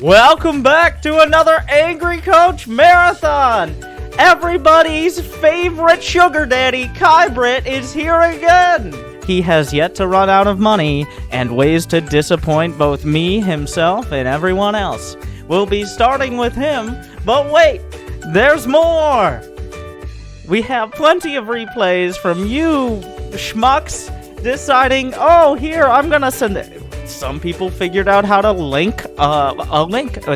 Welcome back to another Angry Coach Marathon! Everybody's favorite sugar daddy, Kybrit, is here again! He has yet to run out of money and ways to disappoint both me, himself, and everyone else. We'll be starting with him, but wait! There's more! We have plenty of replays from you schmucks deciding, oh, here, I'm gonna send it. Some people figured out how to link a link.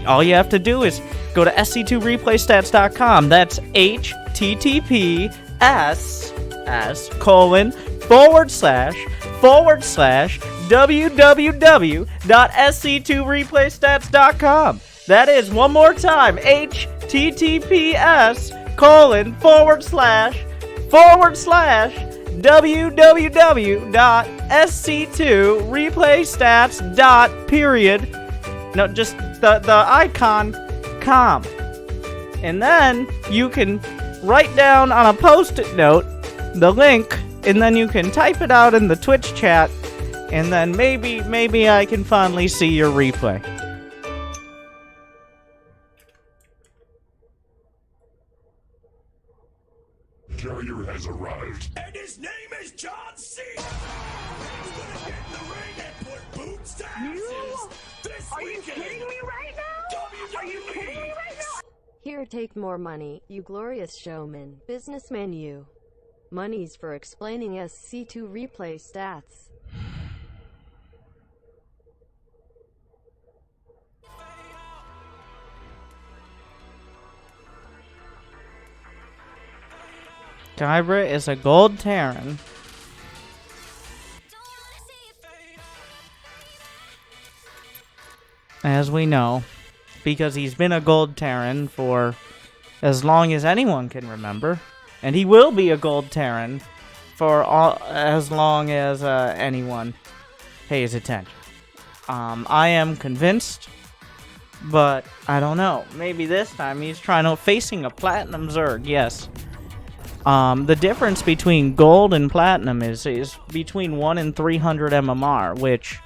All you have to do is go to sc2replaystats.com. That's https://www.sc2replaystats.com. That is, one more time, https://www.sc2replaystats.period. No, just the icon, com. And then you can write down on a post-it note the link, and then you can type it out in the Twitch chat, and then maybe I can finally see your replay. Carrier has arrived. And his name is John C. He's gonna get in the ring and put boots to asses. This Are you weekend. kidding me right now? Are you kidding me right now? Here, take more money, you glorious showman, businessman you. Money's for explaining SC2 replay stats. Kybrit is a gold Terran. As we know, because he's been a gold Terran for as long as anyone can remember, and he will be a gold Terran for as long as anyone pays attention. I am convinced, but I don't know. Maybe this time he's facing a platinum Zerg. Yes. The difference between gold and platinum is between 1 and 300 MMR, which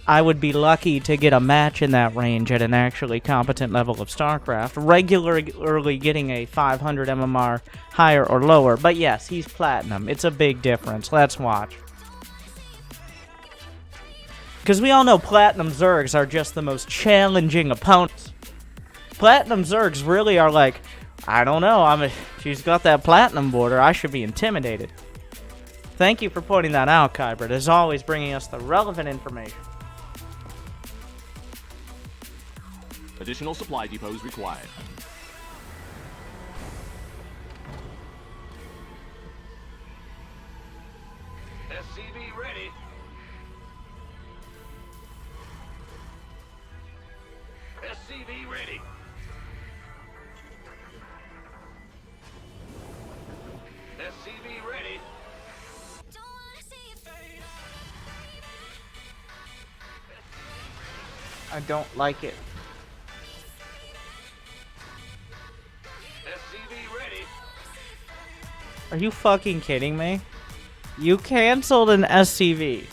I would be lucky to get a match in that range at an actually competent level of Starcraft, regularly getting a 500 MMR higher or lower. But yes, he's platinum. It's a big difference. Let's watch. Because we all know platinum Zergs are just the most challenging opponents. Platinum Zergs really are like, I don't know, she's got that platinum border, I should be intimidated. Thank you for pointing that out, Kybrit, as always bringing us the relevant information. Additional supply depots required. SCV ready. SCV ready. SCV ready. I don't like it. SCV ready. Are you fucking kidding me? You canceled an SCV.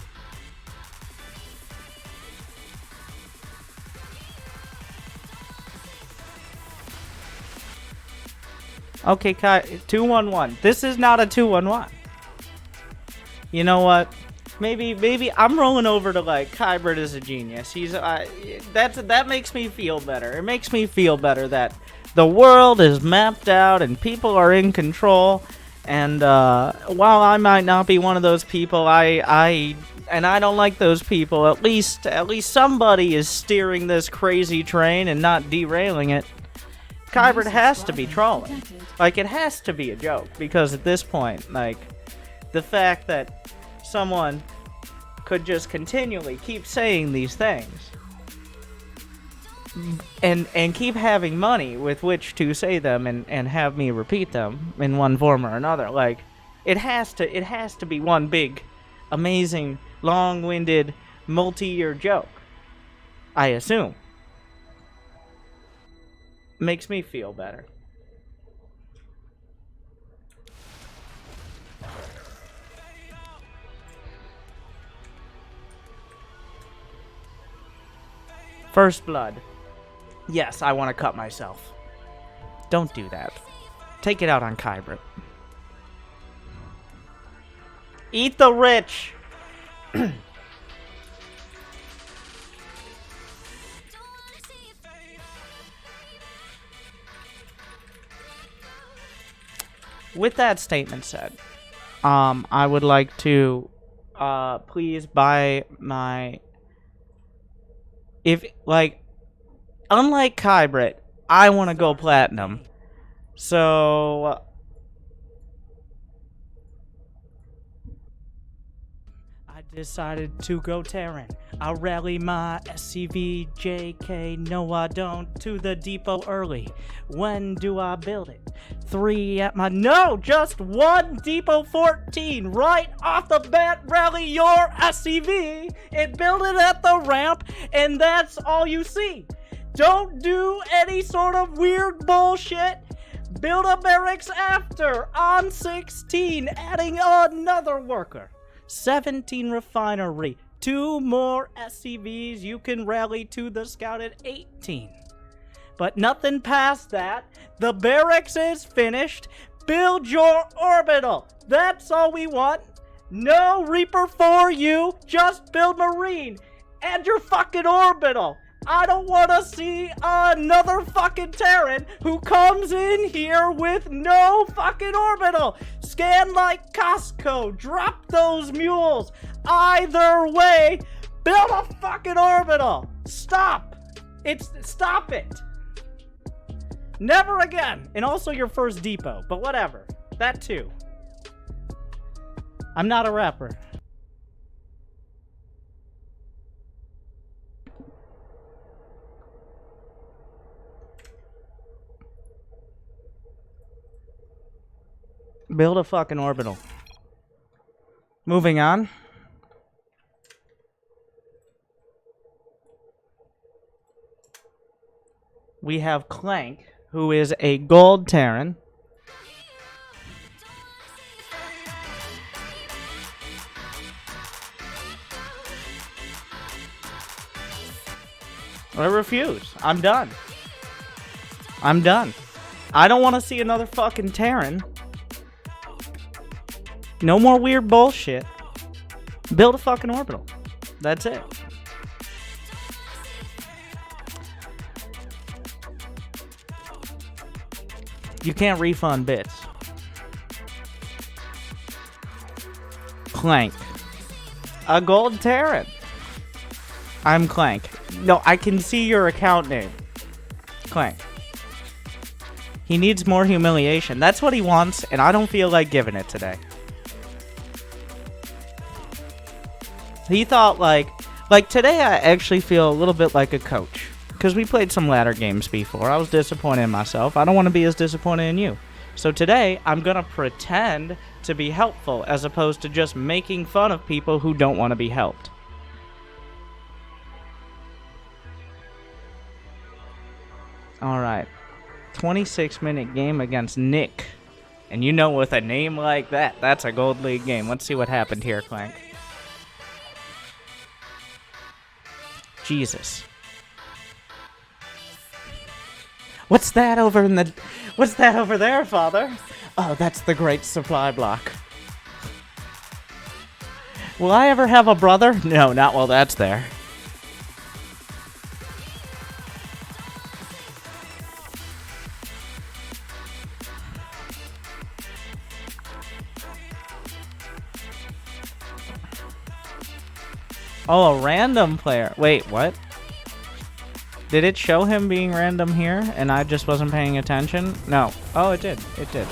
Okay, 2-1-1. This is not a 2-1-1. You know what? Maybe I'm rolling over to like Kybrit is a genius. That makes me feel better. It makes me feel better that the world is mapped out and people are in control. And while I might not be one of those people, I don't like those people. At least somebody is steering this crazy train and not derailing it. Kybrit has to be trolling. Like, it has to be a joke, because at this point, like, the fact that someone could just continually keep saying these things and keep having money with which to say them and have me repeat them in one form or another, like, it has to be one big, amazing, long-winded, multi-year joke, I assume. Makes me feel better. First blood. Yes, I want to cut myself. Don't do that. Take it out on Kybrit. Eat the rich! With that statement said, I would like to, please buy my... unlike Kybrit, I want to go platinum. So... I decided to go Terran. I'll rally my SCV, JK, no I don't, to the depot early. When do I build it? 3 at my... No! Just 1 depot 14! Right off the bat, rally your SCV and build it at the ramp, and that's all you see. Don't do any sort of weird bullshit. Build a barracks after, on 16, adding another worker. 17 refinery, 2 more SCVs, you can rally to the scouted 18. But nothing past that. The barracks is finished. Build your orbital. That's all we want. No Reaper for you. Just build Marine. And your fucking orbital. I don't want to see another fucking Terran who comes in here with no fucking orbital. Scan like Costco. Drop those mules. Either way, build a fucking orbital. Stop. Stop it. Never again. And also your first depot. But whatever. That too. I'm not a rapper. Build a fucking orbital. Moving on. We have Clank, who is a gold Terran. I refuse. I'm done. I'm done. I don't want to see another fucking Terran. No more weird bullshit. Build a fucking orbital. That's it. You can't refund bits. Clank. A gold Terran. I'm Clank. No, I can see your account name. Clank. He needs more humiliation. That's what he wants, and I don't feel like giving it today. He thought, like today I actually feel a little bit like a coach. Because we played some ladder games before. I was disappointed in myself. I don't want to be as disappointed in you. So today, I'm going to pretend to be helpful as opposed to just making fun of people who don't want to be helped. Alright. 26-minute game against Nick. And you know, with a name like that, that's a Gold League game. Let's see what happened here, Clank. Jesus. What's that over there, Father? Oh, that's the great supply block. Will I ever have a brother? No, not while that's there. Oh, a random player. Wait, what? Did it show him being random here and I just wasn't paying attention? No. Oh, it did. It did.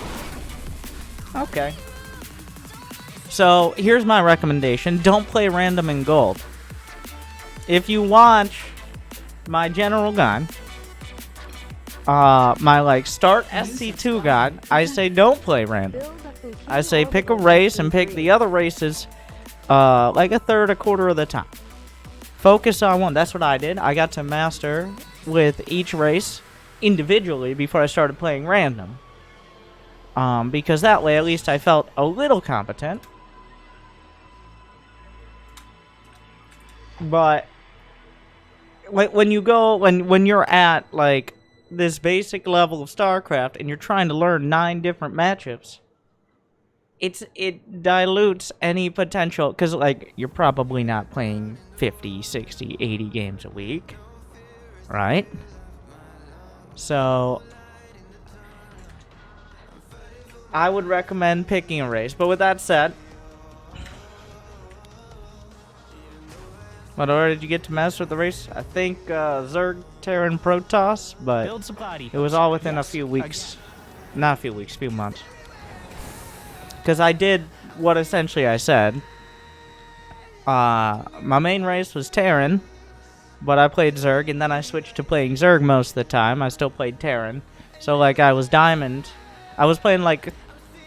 Okay. So, here's my recommendation. Don't play random in gold. If you watch my general guide, my, start SC2 guide, I say don't play random. I say pick a race and pick the other races a third, a quarter of the time. Focus on one. That's what I did. I got to master with each race individually before I started playing random. Because that way at least I felt a little competent. But when you go when you're at like this basic level of StarCraft and you're trying to learn 9 different matchups, it dilutes any potential, because like you're probably not playing 50, 60, 80 games a week, right? So I would recommend picking a race. But with that said, what order did you get to mess with the race? I think Zerg, Terran, Protoss, but it was all within a few weeks. Not a few weeks, few months. Because I did what essentially I said. My main race was Terran, but I played Zerg, and then I switched to playing Zerg most of the time. I still played Terran. So, like, I was Diamond. I was playing, like,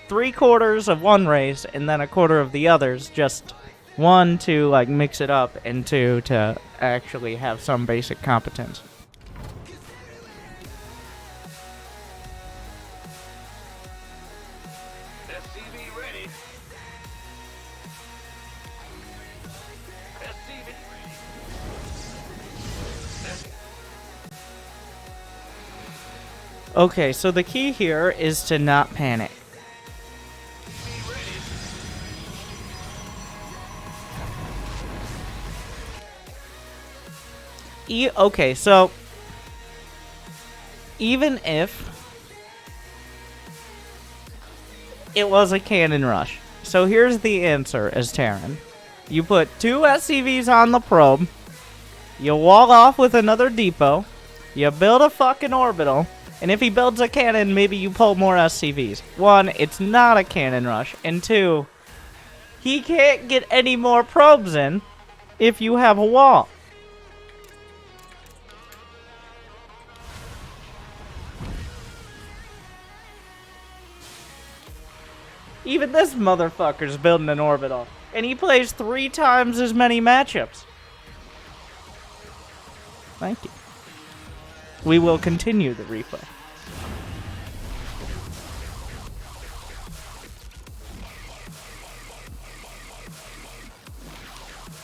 3/4 of one race, and then 1/4 of the others, just 1 to, like, mix it up, and 2 to actually have some basic competence. SCV ready. SCV ready. Okay, so the key here is to not panic. Okay, so even if it was a cannon rush, so here's the answer as Terran. You put 2 SCVs on the probe, you wall off with another depot, you build a fucking orbital, and if he builds a cannon, maybe you pull more SCVs. 1, it's not a cannon rush, and 2, he can't get any more probes in if you have a wall. Even this motherfucker's building an orbital, and he plays 3 times as many matchups. Thank you. We will continue the replay.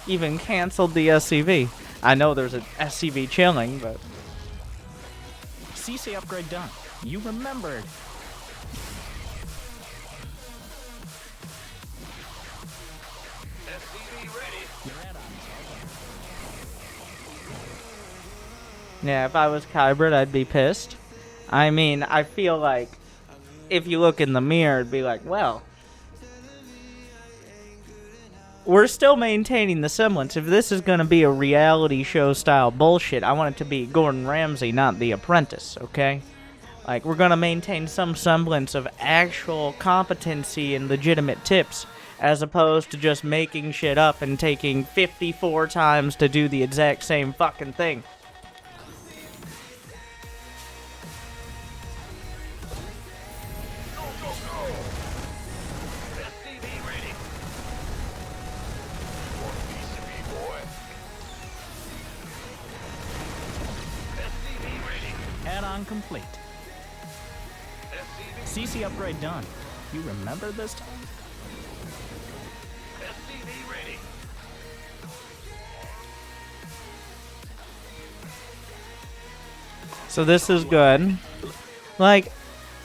Even canceled the SCV. I know there's an SCV chilling, but... CC upgrade done. You remembered. Yeah, if I was Kybrid, I'd be pissed. I mean, I feel like if you look in the mirror, it'd be like, well, we're still maintaining the semblance. If this is going to be a reality show style bullshit, I want it to be Gordon Ramsay, not The Apprentice, okay? Like, we're going to maintain some semblance of actual competency and legitimate tips, as opposed to just making shit up and taking 54 times to do the exact same fucking thing. Add-on complete. CC upgrade done. You remember this time? SCV ready. So this is good. Like,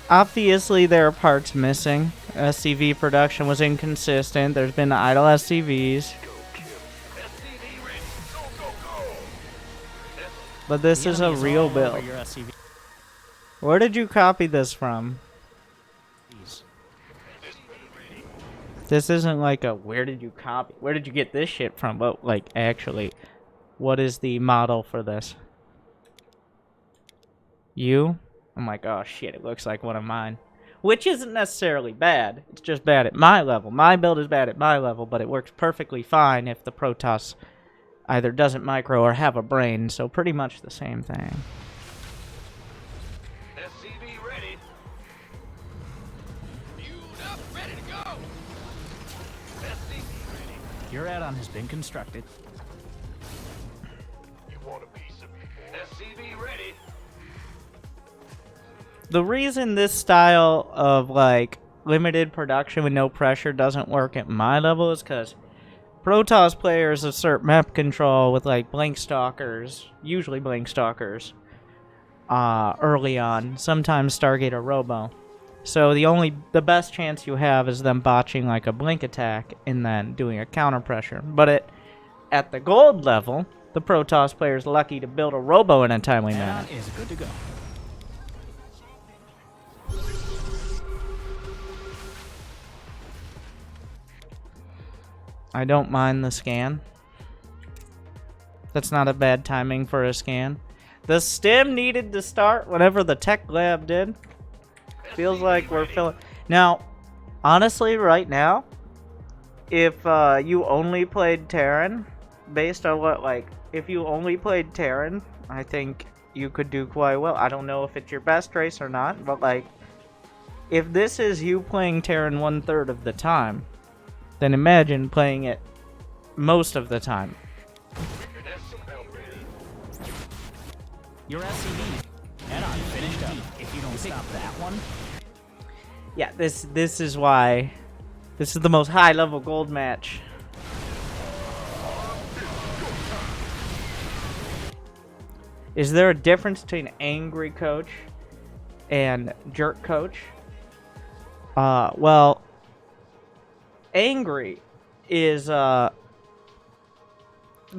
obviously there are parts missing. SCV production was inconsistent. There's been idle SCVs. But this is a real build. Where did you copy this from? This isn't like a where did you copy? Where did you get this shit from? But like actually, what is the model for this? You? I'm like, oh shit, it looks like one of mine. Which isn't necessarily bad. It's just bad at my level. My build is bad at my level, but it works perfectly fine if the Protoss either doesn't micro or have a brain, so pretty much the same thing. SCV ready. Fueled up, ready to go. SCV ready. Your add-on has been constructed. You want a piece of me? SCV ready. The reason this style of, like, limited production with no pressure doesn't work at my level is because Protoss players assert map control with like blank stalkers, usually blank stalkers, early on. Sometimes Stargate or Robo. So the best chance you have is them botching like a blink attack and then doing a counter pressure. But at the gold level, the Protoss player is lucky to build a Robo in a timely manner. Add-on is good to go. I don't mind the scan. That's not a bad timing for a scan. The stim needed to start whenever the tech lab did. Feels like we're filling. Now, honestly, right now, if you only played Terran, based on what, like, if you only played Terran, I think you could do quite well. I don't know if it's your best race or not, but, like, if this is you playing Terran 1/3 of the time, then imagine playing it most of the time. Your SCV. Add-on finished up. If you don't stop that one. Yeah, this is why this is the most high-level gold match. Is there a difference between angry coach and jerk coach? Well, angry is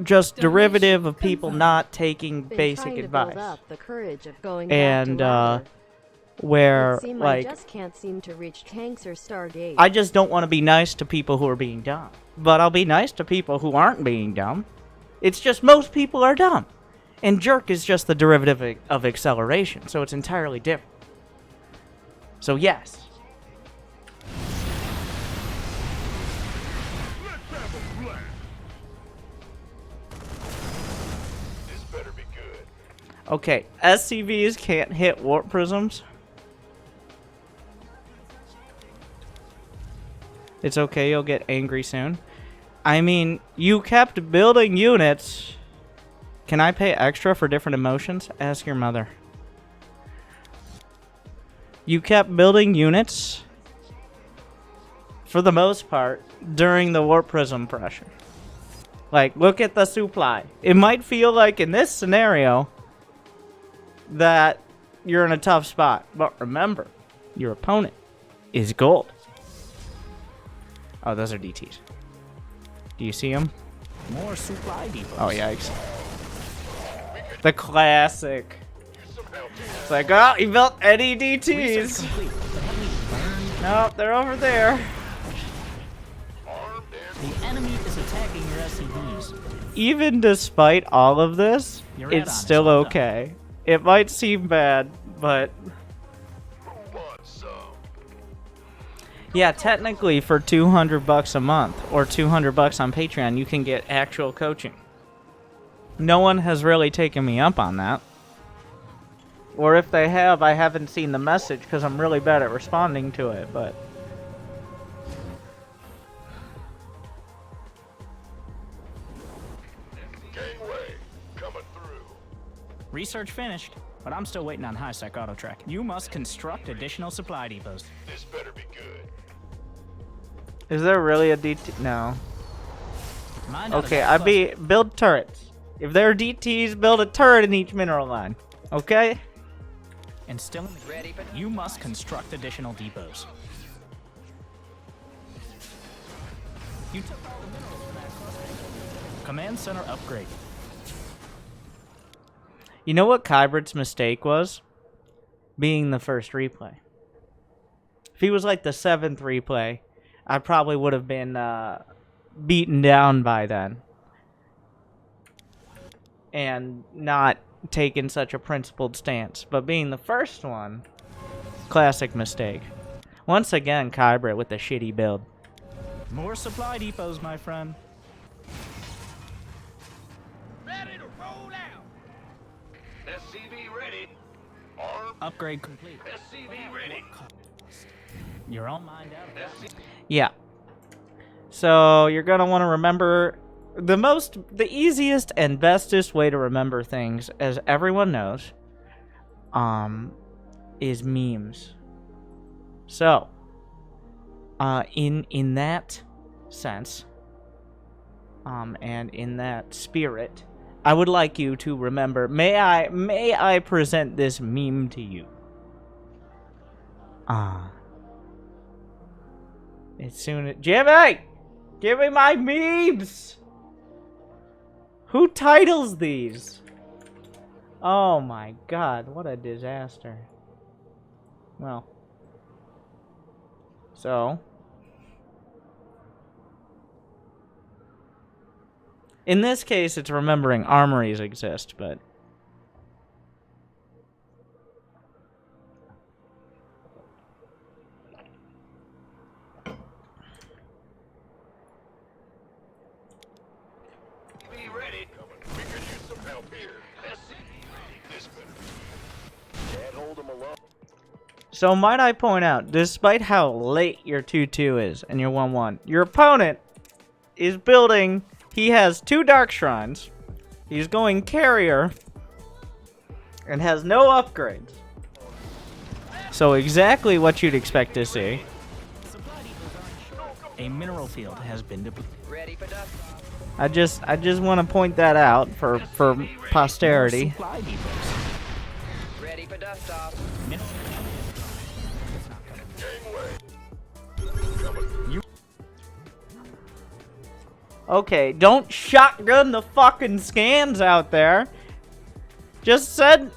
just derivative of people not taking basic advice. Build up the courage of going And back to where I like just can't seem to reach tanks or Stargate. I just don't want to be nice to people who are being dumb. But I'll be nice to people who aren't being dumb. It's just most people are dumb. And jerk is just the derivative of acceleration, so it's entirely different. So yes. This better be good. Okay, SCVs can't hit warp prisms. It's okay, you'll get angry soon. I mean, you kept building units. Can I pay extra for different emotions? Ask your mother. You kept building units, for the most part, during the warp prism pressure. Like, look at the supply. It might feel like in this scenario that you're in a tough spot, but remember, your opponent is gold. Oh, those are DTs. Do you see them? More supply depots. Oh, yikes. The classic. It's like, oh, he built any DTs. Complete. But have we learned? Nope, they're over there. The enemy is attacking your SCVs. Even despite all of this, Your it's add-on is still well done. okay. It might seem bad, but yeah, technically for $200 a month or $200 on Patreon, you can get actual coaching. No one has really taken me up on that. Or if they have, I haven't seen the message because I'm really bad at responding to it, but Gangway coming through. Research finished, but I'm still waiting on high-sec auto-track. You must construct additional supply depots. This better be good. is there really a DT? No. Mind out of Okay, that build turrets. If there are DTs, build a turret in each mineral line. Okay? And still in the ready, but you must construct additional depots. You took all the minerals from that cluster. Command center upgrade. You know what Kybert's mistake was? Being the first replay. If he was like the 7th replay, I probably would have been beaten down by then. And not taken such a principled stance. But being the first one, classic mistake. Once again, Kybert with the shitty build. More supply depots, my friend. Ready to roll out. SCV ready. Armed. Upgrade complete. SCV ready. You're all mined out of that. Yeah. So you're gonna want to remember the easiest and bestest way to remember things, as everyone knows, is memes. So, in that sense, And in that spirit, I would like you to remember, may I present this meme to you? As soon as Jimmy! Give me my memes! Who titles these? Oh my god, what a disaster. Well. So. In this case, it's remembering armories exist, but... Be ready. We could use some help here. This better. Can't hold them alone. So might I point out, despite how late your 2-2 is and your 1-1, your opponent is building... He has 2 Dark Shrines. He's going Carrier. And has no upgrades. So exactly what you'd expect to see. A mineral field has been depleted. Ready for dust. I just want to point that out for posterity. Supply depots. Ready for dust off. Okay, don't shotgun the fucking scans out there. Just said...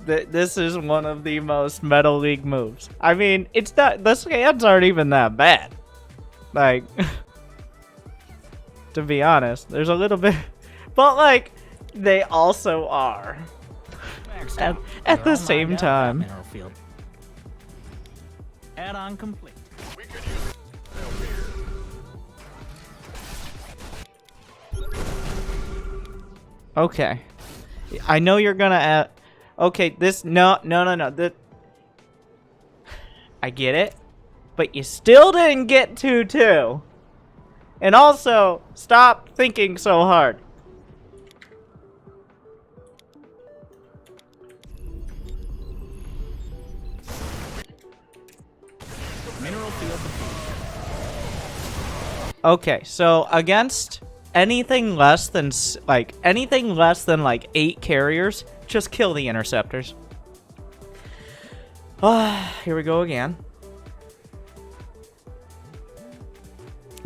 This is one of the most Metal League moves. I mean, it's not... The scans aren't even that bad. Like... to be honest, there's a little bit... But, like, they also are. At the same time. Mineral field. Add-on complete. We could use help here. Okay. I know you're gonna add... Okay, this... No. I get it. But you still didn't get 2-2. And also, stop thinking so hard. Mineral field. Okay, so against anything less than like 8 carriers, just kill the interceptors. Here we go again.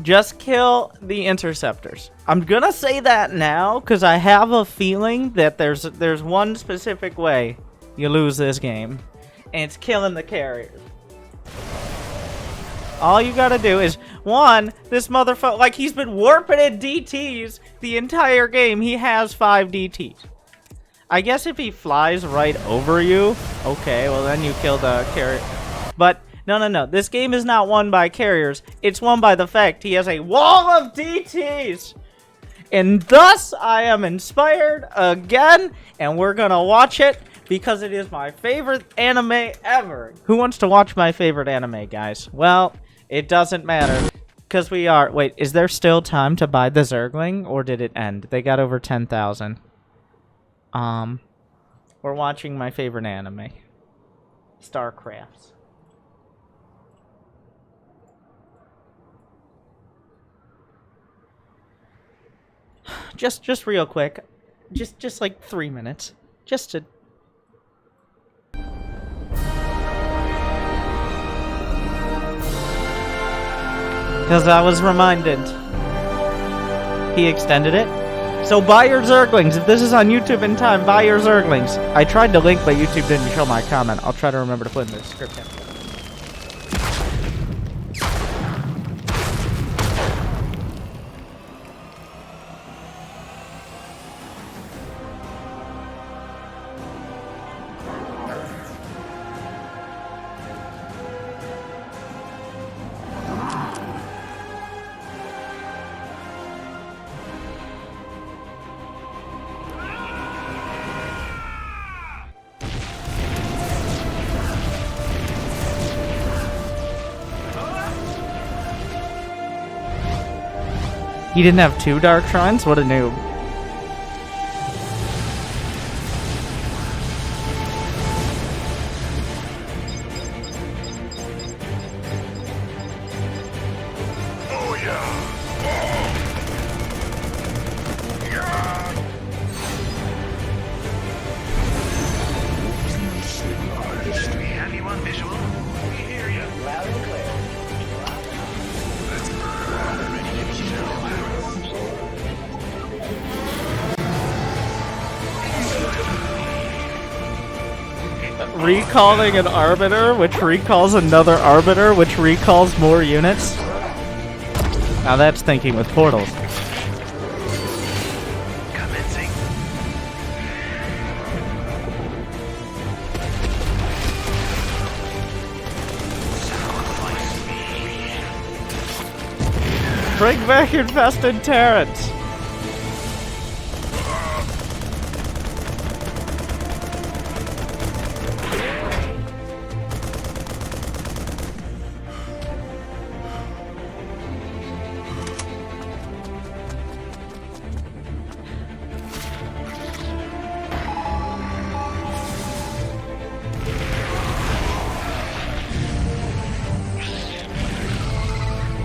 Just kill the interceptors. I'm gonna say that now because I have a feeling that there's one specific way you lose this game, and it's killing the carriers. All you gotta do is, one, this motherfucker, like, he's been warping at DTs the entire game. He has 5 DTs. I guess if he flies right over you, okay, well then you kill the carrier. But, no. This game is not won by carriers. It's won by the fact he has a wall of DTs. And thus, I am inspired again, and we're gonna watch it because it is my favorite anime ever. Who wants to watch my favorite anime, guys? Well... It doesn't matter, because we are... Wait, is there still time to buy the Zergling, or did it end? They got over 10,000. We're watching my favorite anime. Starcraft. Just real quick. Just like 3 minutes. Just to... Because I was reminded. He extended it. So buy your Zerglings. If this is on YouTube in time, buy your Zerglings. I tried to link, but YouTube didn't show my comment. I'll try to remember to put in the description. He didn't have 2 Dark Shrines? What a noob. Oh yeah! recalling an arbiter, which recalls another arbiter, which recalls more units. Now that's thinking with portals. Commencing. Bring back infested Terrans.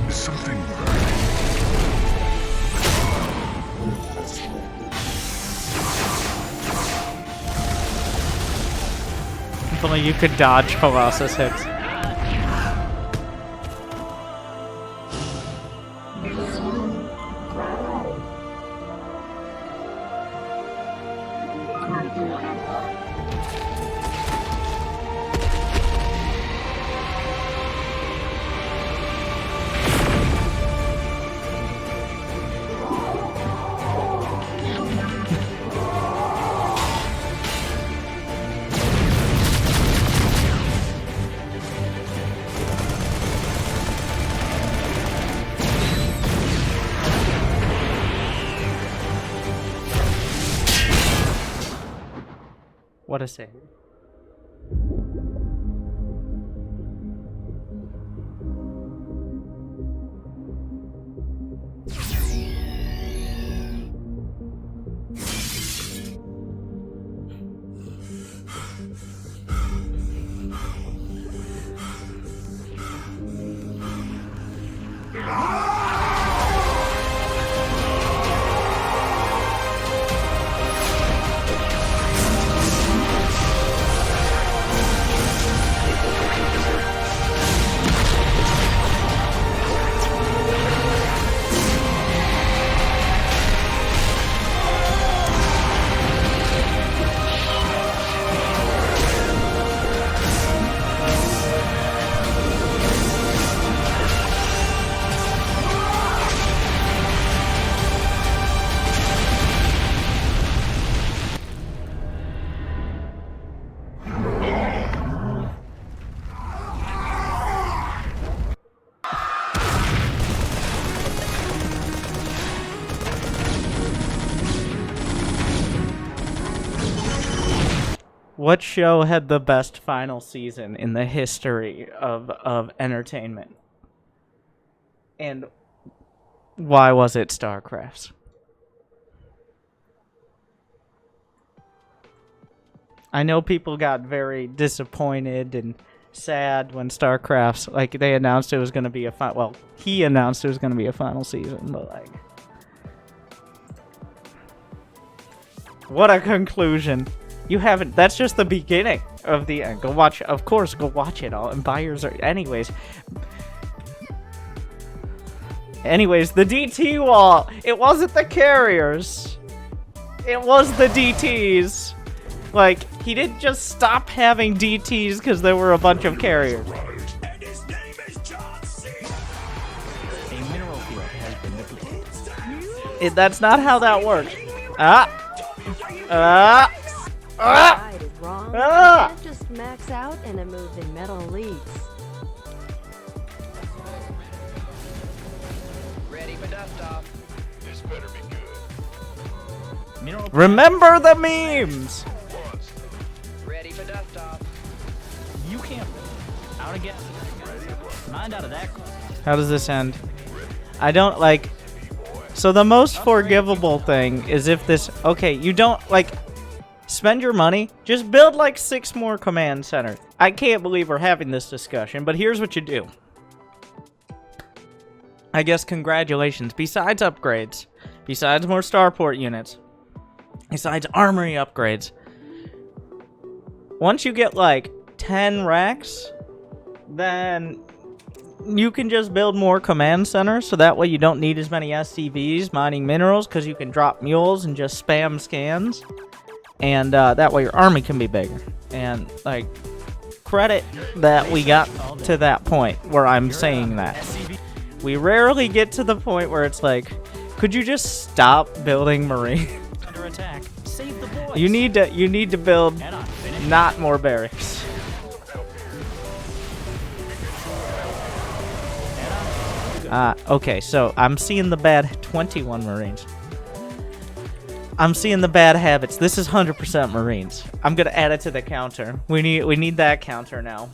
Something. If only you could dodge Colossus hits. What a save. What show had the best final season in the history of entertainment? And why was it Starcraft? I know people got very disappointed and sad when Starcraft, like, they announced it was going to be a well, he announced it was going to be a final season, but like, what a conclusion. You haven't, that's just the beginning of the end. Go watch, of course, go watch it all. And buyers are, anyways, the DT wall, it wasn't the carriers. It was the DTs. Like, he didn't just stop having DTs because there were a bunch of carriers. And his name is John C. A mineral field has been depleted. That's not how that works. Right is wrong. You Ah! can't just max out and a move in metal elites. Ready for dust off. This better be good. Mineral Remember the memes. Ready for dust off. You can't. Out again. Mind out of that. How does this end? I don't like. So the most forgivable thing is if this. Okay, you don't like. Spend your money. Just build like 6 more command centers. I can't believe we're having this discussion, but here's what you do. I guess congratulations. Besides upgrades, besides more starport units, besides armory upgrades, once you get like 10 racks, then you can just build more command centers, so that way you don't need as many SCVs mining minerals, because you can drop mules and just spam scans, and that way your army can be bigger. And, like, credit that we got to that point where I'm saying that. We rarely get to the point where it's like, could you just stop building Marine? Under attack. Save the boys. You need to build not more barracks. Okay, so I'm seeing the bad 21 Marines. I'm seeing the bad habits. This is 100% Marines. I'm gonna add it to the counter. We need that counter now.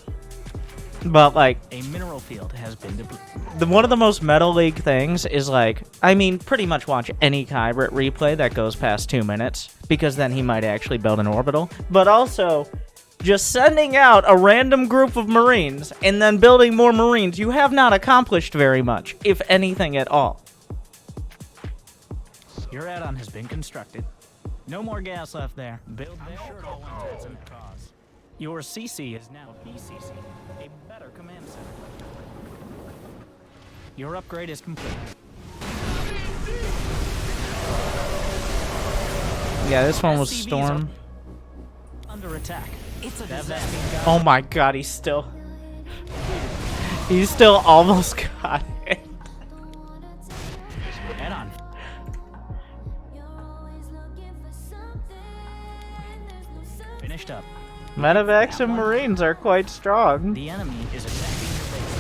But like, A mineral field has been depleted. one of the most Meta League things is like, I mean, pretty much watch any Kybrit replay that goes past 2 minutes, because then he might actually build an orbital. But also, just sending out a random group of Marines and then building more Marines, you have not accomplished very much, if anything at all. Your add-on has been constructed. No more gas left there. Build there. I'm sure it all went towards some cause. Your CC is now BCC, a better command center. Your upgrade is complete. Yeah, this one was Storm. Under attack. It's a disaster. Oh my god, he's still almost got it. Add-on. Finished up. Medevacs and Marines are quite strong. The enemy is attacking your base.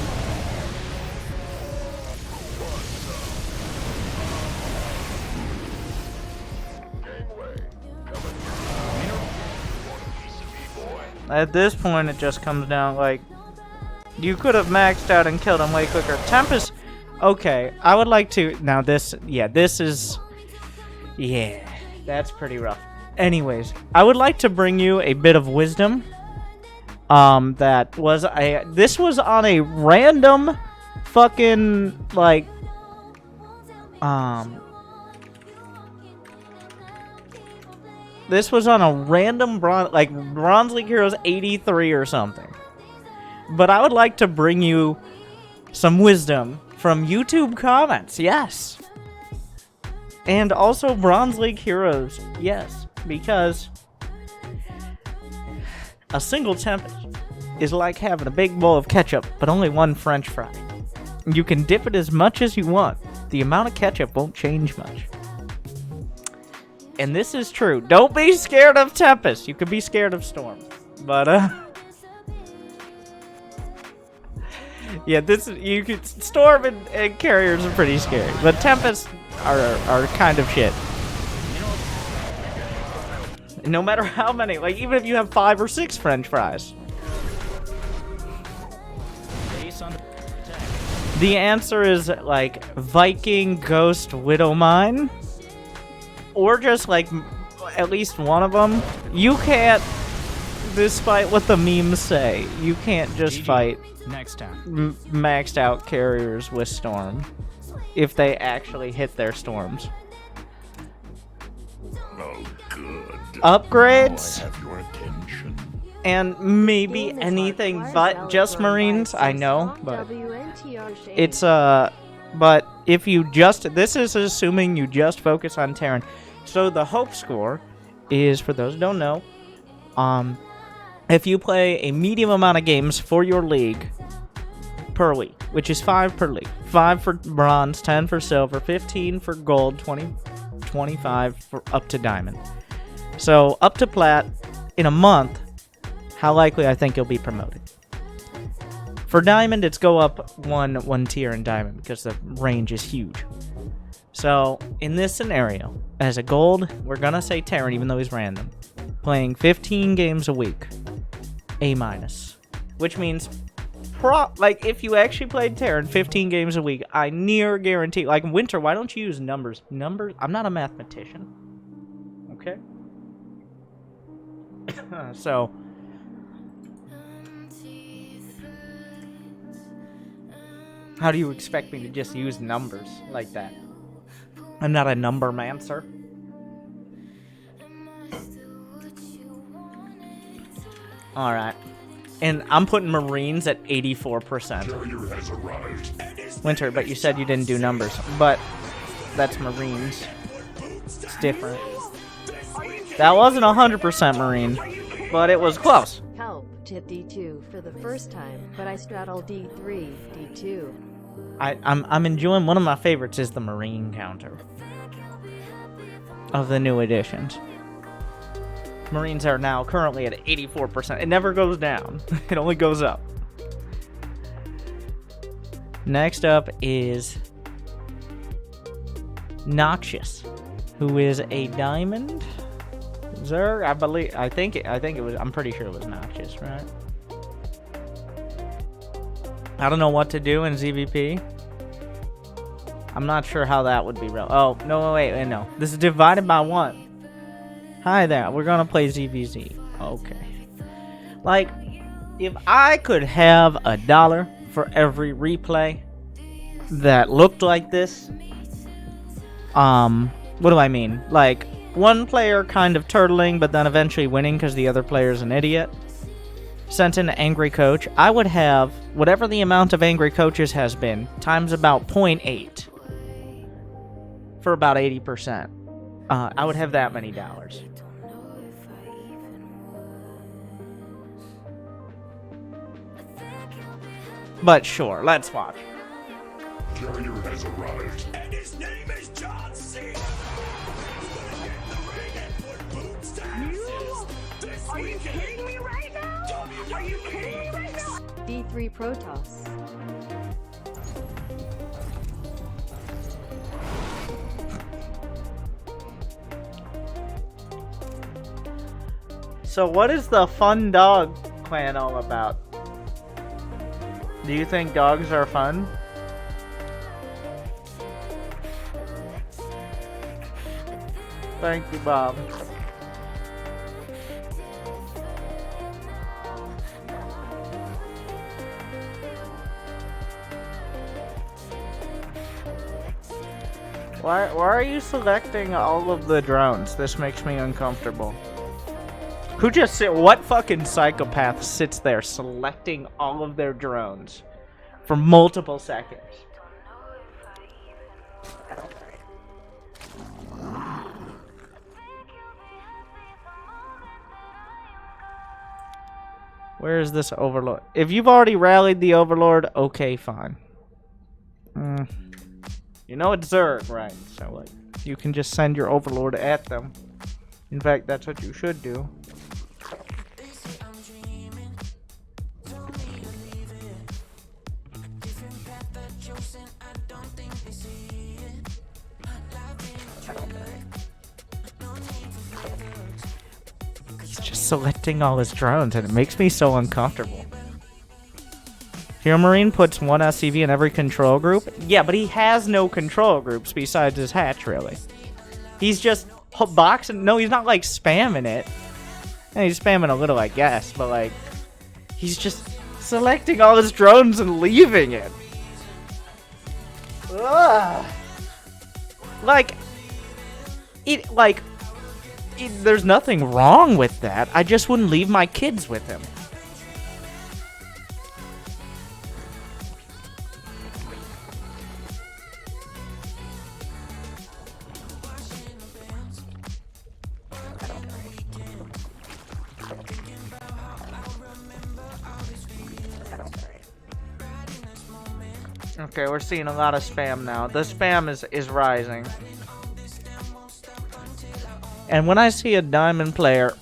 At this point, it just comes down, like, you could have maxed out and killed him way quicker. Tempest, okay, I would like to, now this, yeah, this is, yeah, that's pretty rough. Anyways, I would like to bring you a bit of wisdom. This was on a random fucking, like, this was on a random Bronze League Heroes 83 or something. But I would like to bring you some wisdom from YouTube comments, yes. And also Bronze League Heroes, yes. Because a single Tempest is like having a big bowl of ketchup, but only one French fry. You can dip it as much as you want. The amount of ketchup won't change much. And this is true. Don't be scared of Tempest. You could be scared of Storm. But, yeah, Storm and Carriers are pretty scary. But Tempest are kind of shit. No matter how many, like, even if you have 5 or 6 French fries. The answer is, like, Viking, Ghost, Widowmine. Or just, like, at least one of them. You can't, despite what the memes say, you can't just fight next time maxed out Carriers with Storm if they actually hit their storms. Oh, good. Upgrades? Now I have your attention. And maybe anything but just Marines, I know, but it's, but if you just, this is assuming you just focus on Terran. So the hope score is, for those who don't know, if you play a medium amount of games for your league per week, which is 5 per league, 5 for bronze, 10 for silver, 15 for gold, 20, 25 for up to diamond. So up to plat in a month, how likely I think you'll be promoted. For diamond, it's go up one tier in diamond because the range is huge. So in this scenario, as a gold, we're gonna say Terran, even though he's random, playing 15 games a week, A-, which means like if you actually played Terran 15 games a week, I near guarantee, like Winter, why don't you use numbers? Numbers, I'm not a mathematician. Okay? So how do you expect me to just use numbers like that? I'm not a number mancer. Alright. And I'm putting Marines at 84%. Carrier has arrived. Winter, but you said you didn't do numbers. But that's Marines. It's different. That wasn't 100% Marine. but it was close. Helped hit D2 for the first time, but I straddled D3, D2. I'm enjoying. One of my favorites is the Marine counter of the new editions. Marines are now currently at 84%. It never goes down. It only goes up. Next up is Noxious, who is a diamond. Zerg, I think it was. I'm pretty sure it was Noxious, right? I don't know what to do in ZVP. I'm not sure how that would be real. Oh, no, wait, no. This is divided by 1. Hi there, we're gonna play ZVZ. Okay. Like, if I could have $1 for every replay that looked like this, what do I mean? Like, one player kind of turtling, but then eventually winning because the other player's an idiot. Sent in an angry coach. I would have whatever the amount of angry coaches has been times about 0.8 for about 80%. I would have that many dollars. But sure, let's watch. Carrier has arrived. And his name is John C. We're gonna get in the ring and put boots to asses. This Are you weekend. kidding me right now? Are you kidding me right now? D3 Protoss. So what is the fun dog clan all about? Do you think dogs are fun? Thank you, Bob. Why are you selecting all of the drones? This makes me uncomfortable. Who just what fucking psychopath sits there selecting all of their drones for multiple seconds? Where is this overlord? If you've already rallied the overlord, okay, fine. You know it's Zerg, right? So, like, you can just send your overlord at them. In fact, that's what you should do. He's just selecting all his drones, and it makes me so uncomfortable. Hero Marine puts one SCV in every control group? Yeah, but he has no control groups besides his hatch, really. He's just boxing. No, he's not, like, spamming it. And he's spamming a little, I guess, but, like, he's just selecting all his drones and leaving it. Ugh. There's nothing wrong with that. I just wouldn't leave my kids with him. Okay, we're seeing a lot of spam now. The spam is rising. And when I see a diamond player,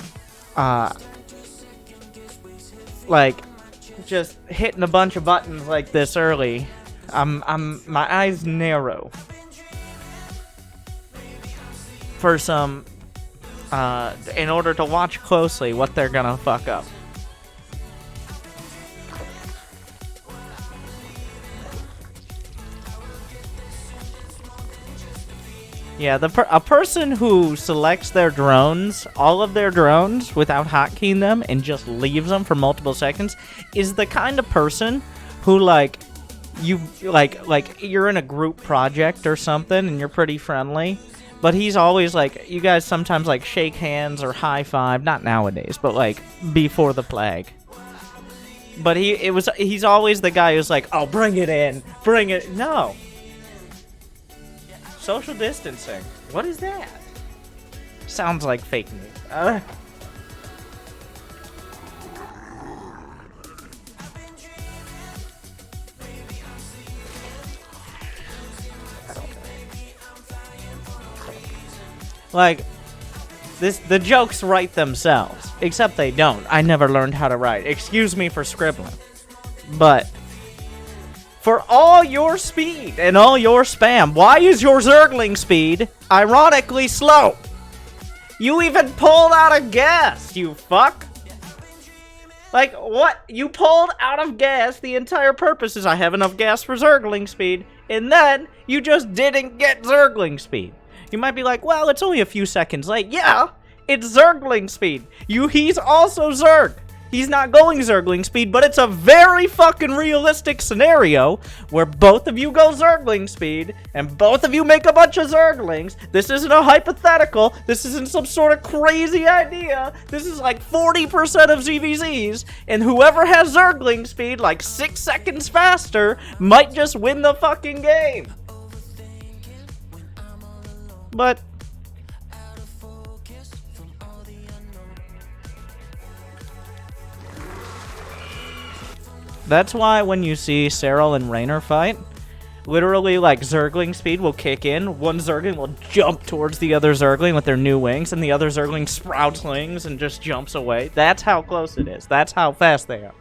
like, just hitting a bunch of buttons like this early, my eyes narrow. For some, in order to watch closely what they're gonna fuck up. Yeah, a person who selects their drones, all of their drones, without hotkeying them and just leaves them for multiple seconds, is the kind of person who, like, you're in a group project or something and you're pretty friendly, but he's always like, you guys sometimes like shake hands or high five, not nowadays, but like before the plague. But he's always the guy who's like, oh, bring it in, bring it. No. Social distancing. What is that? Sounds like fake news. Like, the jokes write themselves. Except they don't. I never learned how to write. Excuse me for scribbling. But, for all your speed and all your spam, why is your Zergling speed ironically slow? You even pulled out of gas, you fuck! Like, what? You pulled out of gas. The entire purpose is I have enough gas for Zergling speed, and then you just didn't get Zergling speed. You might be like, well, it's only a few seconds late. Yeah, it's Zergling speed. He's also Zerg. He's not going Zergling speed, but it's a very fucking realistic scenario where both of you go Zergling speed and both of you make a bunch of Zerglings. This isn't a hypothetical. This isn't some sort of crazy idea. This is like 40% of ZVZs, and whoever has Zergling speed like 6 seconds faster might just win the fucking game. But that's why when you see Cyril and Raynor fight, literally, like, Zergling speed will kick in. One Zergling will jump towards the other Zergling with their new wings, and the other Zergling sprouts wings and just jumps away. That's how close it is. That's how fast they are.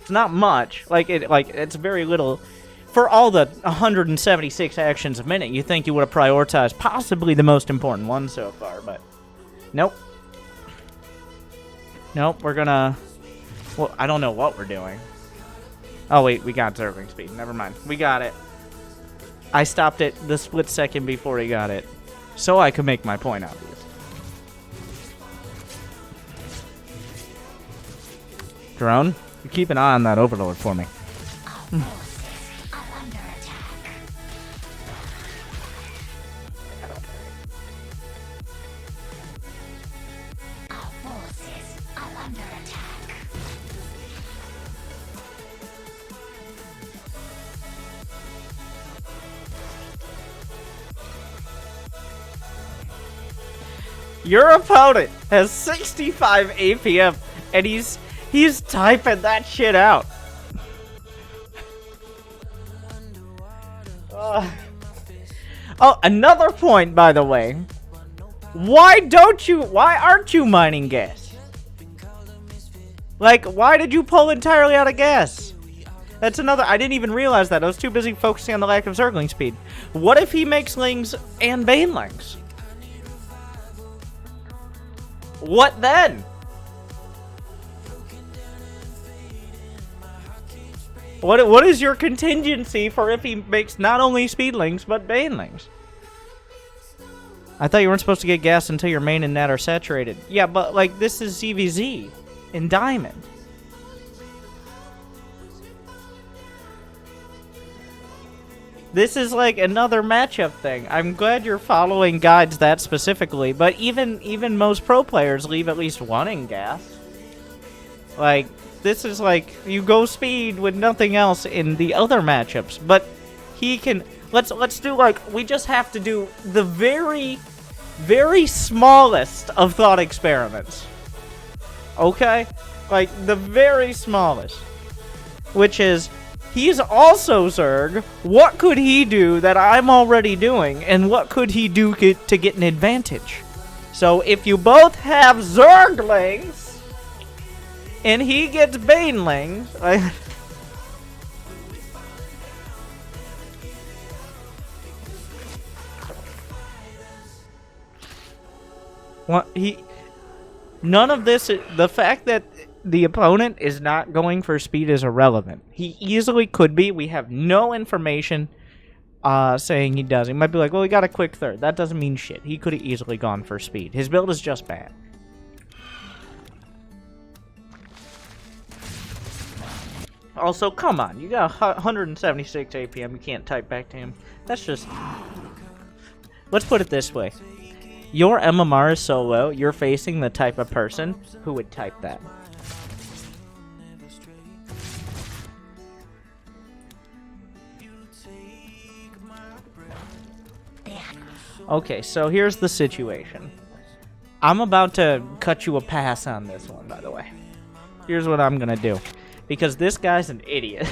It's not much. It's very little. For all the 176 actions a minute, you think you would have prioritized possibly the most important one so far, but nope. Nope, we're gonna... Well, I don't know what we're doing. Oh, wait, we got Zergling speed. Never mind. We got it. I stopped it the split second before he got it, so I could make my point obvious. Drone, you keep an eye on that overlord for me. Your opponent has 65 APM, and he's typing that shit out. Oh, another point, by the way. Why aren't you mining gas? Like, why did you pull entirely out of gas? That's another... I didn't even realize that. I was too busy focusing on the lack of Zergling speed. What if he makes Lings and Banelings? What then? What is your contingency for if he makes not only Speedlings, but Banelings? I thought you weren't supposed to get gas until your main and net are saturated. Yeah, but, like, this is ZVZ in Diamond. This is like another matchup thing. I'm glad you're following guides that specifically, but even most pro players leave at least one in gas. Like, this is like, you go speed with nothing else in the other matchups, but he can... Let's do, like, we just have to do the very, very smallest of thought experiments. Okay? Like, the very smallest. Which is... He's also Zerg. What could he do that I'm already doing? And what could he do to get an advantage? So if you both have Zerglings, and he gets Banelings... None of this... The fact that... the opponent is not going for speed is irrelevant. He easily could be. We have no information saying he does. He might be like, well, he got a quick third. That doesn't mean shit. He could have easily gone for speed. His build is just bad. Also, come on. You got 176 APM. You can't type back to him. That's just... Let's put it this way. Your MMR is so low, you're facing the type of person who would type that. Okay, so here's the situation. I'm about to cut you a pass on this one, by the way. Here's what I'm gonna do. Because this guy's an idiot.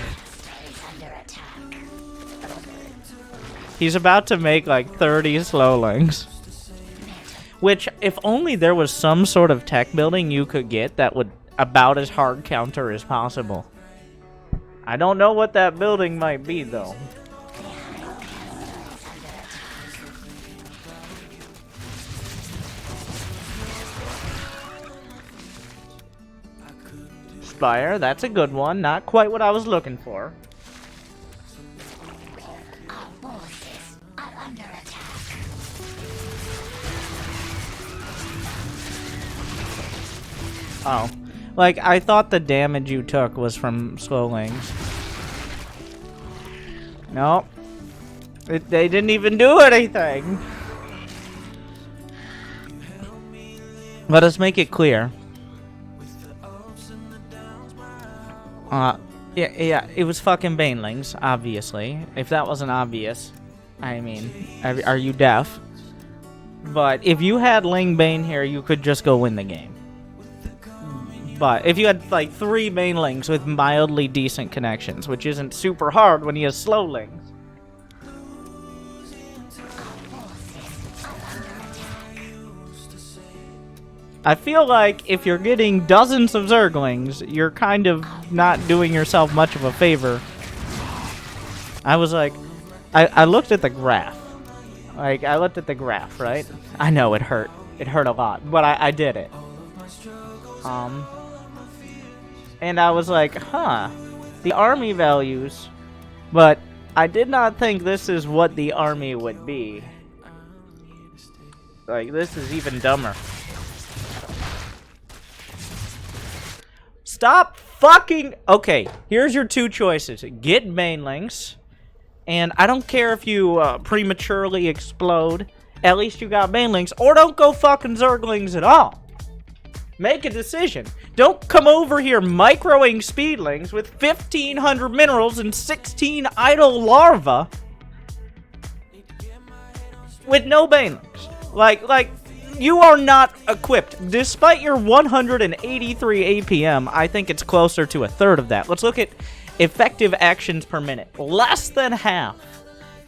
He's about to make like 30 slowlings. Which, if only there was some sort of tech building you could get that would about as hard counter as possible. I don't know what that building might be, though. Spire, that's a good one. Not quite what I was looking for. Oh. Like, I thought the damage you took was from slowlings. Nope. They didn't even do anything. Let us make it clear. Yeah, it was fucking banelings, obviously. If that wasn't obvious, I mean, are you deaf? But if you had Ling Bane here, you could just go win the game. But if you had, like, 3 banelings with mildly decent connections, which isn't super hard when you have slowlings. I feel like if you're getting dozens of Zerglings, you're kind of not doing yourself much of a favor. I was like, I looked at the graph. Like, I looked at the graph, right? I know it hurt. It hurt a lot, but I did it. And I was like, huh, the army values, but I did not think this is what the army would be. Like, this is even dumber. Stop fucking... Okay, here's your 2 choices. Get banelings, and I don't care if you prematurely explode, at least you got banelings, or don't go fucking Zerglings at all. Make a decision. Don't come over here microing speedlings with 1,500 minerals and 16 idle larvae with no banelings. Like, you are not equipped. Despite your 183 APM, I think it's closer to a third of that. Let's look at effective actions per minute. Less than half.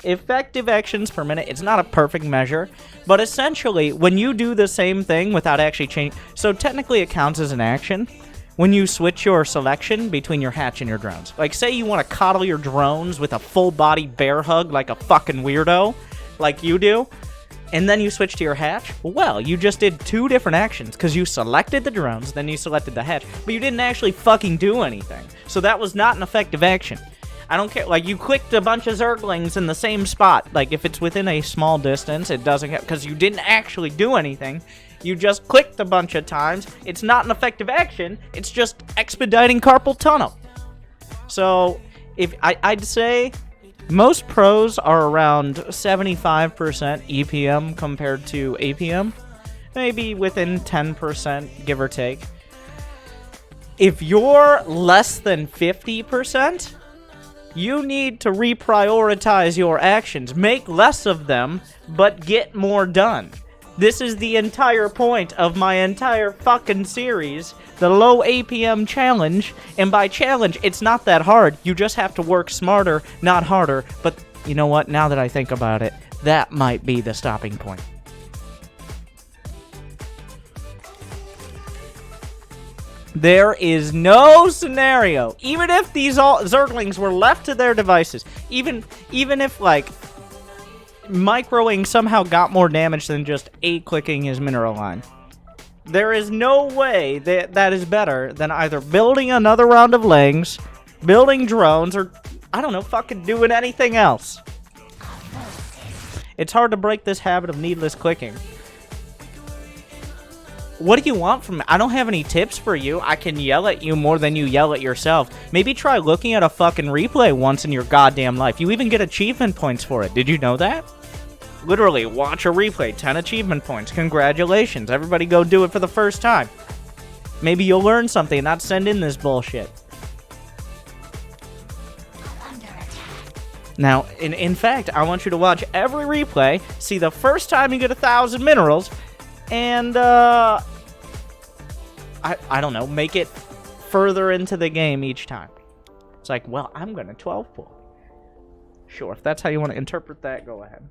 Effective actions per minute. It's not a perfect measure, but essentially, when you do the same thing without actually changing... So technically, it counts as an action when you switch your selection between your hatch and your drones. Like, say you want to coddle your drones with a full-body bear hug like a fucking weirdo, like you do, and then you switch to your hatch. Well, you just did 2 different actions, because you selected the drones, then you selected the hatch, but you didn't actually fucking do anything. So that was not an effective action. I don't care. Like, you clicked a bunch of Zerglings in the same spot. Like, if it's within a small distance, it doesn't count, because you didn't actually do anything. You just clicked a bunch of times. It's not an effective action. It's just expediting carpal tunnel. So, if I'd say most pros are around 75% EPM compared to APM. Maybe within 10%, give or take. If you're less than 50%... you need to reprioritize your actions. Make less of them, but get more done. This is the entire point of my entire fucking series, the low APM challenge. And by challenge, it's not that hard. You just have to work smarter, not harder. But you know what? Now that I think about it, that might be the stopping point. There is no scenario, even if these Zerglings were left to their devices, even if, like, microing somehow got more damage than just A-clicking his mineral line. There is no way that is better than either building another round of Lings, building drones, or, I don't know, fucking doing anything else. It's hard to break this habit of needless clicking. What do you want from me? I don't have any tips for you. I can yell at you more than you yell at yourself. Maybe try looking at a fucking replay once in your goddamn life. You even get achievement points for it. Did you know that? Literally, watch a replay, 10 achievement points. Congratulations. Everybody go do it for the first time. Maybe you'll learn something and not send in this bullshit. Now, in fact, I want you to watch every replay, see the first time you get 1,000 minerals, and, I don't know, make it further into the game each time. It's like, well, I'm going to 12 pull. Sure, if that's how you want to interpret that, go ahead.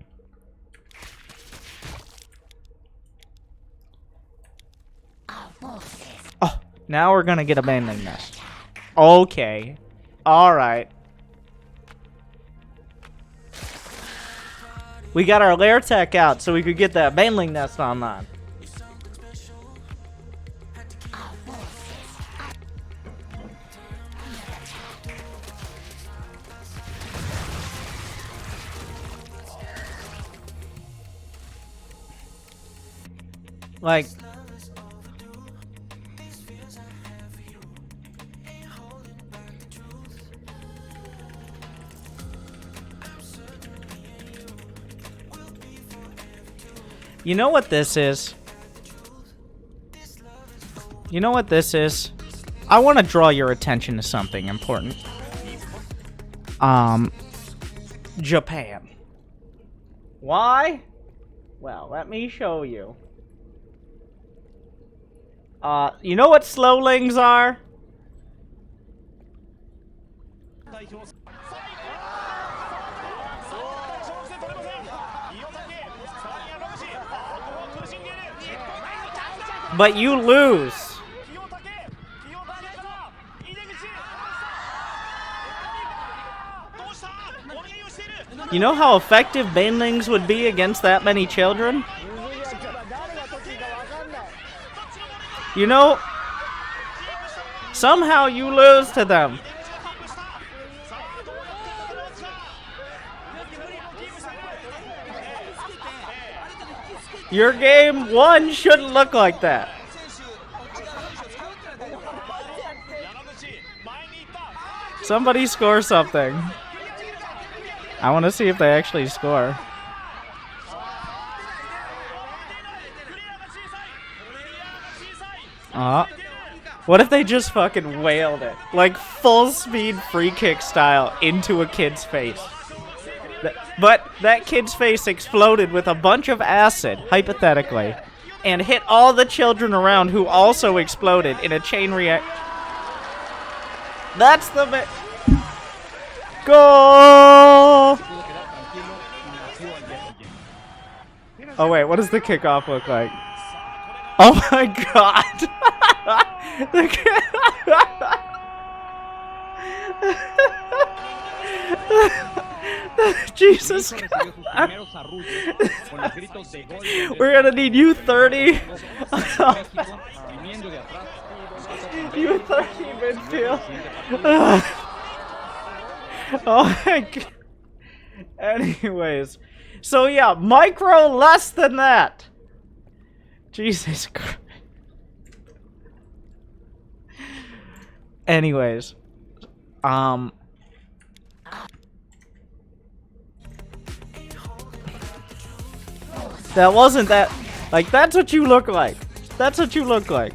Oh, now we're gonna get a baneling nest. Okay. Alright. We got our lair tech out so we could get that baneling nest online. Like, you know what this is? You know what this is? I want to draw your attention to something important. Japan. Why? Well, let me show you. You know what slowlings are? But you lose. You know how effective banelings would be against that many children? You know, somehow you lose to them. Your game 1 shouldn't look like that. Somebody score something. I want to see if they actually score. What if they just fucking wailed it? Like full speed free kick style into a kid's face. But that kid's face exploded with a bunch of acid, hypothetically, and hit all the children around who also exploded in a chain react. That's the goal! Oh wait, what does the kickoff look like? Oh my god! Jesus Christ. We're gonna need you 30. You 30 midfield. Oh my god. Anyways. So yeah, micro less than that. Jesus Christ. Anyways. That wasn't that. Like, that's what you look like. That's what you look like.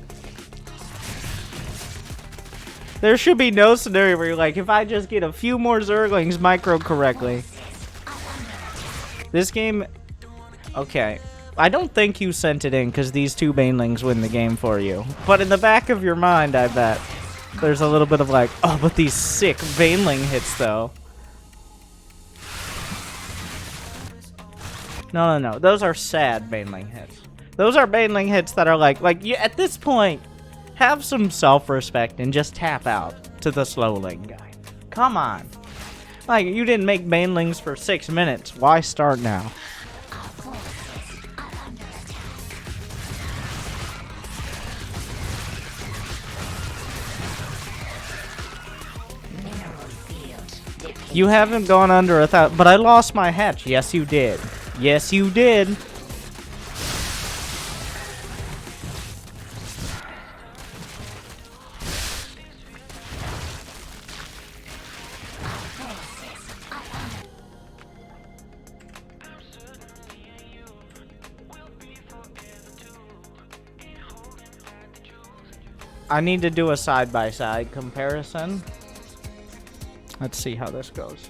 There should be no scenario where you're like, if I just get a few more Zerglings micro correctly. This game. Okay. I don't think you sent it in because these two banelings win the game for you. But in the back of your mind, I bet there's a little bit of like, oh, but these sick baneling hits though. No, no, no. Those are sad baneling hits. Those are baneling hits that are like you, at this point, have some self-respect and just tap out to the slowling guy. Come on. Like, you didn't make banelings for 6 minutes. Why start now? You haven't gone under 1,000, but I lost my hatch. Yes, you did. Yes, you did. I need to do a side-by-side comparison. Let's see how this goes.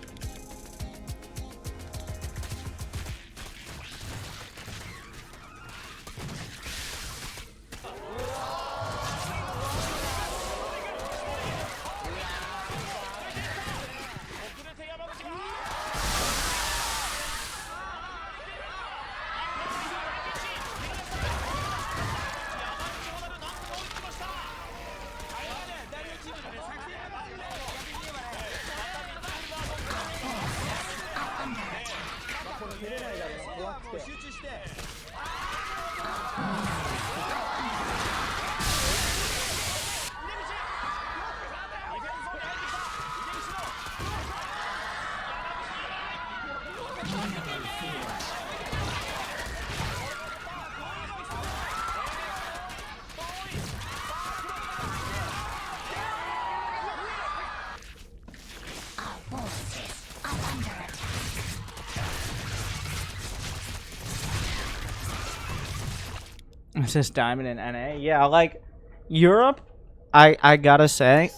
This is Diamond in NA. Yeah, like, Europe, I gotta say,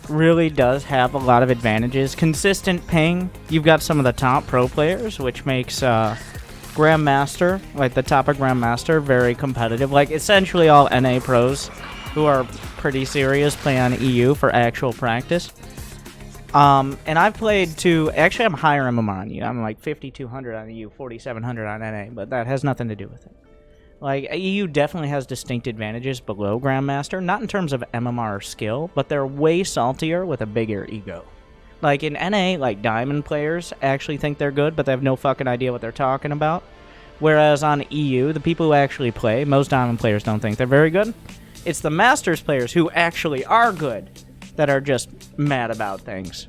really does have a lot of advantages. Consistent ping. You've got some of the top pro players, which makes Grandmaster, like the top of Grandmaster, very competitive. Like, essentially all NA pros who are pretty serious play on EU for actual practice. And I've played to... Actually, I'm higher MMR on you. I'm like 5,200 on EU, 4,700 on NA, but that has nothing to do with it. Like, EU definitely has distinct advantages below Grandmaster, not in terms of MMR or skill, but they're way saltier with a bigger ego. Like, in NA, like, Diamond players actually think they're good, but they have no fucking idea what they're talking about. Whereas on EU, the people who actually play, most Diamond players don't think they're very good. It's the Masters players who actually are good that are just mad about things.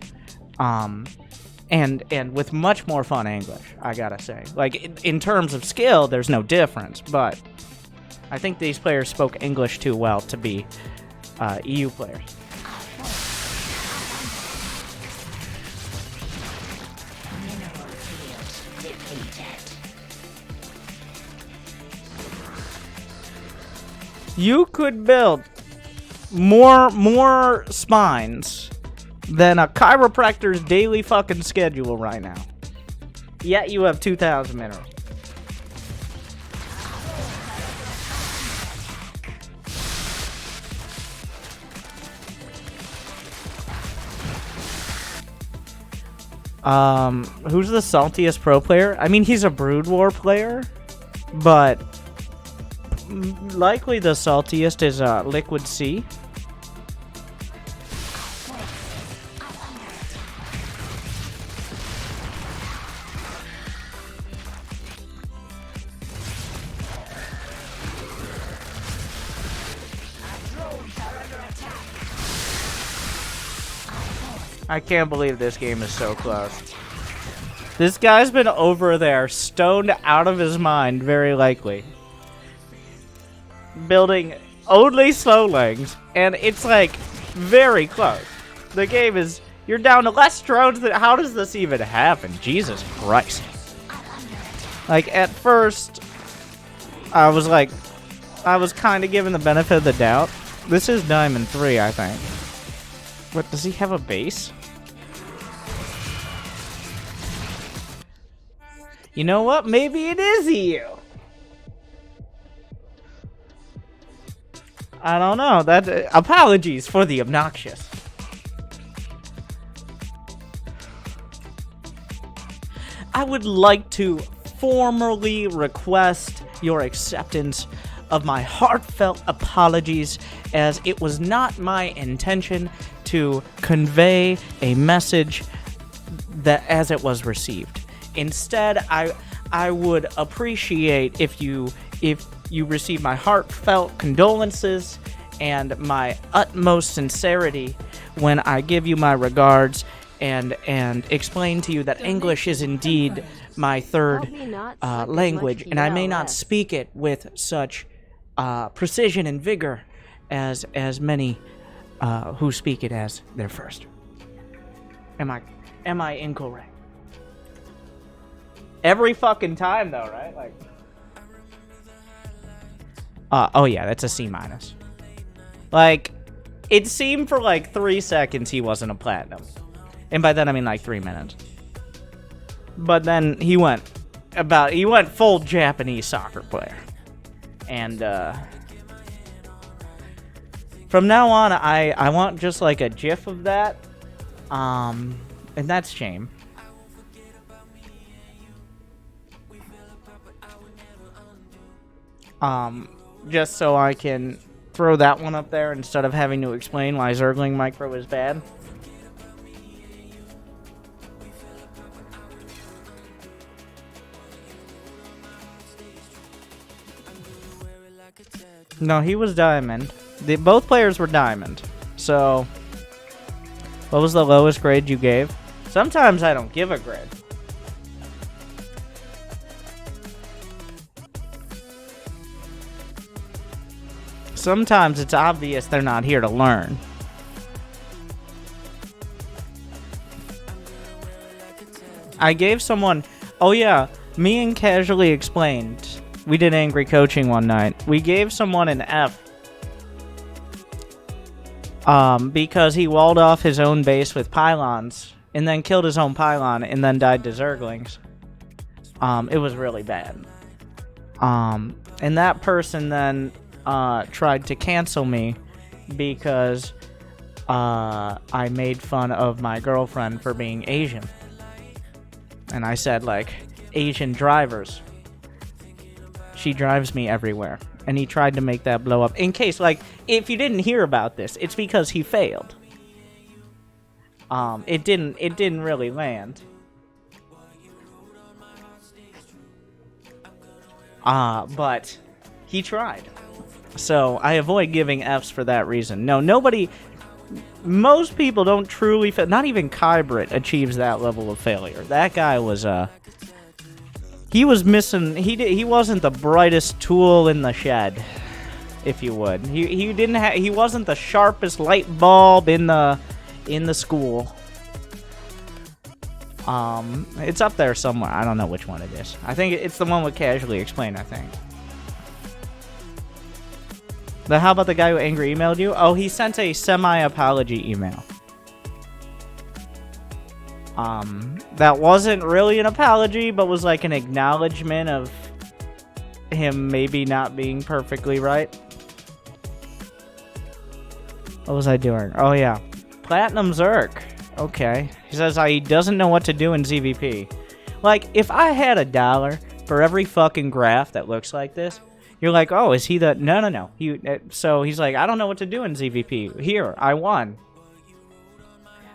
And with much more fun English, I gotta say. Like, in terms of skill, there's no difference, but I think these players spoke English too well to be EU players. You could build more spines than a chiropractor's daily fucking schedule right now. Yet you have 2,000 minerals. Who's the saltiest pro player? I mean, he's a Brood War player, but likely the saltiest is Liquid Sea. I can't believe this game is so close. This guy's been over there, stoned out of his mind, very likely. Building only slow legs, and it's like very close. The game is, you're down to less drones than, how does this even happen? Jesus Christ. Like, at first, I was kind of given the benefit of the doubt. This is Diamond 3, I think. What, does he have a base? You know what? Maybe it is EU. I don't know. Apologies for the obnoxious. I would like to formally request your acceptance of my heartfelt apologies, as it was not my intention to convey a message that as it was received. Instead, I would appreciate if you receive my heartfelt condolences and my utmost sincerity when I give you my regards and explain to you that English is indeed my third language, and I may not speak it with such precision and vigor as many who speak it as their first. Am I incorrect? Every fucking time, though, right? Like, oh yeah, that's a C-. Like, it seemed for like 3 seconds he wasn't a platinum, and by then I mean like 3 minutes. But then he went full Japanese soccer player, and from now on I want just like a GIF of that, and that's shame. Just so I can throw that one up there instead of having to explain why Zergling Micro is bad. No, he was Diamond. Both players were Diamond. So, what was the lowest grade you gave? Sometimes I don't give a grade. Sometimes it's obvious they're not here to learn. I gave someone... Oh yeah, me and Casually Explained We did angry coaching one night. We gave someone an F. Because he walled off his own base with pylons, and then killed his own pylon, and then died to Zerglings. It was really bad. And that person then tried to cancel me because I made fun of my girlfriend for being Asian. And I said, like, Asian drivers. She drives me everywhere. And he tried to make that blow up. In case, like, if you didn't hear about this, it's because he failed. It didn't really land. But he tried. So I avoid giving Fs for that reason. No, most people don't truly fail. Not even Kybrit achieves that level of failure. That guy was, he was missing, he wasn't the brightest tool in the shed, if you would. He wasn't the sharpest light bulb in the school. It's up there somewhere. I don't know which one it is. I think it's the one with Casually Explained, I think. But how about the guy who angry emailed you? Oh, he sent a semi-apology email. That wasn't really an apology, but was like an acknowledgement of him maybe not being perfectly right. What was I doing? Oh, yeah. Platinum Zerk. Okay. He says he doesn't know what to do in ZVP. Like, if I had $1 for every fucking graph that looks like this, you're like, oh, is he the... No. So he's like, I don't know what to do in ZVP. Here, I won.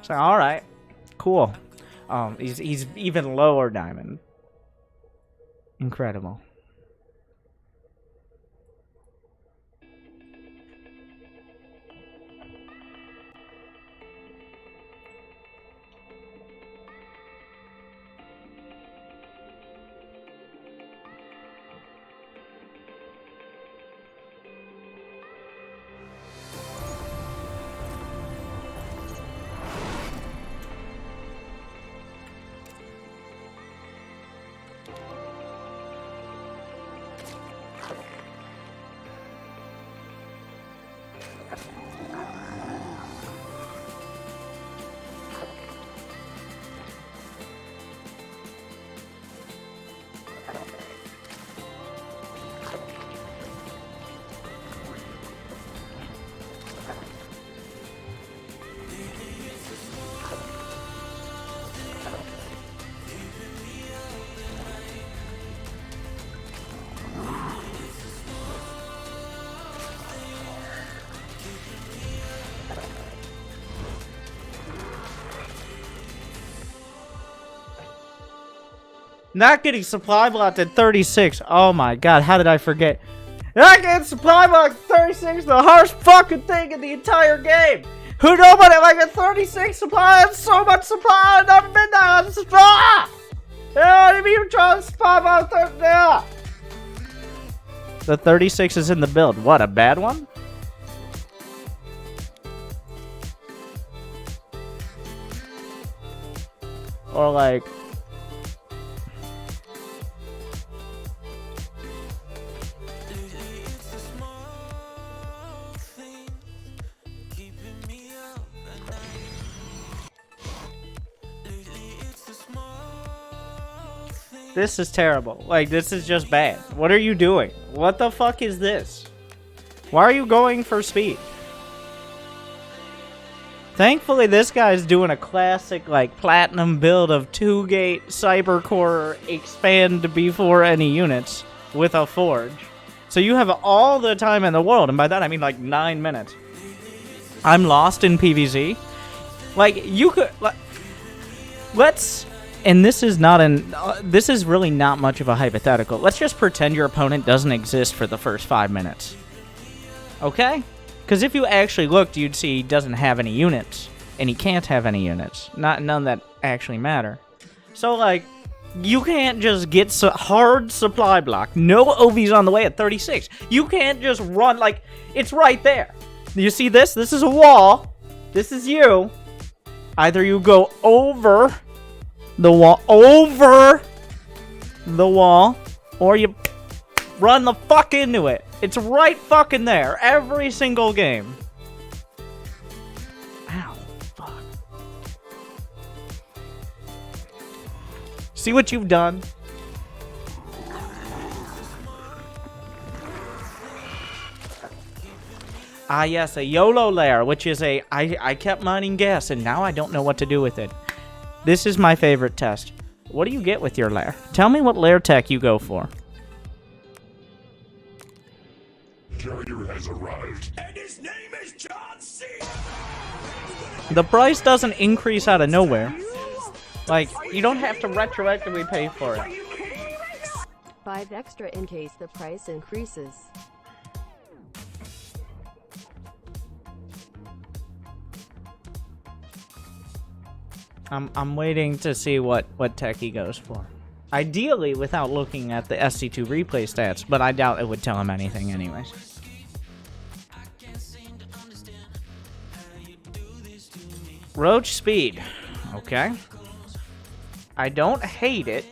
So, alright. Cool. He's even lower diamond. Incredible. Not getting supply blocked at 36. Oh my god, how did I forget? Not getting supply blocked at 36, the hardest fucking thing in the entire game. Who nobody like a 36 supply? That's so much supply. I've never been that on supply. Yeah, I didn't even try to supply block 30. Yeah. The 36 is in the build. What, a bad one? Or like... This is terrible. Like, this is just bad. What are you doing? What the fuck is this? Why are you going for speed? Thankfully, this guy's doing a classic, like, platinum build of 2-gate Cybercore expand before any units with a forge. So you have all the time in the world, and by that I mean, like, 9 minutes. I'm lost in PvZ. Like, you could... Like, let's... And this is not this is really not much of a hypothetical. Let's just pretend your opponent doesn't exist for the first 5 minutes. Okay? Because if you actually looked, you'd see he doesn't have any units. And he can't have any units. None that actually matter. So, like, you can't just get hard supply block. No OVs on the way at 36. You can't just run, like, it's right there. You see this? This is a wall. This is you. Either you go over... the wall, or you run the fuck into it. It's right fucking there. Every single game. Ow. Fuck. See what you've done? Ah, yes, a YOLO lair, which is a... I kept mining gas, and now I don't know what to do with it. This is my favorite test. What do you get with your lair? Tell me what lair tech you go for. Carrier has arrived. And his name is John C. The price doesn't increase out of nowhere. Like, you don't have to retroactively pay for it. 5 extra in case the price increases. I'm waiting to see what tech he goes for. Ideally, without looking at the SC2 replay stats, but I doubt it would tell him anything anyways. Roach speed. Okay. I don't hate it.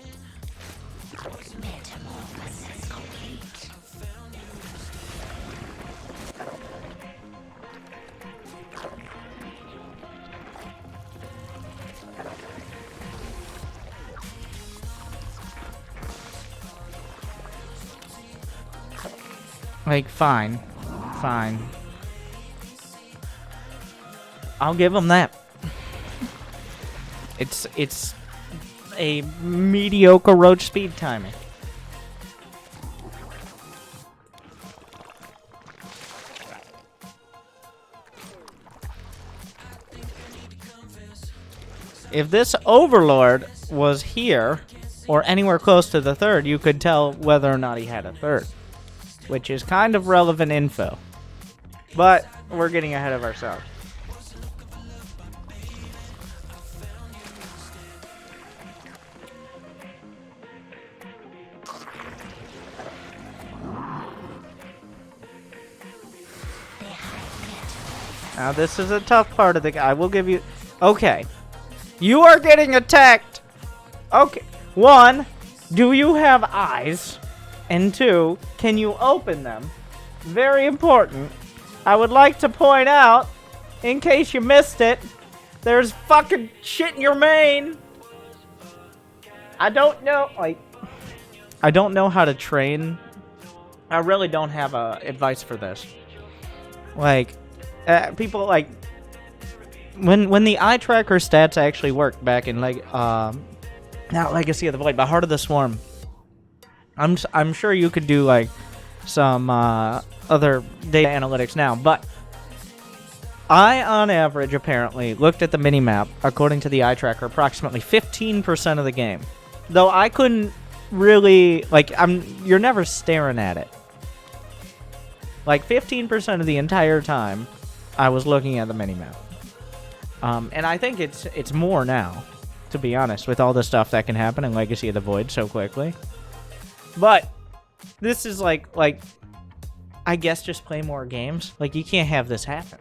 Like, fine. Fine. I'll give him that. It's a mediocre roach speed timing. If this Overlord was here, or anywhere close to the third, you could tell whether or not he had a third. Which is kind of relevant info. But we're getting ahead of ourselves. Now this is a tough part of the game. I will give you... Okay. You are getting attacked. Okay. 1, do you have eyes? And 2, can you open them? Very important. I would like to point out, in case you missed it, there's fucking shit in your main. I don't know, like... I don't know how to train. I really don't have advice for this. Like... people like when the eye tracker stats actually worked back in not Legacy of the Void, but Heart of the Swarm. I'm sure you could do like some other data analytics now, but I on average apparently looked at the minimap according to the eye tracker approximately 15% of the game. Though I couldn't really you're never staring at it. Like 15% of the entire time I was looking at the minimap. And I think it's more now, to be honest, with all the stuff that can happen in Legacy of the Void so quickly. But this is like I guess just play more games. Like, you can't have this happen.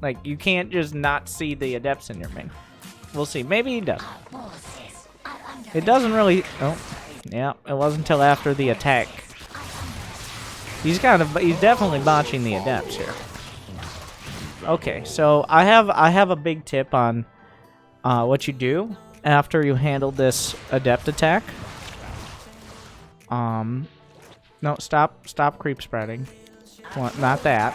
Like, you can't just not see the adepts in your main. We'll see. Maybe he does. It doesn't really... Oh, yeah. It wasn't until after the attack. He's definitely botching the adepts here. Okay, so I have a big tip on what you do after you handle this adept attack. No, stop creep spreading. Not that.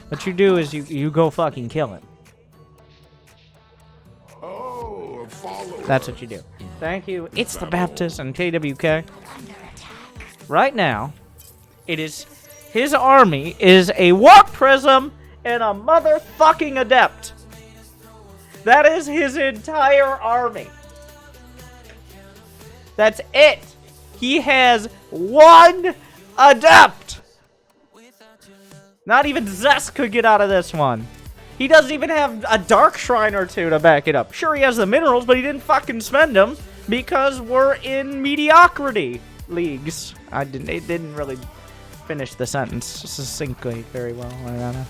What you do is you go fucking kill it. Oh, follow. That's what you do. Thank you. It's the Baptist and KWK. Right now, it is his army is a warp prism and a motherfucking adept. That is his entire army. That's it. He has 1 adept. Not even Zest could get out of this one. He doesn't even have a Dark Shrine or 2 to back it up. Sure, he has the minerals, but he didn't fucking spend them because we're in mediocrity leagues. It didn't really finish the sentence succinctly very well. I don't know.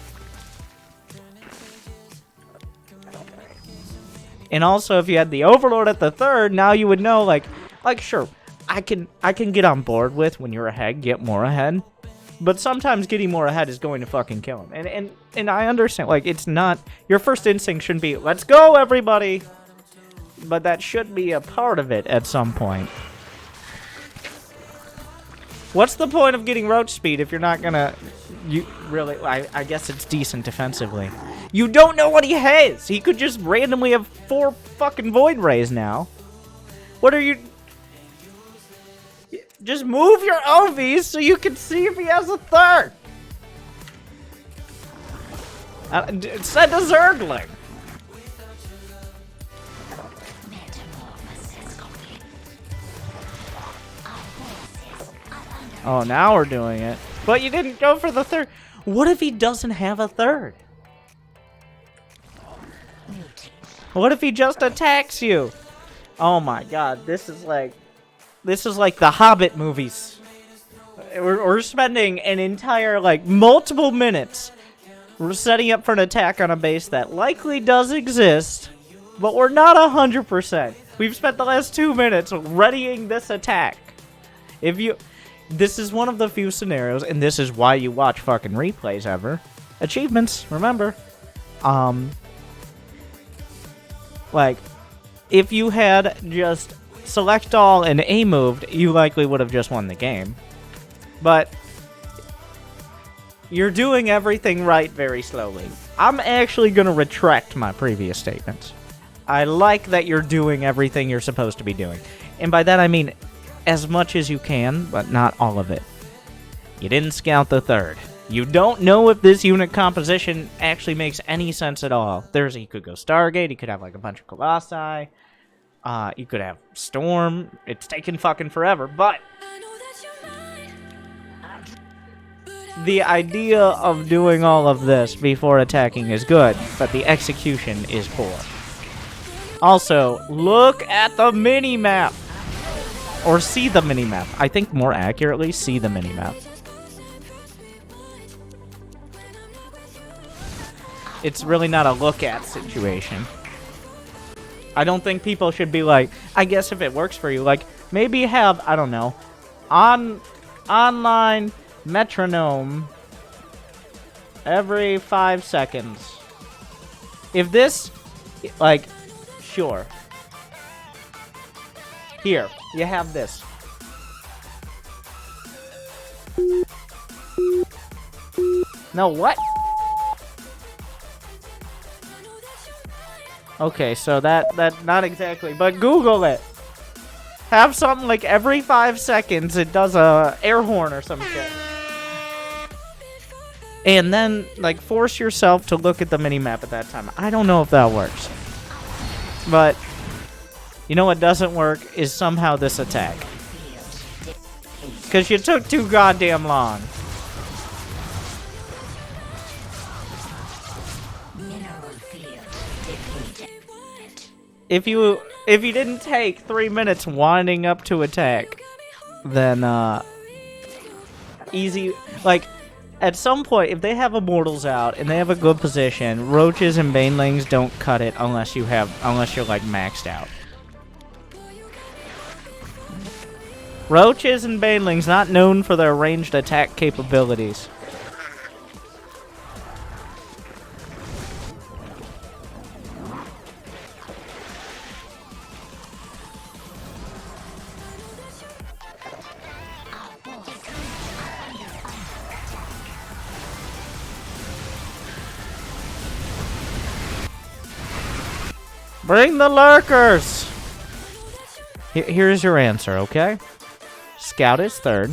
And also, if you had the Overlord at the 3rd, now you would know, like sure, I can get on board with when you're ahead, get more ahead. But sometimes getting more ahead is going to fucking kill him. And I understand, like, it's not... Your first instinct shouldn't be, let's go, everybody! But that should be a part of it at some point. What's the point of getting roach speed if you're not gonna... You really... I guess it's decent defensively. You don't know what he has! He could just randomly have 4 fucking Void Rays now. What are you... Just move your OVs so you can see if he has a third. Send a Zergling. Oh, now we're doing it. But you didn't go for the third. What if he doesn't have a third? What if he just attacks you? Oh my god, this is like the Hobbit movies. We're spending an entire, like, multiple minutes. We're setting up for an attack on a base that likely does exist, but we're not 100%. We've spent the last 2 minutes readying this attack. This is one of the few scenarios, and this is why you watch fucking replays ever. Achievements, remember. Like, if you had just select all and A moved, you likely would have just won the game. But you're doing everything right very slowly. I'm actually going to retract my previous statements. I like that you're doing everything you're supposed to be doing. And by that I mean as much as you can, but not all of it. You didn't scout the third. You don't know if this unit composition actually makes any sense at all. You could go Stargate, you could have like a bunch of Colossi, you could have Storm. It's taken fucking forever, but the idea of doing all of this before attacking is good, but the execution is poor. Also, look at the mini-map. Or see the mini-map. I think more accurately, see the mini-map. It's really not a look-at situation. I don't think people should be like, I guess if it works for you, like, maybe have, I don't know, online metronome every 5 seconds. If this, like, sure. Here, you have this. No, what? Okay, so that not exactly, but Google it. Have something like every 5 seconds it does a air horn or some shit. And then, like, force yourself to look at the mini-map at that time. I don't know if that works. But you know what doesn't work is somehow this attack. Because you took too goddamn long. If you didn't take 3 minutes winding up to attack, then easy, like, at some point, if they have Immortals out and they have a good position, Roaches and Banelings don't cut it unless you're like maxed out. Roaches and Banelings not known for their ranged attack capabilities. Bring the lurkers! Here's your answer, okay? Scout is third.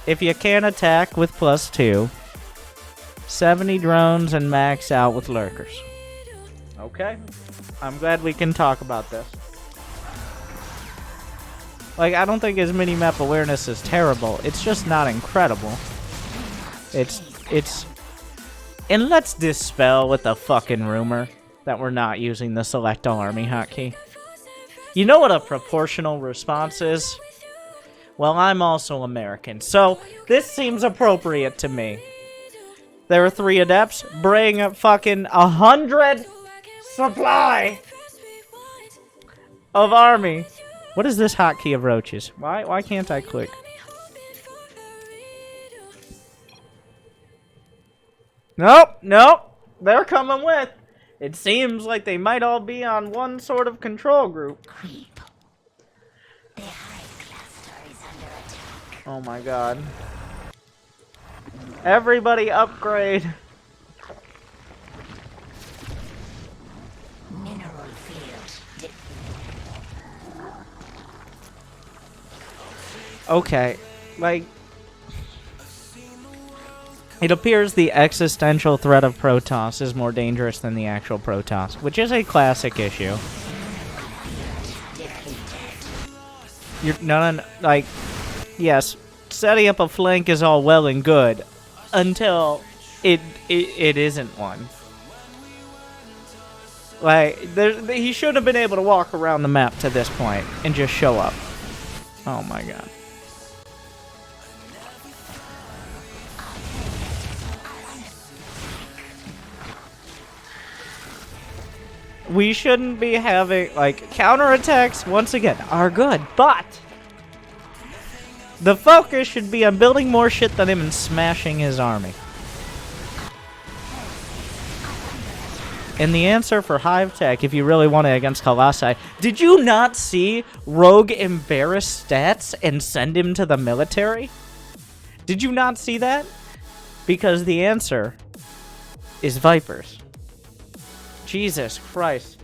If you can't attack with +2, 70 drones and max out with lurkers. Okay? I'm glad we can talk about this. Like, I don't think his mini-map awareness is terrible. It's just not incredible. It's... And let's dispel with the fucking rumor that we're not using the select all army hotkey. You know what a proportional response is? Well, I'm also American, so this seems appropriate to me. There are 3 adepts, bring a fucking 100 supply of army. What is this hotkey of roaches? Why can't I click? Nope, nope. They're coming with. It seems like they might all be on one sort of control group. Oh my god. Everybody upgrade. Okay, like, it appears the existential threat of Protoss is more dangerous than the actual Protoss, which is a classic issue. Like, yes, setting up a flank is all well and good until it isn't one. Like, he should have been able to walk around the map to this point and just show up. Oh my god. We shouldn't be having, like, counterattacks, once again, are good, but the focus should be on building more shit than him and smashing his army. And the answer for Hive Tech, if you really want it against Colossi, did you not see Rogue embarrass stats and send him to the military? Did you not see that? Because the answer is Vipers. Jesus Christ.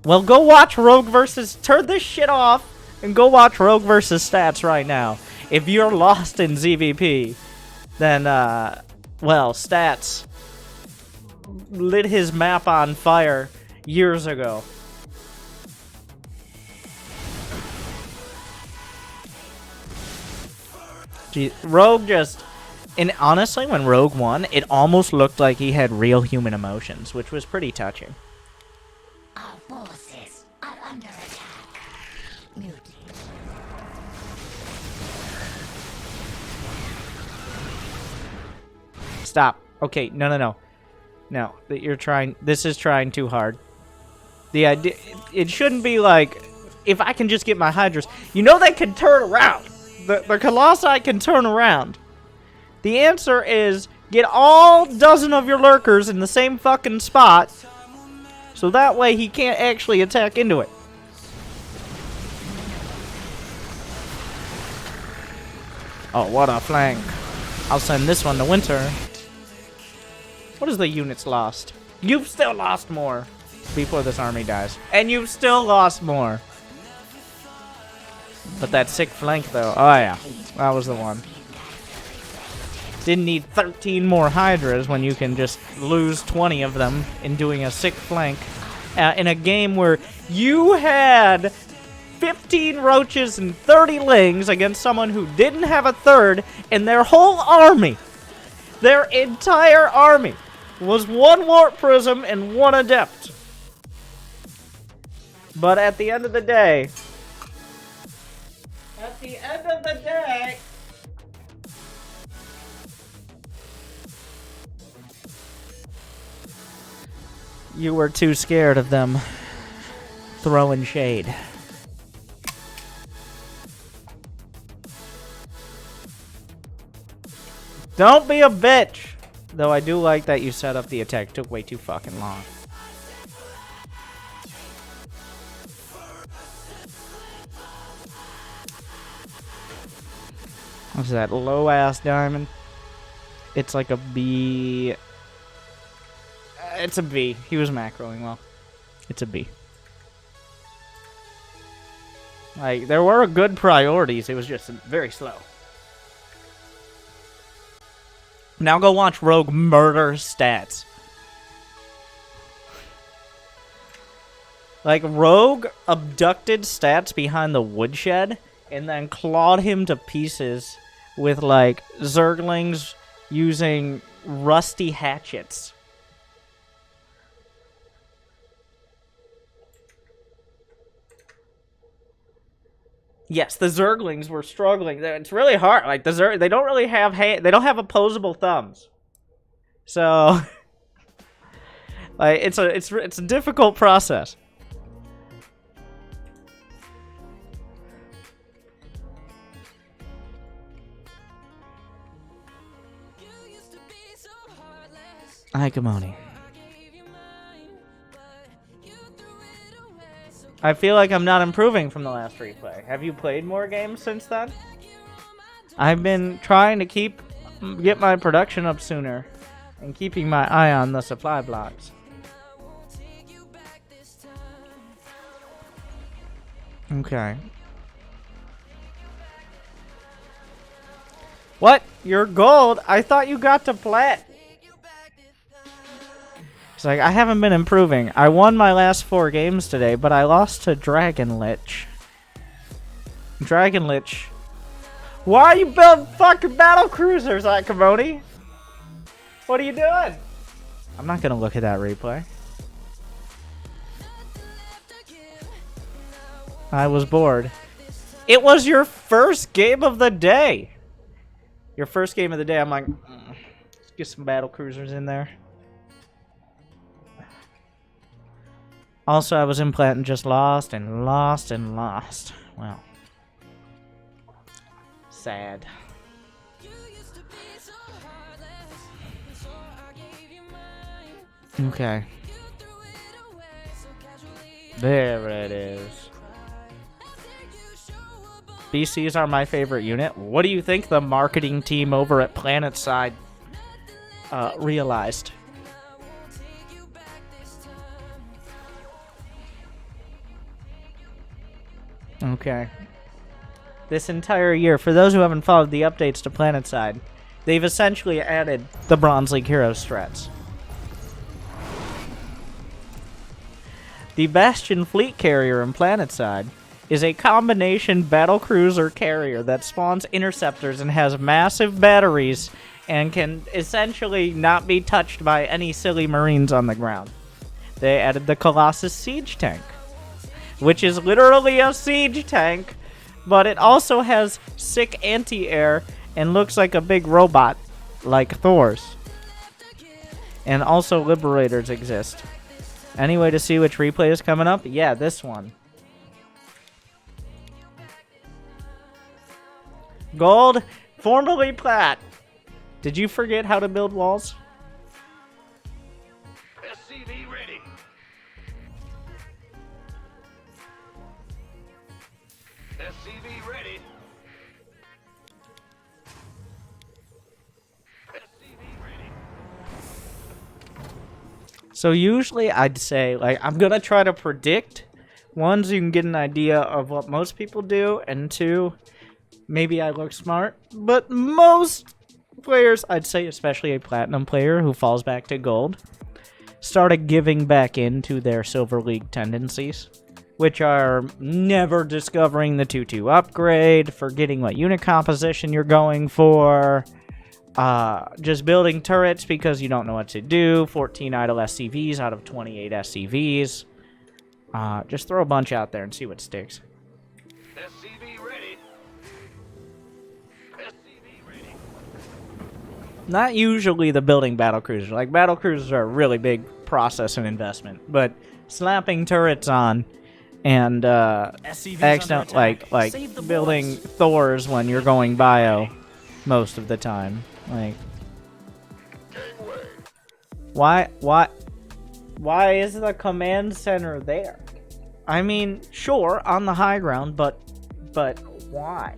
Well, go watch Rogue versus... Turn this shit off and go watch Rogue versus Stats right now. If you're lost in ZVP, then, well, Stats lit his map on fire years ago. Gee, Rogue just... And honestly, when Rogue won, it almost looked like he had real human emotions, which was pretty touching. Our forces are under attack. Mutate. Stop. Okay, no. No, that you're trying... This is trying too hard. The idea... It shouldn't be like... If I can just get my Hydras... You know they can turn around! The Colossi can turn around. The answer is get all dozen of your lurkers in the same fucking spot, so that way he can't actually attack into it. Oh, what a flank. I'll send this one to Winter. What is the units lost? You've still lost more before this army dies. And you've still lost more. But that sick flank, though. Oh, yeah. That was the one. Didn't need 13 more Hydras when you can just lose 20 of them in doing a sick flank in a game where you had 15 Roaches and 30 Lings against someone who didn't have a third, and their whole army, their entire army, was one Warp Prism and one Adept. But at the end of the day, you were too scared of them throwing shade. Don't be a bitch! Though I do like that you set up the attack. It took way too fucking long. What's that? Low-ass diamond? It's like a B... It's a B. He was macroing well. It's a B. Like, there were good priorities. It was just very slow. Now go watch Rogue murder Stats. Like, Rogue abducted Stats behind the woodshed and then clawed him to pieces with, like, Zerglings using rusty hatchets. Yes, the Zerglings were struggling. It's really hard. Like the they don't really have they don't have opposable thumbs, so like it's a difficult process. Hikamoni. I feel like I'm not improving from the last replay. Have you played more games since then? I've been trying to get my production up sooner and keeping my eye on the supply blocks. Okay. What? You're gold? I thought you got to plat. It's like, I haven't been improving. I won my last 4 games today, but I lost to Dragon Lich. Dragon Lich. Why are you building fucking battle cruisers, Ikamoni? What are you doing? I'm not gonna look at that replay. I was bored. It was your first game of the day. Your first game of the day, I'm like, let's get some battle cruisers in there. Also, I was in plat and just lost and lost and lost. Well. Sad. Okay. There it is. BCs are my favorite unit. What do you think the marketing team over at PlanetSide realized? Okay. This entire year, for those who haven't followed the updates to PlanetSide, they've essentially added the Bronze League Heroes strats. The Bastion Fleet Carrier in PlanetSide is a combination battlecruiser carrier that spawns interceptors and has massive batteries and can essentially not be touched by any silly marines on the ground. They added the Colossus Siege Tank, which is literally a siege tank, but it also has sick anti-air and looks like a big robot, like Thor's. And also Liberators exist. Any way to see which replay is coming up? Yeah, this one. Gold, formerly plat. Did you forget how to build walls? SCV ready. SCV ready. SCV ready. So usually I'd say, like, I'm going to try to predict. One, so you can get an idea of what most people do, and 2, maybe I look smart. But most players, I'd say, especially a platinum player who falls back to gold, started giving back into their Silver League tendencies, which are never discovering the 2-2 upgrade, forgetting what unit composition you're going for, just building turrets because you don't know what to do, 14 idle SCVs out of 28 SCVs. Just throw a bunch out there and see what sticks. SCV ready. SCV ready. Not usually the building battlecruisers. Like, battlecruisers are a really big process and investment, but slapping turrets on and accident like building Thors when you're going bio most of the time. Like, why is the command center there? I mean, sure, on the high ground, but why?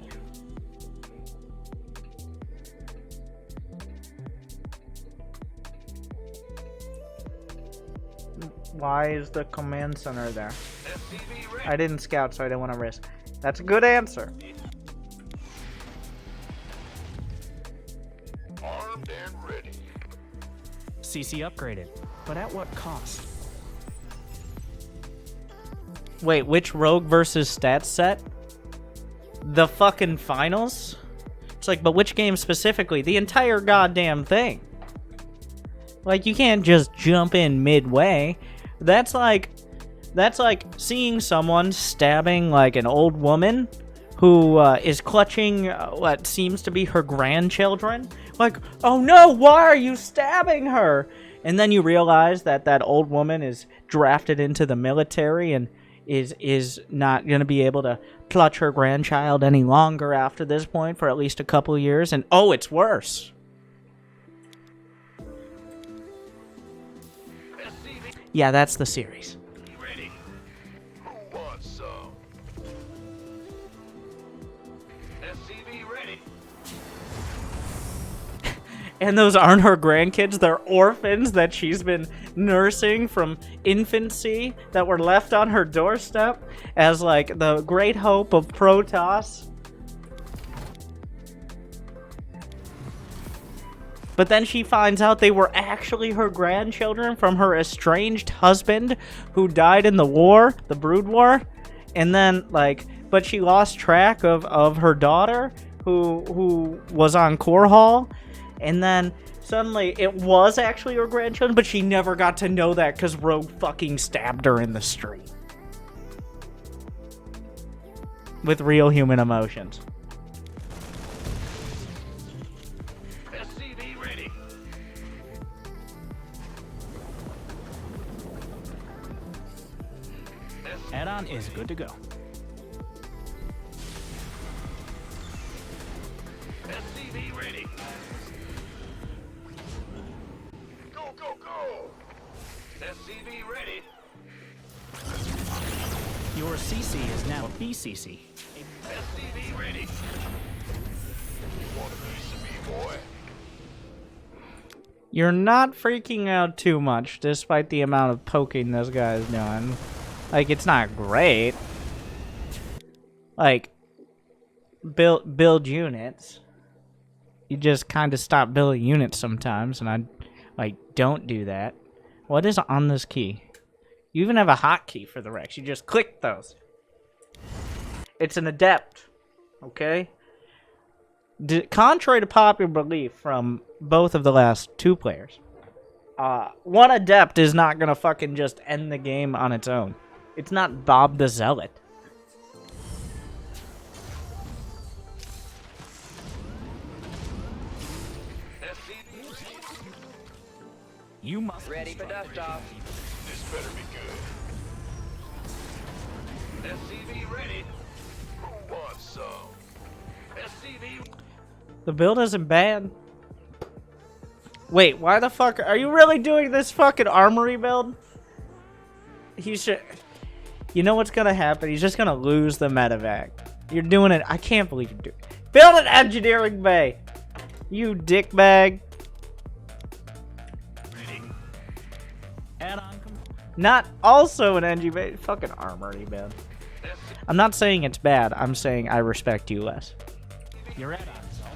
Why is the command center there? I didn't scout, so I didn't want to risk. That's a good answer. Armed and ready. CC upgraded, but at what cost? Wait, which rogue versus stats set? The fucking finals? It's like, but which game specifically? The entire goddamn thing. Like, you can't just jump in midway. That's like seeing someone stabbing, like, an old woman who is clutching what seems to be her grandchildren. Like, oh no, why are you stabbing her? And then you realize that that old woman is drafted into the military and is not going to be able to clutch her grandchild any longer after this point for at least a couple years. And oh, it's worse. Yeah, that's the series. Ready. Who wants some? SCV ready. And those aren't her grandkids, they're orphans that she's been nursing from infancy that were left on her doorstep as like the great hope of Protoss. But then she finds out they were actually her grandchildren from her estranged husband who died in the war, the Brood War. And then, like, but she lost track of her daughter who was on Core Hall. And then suddenly it was actually her grandchildren, but she never got to know that because Rogue fucking stabbed her in the street. With real human emotions. SCV ready. Add-on is good to go. SCV ready. Go, go, go. SCV ready. Your CC is now a BCC. SCV ready. Want a piece of me, boy? You're not freaking out too much, despite the amount of poking this guy is doing. Like, it's not great. Like, build units. You just kind of stop building units sometimes, and I, like, don't do that. What is on this key? You even have a hotkey for the Rex. You just click those. It's an adept, okay? Contrary to popular belief from both of the last two players, one adept is not gonna fucking just end the game on its own. It's not Bob the Zealot. You must Ready for dust off. This better be good. SCV ready. Who wants some? SCV. The build isn't bad. Wait, why the fuck are you really doing this fucking armory build? He should. You know what's gonna happen? He's just gonna lose the medevac. You're doing it. I can't believe you're doing it. Build an engineering bay. You dickbag. add-on. Not also an NG bay. Fucking armory build. I'm not saying it's bad. I'm saying I respect you less. Your add-ons all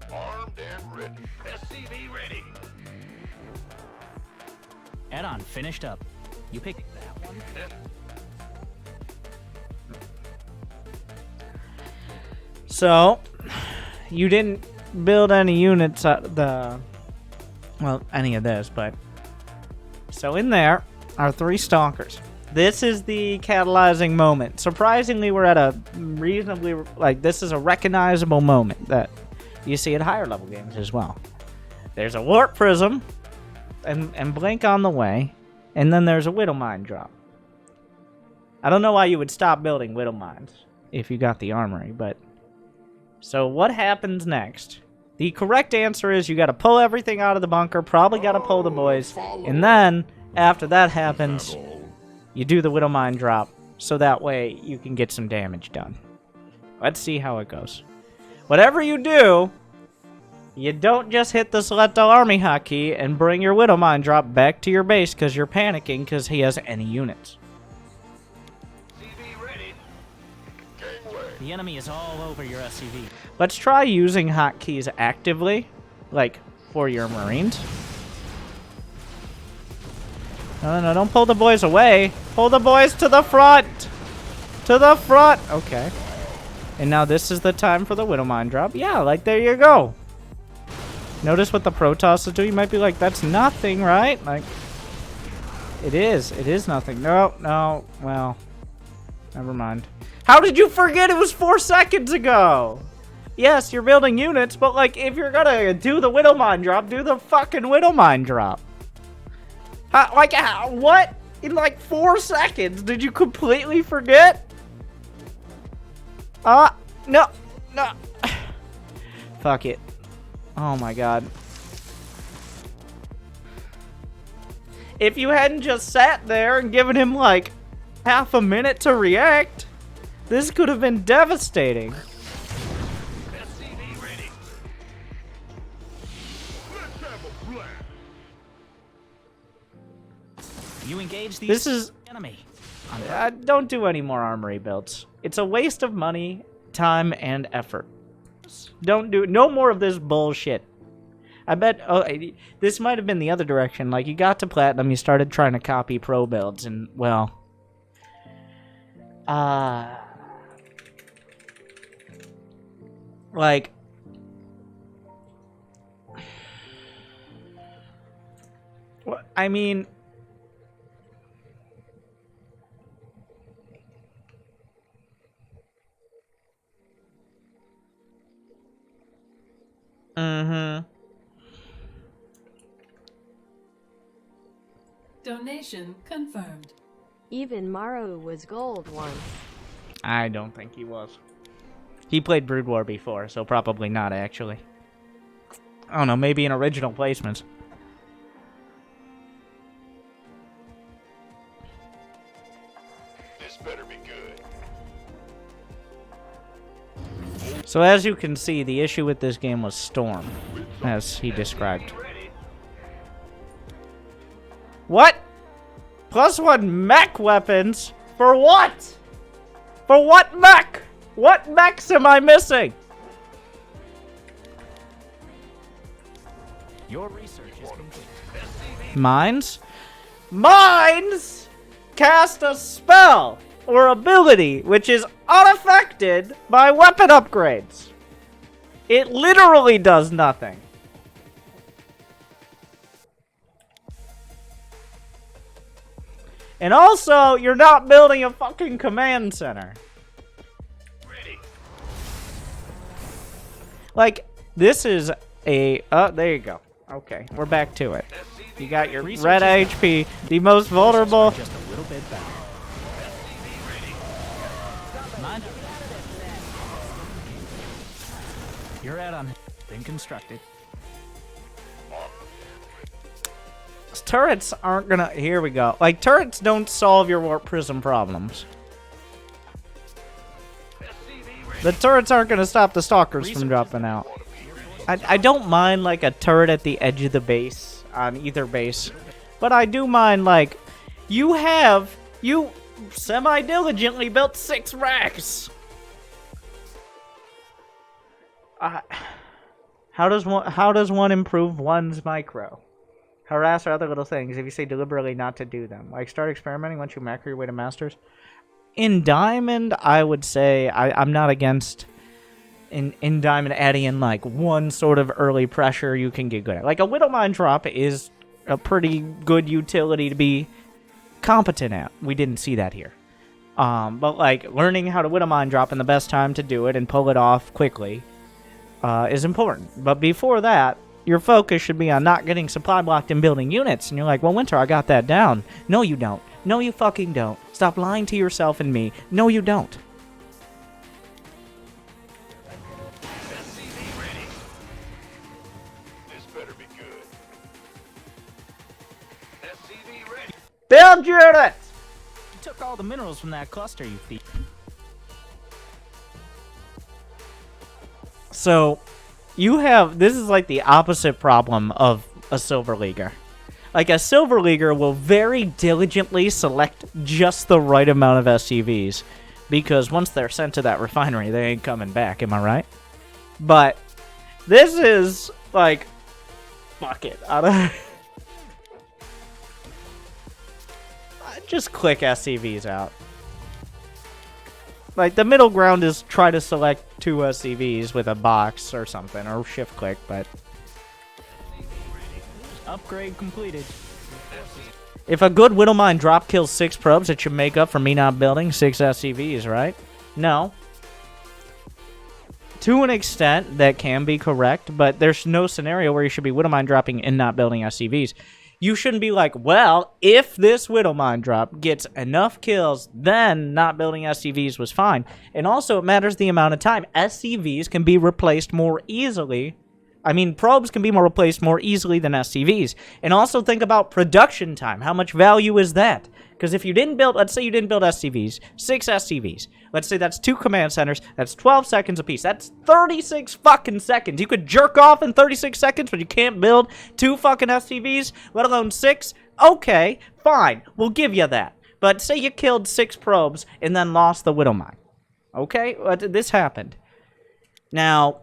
done. Armed and ready. SCV ready. Add-on finished up. You picked that one. So, you didn't build any units at any of this, but so in there are 3 stalkers. This is the catalyzing moment. Surprisingly, we're at a reasonably, this is a recognizable moment that you see at higher level games as well. There's a warp prism and blink on the way, and then there's a widow mine drop. I don't know why you would stop building widow mines if you got the armory, but so what happens next? The correct answer is you got to pull everything out of the bunker, probably got to pull the boys, and then after that happens, you do the widow mine drop, so that way you can get some damage done. Let's see how it goes. Whatever you do, you don't just hit the select all army hotkey and bring your widow mine drop back to your base because you're panicking because he has any units. The enemy is all over your SCV. Let's try using hotkeys actively, for your Marines. No, don't pull the boys away. Pull the boys to the front. To the front. Okay. And now this is the time for the widow mine drop. Yeah, there you go. Notice what the Protoss is doing. You might be like, that's nothing, right? It is. It is nothing. No. Well, never mind. How did you forget it was 4 seconds ago? Yes, you're building units, but if you're gonna do the widow mine drop, do the fucking widow mine drop. What? In 4 seconds, did you completely forget? No. Fuck it. Oh my god. if you hadn't just sat there and given him like half a minute to react, this could have been devastating. SCV ready. Let's have a blast. You engage the This is... enemy. don't do any more armory builds. It's a waste of money, time, and effort. Don't do... No more of this bullshit. I bet... Oh, this might have been the other direction. Like, you got to Platinum, you started trying to copy pro builds, and, well... Like... What? I mean... Mm-hmm. Donation confirmed. Even Maru was gold once. I don't think he was. He played Brood War before, so probably not, actually. I don't know, maybe in original placements. This better be good. So as you can see, the issue with this game was Storm, as he described. What? +1 mech weapons? For what? For what mech? What mechs am I missing? Your research is complete. Mines? Mines cast a spell or ability which is unaffected by weapon upgrades. It literally does nothing. And also, you're not building a fucking command center. Ready. Like, this is a... Oh, there you go. Okay, we're back to it. You got your red HP, the most vulnerable... Just a little bit better. Mind you. You're out on been constructed. Turrets aren't gonna... Here we go. Like, turrets don't solve your warp prism problems. The turrets aren't gonna stop the stalkers from dropping out. I don't mind, like, a turret at the edge of the base, on either base. But I do mind, like, you semi-diligently built 6 racks! How does one improve one's micro? Harass or other little things if you say deliberately not to do them. Like, start experimenting once you macro your way to masters. In Diamond, I would say I'm not against in Diamond adding in, like, one sort of early pressure you can get good at. Like, a Widow Mine drop is a pretty good utility to be competent at. We didn't see that here. But, like, learning how to Widow Mine drop and the best time to do it and pull it off quickly is important. But before that, your focus should be on not getting supply blocked and building units. And you're like, well, Winter, I got that down. No, you don't. No, you fucking don't. Stop lying to yourself and me. No, you don't. SCV ready. This better be good. SCV ready. Build units! You took all the minerals from that cluster, you thief. So, you have... This is like the opposite problem of a Silver Leaguer. Like, a Silver Leaguer will very diligently select just the right amount of SCVs. Because once they're sent to that refinery, they ain't coming back, am I right? But, this is, like... Fuck it. Just click SCVs out. Like, the middle ground is try to select 2 SCVs with a box or something, or shift click, but... Upgrade completed. If a good Widow Mine drop kills 6 probes, it should make up for me not building 6 SCVs, right? No. To an extent, that can be correct, but there's no scenario where you should be Widow Mine dropping and not building SCVs. You shouldn't be like, well, if this Widow Mine drop gets enough kills, then not building SCVs was fine. And also, it matters the amount of time. SCVs can be replaced more easily I mean, probes can be replaced more easily than SCVs. And also think about production time. How much value is that? Because if you didn't build, let's say you didn't build SCVs, 6 SCVs. Let's say that's 2 command centers. That's 12 seconds apiece. That's 36 fucking seconds. You could jerk off in 36 seconds, but you can't build 2 fucking SCVs, let alone 6. Okay, fine. We'll give you that. But say you killed 6 probes and then lost the Widow Mine. Okay, this happened. Now,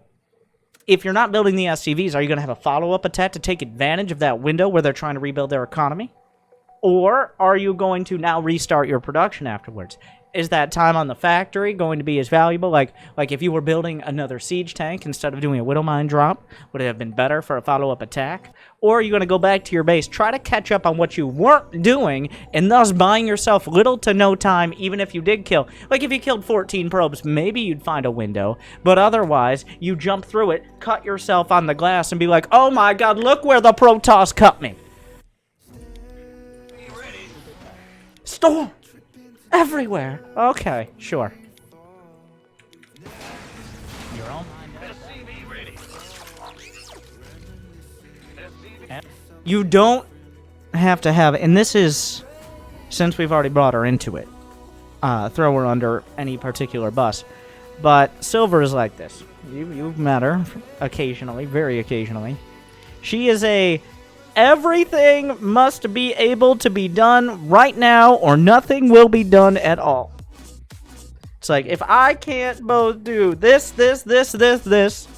if you're not building the SCVs, are you going to have a follow-up attack to take advantage of that window where they're trying to rebuild their economy? Or are you going to now restart your production afterwards? Is that time on the factory going to be as valuable? Like if you were building another siege tank instead of doing a Widow Mine drop, would it have been better for a follow-up attack? Or are you going to go back to your base, try to catch up on what you weren't doing, and thus buying yourself little to no time, even if you did kill? Like if you killed 14 probes, maybe you'd find a window, but otherwise, you jump through it, cut yourself on the glass, and be like, oh my god, look where the Protoss cut me. Storm! Everywhere! Okay, sure. You're all You don't have to have, and this is, since we've already brought her into it, throw her under any particular bus, but Silver is like this. You've met her occasionally, very occasionally. She is a everything must be able to be done right now or nothing will be done at all. It's like, if I can't both do this,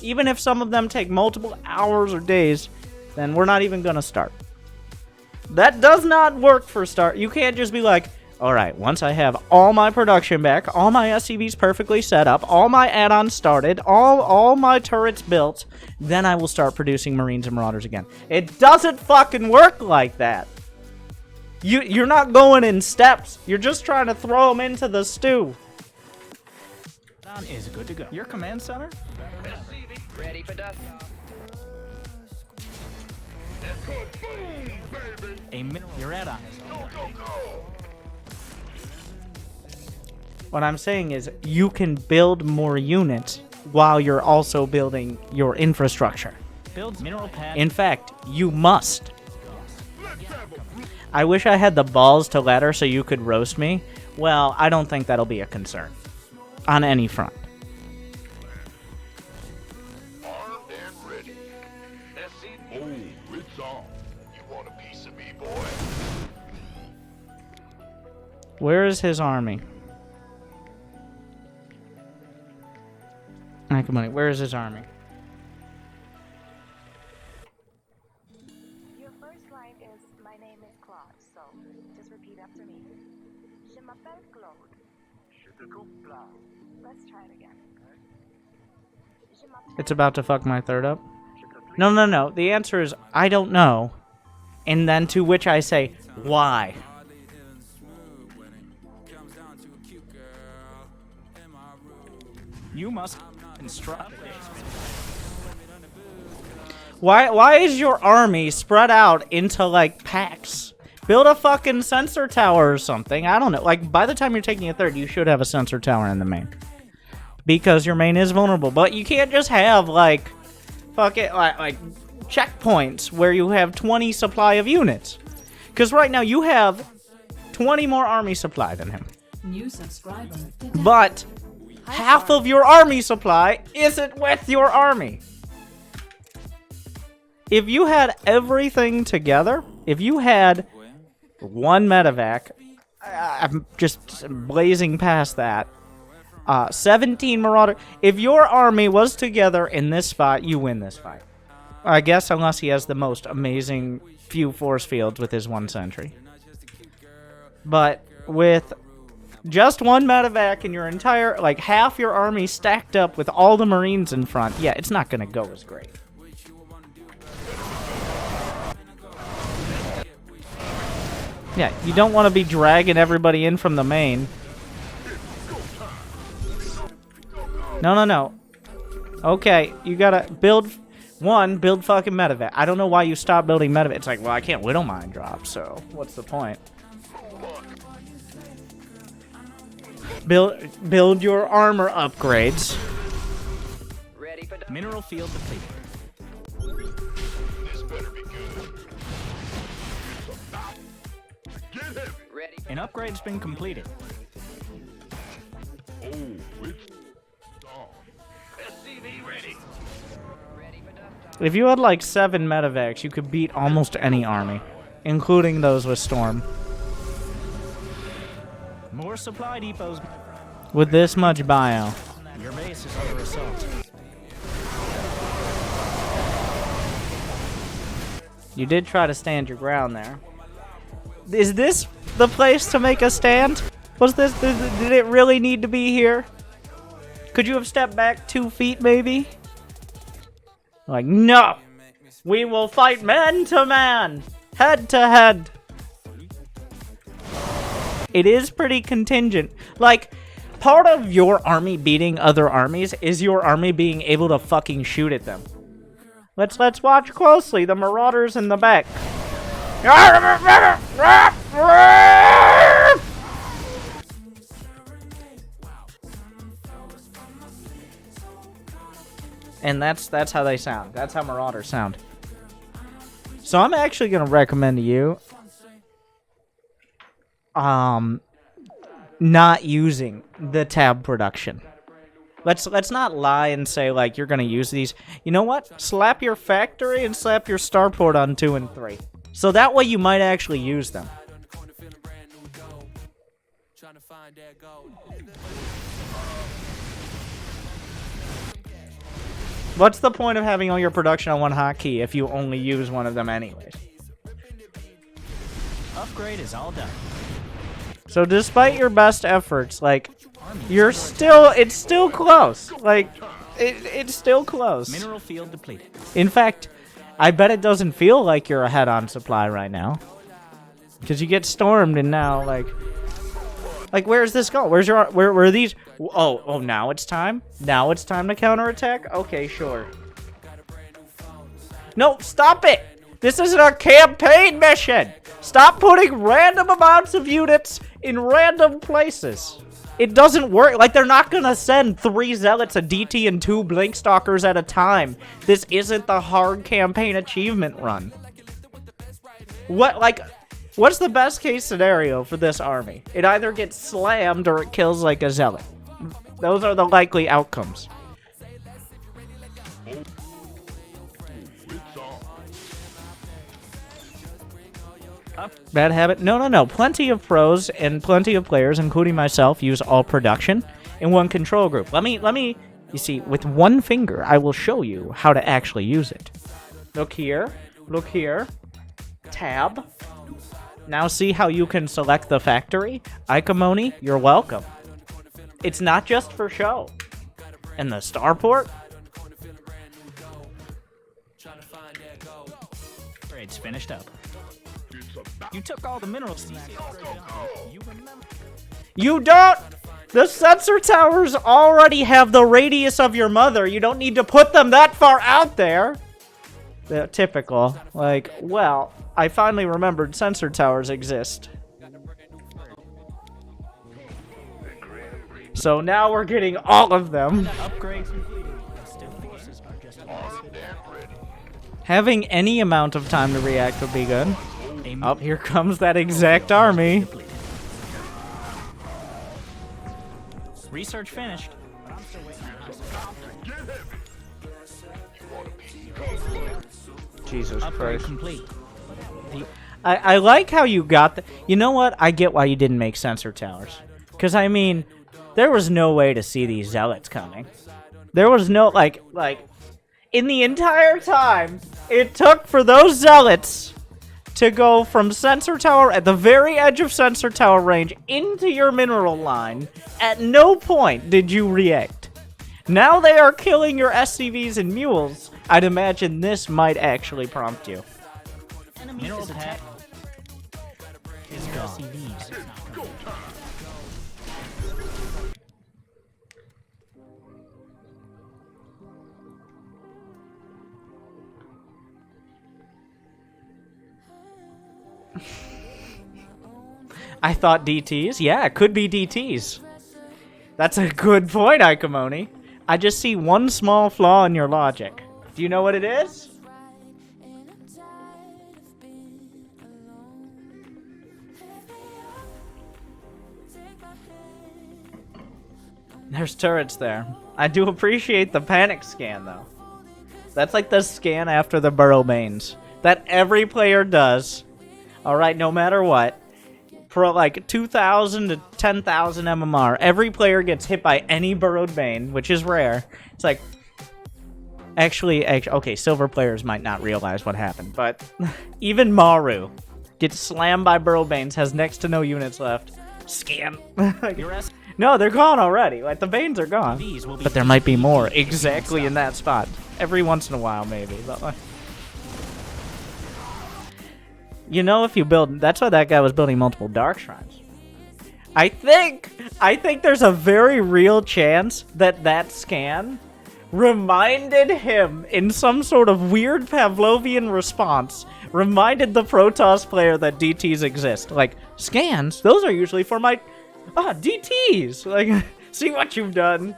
even if some of them take multiple hours or days, then we're not even going to start. That does not work for start. You can't just be like, alright, once I have all my production back, all my SCVs perfectly set up, all my add-ons started, all my turrets built, then I will start producing Marines and Marauders again. It doesn't fucking work like that. You're not going in steps. You're just trying to throw them into the stew. is good to go. Your command center? Ready for dust. A mineral. Your add-on is What I'm saying is you can build more units while you're also building your infrastructure. Build mineral pad. In fact, you must. I wish I had the balls to let her so you could roast me. Well, I don't think that'll be a concern. On any front. Armed and ready. Oh, it's on. You want a piece of me, boy? Where is his army? Money. Where is his army? Your first line is, my name is Claude, so just repeat after me. Je m'appelle Claude. Let's try it again. It's about to fuck my third up. No. The answer is, I don't know. And then to which I say, why? You must instruct. Why is your army spread out into, like, packs? Build a fucking sensor tower or something. I don't know. Like, by the time you're taking a third, you should have a sensor tower in the main. Because your main is vulnerable. But you can't just have, like, fucking, like checkpoints where you have 20 supply of units. Because right now you have 20 more army supply than him. New subscriber. But half of your army supply isn't with your army. If you had everything together, if you had one medevac, I'm just blazing past that, 17 Marauder, if your army was together in this spot, you win this fight. I guess unless he has the most amazing few force fields with his one sentry. But with just one medevac and your entire, like, half your army stacked up with all the Marines in front, yeah, it's not going to go as great. Yeah, you don't want to be dragging everybody in from the main. No. Okay, you gotta build fucking medevac. I don't know why you stopped building medevac. It's like, well, I can't Widow Mine drop, so what's the point? Build your armor upgrades. Ready for dust. Mineral field depleted. An upgrade's been completed. Oh, it's on. SCV ready. If you had like 7 medevacs, you could beat almost any army, including those with Storm. More supply depots. With this much bio. Your base is under assault. You did try to stand your ground there. Is this the place to make a stand? Was this, did it really need to be here? Could you have stepped back 2 feet maybe? Like, no! We will fight man to man! Head to head! It is pretty contingent. Like, part of your army beating other armies is your army being able to fucking shoot at them. Let's watch closely. The marauders in the back. And that's how they sound. That's how marauders sound. So I'm actually gonna recommend to you not using the tab production. Let's not lie and say like you're gonna use these. You know what? Slap your factory and slap your starport on 2 and 3. So that way you might actually use them. What's the point of having all your production on one hotkey if you only use one of them anyways? Upgrade is all done. So despite your best efforts, like, it's still close. Like, it's still close. Mineral field depleted. In fact, I bet it doesn't feel like you're ahead on supply right now. Because you get stormed and now, like, where's this go? Where are these? Oh, now it's time? Now it's time to counterattack? Okay, sure. No, stop it! This isn't a campaign mission! Stop putting random amounts of units in random places. It doesn't work. Like, they're not gonna send 3 zealots, a DT, and 2 Blinkstalkers at a time. This isn't the hard campaign achievement run. What's the best case scenario for this army? It either gets slammed or it kills, like, a zealot. Those are the likely outcomes. Bad habit? No. Plenty of pros and plenty of players, including myself, use all production in one control group. Let me, you see, with one finger, I will show you how to actually use it. Look here. Tab. Now see how you can select the factory? Ikamoni, you're welcome. It's not just for show. And the starport? Upgrade's finished up. You took all the minerals. You remember? You don't! The sensor towers already have the radius of your mother. You don't need to put them that far out there. They're typical. Like, well, I finally remembered sensor towers exist. So now we're getting all of them. Having any amount of time to react would be good. Oh, here comes that exact army. Research finished. Jesus Upgrade Christ. complete. I like how you got the... You know what? I get why you didn't make sensor towers. Because, I mean, there was no way to see these zealots coming. There was no, like... In the entire time it took for those zealots to go from sensor tower at the very edge of sensor tower range into your mineral line, at no point did you react. Now they are killing your SCVs and mules. I'd imagine this might actually prompt you. Mineral pack is gone. I thought DTs? Yeah, it could be DTs. That's a good point, Ikamoni. I just see one small flaw in your logic. Do you know what it is? There's turrets there. I do appreciate the panic scan, though. That's like the scan after the Burrow Banes. That every player does. Alright, no matter what. For like 2,000 to 10,000 MMR, every player gets hit by any Burrowed Bane, which is rare. It's like... Actually, okay, silver players might not realize what happened, but even Maru gets slammed by Burrowed Banes, has next to no units left. Scam. No, they're gone already. Like, the Banes are gone. But there might be more exactly in that spot. Every once in a while, maybe. But, like, you know, if you build... That's why that guy was building multiple Dark Shrines. I think there's a very real chance that that scan reminded him, in some sort of weird Pavlovian response, reminded the Protoss player that DTs exist. Like, scans? Those are usually for my... DTs! Like, see what you've done.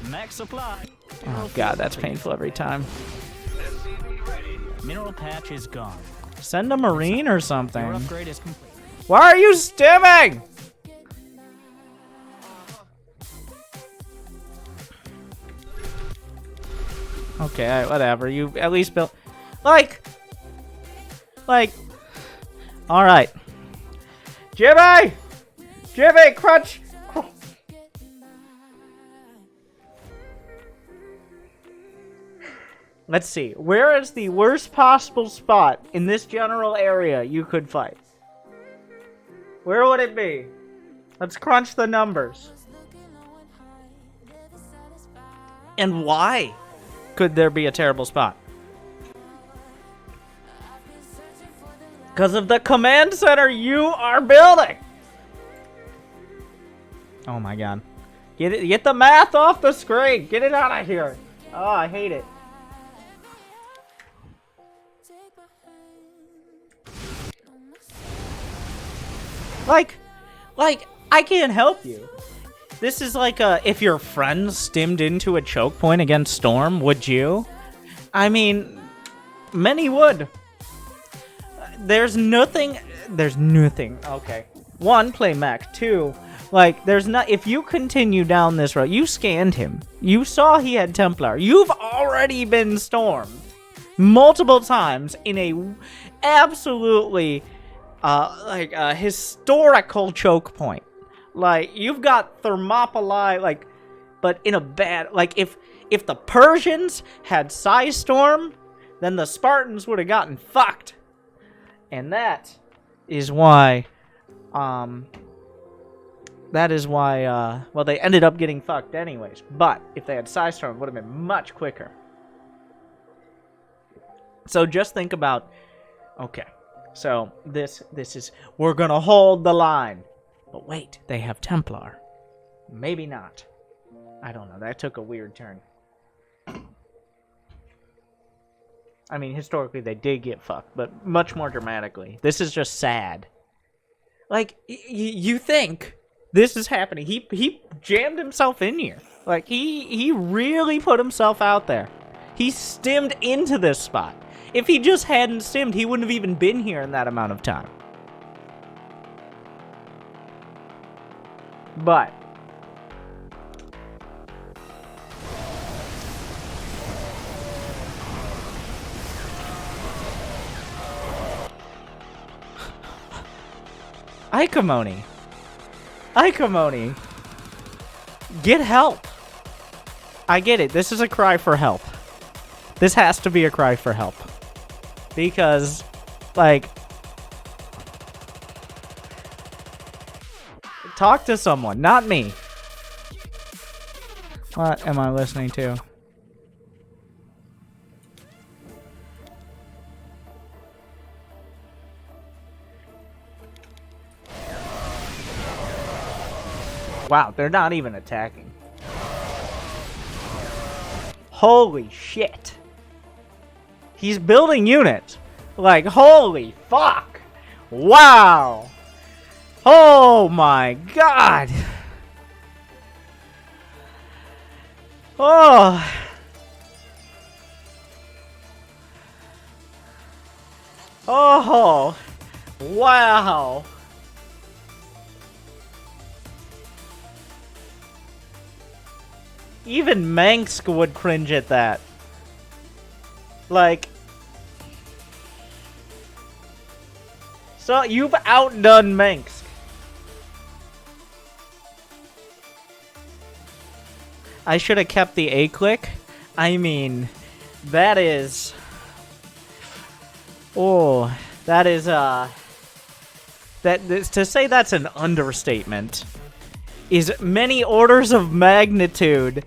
Max supply. Oh god, that's painful every time. Mineral patch is gone. Send a Marine or something. Your upgrade is complete. Why are you stimming? Okay, whatever. You at least built... Like... Alright. Jimmy! Jimmy, crunch! Let's see. Where is the worst possible spot in this general area you could fight? Where would it be? Let's crunch the numbers. And why could there be a terrible spot? Because of the command center you are building! Oh my god. Get the math off the screen! Get it out of here! Oh, I hate it. Like, I can't help you. This is like if your friend stimmed into a choke point against Storm, would you? I mean, many would. There's nothing. Okay. One, play mech. Two, like, there's not. If you continue down this road, you scanned him. You saw he had Templar. You've already been stormed multiple times in a absolutely like a historical choke point. Like, you've got Thermopylae, like, but in a bad, like, if the Persians had Psy Storm, then the Spartans would have gotten fucked. And that is why, well, they ended up getting fucked anyways. But if they had Psy Storm, it would have been much quicker. So just think about, okay, so this is, we're gonna hold the line. But wait, they have Templar. Maybe not. I don't know, that took a weird turn. I mean, historically they did get fucked, but much more dramatically. This is just sad. Like, you think this is happening. He jammed himself in here. Like, he really put himself out there. He stimmed into this spot. If he just hadn't stimmed, he wouldn't have even been here in that amount of time. But Ikamoni. Get help. I get it. This is a cry for help. This has to be a cry for help. Because, like, talk to someone, not me. What am I listening to? Wow, they're not even attacking. Holy shit. He's building units. Like, holy fuck. Wow. Oh my god. Oh. Oh. Wow. Even Mansk would cringe at that. Like... So, you've outdone Mansk. I should have kept the A-click. I mean, that is... Oh, that is, to say that's an understatement is many orders of magnitude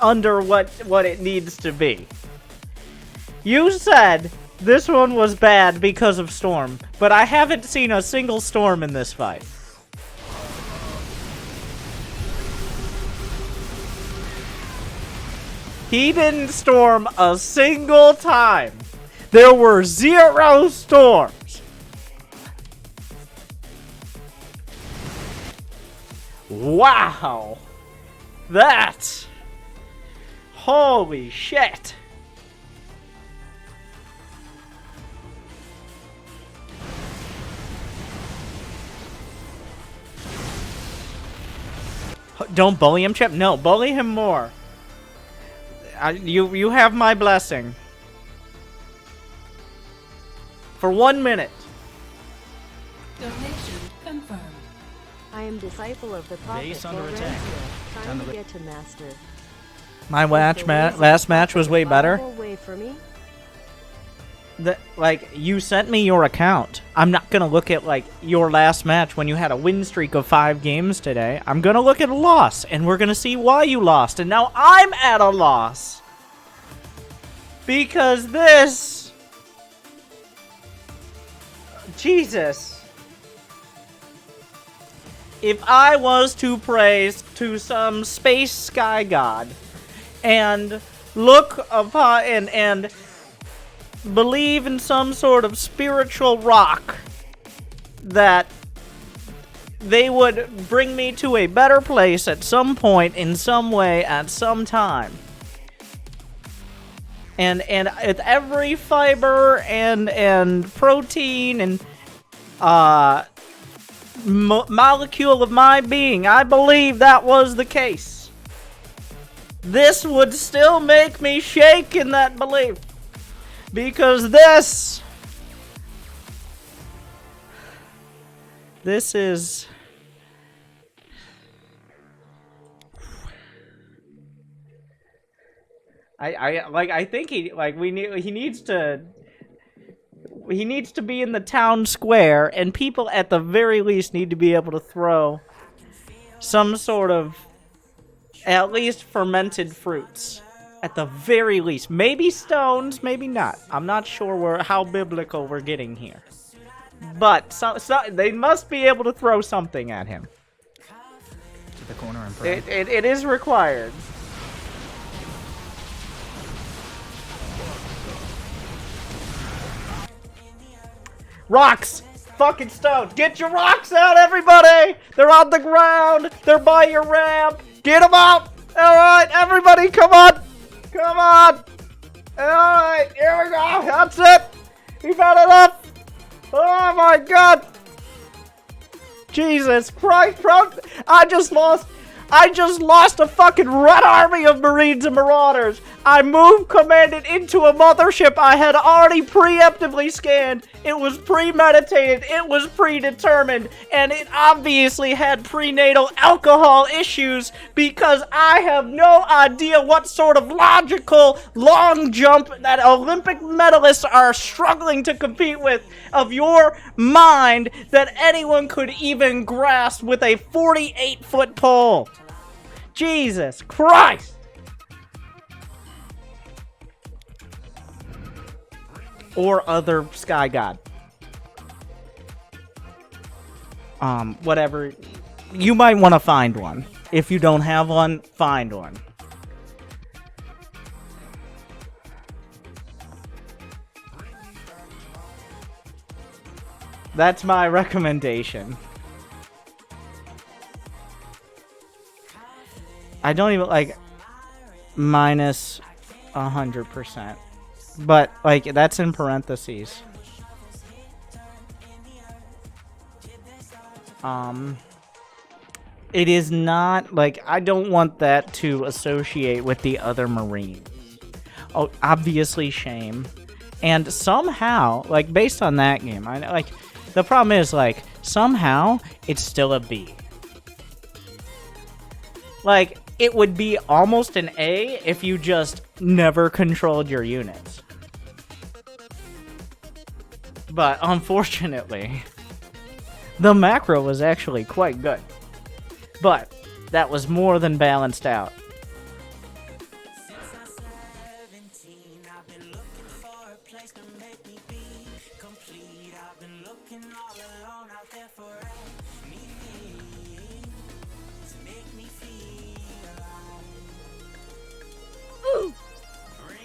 under what it needs to be. You said this one was bad because of Storm, but I haven't seen a single Storm in this fight. He didn't storm a single time. There were 0 storms. Wow. That. Holy shit. Don't bully him, Chip. No, bully him more. You have my blessing. For 1 minute. Donation confirmed. I am disciple of the prophet. Base under attack. Trying to get to master. My last match was way better. Way for me? Like, you sent me your account. I'm not gonna look at, like, your last match when you had a win streak of 5 games today. I'm gonna look at a loss, and we're gonna see why you lost. And now I'm at a loss. Because this... Jesus. If I was to praise to some space sky god, and look upon, and believe in some sort of spiritual rock that they would bring me to a better place at some point, in some way, at some time. And with every fiber and protein and molecule of my being, I believe that was the case. This would still make me shake in that belief. Because this is... I think he needs to be in the town square, and people at the very least need to be able to throw some sort of, at least, fermented fruits. At the very least. Maybe stones, maybe not. I'm not sure how biblical we're getting here. But they must be able to throw something at him. To the corner and prone. It is required. Rocks! Fucking stones! Get your rocks out, everybody! They're on the ground! They're by your ramp! Get them out! Alright, everybody, come on! Come on! Alright, here we go! That's it! We've had enough! Oh my god! Jesus Christ, bro! I just lost a fucking red army of Marines and Marauders! I moved commanded into a mothership I had already preemptively scanned. It was premeditated, it was predetermined, and it obviously had prenatal alcohol issues because I have no idea what sort of logical long jump that Olympic medalists are struggling to compete with of your mind that anyone could even grasp with a 48-foot pole. Jesus Christ! Or other sky god. Whatever. You might want to find one. If you don't have one, find one. That's my recommendation. I don't even like minus 100%. But, like, that's in parentheses. It is not, like, I don't want that to associate with the other Marines. Oh, obviously shame. And somehow, like, based on that game, like, the problem is, like, somehow, it's still a B. Like, it would be almost an A if you just never controlled your units. But, unfortunately, the macro was actually quite good. But that was more than balanced out.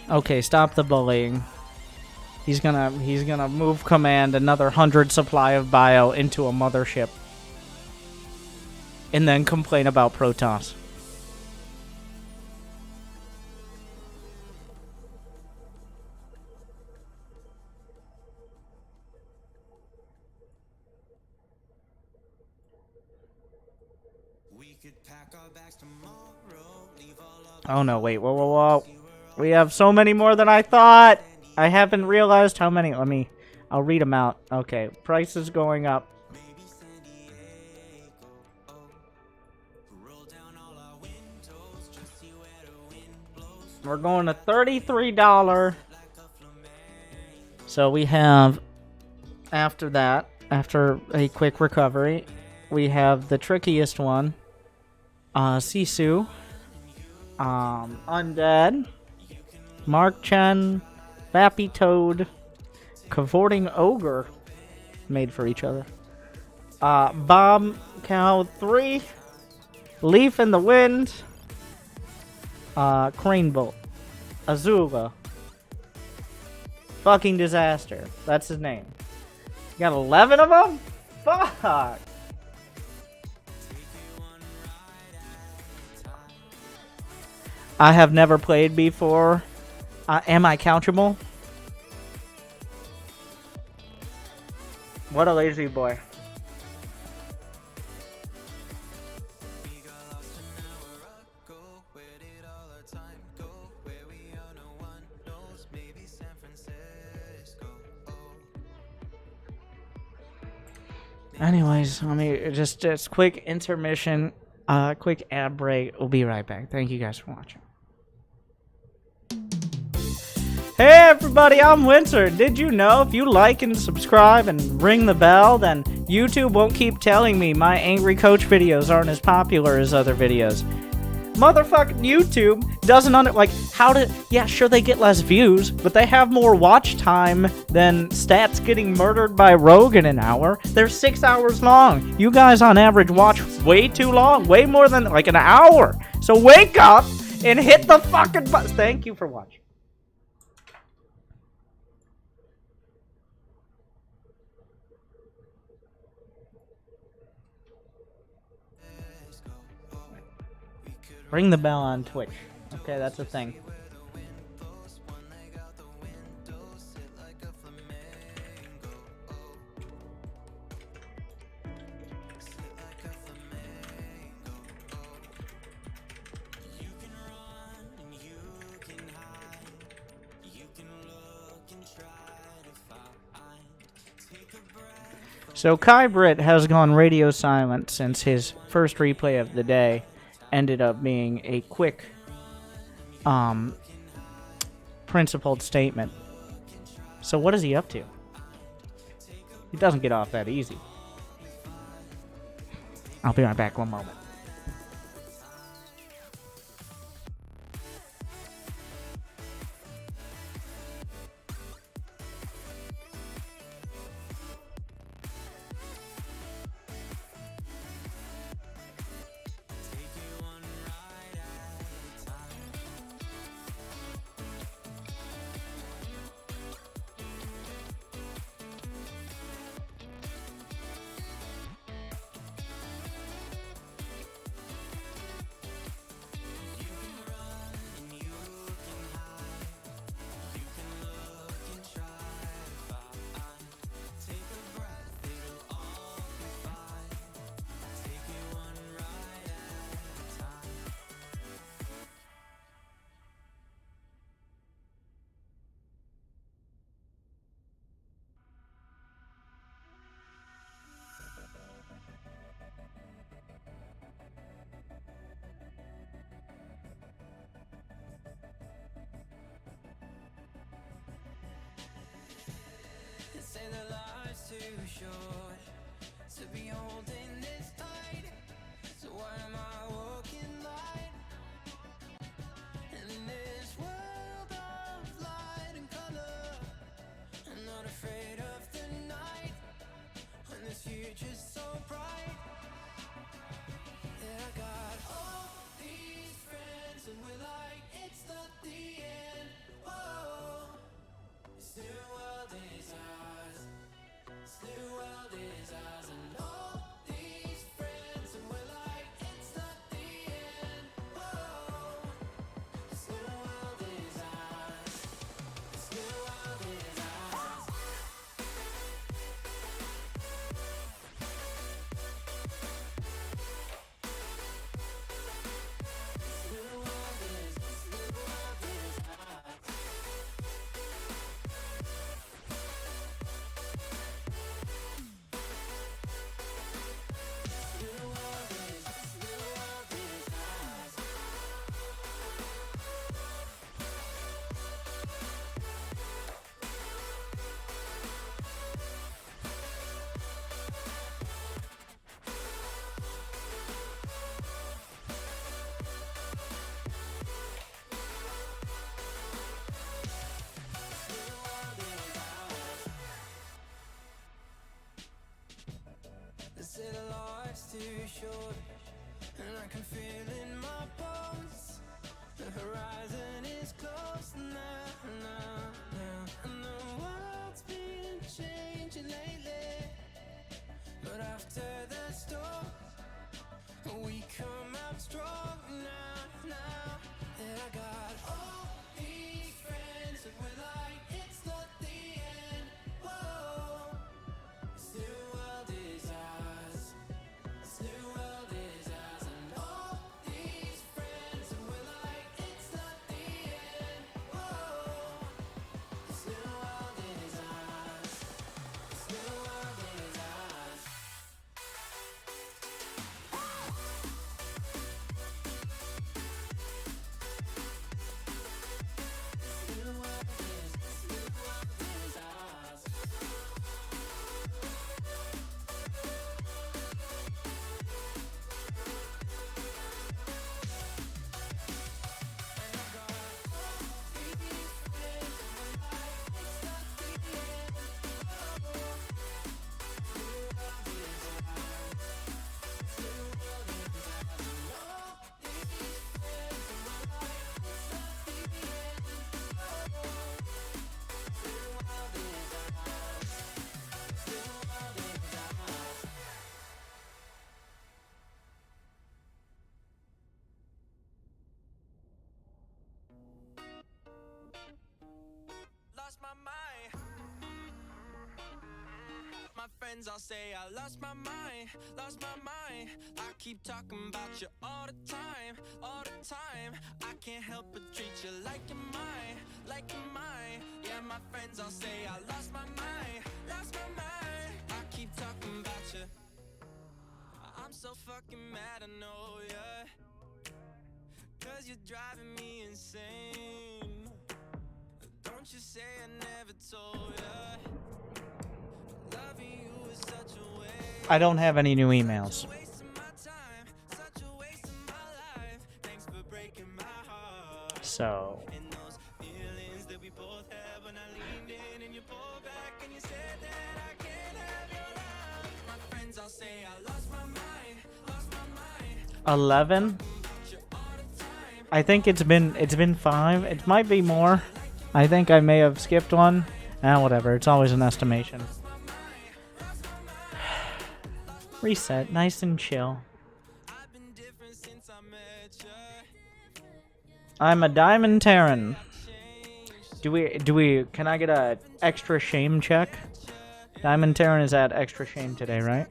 Okay, stop the bullying. He's gonna move command another 100 supply of bio into a mothership. And then complain about Protoss. Oh no, wait, whoa. We have so many more than I thought! I haven't realized how many. I'll read them out. Okay, price is going up. We're going to $33. So we have, after that, after a quick recovery, we have the trickiest one. Sisu. Undead. Mark Chen. Vappy Toad. Cavorting Ogre. Made for each other. Bomb Cow 3. Leaf in the Wind. Crane Bolt. Azula. Fucking Disaster. That's his name. You got 11 of them? Fuck! I have never played before. Am I countable? What a lazy boy. Anyways, let me just quick intermission, quick ad break. We'll be right back. Thank you guys for watching. Hey everybody, I'm Winter. Did you know if you like and subscribe and ring the bell, then YouTube won't keep telling me my Angry Coach videos aren't as popular as other videos? Motherfucking YouTube doesn't yeah, sure they get less views, but they have more watch time than stats getting murdered by Rogue in an hour. They're 6 hours long. You guys on average watch way too long, way more than like an hour. So wake up and hit the fucking button. Thank you for watching. Ring the bell on Twitch. Okay, that's a thing. So Kai Britt has gone radio silent since his first replay of the day ended up being a quick, principled statement. So what is he up to? He doesn't get off that easy. I'll be right back, one moment. friends all say I lost my mind, lost my mind. I keep talking about you all the time, all the time. I can't help but treat you like you're mine, like you're mine. Yeah, my friends all say I lost my mind, lost my mind. I keep talking about you. I'm so fucking mad, I know, yeah. 'Cause you're driving me insane. Don't you say I never told ya. Loving you is such a waste. I don't have any new emails. Such a waste of my time, such a waste of my life. Thanks for breaking my heart. So. And those feelings that we both had when I leaned in and you pulled back and you said that I can't have your love. My friends all say I lost my mind, lost my mind. 11. I think it's been 5. It might be more. I think I may have skipped one. Whatever. It's always an estimation. Reset. Nice and chill. I'm a Diamond Terran. Can I get a extra shame check? Diamond Terran is at extra shame today, right?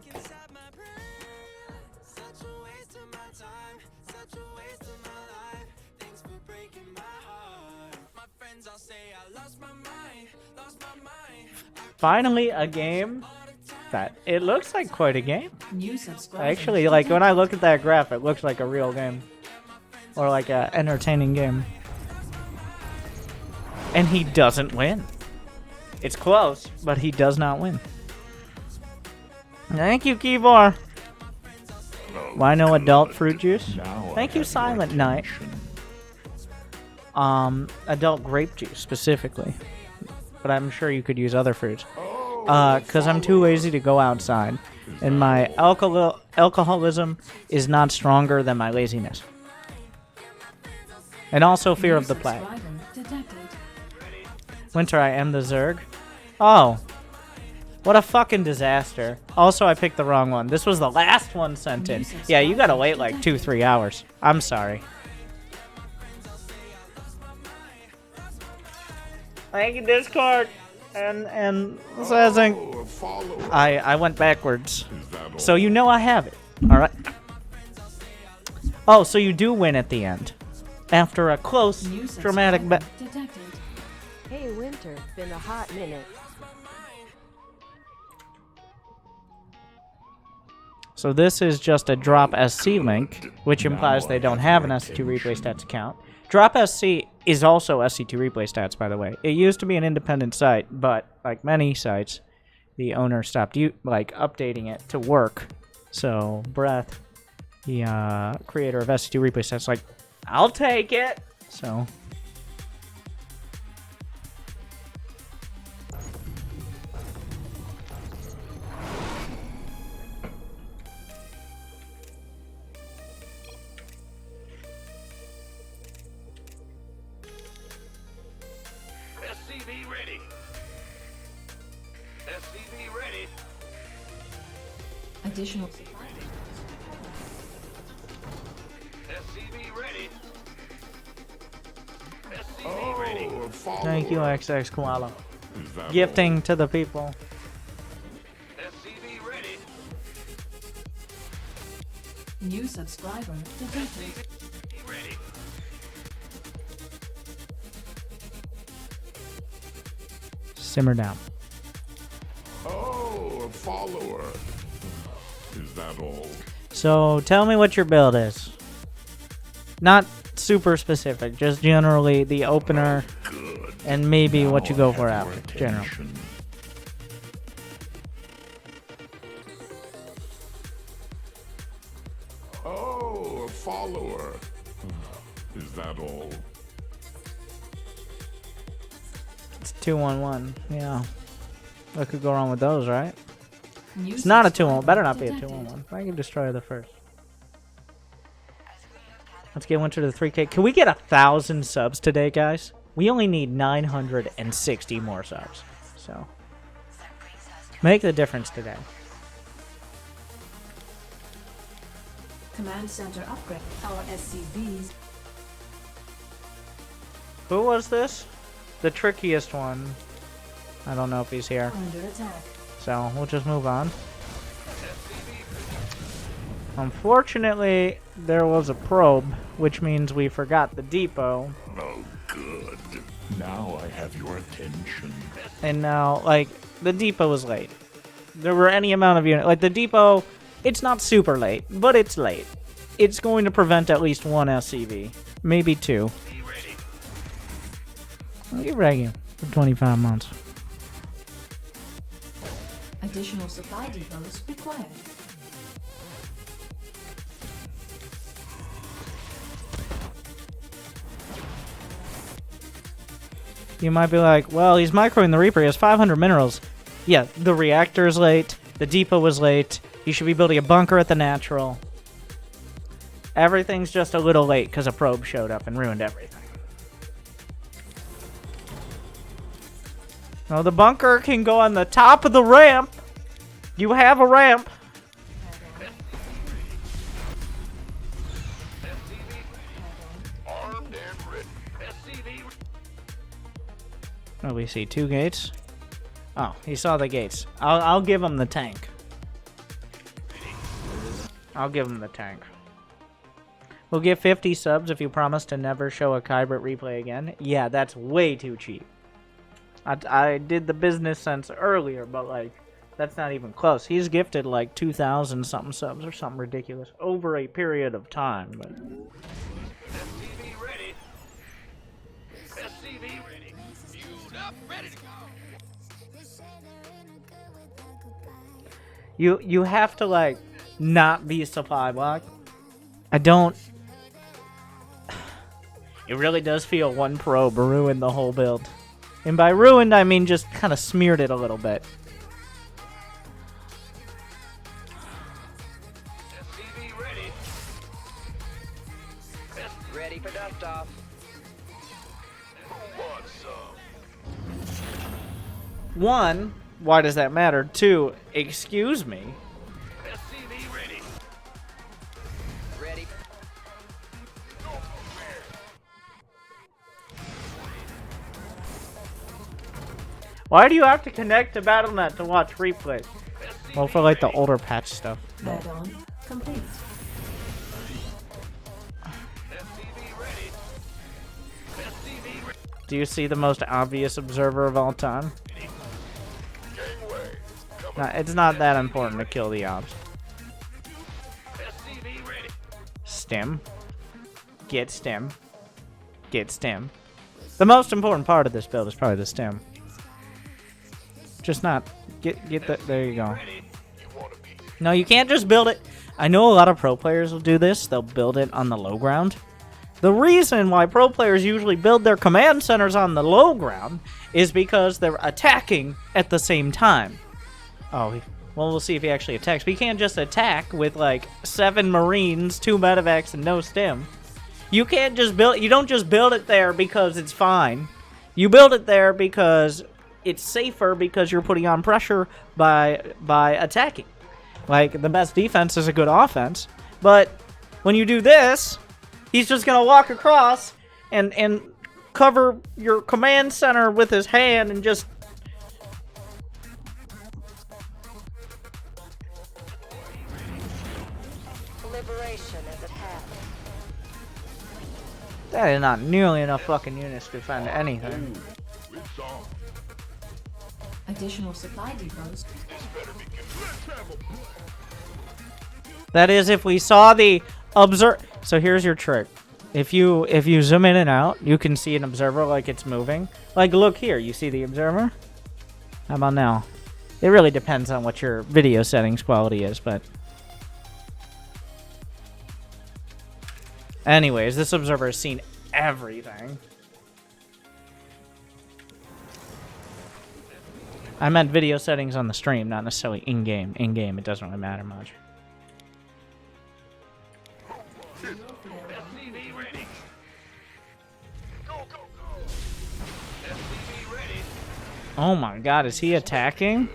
Finally, a game that it looks like quite a game. Actually, like when I look at that graph, it looks like a real game, or like a entertaining game. And he doesn't win. It's close, but he does not win. Thank you, Keyboard. Why no adult fruit juice? Thank you, Silent Night. Adult grape juice specifically, but I'm sure you could use other fruits. Cause I'm too lazy to go outside, and my alcoholism is not stronger than my laziness, and also fear of the plague. Winter, I am the Zerg. Oh, what a fucking disaster. Also, I picked the wrong one. This was the last one sent in. Yeah, you gotta wait like 2-3 hours. I'm sorry. Thank you, Discord. And Sazing. I went backwards. So you know I have it. Alright. Oh, so you do win at the end. After a close, dramatic bet. Hey Winter, been a hot minute. So this is just a drop SC link, which implies they don't have an SC2 replay stats account. Drop SC is also SC2 replay stats, by the way. It used to be an independent site, but like many sites, the owner stopped updating it to work. So Breath, the creator of SC2 replay stats, like, I'll take it. So. SCV ready. SCV ready. Additional. SCV ready. SCV ready. Thank you, XX Koala. Gifting to the people. SCV ready. New subscriber detected. Ready. Simmer down. Oh, a follower. Is that all? So tell me what your build is. Not super specific, just generally the opener and maybe Now what you go I for have after. your General. attention. Oh, a follower. Is that all? It's 2-1-1. Yeah. What could go wrong with those, right? New It's not a subscriber 2-1. Better not be a detected. 2-1-1. I can destroy the first. Let's get Winter to the 3K. Can we get 1,000 subs today, guys? We only need 960 more subs. So, make the difference today. Command center upgrade. Our SCVs Who was this? The trickiest one. I don't know if he's here. are under attack. So, we'll just move on. Unfortunately, there was a probe, which means we forgot the depot. Oh, good. Now I have your attention. And now, like, the depot was late. There were any amount of units. Like, the depot, it's not super late, but it's late. It's going to prevent at least one SCV. Maybe two. I'll get ready for 25 months. Additional supply depots required. You might be like, well, he's microing the Reaper. He has 500 minerals. Yeah, the reactor is late. The depot was late. He should be building a bunker at the natural. Everything's just a little late because a probe showed up and ruined everything. No, the bunker can go on the top of the ramp. You have a ramp. Armed and ready. SCV. Oh, we see 2 gates. Oh, he saw the gates. I'll give him the tank. I'll give him the tank. We'll get 50 subs if you promise to never show a Kybert replay again. Yeah, that's way too cheap. I did the business sense earlier, but like, that's not even close. He's gifted like 2,000 something subs or something ridiculous over a period of time. But SCV ready. SCV ready. Fueled up, ready to go. You have to, like, not be supply blocked. I don't... It really does feel one probe ruined the whole build. And by ruined, I mean just kind of smeared it a little bit. SCV ready. Ready for dust off. Who wants some? One, why does that matter? Two, excuse me. SCV ready. Ready. Why do you have to connect to BattleNet to watch replays? Well, for like the older patch stuff. No. Add-on complete. SCV ready. SCV ready. Do you see the most obvious observer of all time? Gangway. No, it's not that important to kill the ops. SCV ready. Stem. Get stem. Get stem. The most important part of this build is probably the stem. Just not get the, there you go. No, you can't just build it. I know a lot of pro players will do this. They'll build it on the low ground. The reason why pro players usually build their command centers on the low ground is because they're attacking at the same time. Oh, well, we'll see if he actually attacks. But you can't just attack with like 7 Marines, 2 medevacs, and no stem. You can't just build. You don't just build it there because it's fine. You build it there because it's safer because you're putting on pressure by attacking. Like, the best defense is a good offense. But when you do this, he's just going to walk across and cover your command center with his hand and just... Liberation is at hand. That is not nearly enough fucking units to defend anything. It's on. Additional supply depots. That is, if we saw the observer. So here's your trick. If you zoom in and out, you can see an observer like it's moving. Like, look here. You see the observer? How about now? It really depends on what your video settings quality is, but... Anyways, this observer has seen everything. I meant video settings on the stream, not necessarily in-game. In-game, it doesn't really matter much. SCV ready. Go, go, go. SCV ready. Oh my god, is he attacking?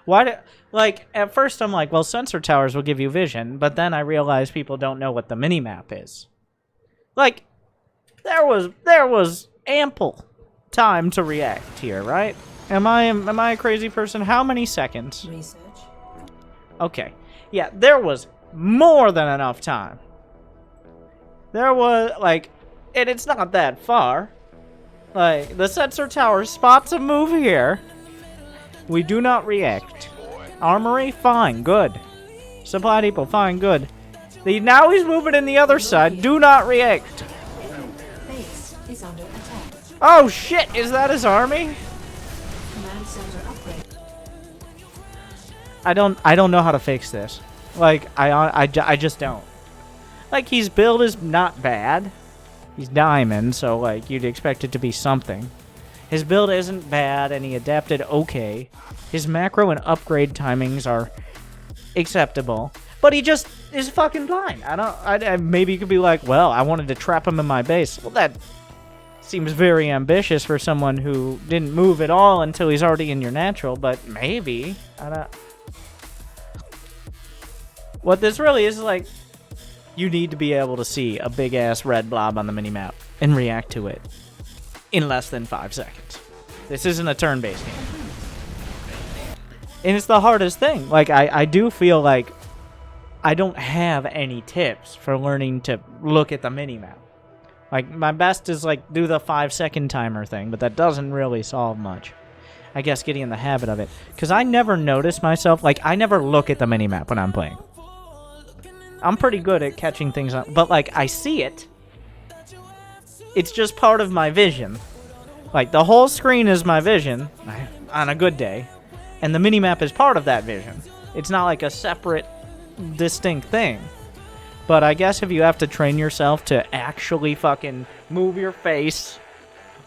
Why do... Like, at first I'm like, well, sensor towers will give you vision, but then I realized people don't know what the minimap is. Like, there was ample time to react here, right? Am I a crazy person? How many seconds? Research. Okay. Yeah, there was more than enough time. There was, like, and it's not that far. Like, the sensor tower spots a move here. We do not react. Armory, fine, good. Supply depot, fine, good. Now he's moving in the other side. Do not react. Base is under attack. Oh shit, is that his army? Command center upgrade. I don't know how to fix this. Like, I just don't. Like, his build is not bad. He's diamond, so, like, you'd expect it to be something. His build isn't bad, and he adapted okay. His macro and upgrade timings are acceptable. But he just is fucking blind. Maybe you could be like, well, I wanted to trap him in my base. Well, that seems very ambitious for someone who didn't move at all until he's already in your natural, but maybe. What this really is like, you need to be able to see a big-ass red blob on the minimap and react to it in less than 5 seconds. This isn't a turn-based game. And it's the hardest thing. Like, I do feel like I don't have any tips for learning to look at the minimap. Like, my best is, like, do the 5-second timer thing, but that doesn't really solve much. I guess getting in the habit of it. Because I never notice myself, like, I never look at the minimap when I'm playing. I'm pretty good at catching things up, but, like, I see it. It's just part of my vision. Like, the whole screen is my vision, on a good day. And the minimap is part of that vision. It's not like a separate, distinct thing. But I guess if you have to train yourself to actually fucking move your face,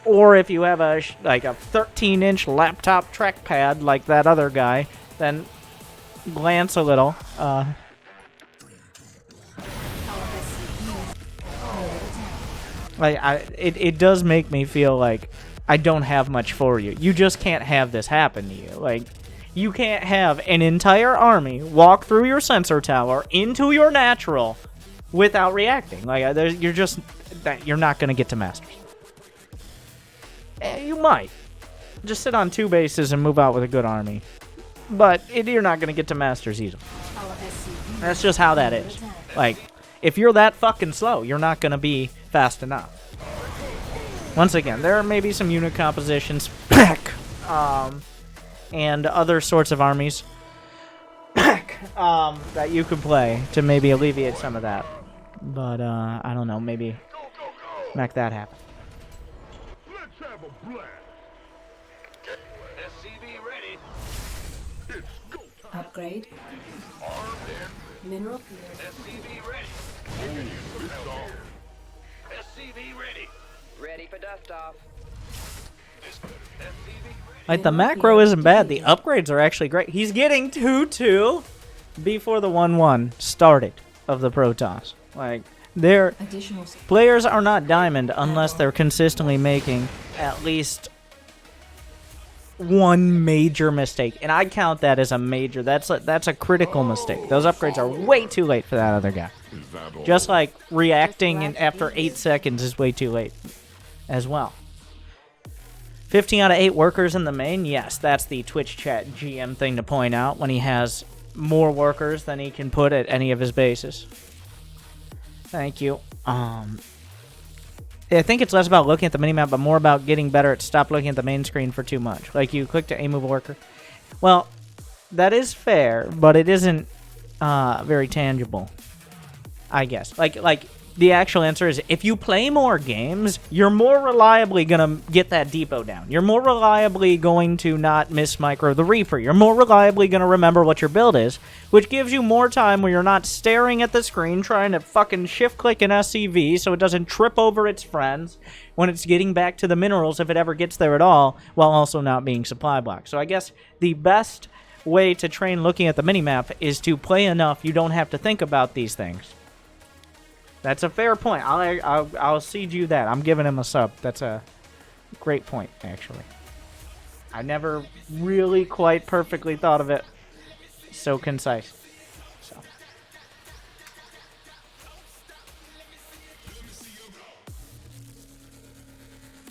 or if you have a 13-inch laptop trackpad like that other guy, then glance a little. It does make me feel like I don't have much for you. You just can't have this happen to you. Like, you can't have an entire army walk through your sensor tower into your natural without reacting. Like, you're not gonna get to Masters. You might. Just sit on 2 bases and move out with a good army. But you're not gonna get to Masters either. That's just how that is. Like, if you're that fucking slow, you're not gonna be fast enough. Once again, there may be some unit compositions and other sorts of armies that you could play to maybe alleviate some of that. But I don't know, maybe make that happen. Let's have a blast. SCV ready. It's go time. Upgrade. Armed and Mineral. SCV ready. We can use some help here. SCV ready. Ready for dust off. SCV ready. Like, the macro isn't bad. The upgrades are actually great. He's getting 2-2 before the 1-1 started of the Protoss. Like, players are not diamond unless they're consistently making at least one major mistake. And I count that as a major. That's a critical mistake. Those upgrades are way too late for that other guy. Just like reacting after 8 seconds is way too late as well. 15 out of 8 workers in the main. Yes, that's the Twitch chat GM thing to point out when he has more workers than he can put at any of his bases. Thank you. I think it's less about looking at the minimap, but more about getting better at stop looking at the main screen for too much. Like, you click to aim move a worker. Well, that is fair, but it isn't very tangible, I guess. Like the actual answer is, if you play more games, you're more reliably going to get that depot down. You're more reliably going to not miss micro the Reaper. You're more reliably going to remember what your build is, which gives you more time where you're not staring at the screen trying to fucking shift-click an SCV so it doesn't trip over its friends when it's getting back to the minerals, if it ever gets there at all, while also not being supply blocked. So I guess the best way to train looking at the minimap is to play enough you don't have to think about these things. That's a fair point. I'll cede you that. I'm giving him a sub. That's a great point, actually. I never really quite perfectly thought of it so concise. So.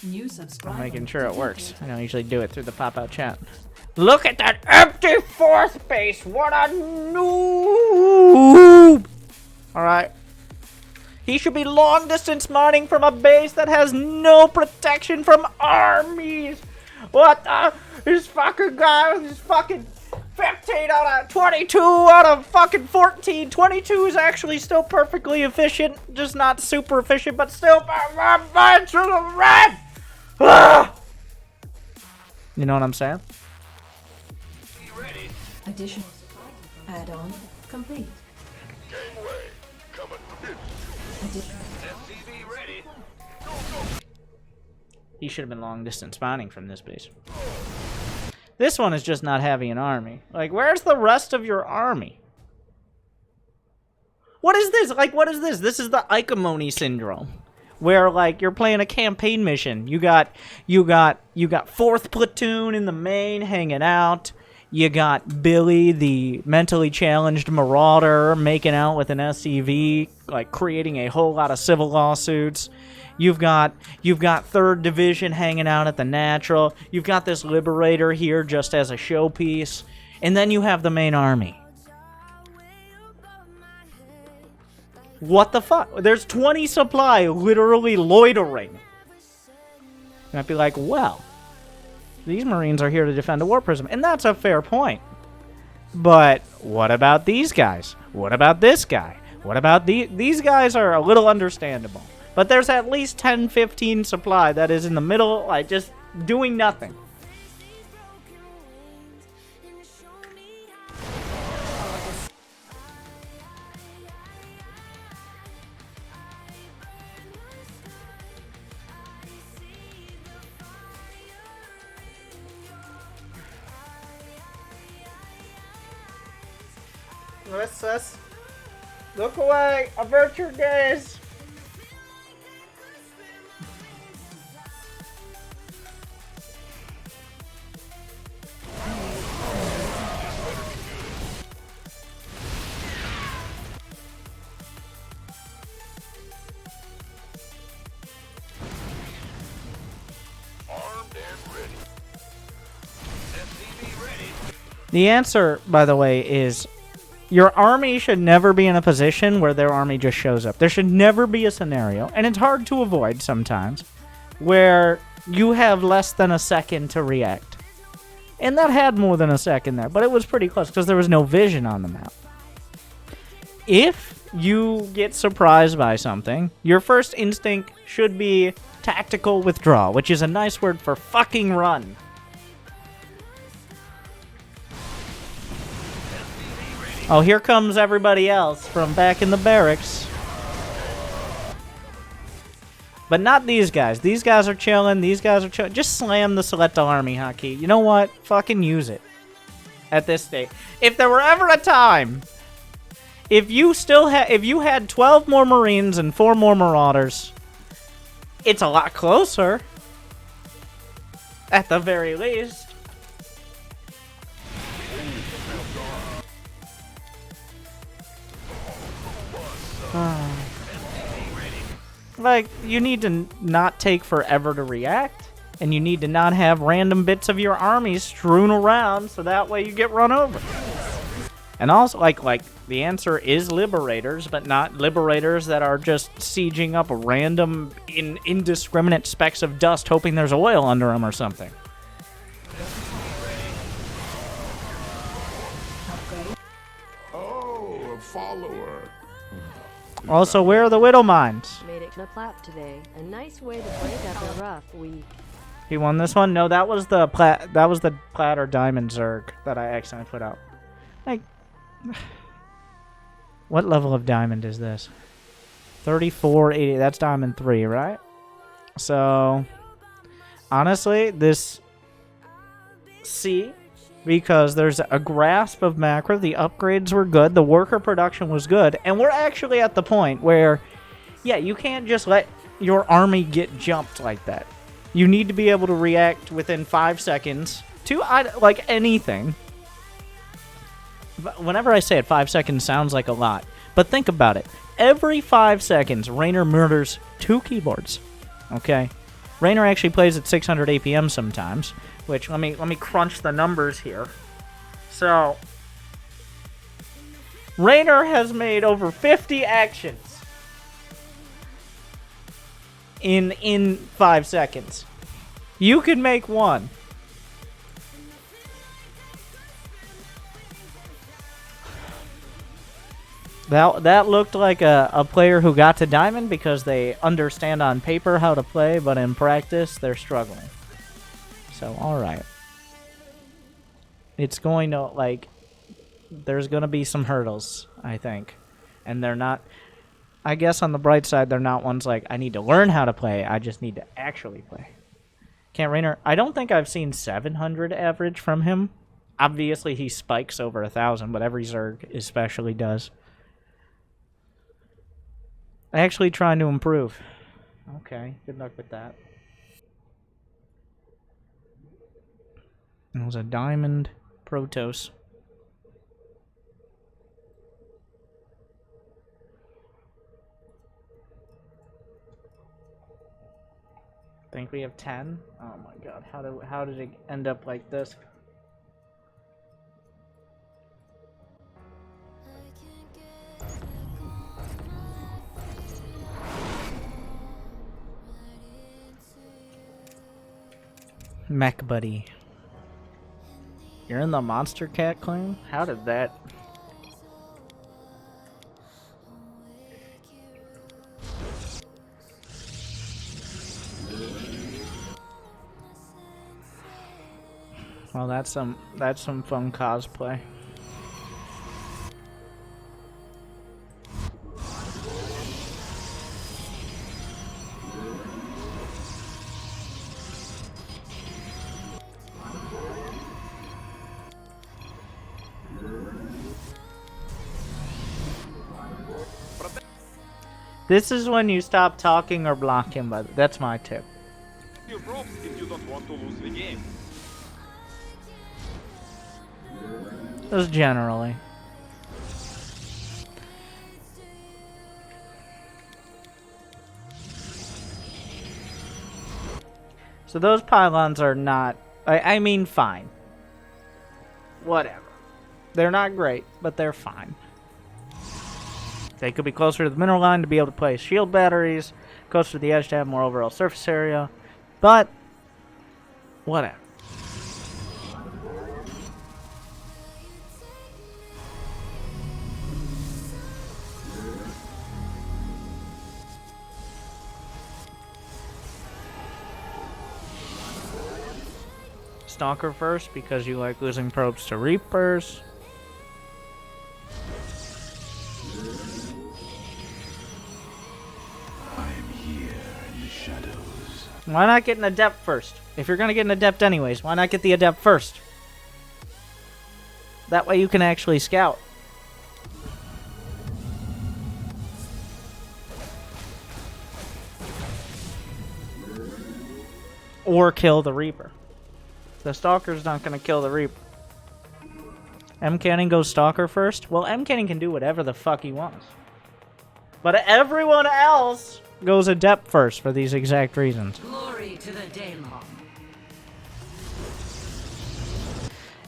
New subscriber. I'm making sure it works. I don't usually do it through the pop-out chat. Look at that empty 4th base! What a noob! Alright. He should be long-distance mining from a base that has no protection from armies. What the? This fucking guy with his fucking 15 out of 22 out of fucking 14. 22 is actually still perfectly efficient. Just not super efficient, but still. To the red! You know what I'm saying? Additional add-on complete. Gangway coming. SCV ready. Go, go. He should have been long distance mining from this base. This one is just not having an army. Like, where's the rest of your army? What is this? Like, what is this? This is the Icomony syndrome. Where, like, you're playing a campaign mission. You got 4th platoon in the main hanging out. You got Billy, the mentally challenged marauder, making out with an SCV, like creating a whole lot of civil lawsuits. You've got 3rd Division hanging out at the Natural. You've got this Liberator here just as a showpiece. And then you have the main army. What the fuck? There's 20 supply literally loitering. You might be like, well, these Marines are here to defend a War Prism. And that's a fair point. But what about these guys? What about this guy? What about these guys are a little understandable. But there's at least 10, 15 supply that is in the middle, like, just doing nothing. Let's look away. Avert your gaze. Armed and ready. SCV ready. The answer, by the way, is your army should never be in a position where their army just shows up. There should never be a scenario, and it's hard to avoid sometimes, where you have less than a second to react. And that had more than a second there, but it was pretty close because there was no vision on the map. If you get surprised by something, your first instinct should be tactical withdrawal, which is a nice word for fucking run. Oh, here comes everybody else from back in the barracks. But not these guys. These guys are chilling. These guys are chilling. Just slam the Selecta army hotkey. You know what? Fucking use it. At this state. If there were ever a time, if you had 12 more Marines and 4 more Marauders, it's a lot closer. At the very least. Like, you need to not take forever to react, and you need to not have random bits of your army strewn around so that way you get run over. And also, like the answer is Liberators, but not Liberators that are just sieging up random indiscriminate specks of dust hoping there's oil under them or something. Oh, a follower. Also, where are the Widow Mines? Made it a clap today. A nice way to break up a rough week. He won this one? No, that was the plat or diamond Zerg that I accidentally put out. Like, what level of diamond is this? 3480. That's diamond 3, right? So, honestly, this C, because there's a grasp of macro, the upgrades were good, the worker production was good, and we're actually at the point where, yeah, you can't just let your army get jumped like that. You need to be able to react within 5 seconds to, like, anything. Whenever I say it, 5 seconds sounds like a lot, but think about it. Every 5 seconds, Raynor murders 2 keyboards, okay? Raynor actually plays at 600 APM sometimes, which, let me crunch the numbers here. So, Raynor has made over 50 actions in 5 seconds. You could make one. That looked like a player who got to Diamond because they understand on paper how to play, but in practice, they're struggling. So, alright. It's going to, like, there's going to be some hurdles, I think. And they're not, I guess on the bright side, they're not ones like, I need to learn how to play, I just need to actually play. Can't Raynor, I don't think I've seen 700 average from him. Obviously, he spikes over 1,000, but every Zerg especially does. Actually trying to improve. Okay, good luck with that. It was a Diamond Protoss. I think we have 10. Oh my god, how did it end up like this? Mech buddy. You're in the Monster Cat clan? How did that? Well, that's some fun cosplay. This is when you stop talking or block him. But that's my tip. Your props if you don't want to lose the game. Just generally. So those pylons are not... I mean, fine. Whatever. They're not great, but they're fine. They could be closer to the mineral line to be able to place shield batteries, closer to the edge to have more overall surface area, but whatever. Stalker first because you like losing probes to Reapers. Why not get an Adept first? If you're gonna get an Adept anyways, why not get the Adept first? That way you can actually scout. Or kill the Reaper. The Stalker's not gonna kill the Reaper. M Cannon goes Stalker first? Well, M Cannon can do whatever the fuck he wants. But everyone else goes Adept first for these exact reasons. Glory to the Daemon.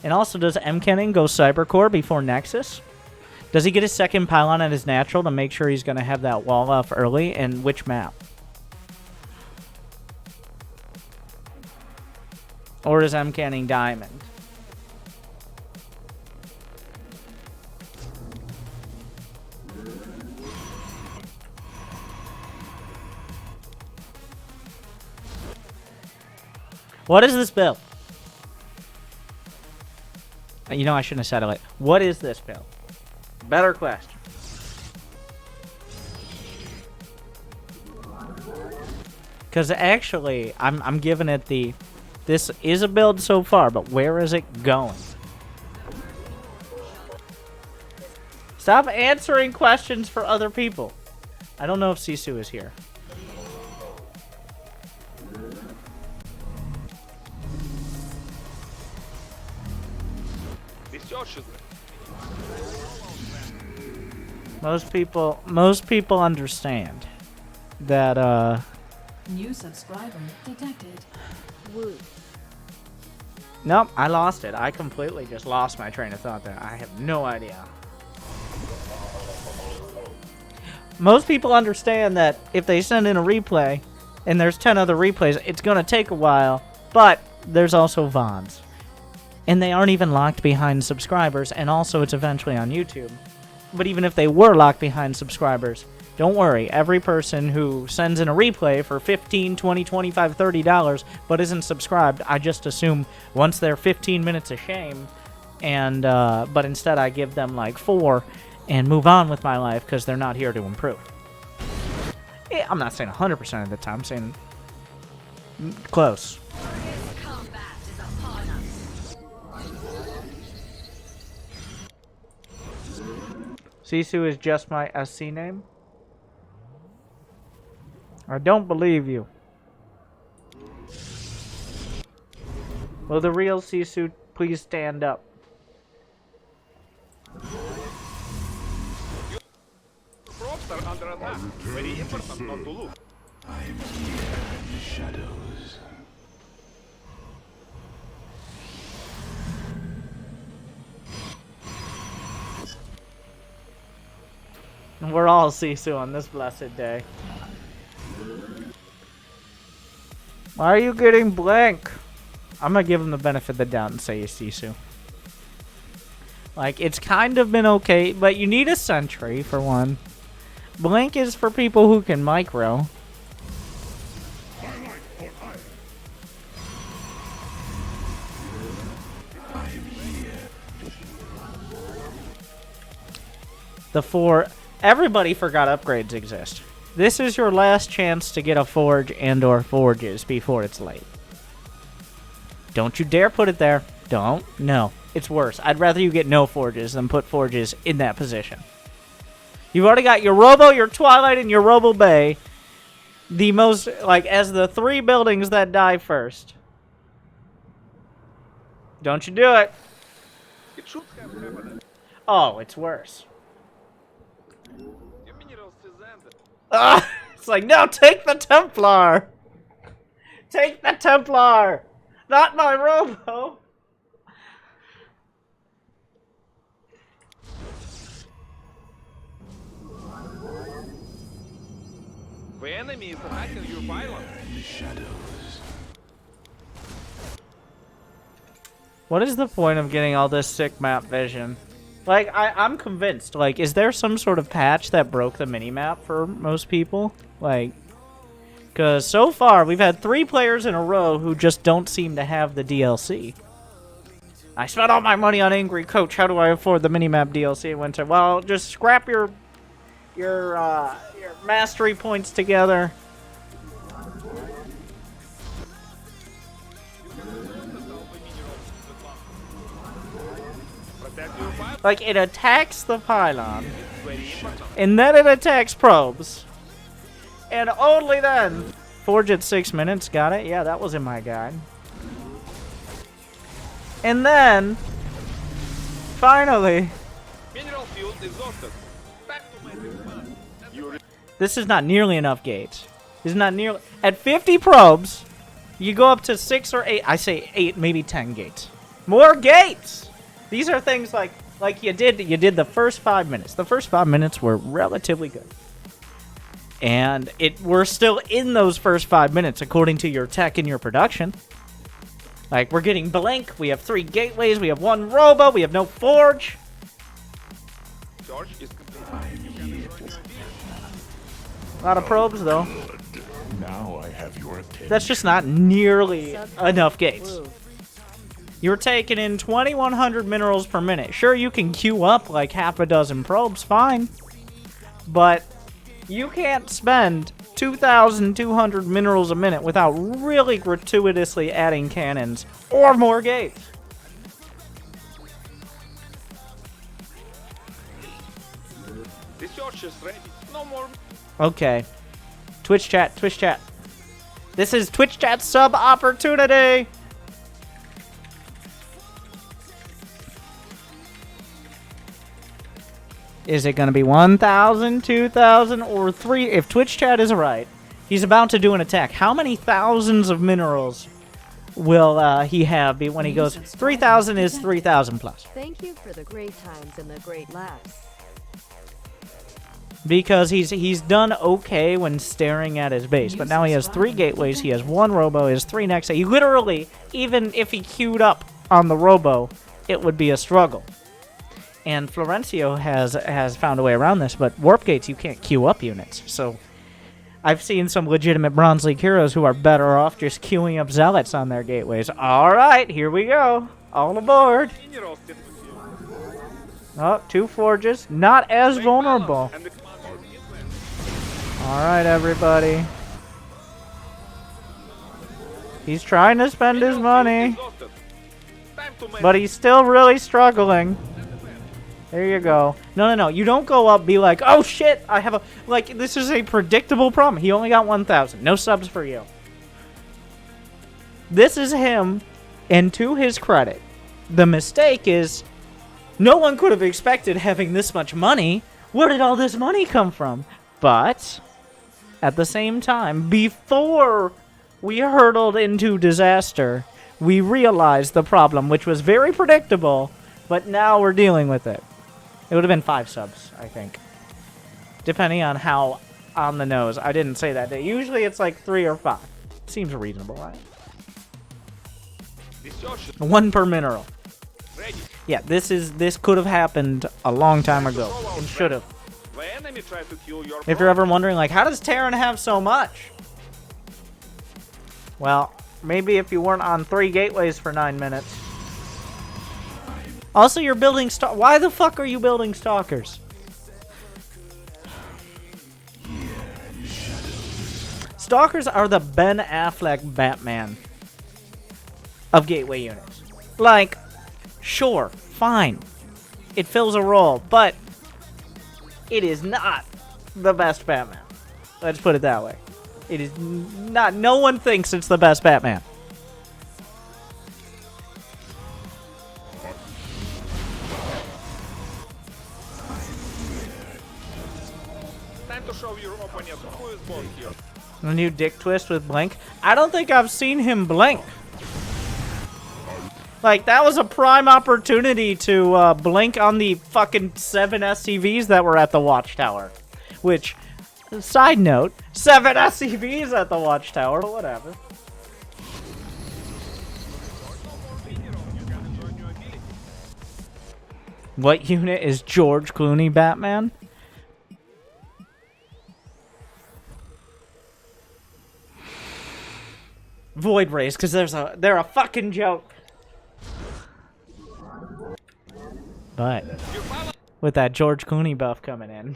And also, does M Cannon go Cybercore before Nexus? Does he get his second pylon at his natural to make sure he's going to have that wall off early? And which map? Or is M Cannon Diamond? What is this build? You know, I shouldn't have said it like, what is this build? Better question. Because actually, I'm giving it the... This is a build so far, but where is it going? Stop answering questions for other people. I don't know if Sisu is here. Most people understand that New subscriber detected. Woo. Nope, I lost it. I completely just lost my train of thought there. I have no idea. Most people understand that if they send in a replay and there's 10 other replays, it's going to take a while, but there's also VODs. And they aren't even locked behind subscribers, and also it's eventually on YouTube. But even if they were locked behind subscribers, don't worry. Every person who sends in a replay for $15, $20, $25, $30 but isn't subscribed, I just assume once they're 15 minutes of shame, and but instead I give them like 4 and move on with my life because they're not here to improve. Yeah, I'm not saying 100% of the time. I'm saying close. Sisu is just my SC name? I don't believe you. Will the real Sisu please stand up? Props are under attack. Very important not to lose. I am here in the shadows. We're all Sisu on this blessed day. Why are you getting blank? I'm gonna give him the benefit of the doubt and say he's Sisu. Like, it's kind of been okay, but you need a sentry for one. Blank is for people who can micro. The 4... Everybody forgot upgrades exist. This is your last chance to get a forge and or forges before it's late. Don't you dare put it there. Don't. No. It's worse. I'd rather you get no forges than put forges in that position. You've already got your Robo, your Twilight, and your Robo Bay. The most, like, as the 3 buildings that die first. Don't you do it. It should have happened. Oh, it's worse. Your minerals is ended. It's like, no, take the Templar. Take the Templar. Not my Robo. The enemy is attacking your pylon. What is the point of getting all this sick map vision? Like, I'm convinced. Like, is there some sort of patch that broke the minimap for most people? Like, because so far, we've had 3 players in a row who just don't seem to have the DLC. I spent all my money on Angry Coach. How do I afford the minimap DLC? Winter? Well, just scrap your mastery points together. Like, it attacks the pylon, and then it attacks probes, and only then. Forge at 6 minutes, got it? Yeah, that was in my guide. And then, finally, Mineral field exhausted. Back to my command. this is not nearly enough gates. This is not nearly... At 50 probes, you go up to 6 or 8, I say 8, maybe 10 gates. More gates! These are things like you did the first 5 minutes. The first 5 minutes were relatively good. And we're still in those first 5 minutes according to your tech and your production. Like, we're getting blank, we have 3 gateways, we have 1 robo, we have no forge. Charge is complete. A lot of probes, though. Now I have your attention. That's just not nearly enough gates. You're taking in 2,100 minerals per minute. Sure, you can queue up like half a dozen probes, fine. But you can't spend 2,200 minerals a minute without really gratuitously adding cannons or more gates. This charge is ready. No more. Okay. Twitch chat, Twitch chat. This is Twitch chat sub opportunity. Is it going to be 1,000, 2,000, or 3? If Twitch chat is right, he's about to do an attack. How many thousands of minerals will he have when he goes? 3,000 is 3,000 plus. Thank you for the great times and the great laughs. Because he's done okay when staring at his base, but now he has 3 gateways, he has 1 robo, he has 3 next. He literally, even if he queued up on the robo, it would be a struggle. And Florencio has found a way around this, but warp gates, you can't queue up units. So I've seen some legitimate Bronze League heroes who are better off just queuing up zealots on their gateways. All right, here we go. All aboard. Minerals sit with you. Oh, 2 forges. Not as vulnerable. And the command port is ready. All right, everybody. He's trying to spend his money, Exhausted. Time to make but he's still really struggling. There you go. No. You don't go up, be like, oh shit, I have a... Like, this is a predictable problem. He only got 1,000. No subs for you. This is him, and to his credit, the mistake is no one could have expected having this much money. Where did all this money come from? But at the same time, before we hurtled into disaster, we realized the problem, which was very predictable, but now we're dealing with it. It would have been 5 subs, I think. Depending on how on the nose. I didn't say that. Usually it's like 3 or 5. Seems reasonable, right? this charge is 1 per mineral. ready. Yeah, this could have happened a long time ago. And should have. The enemy tried to kill your If you're ever wondering, like, how does Terran have so much? Well, maybe if you weren't on 3 gateways for 9 minutes. Also, you're building why the fuck are you building stalkers? Stalkers are the Ben Affleck Batman of gateway units. Like, sure, fine. It fills a role, but it is not the best Batman. Let's put it that way. It is not. No one thinks it's the best Batman. Time to show your opponent who is boss here. A new dick twist with Blink. I don't think I've seen him blink. Like, that was a prime opportunity to blink on the fucking 7 SCVs that were at the Watchtower. Which, side note, 7 SCVs at the Watchtower, but whatever. What unit is George Clooney Batman? Void Rays, because they're a fucking joke. But with that George Clooney buff coming in.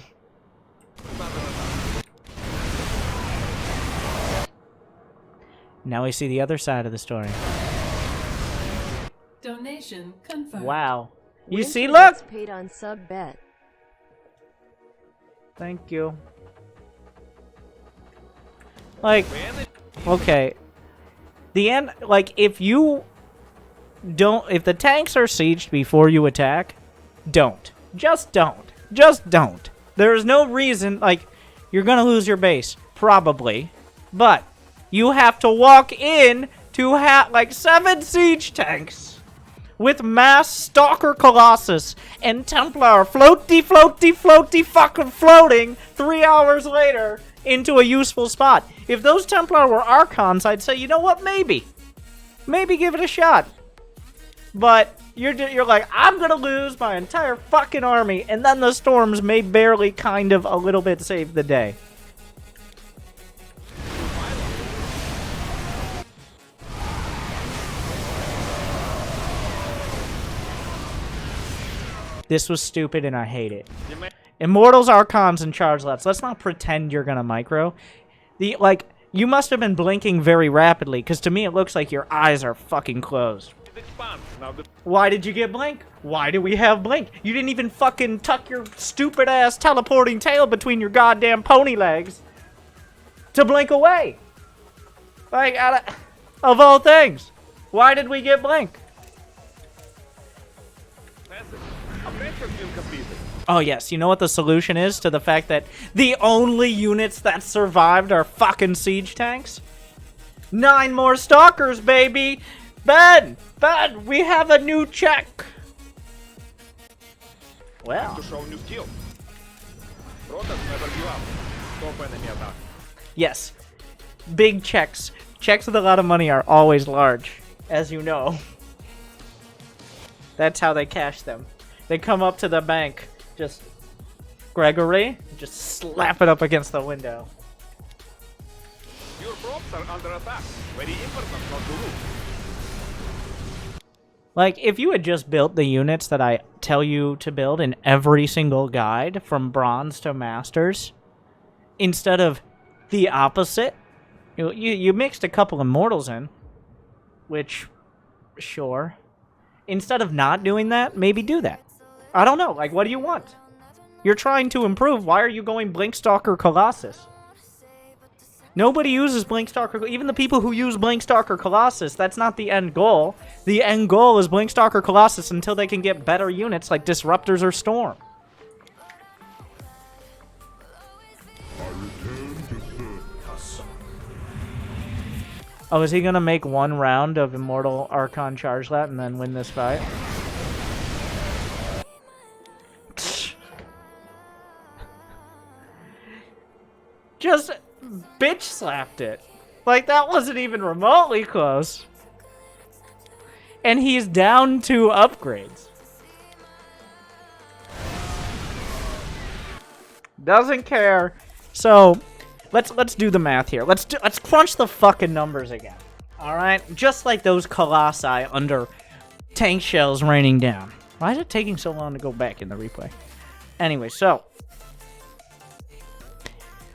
Now we see the other side of the story. Donation confirmed. Wow. You Winter see, look! gets paid on sub bet. Thank you. Like, okay. The end, like, if you don't, if the tanks are sieged before you attack, don't. Just don't. Just don't. There is no reason, like, you're gonna lose your base. Probably. But you have to walk in to have, like, 7 siege tanks with mass Stalker Colossus and Templar floaty, floaty, floaty fucking floating 3 hours later into a useful spot. If those Templar were Archons, I'd say, you know what, maybe. Maybe give it a shot. But you're like, I'm gonna lose my entire fucking army, and then the storms may barely kind of a little bit save the day. This was stupid and I hate it. Immortals, Archons, and Chargelets. Let's not pretend you're gonna micro. You must have been blinking very rapidly, because to me it looks like your eyes are fucking closed. Why did you get blink? Why do we have blink? You didn't even fucking tuck your stupid ass teleporting tail between your goddamn pony legs to blink away. Like, of all things, why did we get blink? Oh yes, you know what the solution is to the fact that the only units that survived are fucking siege tanks? 9 more Stalkers, baby! Ben, we have a new check! Well. Yes, big checks. Checks with a lot of money are always large, as you know. That's how they cash them. They come up to the bank. Just, Gregory, just slap it up against the window. Your props are under attack. Very important not to lose. Like, if you had just built the units that I tell you to build in every single guide, from Bronze to Masters, instead of the opposite, you mixed a couple Immortals in, which, sure. Instead of not doing that, maybe do that. I don't know, like, what do you want? You're trying to improve, why are you going Blinkstalker Colossus? Nobody uses Blinkstalker, even the people who use Blinkstalker Colossus, that's not the end goal. The end goal is Blinkstalker Colossus until they can get better units like Disruptors or Storm. Oh, is he gonna make 1 round of Immortal Archon Chargelat and then win this fight? Just bitch slapped it. Like, that wasn't even remotely close. And he's down 2 upgrades. Doesn't care. So, let's do the math here. Let's crunch the fucking numbers again. All right? Just like those colossi under tank shells raining down. Why is it taking so long to go back in the replay? Anyway, so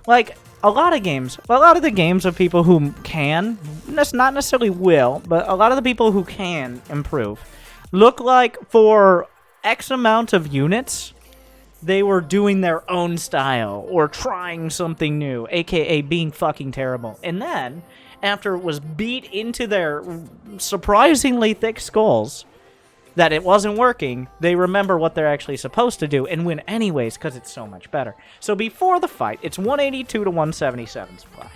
like, a lot of the games of people who can, not necessarily will, but a lot of the people who can improve, look like for X amount of units, they were doing their own style or trying something new, aka being fucking terrible. And then, after it was beat into their surprisingly thick skulls that it wasn't working, they remember what they're actually supposed to do and win anyways because it's so much better. So before the fight, it's 182 to 177 supply.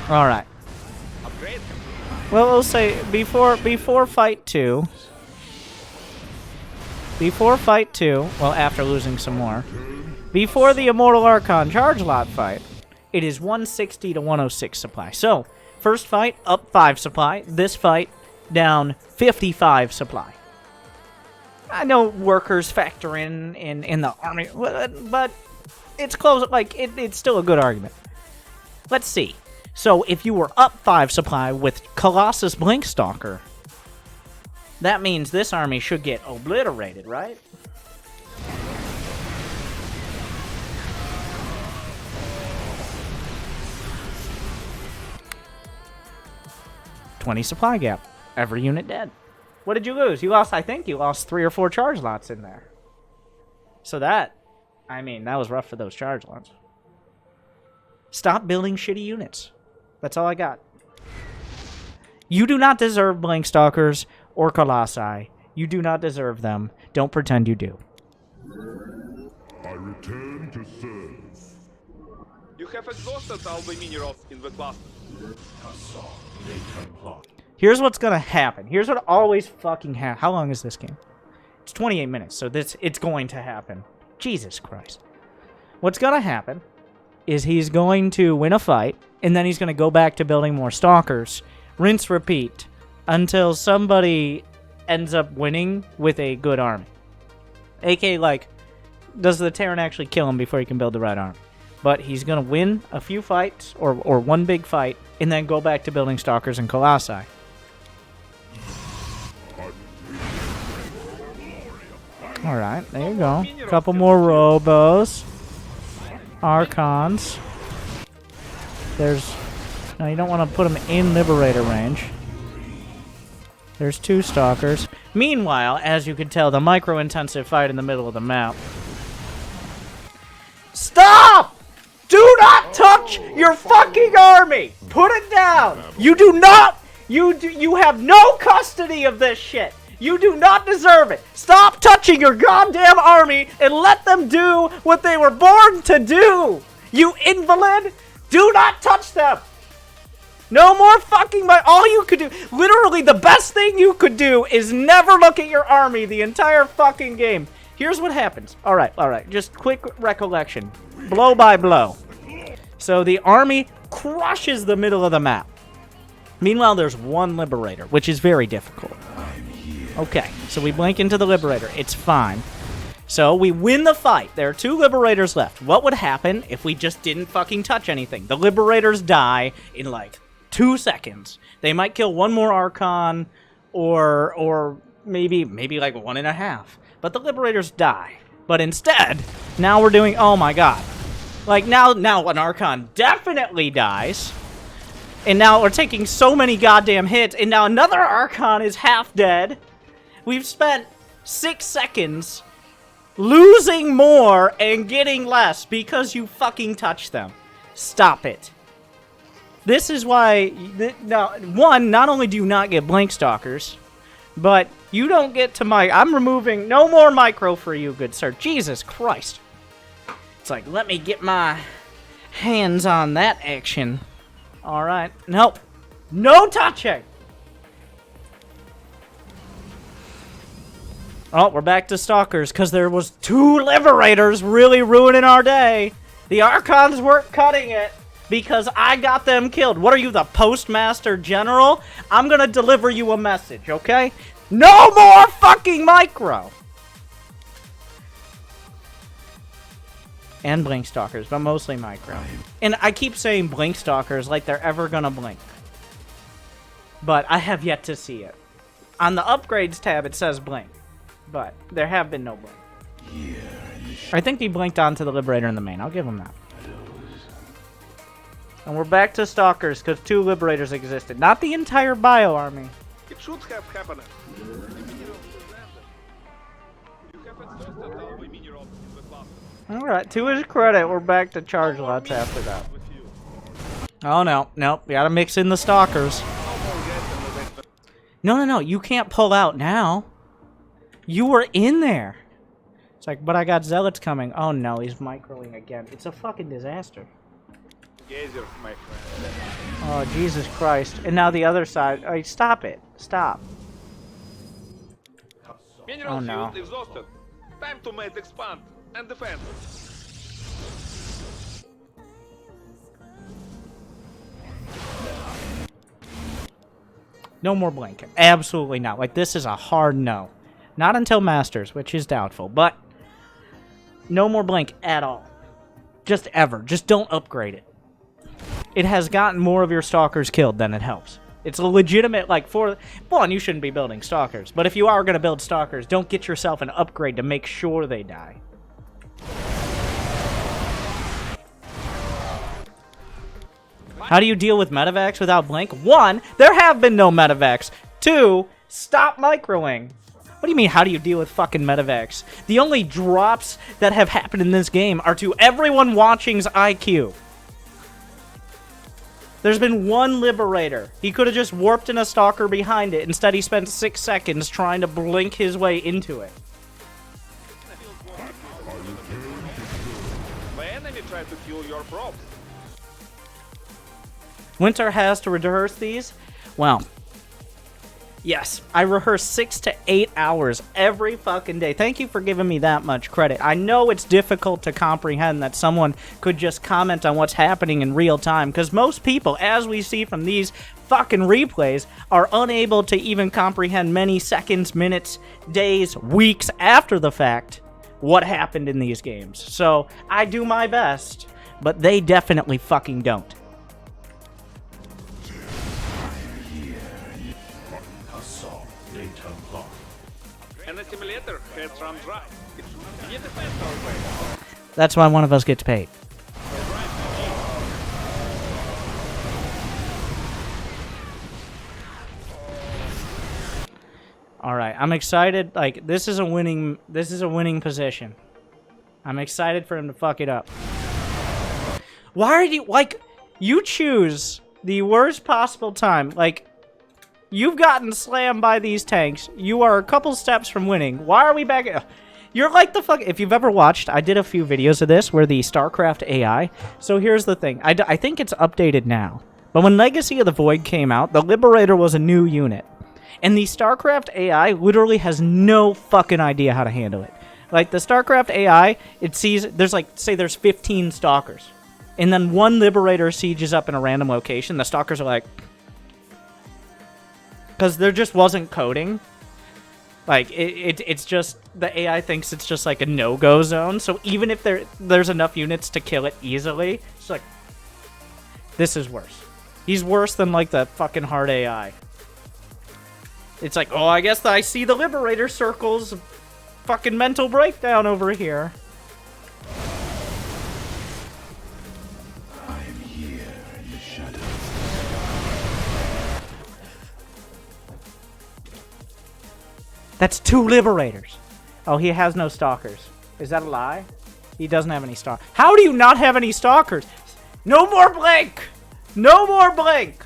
Alright. Well, we'll say before fight 2. Before fight 2, well, after losing some more. Before the Immortal Archon charge lot fight, it is 160 to 106 supply. So, first fight, up 5 supply. This fight, down 55 supply. I know workers factor in the army, but it's close. Like, it's still a good argument. Let's see. So, if you were up 5 supply with Colossus Blinkstalker, that means this army should get obliterated, right? $20 supply gap. Every unit dead. What did you lose? You lost, I think you lost 3 or 4 charge lots in there. So that, I mean, that was rough for those charge lots. Stop building shitty units. That's all I got. You do not deserve Blinkstalkers or Colossi. You do not deserve them. Don't pretend you do. I return to serve. You have exhausted all the minerals in the cluster. Here's what's gonna happen. Here's what always fucking happens. How long is this game? It's 28 minutes, so it's going to happen. Jesus Christ. What's gonna happen is he's going to win a fight, and then he's gonna go back to building more stalkers. Rinse, repeat, until somebody ends up winning with a good army. AK, like, does the Terran actually kill him before he can build the right army? But he's gonna win a few fights, or one big fight, and then go back to building stalkers and Colossi. Alright, there you go. Couple more Robos. Archons. There's... No, you don't want to put them in Liberator range. There's 2 stalkers. Meanwhile, as you can tell, the micro-intensive fight in the middle of the map. Stop! Do not touch your fucking army! Put it down! You do not... You have no custody of this shit! You do not deserve it! Stop touching your goddamn army and let them do what they were born to do! You invalid! Do not touch them! No more fucking... All you could do... Literally, the best thing you could do is never look at your army the entire fucking game. Here's what happens. Alright. Just quick recollection. Blow by blow. So the army crushes the middle of the map. Meanwhile, there's 1 Liberator, which is very difficult. Okay, so we blink into the Liberator. It's fine. So we win the fight. There are 2 Liberators left. What would happen if we just didn't fucking touch anything? The Liberators die in like 2 seconds. They might kill 1 more Archon, or maybe like 1.5. But the Liberators die. But instead, now we're doing... Oh my god. Like, now an Archon definitely dies. And now we're taking so many goddamn hits. And now another Archon is half dead. We've spent 6 seconds losing more and getting less because you fucking touched them. Stop it. This is why... One, not only do you not get Blinkstalkers, but you don't get to I'm removing no more micro for you, good sir. Jesus Christ. It's like, let me get my hands on that action. Alright. Nope. No touching! Oh, we're back to stalkers, because there was 2 Liberators really ruining our day. The Archons weren't cutting it, because I got them killed. What are you, the Postmaster General? I'm gonna deliver you a message, okay? No more fucking micro! And Blinkstalkers, but mostly micro. And I keep saying Blinkstalkers like they're ever gonna blink. But I have yet to see it. On the upgrades tab, it says blink. But there have been no blink. I think he blinked onto the Liberator in the main. I'll give him that. And we're back to Stalkers, because 2 Liberators existed. Not the entire Bio army. It should have happened. Versatile minerals in the cluster. Alright, to his credit, we're back to charge lots after that. Oh no, nope, we gotta mix in the stalkers. No, you can't pull out now. You were in there. It's like, but I got zealots coming. Oh no, he's microing again. It's a fucking disaster. Gazer, my friend. Oh, Jesus Christ. And now the other side. Oh, stop it. Stop. Mineral Oh, no. field exhausted. Time to mate expand and defend. No more blink. Absolutely not. Like, this is a hard no. Not until Masters, which is doubtful. But no more blink at all. Just ever. Just don't upgrade it. It has gotten more of your stalkers killed than it helps. It's a legitimate, like, one, you shouldn't be building stalkers. But if you are going to build stalkers, don't get yourself an upgrade to make sure they die. How do you deal with medevacs without blink? 1, there have been no medevacs. 2, stop microing. What do you mean, how do you deal with fucking medevacs? The only drops that have happened in this game are to everyone watching's IQ. There's been one Liberator. He could have just warped in a Stalker behind it. Instead, he spent 6 seconds trying to blink his way into it. The enemy tried to kill your props. Winter has to rehearse these? Well, yes. I rehearse 6 to 8 hours every fucking day. Thank you for giving me that much credit. I know it's difficult to comprehend that someone could just comment on what's happening in real time, because most people, as we see from these fucking replays, are unable to even comprehend many seconds, minutes, days, weeks after the fact what happened in these games. So, I do my best, but they definitely fucking don't. And the simulator has run dry. You defend our way. That's why one of us gets paid. All right, I'm excited. Like, this is a winning position. I'm excited for him to fuck it up. Why are you, like, you choose the worst possible time. Like, you've gotten slammed by these tanks. You are a couple steps from winning. Why are we back? You're like the fuck. If you've ever watched, I did a few videos of this where the Starcraft AI. So here's the thing. I think it's updated now. But when Legacy of the Void came out, the Liberator was a new unit. And the Starcraft AI literally has no fucking idea how to handle it. Like, the Starcraft AI, it sees, there's like, say there's 15 Stalkers. And then one Liberator sieges up in a random location. The Stalkers are like, because there just wasn't coding. Like, it's just, the AI thinks it's just like a no-go zone. So even if there's enough units to kill it easily, it's like, this is worse. He's worse than, like, the fucking hard AI. It's like, oh, I guess I see the Liberator circles. Fucking mental breakdown over here. I'm here in the shadows. That's 2 Liberators. Oh, he has no Stalkers. Is that a lie? He doesn't have any Stalkers. How do you not have any Stalkers? No more blink! No more blink!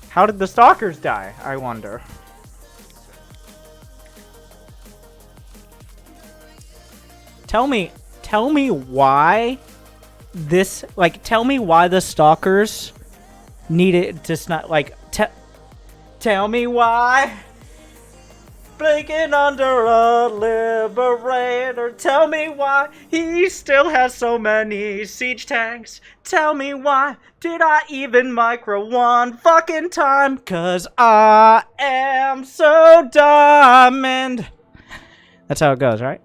How did the Stalkers die, I wonder? Tell me why this, like, tell me why the Stalkers needed to not, like, tell me why blinking under a Liberator. Tell me why he still has so many siege tanks. Tell me why did I even micro one fucking time? 'Cause I am so diamond. That's how it goes, right?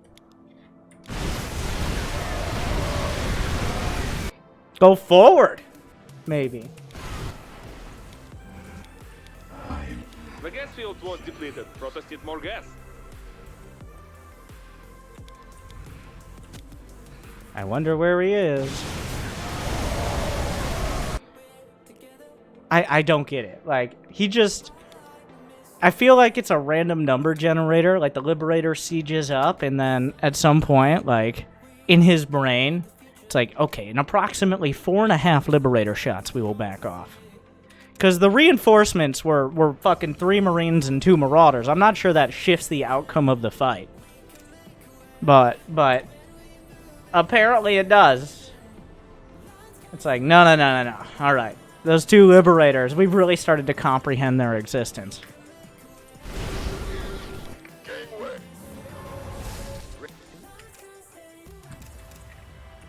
Go forward, maybe. The gas field was depleted. Protest need more gas. I wonder where he is. I don't get it. Like, he just... I feel like it's a random number generator, like the Liberator sieges up, and then at some point, like, in his brain, it's like, okay, in approximately 4.5 Liberator shots, we will back off. Because the reinforcements were fucking 3 Marines and 2 Marauders. I'm not sure that shifts the outcome of the fight. But apparently it does. It's like, no. Alright. Those 2 Liberators, we've really started to comprehend their existence.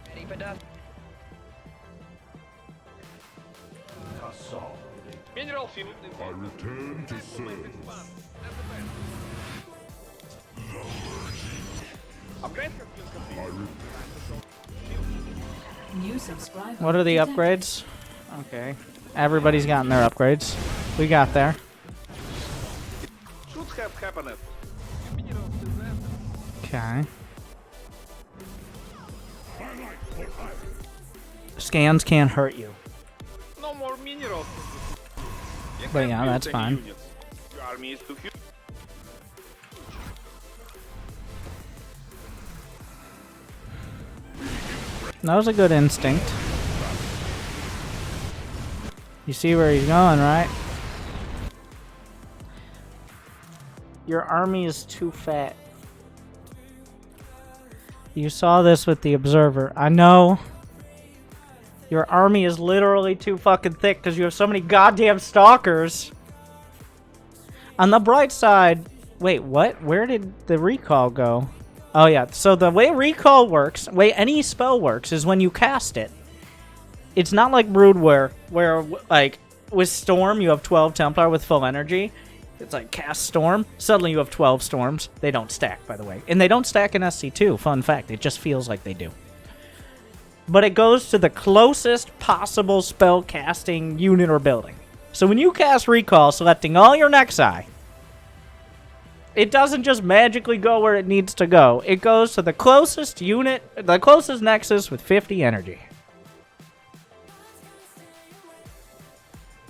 Ready for dust. Mineral field. I return to serve. Upgrade complete. New subscriber. What are the detected. upgrades? Okay. Everybody's gotten their upgrades. We got there. Should have happened. Okay. Scans can't hurt you. No more minerals. You But can't yeah, build that's any fine. units. Your army is too huge. That was a good instinct. You see where he's going, right? Your army is too fat. You saw this with the Observer. I know. Your army is literally too fucking thick because you have so many goddamn stalkers. On the bright side... Wait, what? Where did the recall go? Oh, yeah. So the way recall works, the way any spell works, is when you cast it. It's not like Brood where, like, with Storm, you have 12 Templar with full energy. It's like cast Storm. Suddenly you have 12 Storms. They don't stack, by the way. And they don't stack in SC2. Fun fact. It just feels like they do. But it goes to the closest possible spell casting unit or building. So when you cast Recall, selecting all your Nexi, it doesn't just magically go where it needs to go. It goes to the closest unit, the closest Nexus with 50 energy.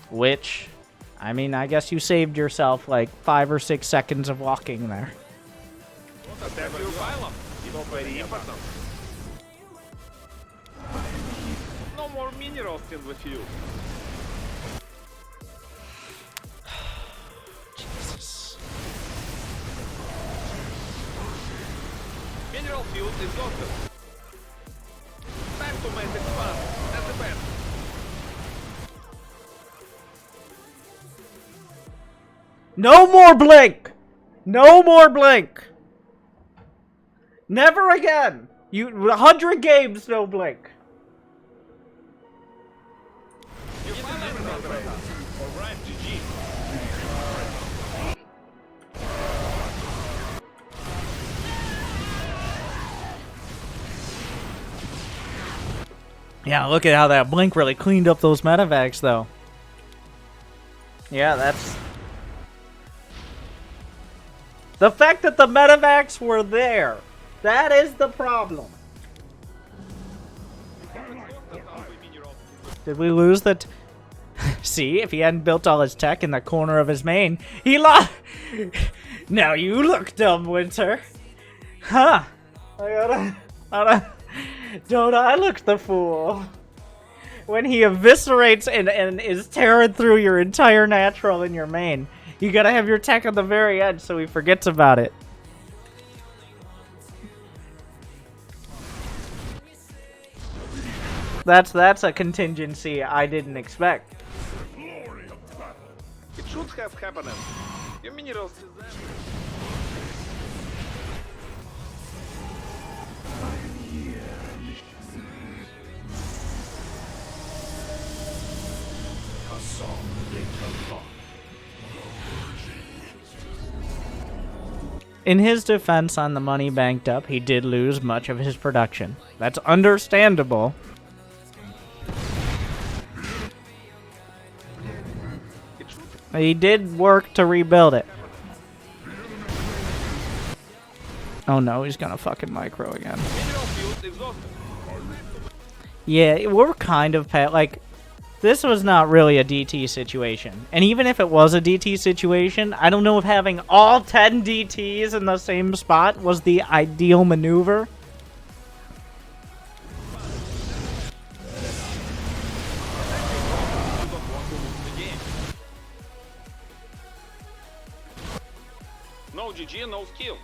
Which, I mean, I guess you saved yourself like 5 or 6 seconds of walking there. Attack your pylon. It's very important. No more minerals in the field. Jesus. Mineral field is exhausted. Time to make expand. That's the best. No more blink! No more blink! Never again! 100 games, no blink. Your pylon is under attack. Alright, GG. Yeah, look at how that blink really cleaned up those medevacs, though. Yeah, that's... The fact that the medevacs were there, that is the problem. Did we lose the... See, if he hadn't built all his tech in the corner of his main, he lost... Now you look dumb, Winter. Huh. Don't I look the fool? When he eviscerates and is tearing through your entire natural in your main. You gotta have your tech on the very edge so he forgets about it. That's a contingency I didn't expect. It should have happened. Your minerals is there. In his defense on the money banked up, he did lose much of his production. That's understandable. He did work to rebuild it. Oh no, he's gonna fucking micro again. Yeah, we're kind of like... This was not really a DT situation. And even if it was a DT situation, I don't know if having all 10 DTs in the same spot was the ideal maneuver. No GG, no skill.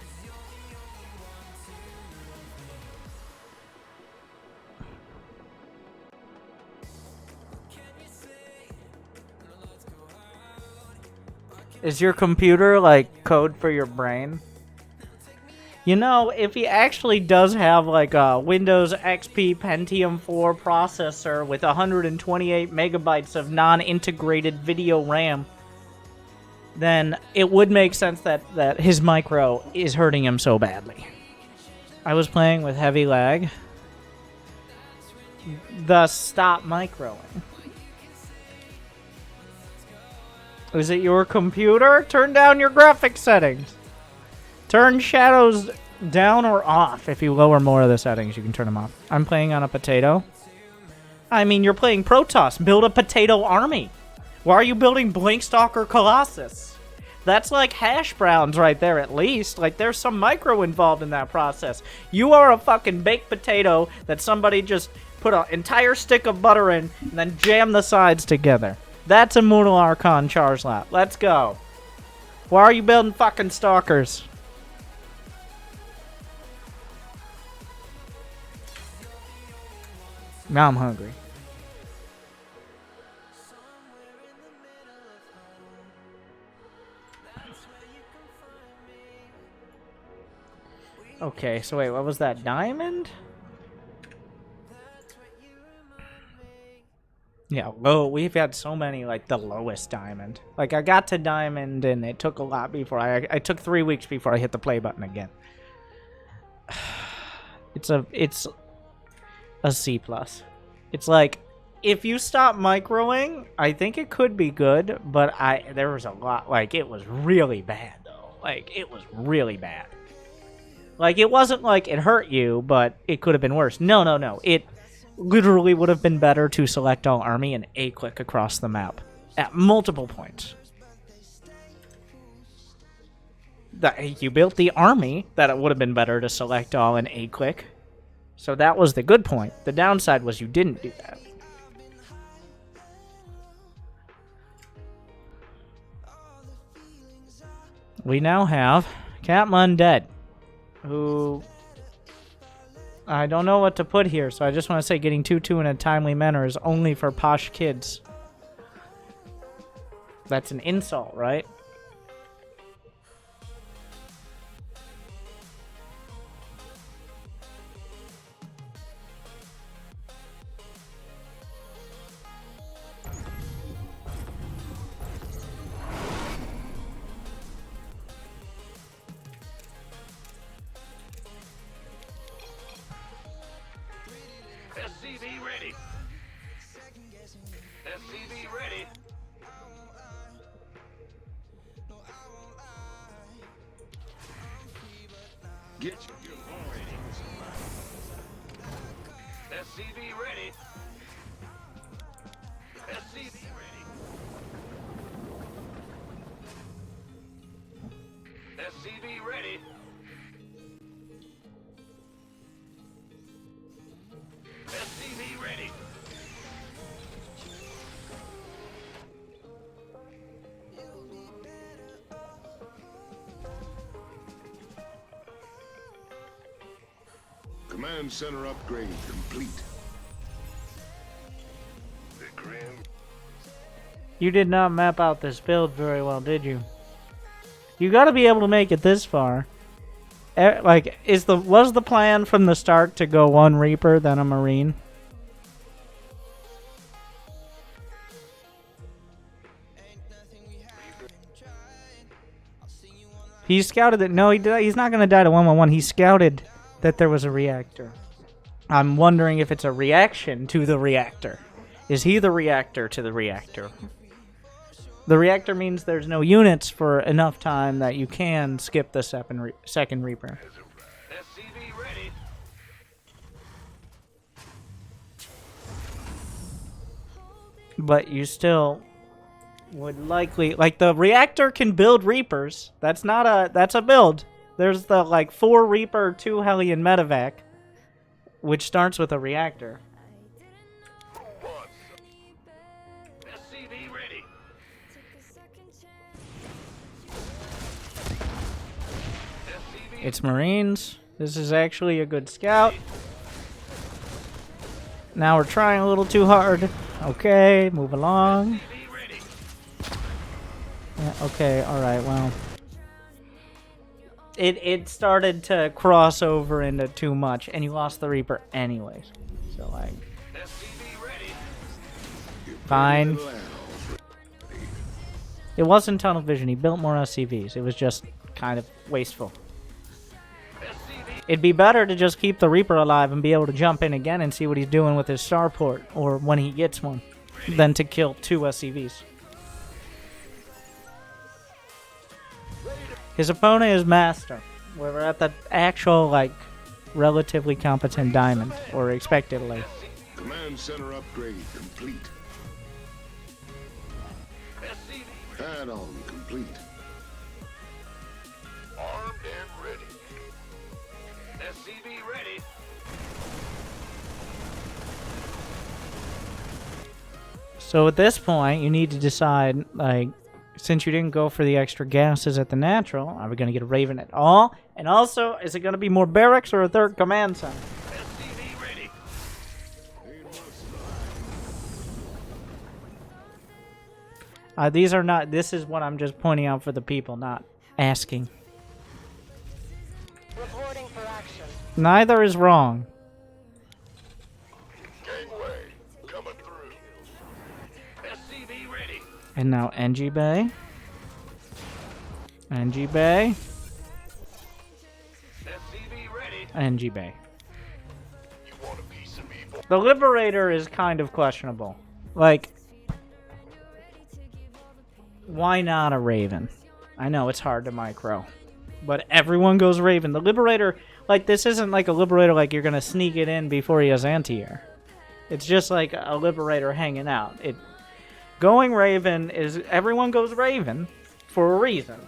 Is your computer like code for your brain? You know, if he actually does have like a Windows XP Pentium 4 processor with 128 megabytes of non-integrated video RAM, then it would make sense that his micro is hurting him so badly. I was playing with heavy lag. Thus, stop microing. Is it your computer? Turn down your graphics settings. Turn shadows down or off. If you lower more of the settings, you can turn them off. I'm playing on a potato. I mean, you're playing Protoss. Build a potato army. Why are you building Blinkstalker Colossus? That's like hash browns right there, at least. Like, there's some micro involved in that process. You are a fucking baked potato that somebody just put an entire stick of butter in and then jam the sides together. That's Immortal Archon Charslap. Let's go. Why are you building fucking stalkers? Now I'm hungry. Okay, so wait, what was that? Diamond? Yeah, low. We've had so many, like, the lowest diamond. Like, I got to diamond, and it took a lot before I took 3 weeks before I hit the play button again. It's a C+. It's like, if you stop microing, I think it could be good, but there was a lot, like, it was really bad, though. Like, it was really bad. Like, it wasn't like it hurt you, but it could have been worse. No. It literally would have been better to select all army and A-click across the map at multiple points. You built the army, that it would have been better to select all and A-click. So that was the good point. The downside was you didn't do that. We now have Captain Undead, who I don't know what to put here, so I just want to say getting 2-2 in a timely manner is only for posh kids. That's an insult, right? SCV ready. SCV ready. Get your ratings. SCV ready. SCV ready. SCV ready. SCV ready. Command center upgrade complete. The Grim. You did not map out this build very well, did you? You got to be able to make it this far. Like, was the plan from the start to go one Reaper, then a Marine? He scouted that. No, he's not going to die to 1-1-1. He scouted that there was a reactor. I'm wondering if it's a reaction to the reactor. Is he the reactor to the reactor? The reactor means there's no units for enough time that you can skip the second Reaper. SCV ready. but you still would likely, like, the reactor can build Reapers. That's a build. There's the, like, 4 Reaper, 2 Hellion medevac, which starts with a reactor. SCV ready. It's Marines. This is actually a good scout. Now we're trying a little too hard. Okay, move along. Yeah, okay, alright, well. It started to cross over into too much, and you lost the Reaper anyways. So, like... Fine. It wasn't tunnel vision, he built more SCVs. It was just kind of wasteful. It'd be better to just keep the Reaper alive and be able to jump in again and see what he's doing with his starport, or when he gets one, than to kill 2 SCVs. His opponent is Master. We're at the actual, like, relatively competent diamond, or expectedly. Command center upgrade complete. Add-on complete. Armed and ready. SCV ready. So at this point, you need to decide, like, since you didn't go for the extra gases at the natural, are we going to get a Raven at all? And also, is it going to be more barracks or a 3rd command center? SCV ready. These are not, this is what I'm just pointing out for the people, not asking. Reporting for action. Neither is wrong. Gangway coming through. SCV ready. And now NG Bay. NG Bay. SCV ready. NG Bay. You want a piece of evil? The Liberator is kind of questionable. Like, why not a Raven? I know it's hard to micro, but everyone goes Raven. The Liberator, like, this isn't like a Liberator like you're gonna sneak it in before he has anti-air. It's just like a Liberator hanging out. Going Raven is, everyone goes Raven for a reason,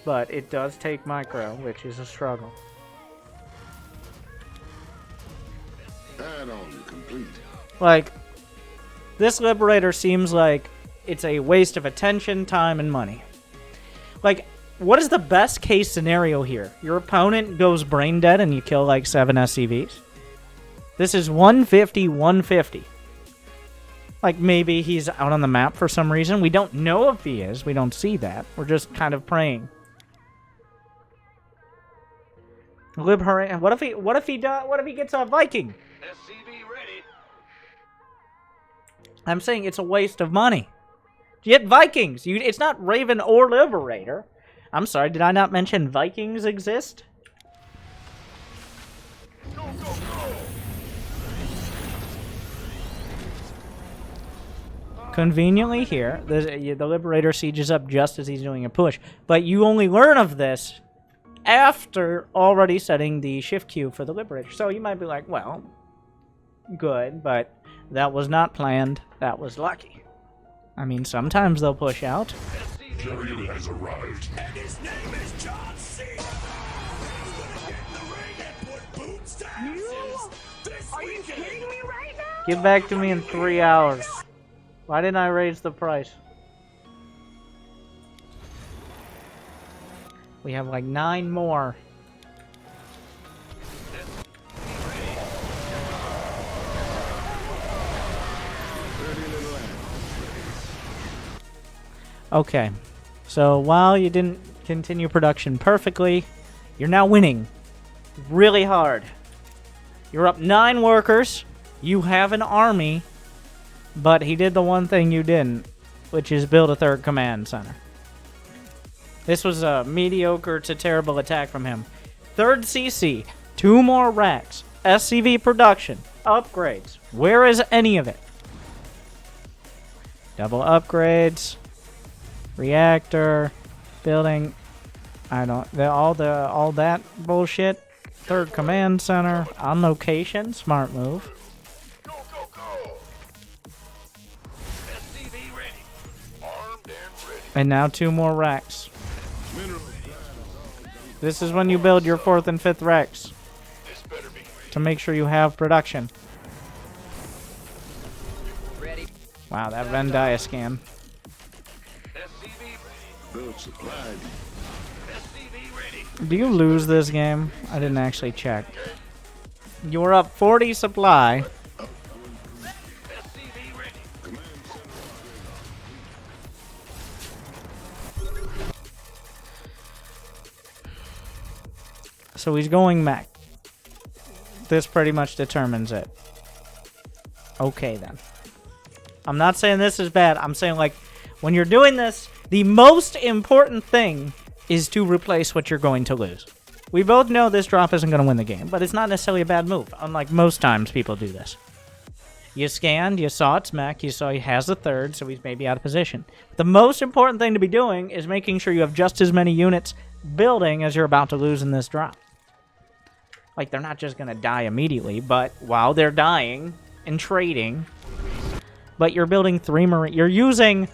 but it does take micro, which is a struggle. Add-on complete. Like, this Liberator seems like it's a waste of attention, time, and money. Like, what is the best case scenario here? Your opponent goes brain dead and you kill like 7 SCVs? This is 150, 150. Like, maybe he's out on the map for some reason. We don't know if he is. We don't see that. We're just kind of praying. What if he gets a Viking? SCV ready. I'm saying it's a waste of money. Get Vikings. It's not Raven or Liberator. I'm sorry, did I not mention Vikings exist? Go, go, go. Conveniently here, the Liberator sieges up just as he's doing a push. But you only learn of this after already setting the shift queue for the Liberator. So you might be like, well, good, but that was not planned. That was lucky. I mean, sometimes they'll push out. Chariot has arrived. And his name is John C. We're gonna get in the ring and put boots to asses this Are you weekend. kidding me right now? Get back to me in 3 hours. Why didn't I raise the price? We have like 9 more. Okay, so while you didn't continue production perfectly, you're now winning really hard. You're up 9 workers, you have an army, but he did the one thing you didn't, which is build a 3rd command center. This was a mediocre to terrible attack from him. 3rd CC, 2 more racks, SCV production, upgrades. Where is any of it? Double upgrades. Reactor, building, I don't, all that bullshit. 3rd command center, on location, smart move. Go, go, go. And now 2 more racks. This is when you build your 4th and 5th racks. To make sure you have production. Ready. Wow, that Venn diagram. Build supplied. Do you lose this game? I didn't actually check. You were up 40 supply. So he's going mech. This pretty much determines it. Okay then. I'm not saying this is bad. I'm saying, like, when you're doing this, the most important thing is to replace what you're going to lose. We both know this drop isn't going to win the game, but it's not necessarily a bad move, unlike most times people do this. You scanned, you saw it's mech, you saw he has a 3rd, so he's maybe out of position. The most important thing to be doing is making sure you have just as many units building as you're about to lose in this drop. Like, they're not just going to die immediately, but while they're dying and trading, but you're building 3 marine. You're using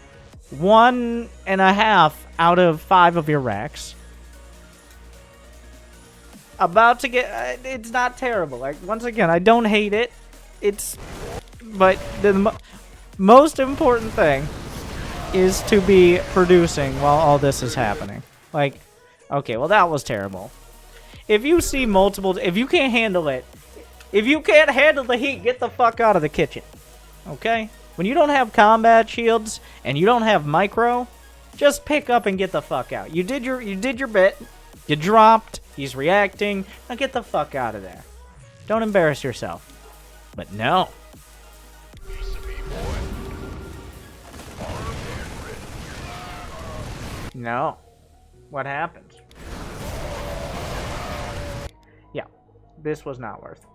1.5 out of 5 of your racks. About to get... it's not terrible. Like, once again, I don't hate it. It's... But the most important thing is to be producing while all this is happening. Like, okay, well, that was terrible. If you see multiple... If you can't handle it... If you can't handle the heat, get the fuck out of the kitchen. Okay? When you don't have combat shields and you don't have micro, just pick up and get the fuck out. You did your bit. You dropped. He's reacting. Now get the fuck out of there. Don't embarrass yourself. But no. No. What happened? Yeah. This was not worth.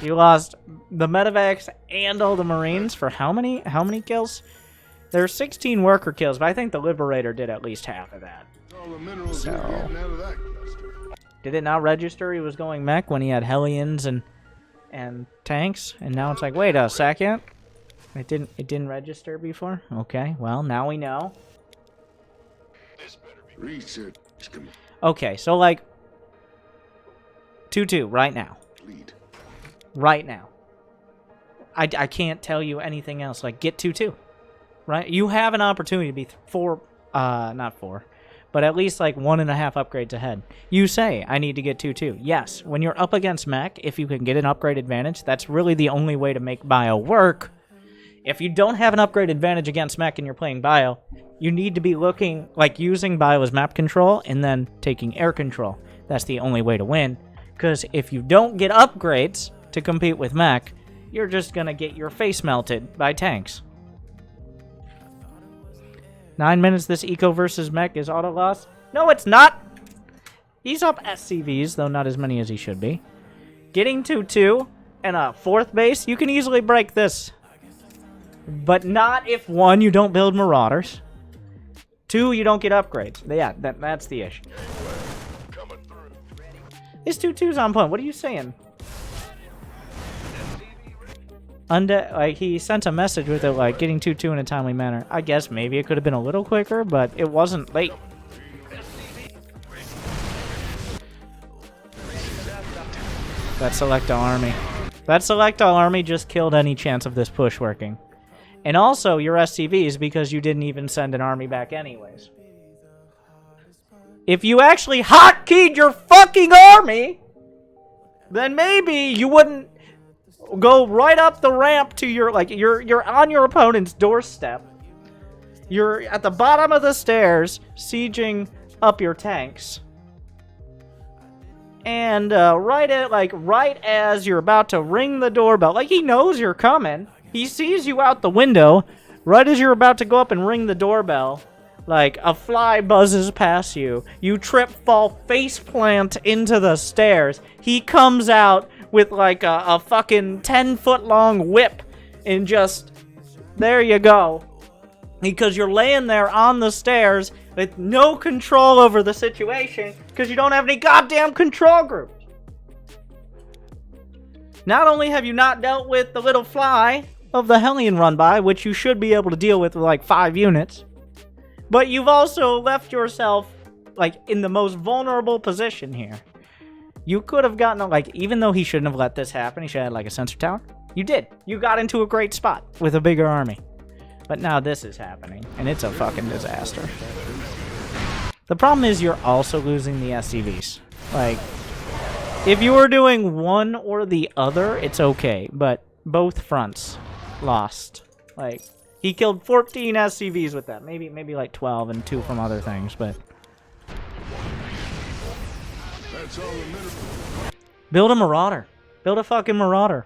You lost the medevacs and all the marines for how many kills? There are 16 worker kills, but I think the Liberator did at least half of that. So, did it not register he was going mech when he had Hellions and tanks? And now it's like, wait a second. It didn't register before? Okay, well, now we know. Okay, so like 2-2 right now. Right now. I can't tell you anything else. Like, get 2-2. Right? You have an opportunity to be not 4, but at least like 1.5 upgrades ahead. You say, I need to get 2-2. Yes, when you're up against mech, if you can get an upgrade advantage, that's really the only way to make bio work. If you don't have an upgrade advantage against mech and you're playing bio, you need to be looking, like, using bio as map control and then taking air control. That's the only way to win. Because if you don't get upgrades to compete with mech, you're just going to get your face melted by tanks. 9 minutes this eco versus mech is auto loss? No, it's not! He's up SCVs, though not as many as he should be. Getting 2-2 and a 4th base, you can easily break this. But not if, 1, you don't build Marauders. 2, you don't get upgrades. Yeah, that's the issue. His 2-2's on point. What are you saying? Like, he sent a message with it, like, getting 2-2 in a timely manner. I guess maybe it could have been a little quicker, but it wasn't late. That select all army. That select all army just killed any chance of this push working. And also your SCVs, because you didn't even send an army back anyways. If you actually hotkeyed your fucking army, then maybe you wouldn't go right up the ramp to your, like, you're on your opponent's doorstep. You're at the bottom of the stairs, sieging up your tanks. And right as you're about to ring the doorbell, like, he knows you're coming. He sees you out the window. Right as you're about to go up and ring the doorbell, like, a fly buzzes past you. You trip, fall, face plant into the stairs. He comes out with, like, a fucking 10-foot-long whip and just, there you go. Because you're laying there on the stairs with no control over the situation because you don't have any goddamn control groups. Not only have you not dealt with the little fly of the Hellion run by, which you should be able to deal with like 5 units. But you've also left yourself like in the most vulnerable position here. You could have gotten like, even though he shouldn't have let this happen, he should have had like a sensor tower. You did. You got into a great spot with a bigger army. But now this is happening, and it's a fucking disaster. The problem is you're also losing the SCVs. Like, if you were doing one or the other, it's okay. But both fronts lost. Like, he killed 14 SCVs with that. Maybe like 12 and 2 from other things, but... Build a Marauder. Build a fucking Marauder.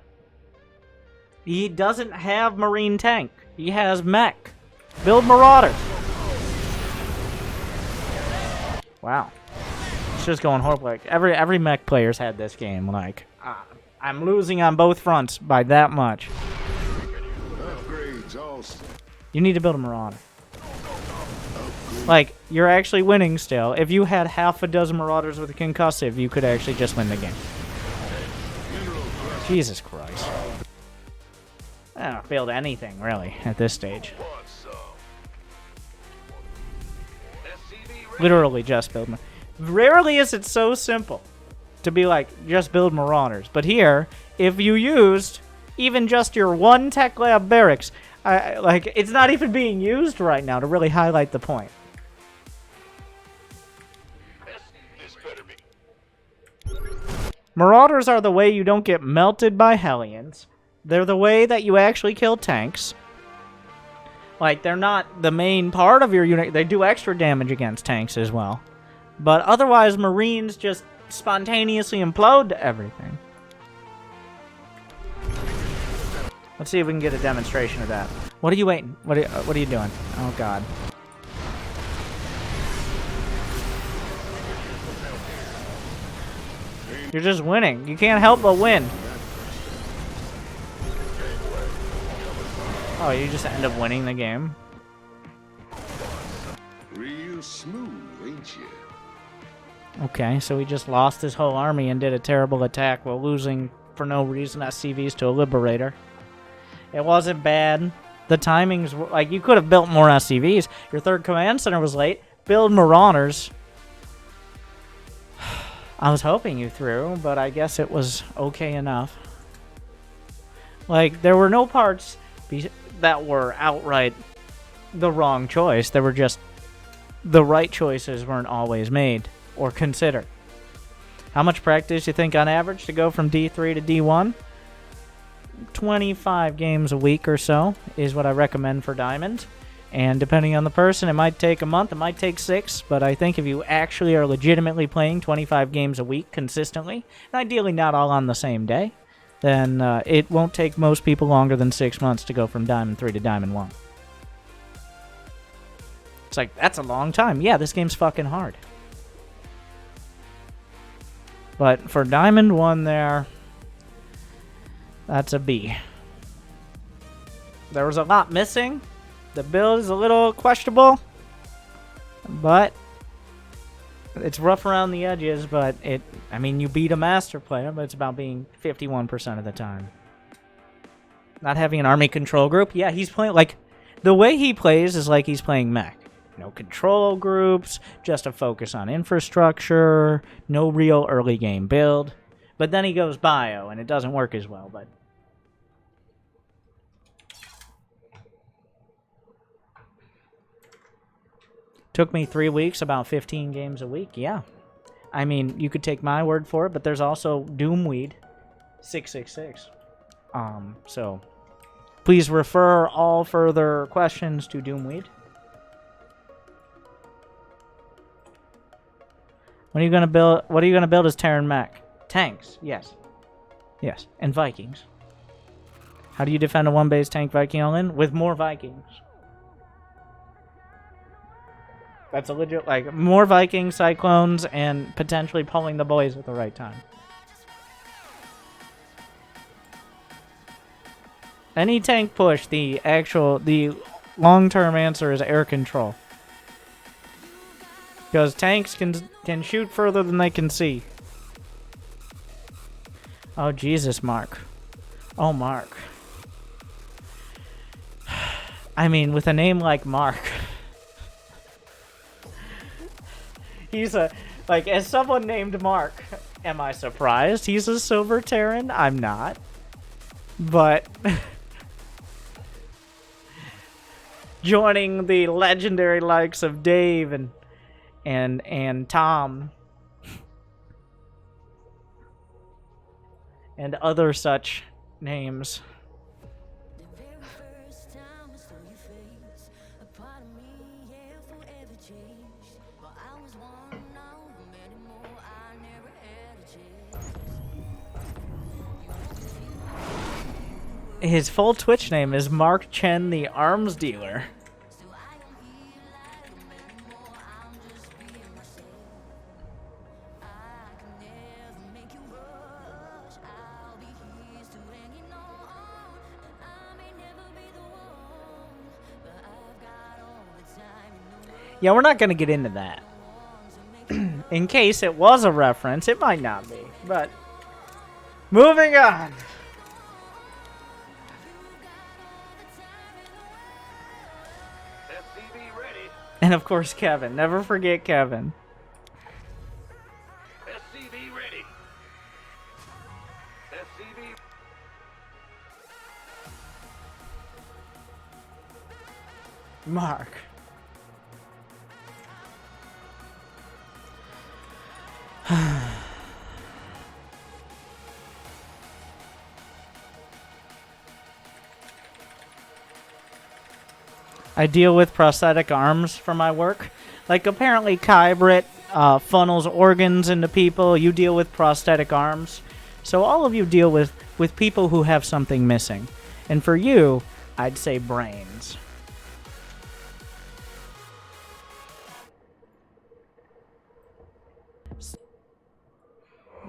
He doesn't have Marine tank. He has mech. Build Marauders. Wow. It's just going horrible. Like, every mech player's had this game. Like, I'm losing on both fronts by that much. You need to build a Marauder. Like, you're actually winning still. If you had half a dozen Marauders with a concussive, you could actually just win the game. Jesus Christ. I don't build anything, really, at this stage. Literally just build. Rarely is it so simple to be like, just build Marauders. But here, if you used even just your one Tech Lab barracks, like, it's not even being used right now to really highlight the point. Marauders are the way you don't get melted by Hellions. They're the way that you actually kill tanks. Like, they're not the main part of your unit. They do extra damage against tanks as well. But otherwise, Marines just spontaneously implode to everything. Let's see if we can get a demonstration of that. What are you waiting? What are you doing? Oh, God. You're just winning. You can't help but win. Oh, you just end up winning the game. Real smooth, ain't you? Okay, so he just lost his whole army and did a terrible attack while losing, for no reason, SCVs to a Liberator. It wasn't bad. The timings were, like, you could have built more SCVs. Your third command center was late. Build Marauders. I was hoping you threw, but I guess it was okay enough. Like, there were no parts that were outright the wrong choice. There were just the right choices weren't always made or considered. How much practice you think on average to go from D3 to D1? 25 games a week or so is what I recommend for Diamond. And depending on the person, it might take a month, it might take 6, but I think if you actually are legitimately playing 25 games a week consistently, and ideally not all on the same day, then it won't take most people longer than 6 months to go from Diamond 3 to Diamond 1. It's like, that's a long time. Yeah, this game's fucking hard. But for Diamond 1 there, that's a B. There was a lot missing. The build is a little questionable, but it's rough around the edges, but I mean, you beat a master player, but it's about being 51% of the time. Not having an army control group. Yeah, he's playing, like, the way he plays is like he's playing mech. No control groups, just a focus on infrastructure, no real early game build. But then he goes bio, and it doesn't work as well, but... Took me 3 weeks, about 15 games a week, yeah. I mean, you could take my word for it, but there's also Doomweed 666. So, please refer all further questions to Doomweed. What are you gonna build? What are you gonna build as Terran mech? Tanks, yes. Yes, and Vikings. How do you defend a one-base tank Viking all-in? With more Vikings. That's a legit, like, more Vikings, Cyclones, and potentially pulling the boys at the right time. Any tank push, the long-term answer is air control. Because tanks can shoot further than they can see. Oh, Jesus, Mark. Oh, Mark. I mean, with a name like Mark. He's a... Like, as someone named Mark, am I surprised he's a Silver Terran? I'm not. But... joining the legendary likes of Dave and Tom and other such names. His full Twitch name is Mark Chen, the Arms Dealer. Yeah, we're not going to get into that. In case it was a reference, it might not be, but moving on. And of course, Kevin. Never forget Kevin. SCV ready. SCV. Mark. I deal with prosthetic arms for my work. Like, apparently Kybrit funnels organs into people. You deal with prosthetic arms. So all of you deal with people who have something missing. And for you, I'd say brains.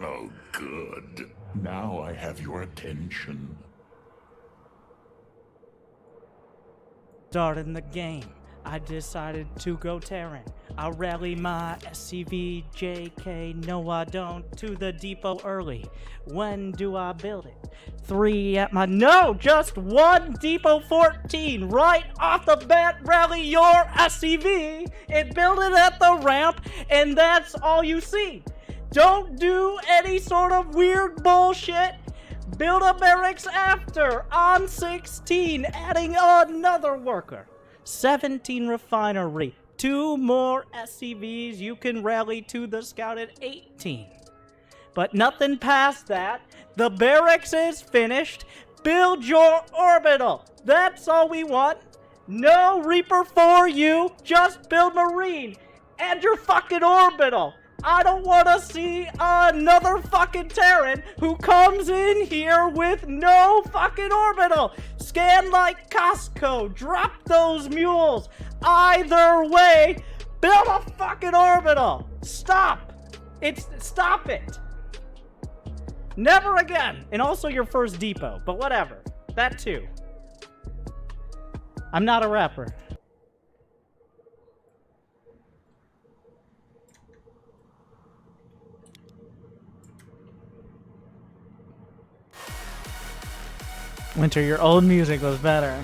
Oh, good. Now I have your attention. Starting the game, I decided to go Terran. I rally my SCV JK, no I don't, to the depot early. When do I build it? 3 at my, no, just 1 depot 14, right off the bat, rally your SCV and build it at the ramp, and that's all you see. Don't do any sort of weird bullshit. Build a barracks after, on 16, adding another worker. 17 refinery, 2 more SCVs, you can rally to the scout at 18. But nothing past that, the barracks is finished, build your orbital, that's all we want. No Reaper for you, just build Marine, and your fucking orbital. I don't want to see another fucking Terran who comes in here with no fucking orbital. Scan like Costco. Drop those mules. Either way, build a fucking orbital. Stop. Stop it. Never again. And also your first depot, but whatever. That too. I'm not a rapper. Winter, your old music was better.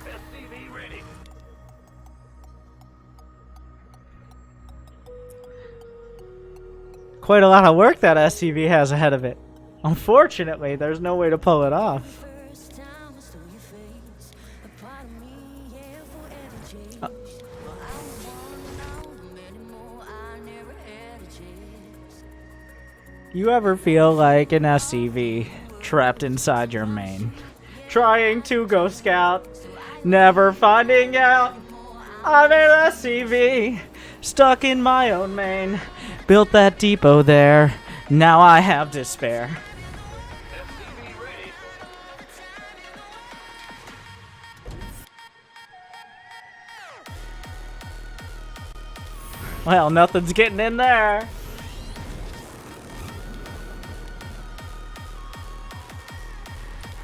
SCV ready. Quite a lot of work that SCV has ahead of it. Unfortunately, there's no way to pull it off. You ever feel like an SCV trapped inside your main? Trying to go scout, never finding out. I'm an SCV, stuck in my own main. Built that depot there, now I have despair. SCV ready. Well, nothing's getting in there.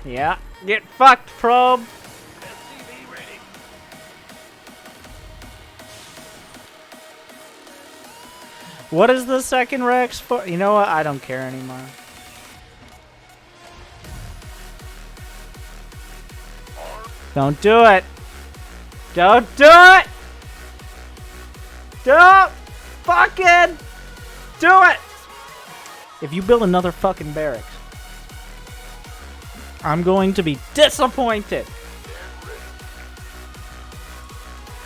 Yeah, get fucked, probe. SCV ready. What is the second Rex for? You know what? I don't care anymore. Don't do it. Don't do it. Don't fucking do it. If you build another fucking barracks, I'm going to be disappointed.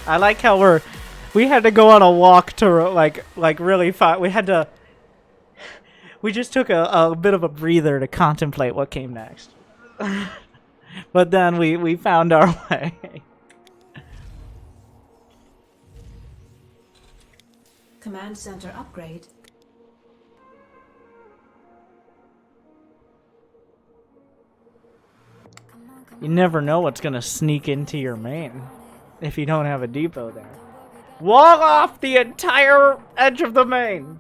I like how we had to go on a walk to like really fight. We just took a bit of a breather to contemplate what came next. But then we found our way. Command center upgrade. You never know what's gonna sneak into your main if you don't have a depot there. Wall off the entire edge of the main.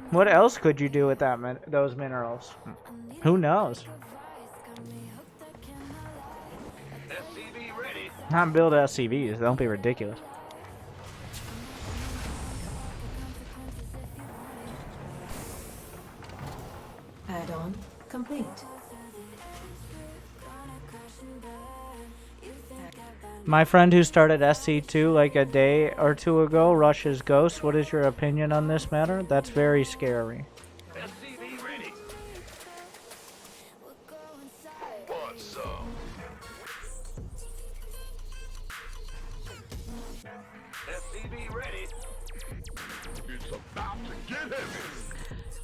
What else could you do with those minerals? Who knows? Not build SCVs. Don't be ridiculous. Add-on complete. My friend who started SC2 like a day or two ago rushes Ghost. What is your opinion on this matter? That's very scary. SCV ready. Want some? SCV ready. It's about to get heavy.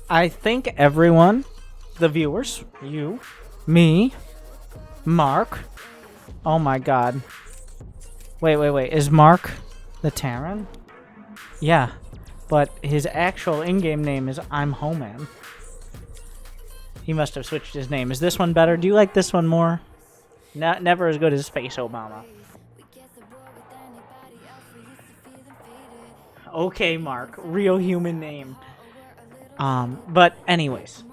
I think everyone, the viewers, you, me, Mark. Oh my god. Wait. Is Mark the Terran? Yeah. But his actual in-game name is I'm Homan. He must have switched his name. Is this one better? Do you like this one more? Never as good as Space Obama. Okay, Mark. Real human name. But anyways,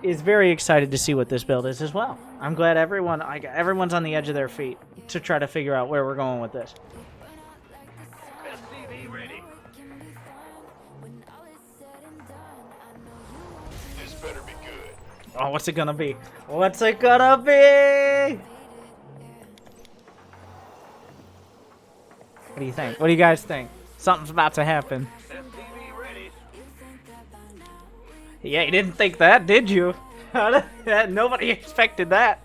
is very excited to see what this build is as well. I'm glad everyone's on the edge of their feet to try to figure out where we're going with this. SCV ready. This better be good. Oh, what's it gonna be? What's it gonna be? What do you think? What do you guys think? Something's about to happen. SCV ready. Yeah, you didn't think that, did you? Nobody expected that.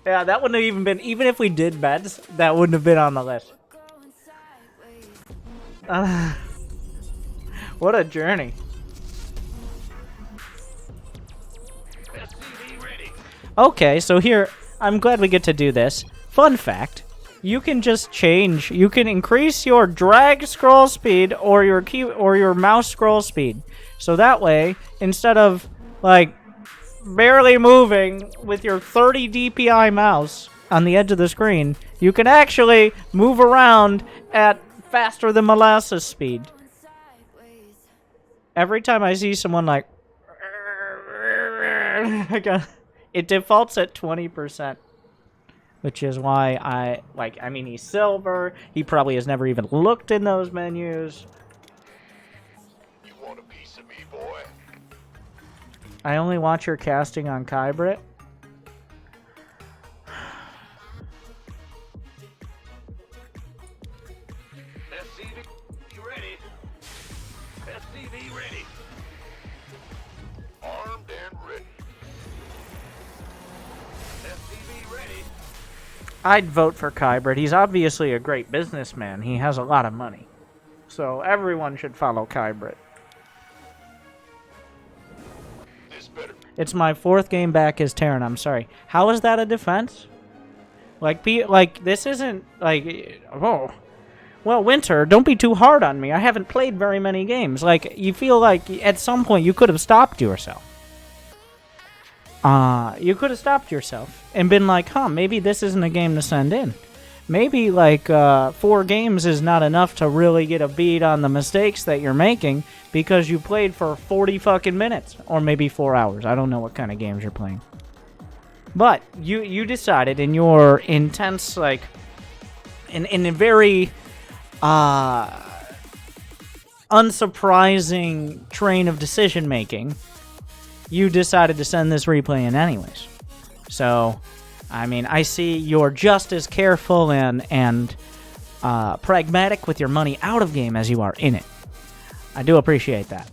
Yeah, that wouldn't have even been, even if we did bets, that wouldn't have been on the list. What a journey. SCV ready. Okay, so here, I'm glad we get to do this. Fun fact, you can just change, you can increase your drag scroll speed or your mouse scroll speed. So that way, instead of, like, barely moving with your 30 DPI mouse on the edge of the screen, you can actually move around at faster than molasses speed. Every time I see someone like it defaults at 20%, which is why I mean, he's silver, he probably has never even looked in those menus. You want a piece of me, boy? I only watch your casting on Kybrit. SCV ready. SCV ready. Armed and ready. SCV ready. I'd vote for Kybrit. He's obviously a great businessman. He has a lot of money. So everyone should follow Kybrit. It's my 4th game back as Terran. I'm sorry. How is that a defense? Like this isn't like, oh, well, Winter, don't be too hard on me. I haven't played very many games. Like, you feel like at some point you could have stopped yourself. You could have stopped yourself and been like, huh, maybe this isn't a game to send in. Maybe like 4 games is not enough to really get a beat on the mistakes that you're making because you played for 40 fucking minutes or maybe 4 hours. I don't know what kind of games you're playing. But you decided in your intense like in a very unsurprising train of decision making, you decided to send this replay in anyways. So, I mean, I see you're just as careful and pragmatic with your money out of game as you are in it. I do appreciate that.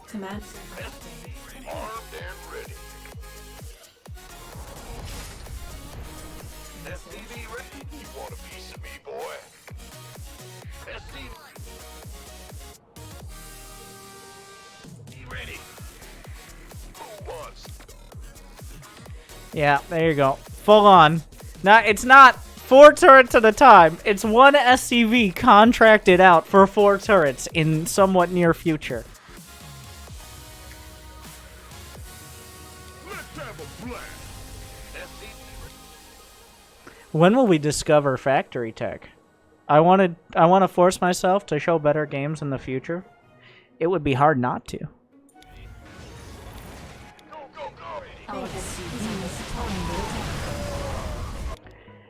Command center upgrade. Armed and ready. SCV ready. You want a piece of me, boy? SCV ready. Who wants? Yeah, there you go. Full on. Now, it's not 4 turrets at a time. It's one SCV contracted out for 4 turrets in somewhat near future. When will we discover factory tech? I want to force myself to show better games in the future. It would be hard not to. Our SCV is under attack.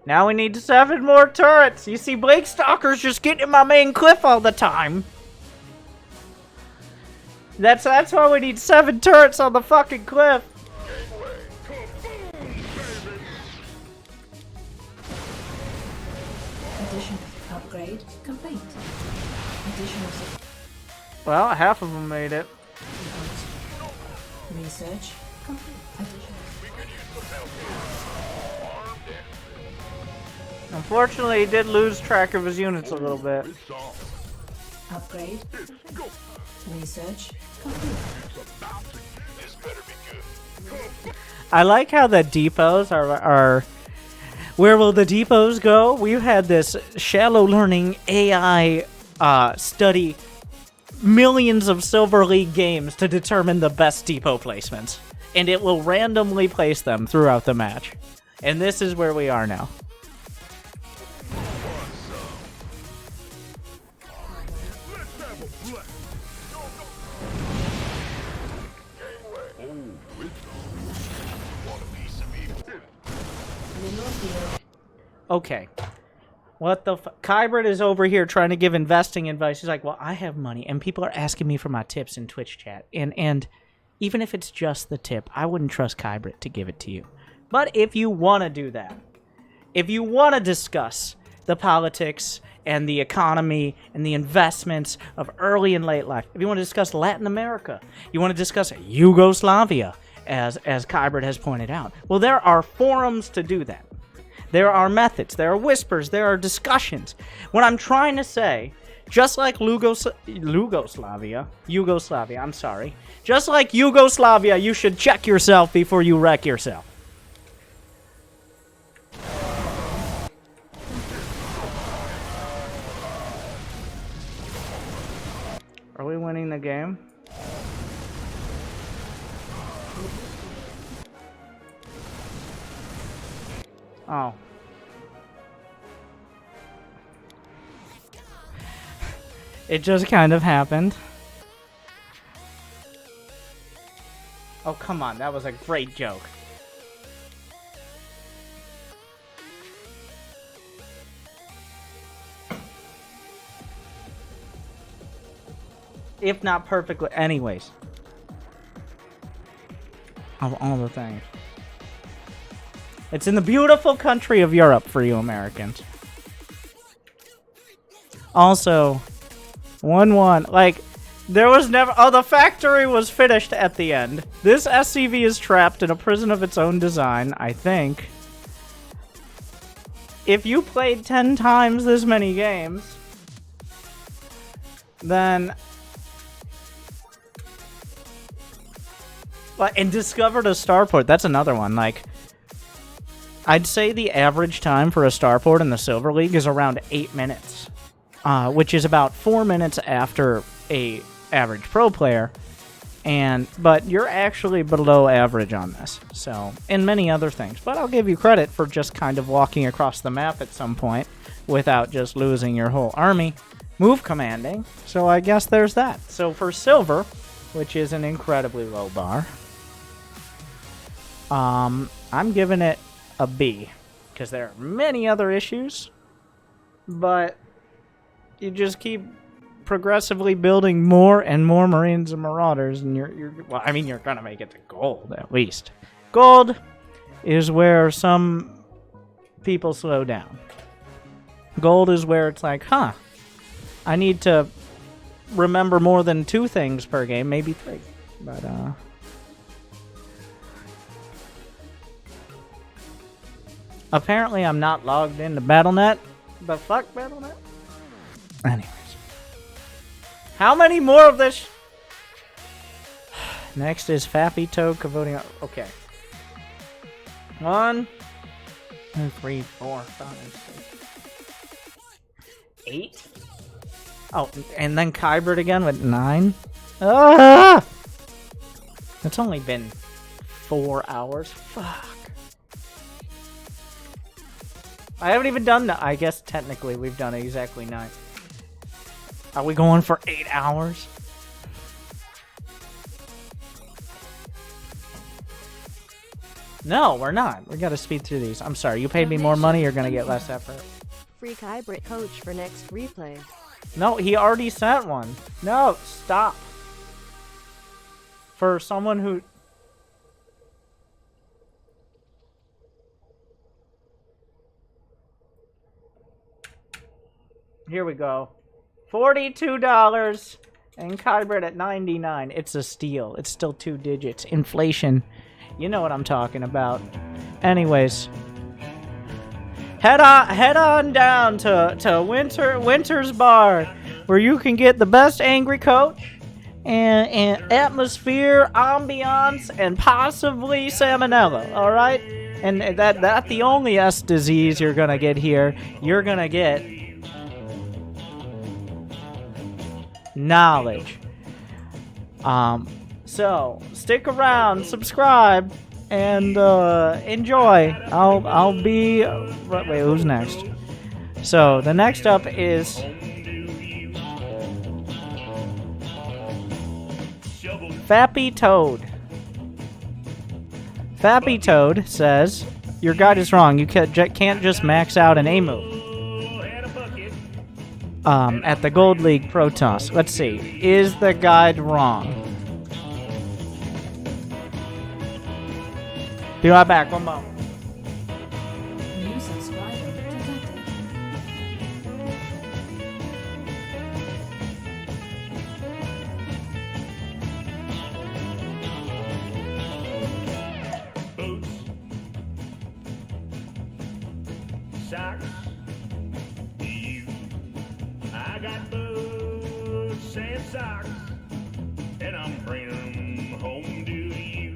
Now we need 7 more turrets. You see, Blake Stalker's just getting in my main cliff all the time. That's why we need 7 turrets on the fucking cliff. Addition upgrade complete. Additional Well, half of them made it. research complete. Additional Unfortunately, he did lose track of his units a little bit. upgrade. Research complete. This better be good. I like how the depots are. Where will the depots go? We've had this shallow learning AI study millions of Silver League games to determine the best depot placements. And it will randomly place them throughout the match. And this is where we are now. Okay. What the Kybert is over here trying to give investing advice. He's like, well, I have money, and people are asking me for my tips in Twitch chat. And even if it's just the tip, I wouldn't trust Kybert to give it to you. But if you want to do that, if you want to discuss the politics and the economy and the investments of early and late life, if you want to discuss Latin America, you want to discuss Yugoslavia, as Kybert has pointed out, well, there are forums to do that. There are methods, there are whispers, there are discussions. What I'm trying to say, just like Yugoslavia, I'm sorry. Just like Yugoslavia, you should check yourself before you wreck yourself. Are we winning the game? Oh. It just kind of happened. Oh, come on. That was a great joke. If not perfectly. Anyways. Of all the things. It's in the beautiful country of Europe for you Americans. Also, 1-1. Like, there was never... Oh, the factory was finished at the end. This SCV is trapped in a prison of its own design, I think. If you played 10 times this many games, then... And discovered a starport. That's another one. Like... I'd say the average time for a starport in the Silver League is around 8 minutes, which is about 4 minutes after a average pro player, but you're actually below average on this, so, and many other things. But I'll give you credit for just kind of walking across the map at some point without just losing your whole army, move commanding, so I guess there's that. So for Silver, which is an incredibly low bar, I'm giving it a B, because there are many other issues, but you just keep progressively building more and more Marines and Marauders, and you're well, I mean, you're gonna make it to gold at least. Gold is where some people slow down. Gold is where it's like, huh, I need to remember more than 2 things per game, maybe 3. But apparently I'm not logged into Battle.net. The fuck, Battle.net? Anyways. How many more of this? Next is Fappy Toad voting. Okay. 1, 2, 3, 4, 5, 6, 8. Oh, and then Kybert again with 9. Ah! It's only been 4 hours. Fuck. I haven't even done that. I guess technically we've done exactly 9. Are we going for 8 hours? No, we're not. We gotta speed through these. I'm sorry, you paid me more money, you're gonna get less effort. Free Kybrit coach for next replay. No, he already sent one. No, stop. For someone who... Here we go. $42 and Kybrit at 99. It's a steal. It's still 2 digits. Inflation. You know what I'm talking about. Anyways, head on down to Winter's Bar, where you can get the best angry coach and atmosphere, ambiance, and possibly salmonella. All right, and that's the only S disease you're gonna get here. You're gonna get knowledge. So stick around, subscribe, and enjoy. I'll be. Wait, who's next? So the next up is Fappy Toad. Fappy Toad says your guide is wrong. You can't just max out an A move. At the Gold League Pro Toss. Let's see. Is the guide wrong? Be right back. One moment. New subscriber detected. Boots, socks, you. I got boots and socks, and I'm bringing them home to you.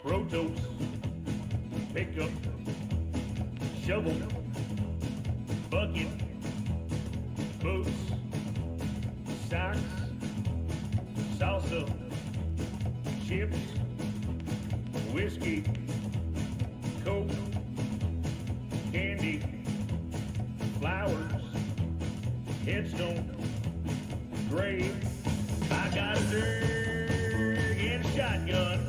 Rotos, pickup, shovel, bucket, boots, socks, salsa, chips, whiskey, coke, candy, flowers, headstone, grave. I got a dirk and a shotgun,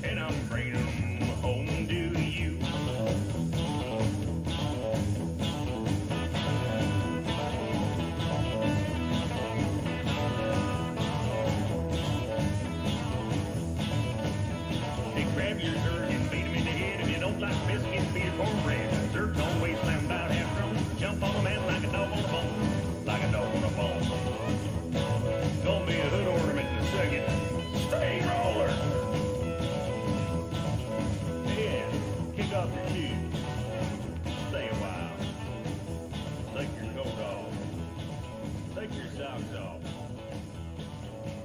and I'm bringing them home to you. They grab your dirt and beat him in the head. If you don't like biscuits, be your cornbread. Dirt always slam about half drum. Jump on a man like a dog on a bone. Like a dog on a bone. Gonna be a hood ornament in a second. Stay roller. Yeah, kick off your shoes. Stay a while. Take your coat off. Take your socks off.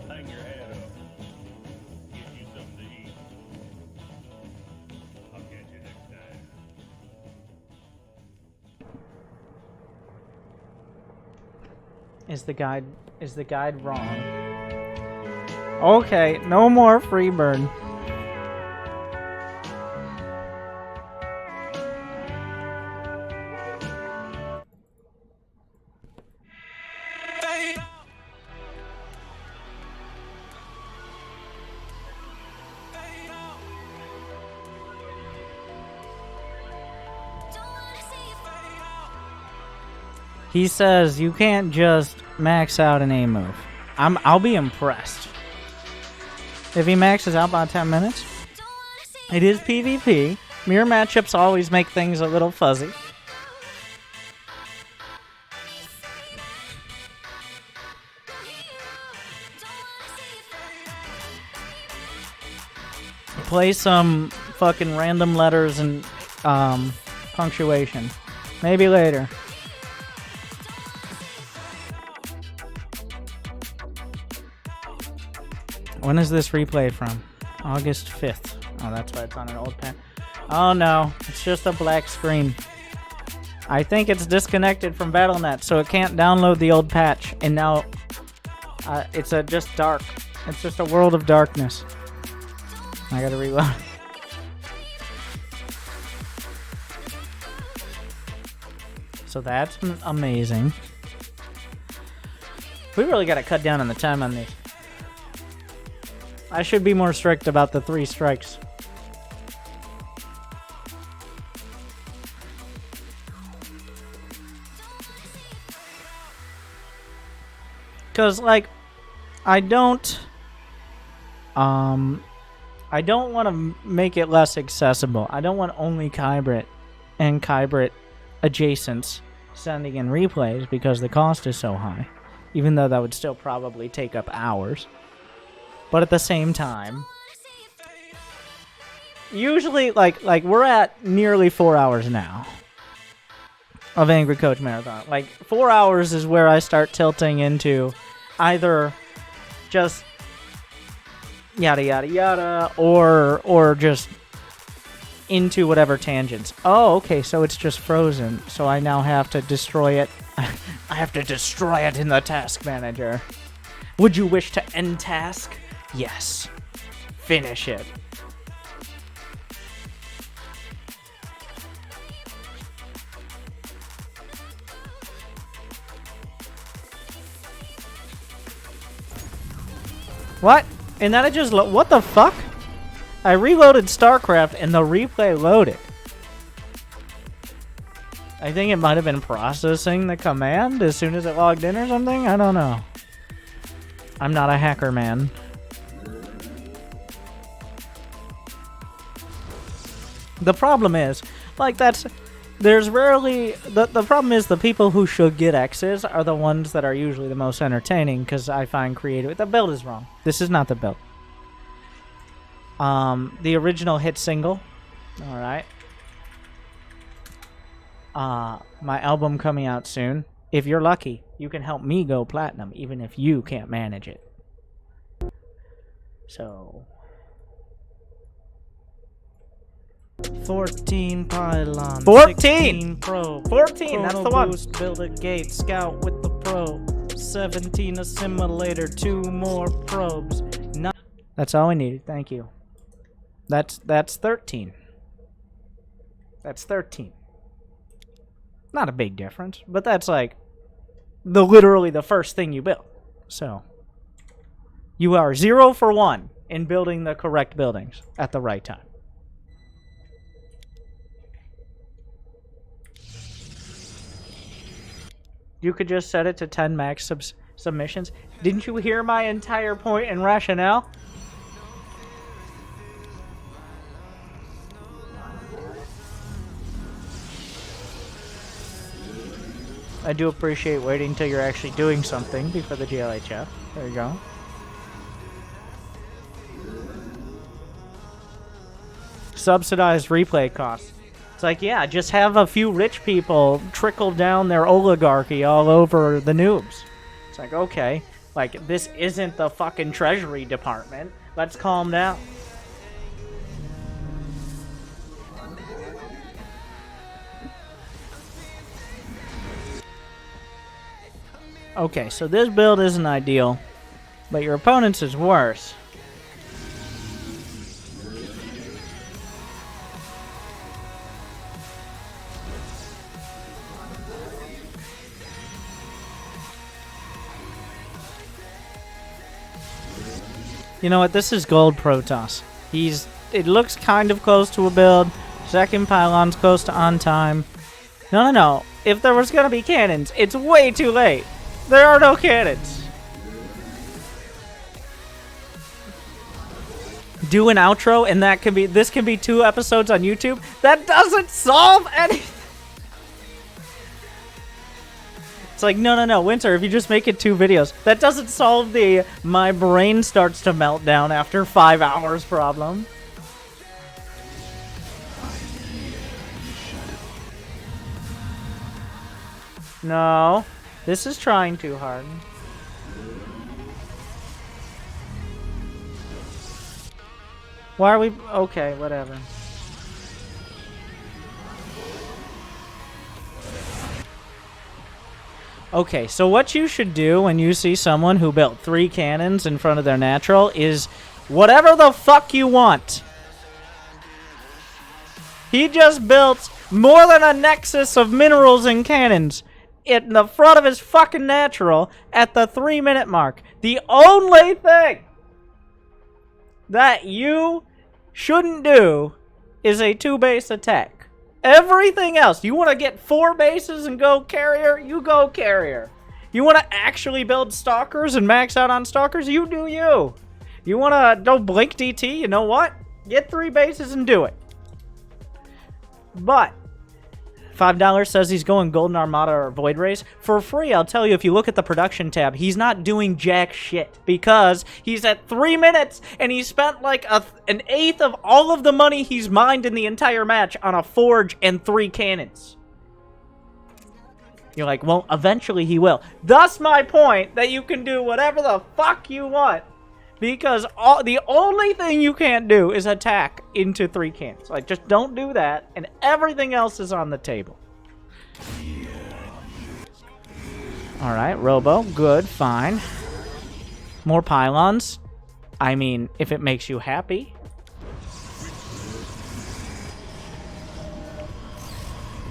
Hang your hat up. Get you something to eat. I'll catch you next time. Is the guide wrong? Okay, no more free burn. He says you can't just max out an A move. I'll be impressed if he maxes out by 10 minutes. It is PvP. Mirror matchups always make things a little fuzzy. Play some fucking random letters and punctuation. Maybe later. When is this replay from? August 5th. Oh, that's why it's on an old pen. Oh no, it's just a black screen. I think it's disconnected from Battle.net, so it can't download the old patch. And now it's just dark. It's just a world of darkness. I gotta reload. So that's amazing. We really gotta cut down on the time on these. I should be more strict about the 3 strikes. Cause like, I don't want to make it less accessible. I don't want only Kybrit and Kybrit adjacents sending in replays because the cost is so high. Even though that would still probably take up hours. But at the same time, usually, like we're at nearly 4 hours now of Angry Coach Marathon. Like, 4 hours is where I start tilting into either just yada yada yada or just into whatever tangents. Oh, okay, so it's just frozen. So I now have to destroy it. I have to destroy it in the task manager. Would you wish to end task? Yes. Finish it. What? And then it just what the fuck? I reloaded Starcraft and the replay loaded. I think it might have been processing the command as soon as it logged in or something. I don't know. I'm not a hacker, man. The problem is, like, there's rarely, the problem is the people who should get X's are the ones that are usually the most entertaining, because I find creative. The build is wrong. This is not the build. The original hit single. Alright. My album coming out soon. If you're lucky, you can help me go platinum, even if you can't manage it. So... 14 pylon. 14 pro. 14, that's the one. Boost, build a gate, scout with the pro. 17 assimilator, 2 more probes. That's all we needed. Thank you. That's 13. That's 13. Not a big difference, but that's like literally the first thing you build. So you are 0 for 1 in building the correct buildings at the right time. You could just set it to 10 max submissions. Didn't you hear my entire point and rationale? I do appreciate waiting until you're actually doing something before the GLHF. There you go. Subsidized replay costs. It's like, yeah, just have a few rich people trickle down their oligarchy all over the noobs. It's like, okay, like, this isn't the fucking Treasury Department. Let's calm down. Okay, so this build isn't ideal. But your opponent's is worse. You know what? This is Gold Protoss. It looks kind of close to a build. Second pylon's close to on time. No. If there was gonna be cannons, it's way too late. There are no cannons. Do an outro, and this can be 2 episodes on YouTube. That doesn't solve anything. It's like, no, Winter, if you just make it 2 videos, that doesn't solve the my brain starts to melt down after 5 hours problem. No, this is trying too hard. Why are we... Okay, whatever. Okay, so what you should do when you see someone who built 3 cannons in front of their natural is whatever the fuck you want. He just built more than a nexus of minerals and cannons in the front of his fucking natural at the 3-minute mark. The only thing that you shouldn't do is a 2-base attack. Everything else, you want to get 4 bases and go carrier, you go carrier. You want to actually build stalkers and max out on stalkers, you do you. You want to don't blink DT, you know what? Get 3 bases and do it. But $5 says he's going Golden Armada or Void Rays. For free, I'll tell you, if you look at the production tab, he's not doing jack shit because he's at 3 minutes and he spent like an eighth of all of the money he's mined in the entire match on a forge and 3 cannons. You're like, well, eventually he will. Thus my point that you can do whatever the fuck you want because the only thing you can't do is attack into 3 cannons. Like, just don't do that, and everything else is on the table. Alright, Robo. Good, fine. More pylons. I mean, if it makes you happy.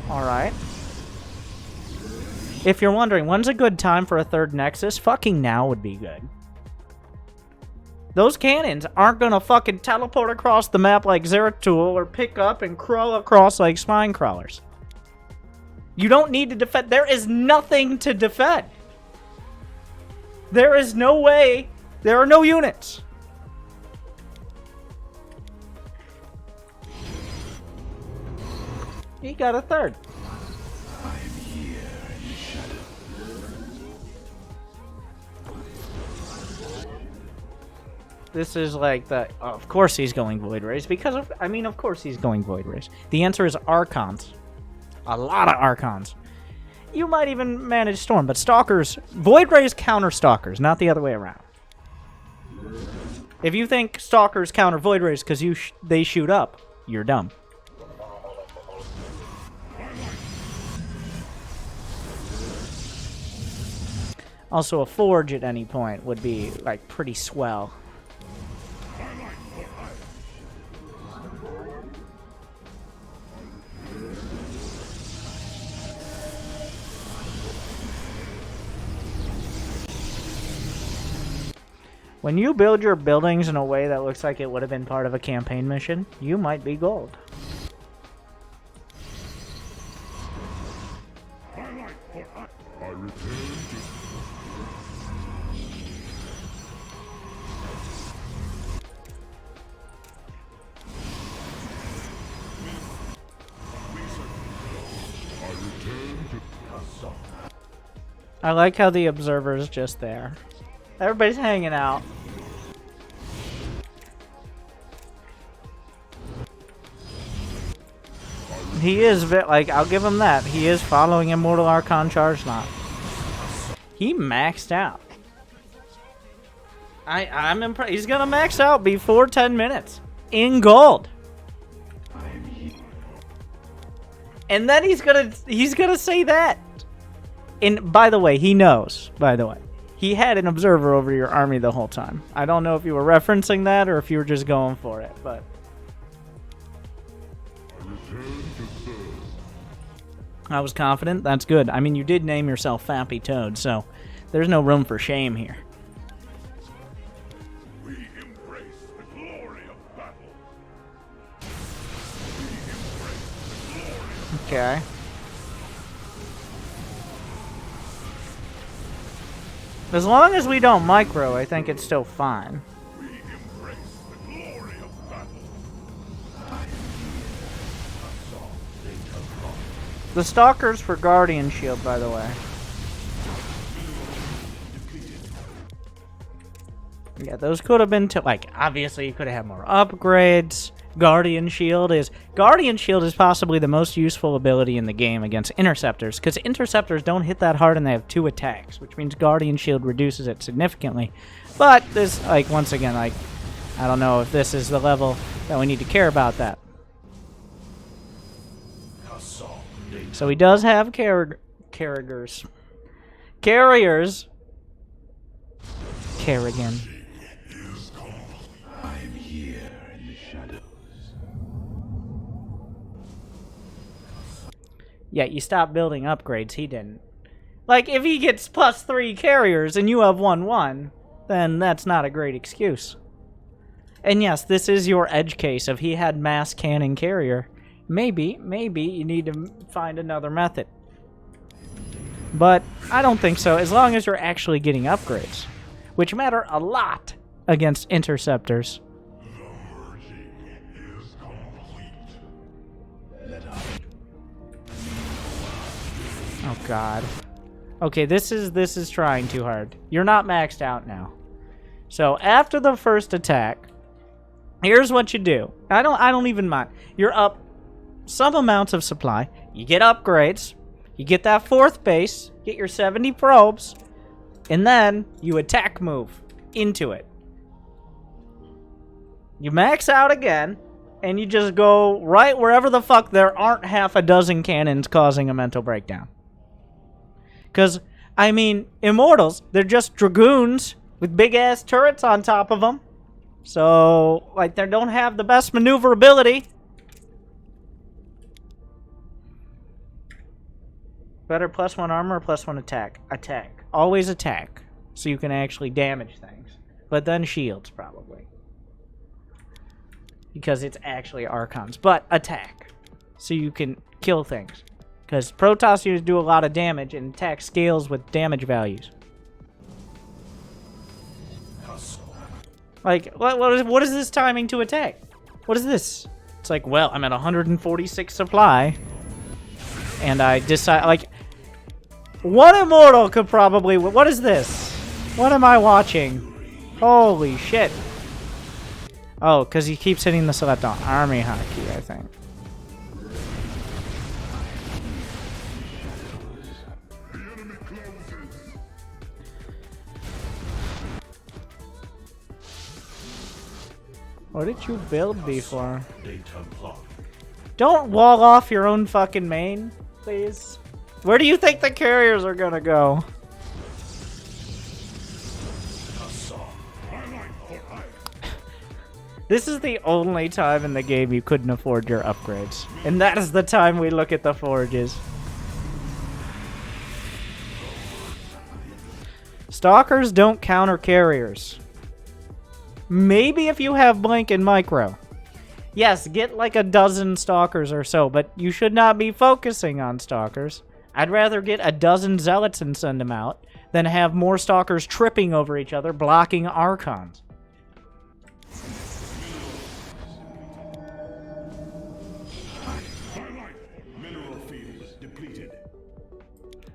Alright. If you're wondering, when's a good time for a 3rd Nexus? Fucking now would be good. Those cannons aren't gonna fucking teleport across the map like Zeratul or pick up and crawl across like spine crawlers. You don't need to defend. There is nothing to defend. There is no way. There are no units. He got a 3rd. This is like the... of course he's going Void Rays. Because of... I mean, of course he's going Void Rays. The answer is Archons. A lot of Archons. You might even manage Storm, but Stalkers... Void Rays counter Stalkers, not the other way around. If you think Stalkers counter Void Rays because they shoot up, you're dumb. Also, a Forge at any point would be, like, pretty swell. When you build your buildings in a way that looks like it would have been part of a campaign mission, you might be gold. I like how the observer's just there. Everybody's hanging out. He is, like, I'll give him that. He is following Immortal Archon Charge Knot. He maxed out. I'm impressed. He's gonna max out before 10 minutes. In gold. And then he's gonna say that. And by the way, he knows. By the way. he had an observer over your army the whole time. I don't know if you were referencing that or if you were just going for it, but... I was confident. That's good. I mean, you did name yourself Fappy Toad, so there's no room for shame here. We embrace the glory of battle. Okay. As long as we don't micro, I think it's still fine. We embrace the glory of battle. The Stalker's for Guardian Shield, by the way. Yeah, those could have been to, like, obviously you could have had more upgrades. Guardian Shield is possibly the most useful ability in the game against Interceptors, because Interceptors don't hit that hard and they have 2 attacks, which means Guardian Shield reduces it significantly. But this, like, once again, like, I don't know if this is the level that we need to care about that. So he does have carriers. Carriers. Kerrigan. I'm here in the shadows. Yeah, you stopped building upgrades. He didn't. Like, if he gets +3 carriers and you have 1/1, then that's not a great excuse. And yes, this is your edge case. If he had mass cannon carrier, maybe you need to find another method. But I don't think so, as long as you're actually getting upgrades, which matter a lot against Interceptors. Oh god. Okay, this is trying too hard. You're not maxed out now. So after the first attack, here's what you do. I don't even mind. You're up some amounts of supply. You get upgrades. You get that 4th base. Get your 70 probes. And then you attack move into it. You max out again. And you just go right wherever the fuck there aren't half a dozen cannons causing a mental breakdown. Because, I mean, Immortals, they're just Dragoons with big-ass turrets on top of them. So, like, they don't have the best maneuverability. Better +1 armor or +1 attack? Attack. Always attack. So you can actually damage things. But then shields, probably. Because it's actually Archons. But attack. So you can kill things. Because Protoss units do a lot of damage, and attack scales with damage values. Like, what is this timing to attack? What is this? It's like, well, I'm at 146 supply. And I decide, like, one Immortal could probably... What is this? What am I watching? Holy shit. Oh, because he keeps hitting the select on army hotkey, I think. What did you build before? Don't wall off your own fucking main, please. Where do you think the carriers are gonna go? This is the only time in the game you couldn't afford your upgrades. And that is the time we look at the forges. Stalkers don't counter carriers. Maybe if you have Blink and Micro. Yes, get like a dozen Stalkers or so, but you should not be focusing on Stalkers. I'd rather get a dozen Zealots and send them out than have more Stalkers tripping over each other, blocking Archons.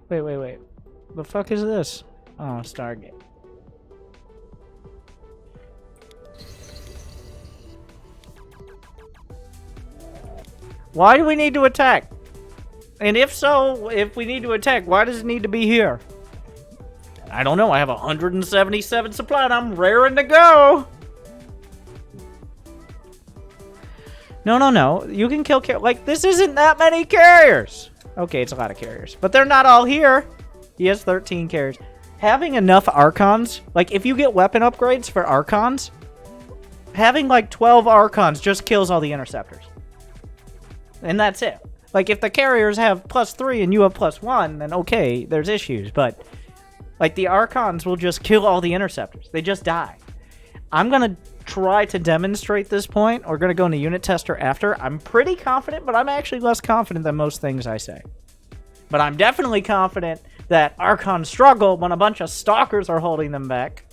Wait. The fuck is this? Oh, Stargate. Why do we need to attack? And if so, if we need to attack, why does it need to be here? I don't know. I have 177 supply and I'm raring to go. No. You can kill like, this isn't that many carriers. Okay, it's a lot of carriers. But they're not all here. He has 13 carriers. having enough Archons, like if you get weapon upgrades for Archons, having like 12 Archons just kills all the Interceptors. And that's it. Like if the carriers have +3 and you have +1, then okay, there's issues. But like the Archons will just kill all the Interceptors. They just die. I'm going to try to demonstrate this point. We're going to go into unit tester after. I'm pretty confident, but I'm actually less confident than most things I say. But I'm definitely confident that Archons struggle when a bunch of Stalkers are holding them back.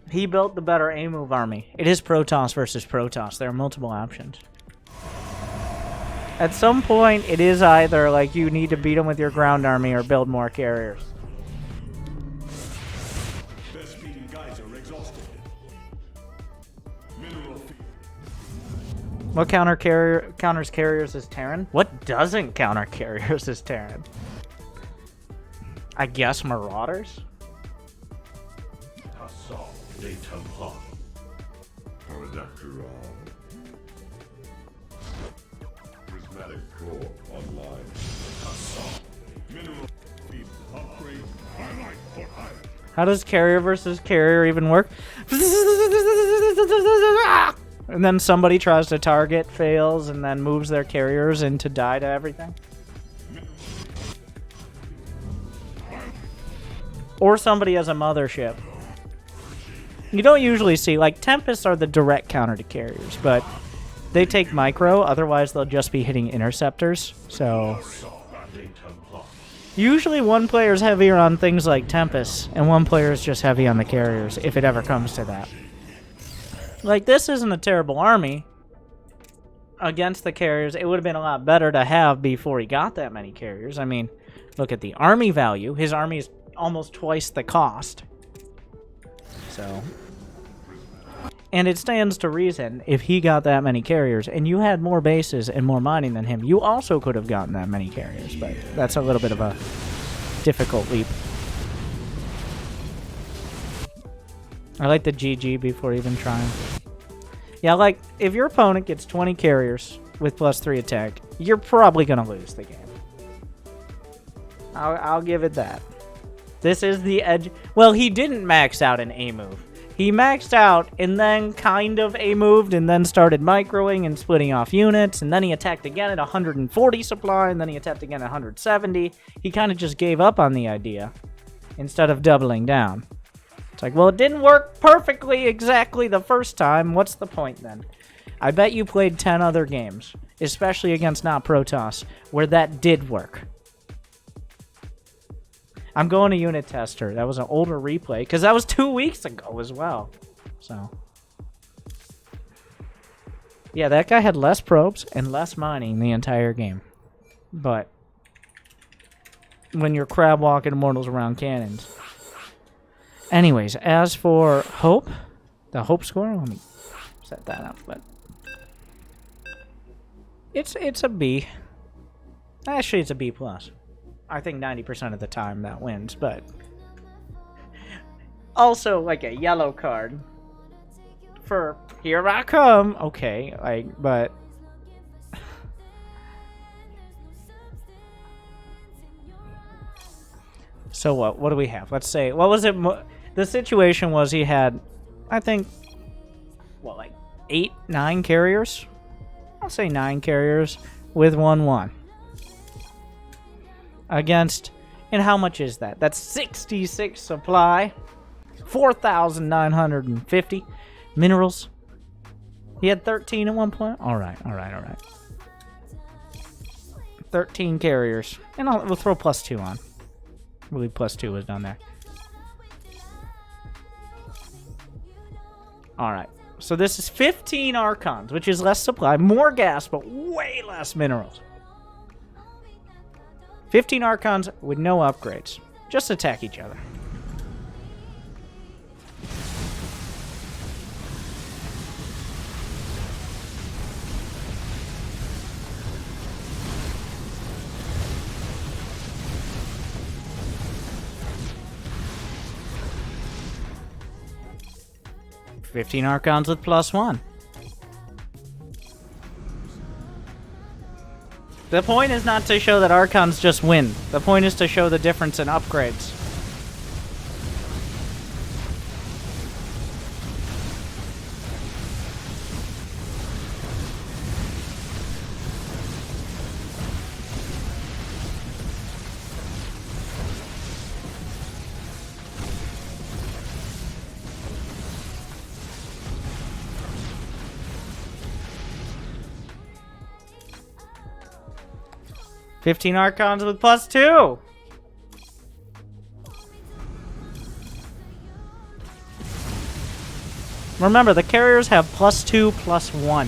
He built the better A-move army. It is Protoss versus Protoss. There are multiple options. At some point, it is either like you need to beat them with your ground army or build more carriers. What counters carriers is Terran? What doesn't counter carriers is Terran? I guess Marauders? How does carrier versus carrier even work? And then somebody tries to target, fails, and then moves their carriers in to die to everything? Or somebody has a mothership. You don't usually see, like, Tempests are the direct counter to carriers, but they take micro, otherwise they'll just be hitting interceptors, so... Usually one player's heavier on things like Tempest, and one player's just heavy on the carriers, if it ever comes to that. Like, this isn't a terrible army against the carriers. It would have been a lot better to have before he got that many carriers. I mean, look at the army value. His army is almost twice the cost. So... And it stands to reason, if he got that many carriers, and you had more bases and more mining than him, you also could have gotten that many carriers, but that's a little bit of a difficult leap. I like the GG before even trying. Yeah, like, if your opponent gets 20 carriers with +3 attack, you're probably going to lose the game. I'll give it that. This is the edge. Well, he didn't max out an A-move. He maxed out and then kind of A-moved and then started microing and splitting off units, and then he attacked again at 140 supply, and then he attacked again at 170. He kind of just gave up on the idea instead of doubling down. It's like, well, it didn't work perfectly exactly the first time. What's the point then? I bet you played 10 other games, especially against not Protoss, where that did work. I'm going to unit tester. That was an older replay, because that was 2 weeks ago as well. So, yeah, that guy had less probes and less mining the entire game. But when you're crab walking immortals around cannons. Anyways, as for Hope, the Hope score, let me set that up. But it's a B. Actually, it's a B+. I think 90% of the time that wins, but also like a yellow card for here I come. Okay, like, but so what do we have? Let's say, what was it? The situation was he had, I think, what, like 8, 9 carriers? I'll say 9 carriers with 1/1. Against, and how much is that? That's 66 supply, 4,950 minerals. He had 13 at one point. All right. 13 carriers, and we'll throw +2 on. I believe +2 was done there. All right. So this is 15 Archons, which is less supply, more gas, but way less minerals. 15 Archons with no upgrades. Just attack each other. 15 Archons with +1. The point is not to show that Archons just win. The point is to show the difference in upgrades. $15 Archons with +2. Remember, the carriers have +2, +1.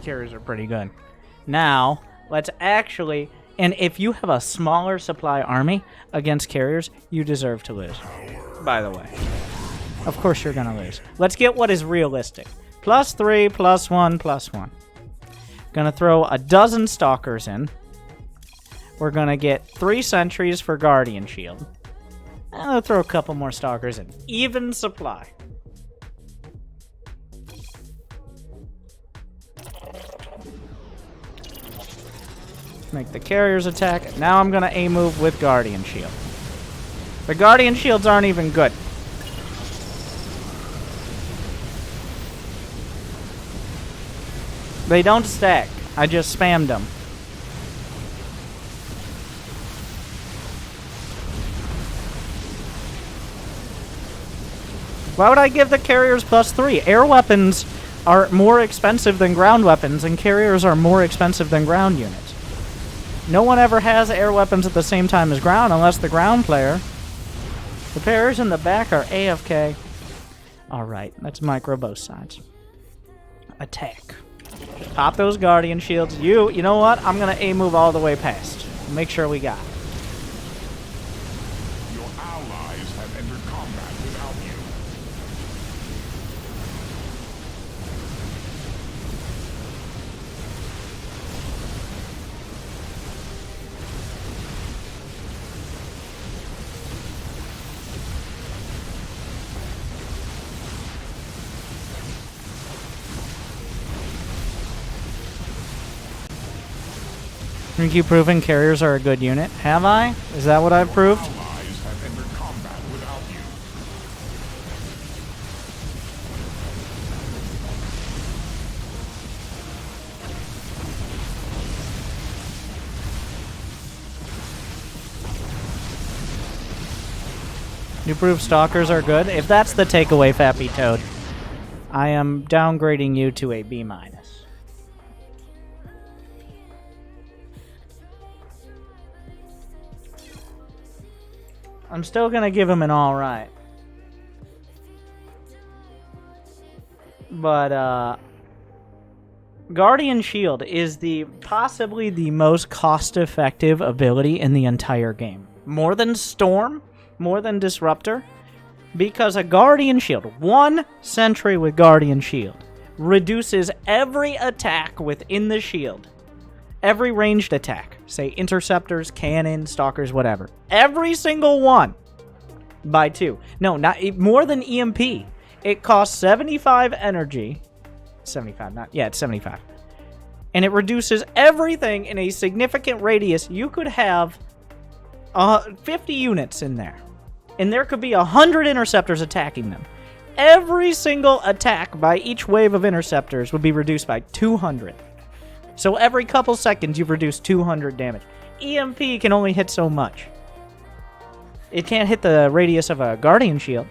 Carriers are pretty good. Now, let's actually... And if you have a smaller supply army against carriers, you deserve to lose. By the way. Of course you're gonna lose. Let's get what is realistic. +3, +1, +1. Gonna throw a dozen Stalkers in. We're gonna get 3 sentries for Guardian Shield. And I'll throw a couple more Stalkers in. Even supply. Make the carriers attack. Now I'm gonna A-move with Guardian Shield. The Guardian Shields aren't even good. They don't stack. I just spammed them. Why would I give the carriers +3? Air weapons are more expensive than ground weapons, and carriers are more expensive than ground units. No one ever has air weapons at the same time as ground unless the ground player. The players in the back are AFK. Alright, let's micro both sides. Attack. Pop those Guardian Shields. You know what? I'm going to A-move all the way past. Make sure we got it. Your allies have entered combat without you. Think you proven carriers are a good unit? Have I? Is that what I've proved? Allies have entered combat without you. You prove Stalkers are good? If that's the takeaway, Fappy Toad, I am downgrading you to a B-. I'm still gonna give him an alright. But, Guardian Shield is possibly the most cost-effective ability in the entire game. More than Storm, more than Disruptor, because a Guardian Shield, 1 sentry with Guardian Shield, reduces every attack within the shield. Every ranged attack. Say interceptors, cannon, stalkers, whatever. Every single one. By 2. No, not more than EMP. It costs 75 energy. 75, not... Yeah, it's 75. And it reduces everything in a significant radius. You could have 50 units in there. And there could be 100 interceptors attacking them. Every single attack by each wave of interceptors would be reduced by 200. So every couple seconds, you've reduced 200 damage. EMP can only hit so much. It can't hit the radius of a Guardian Shield.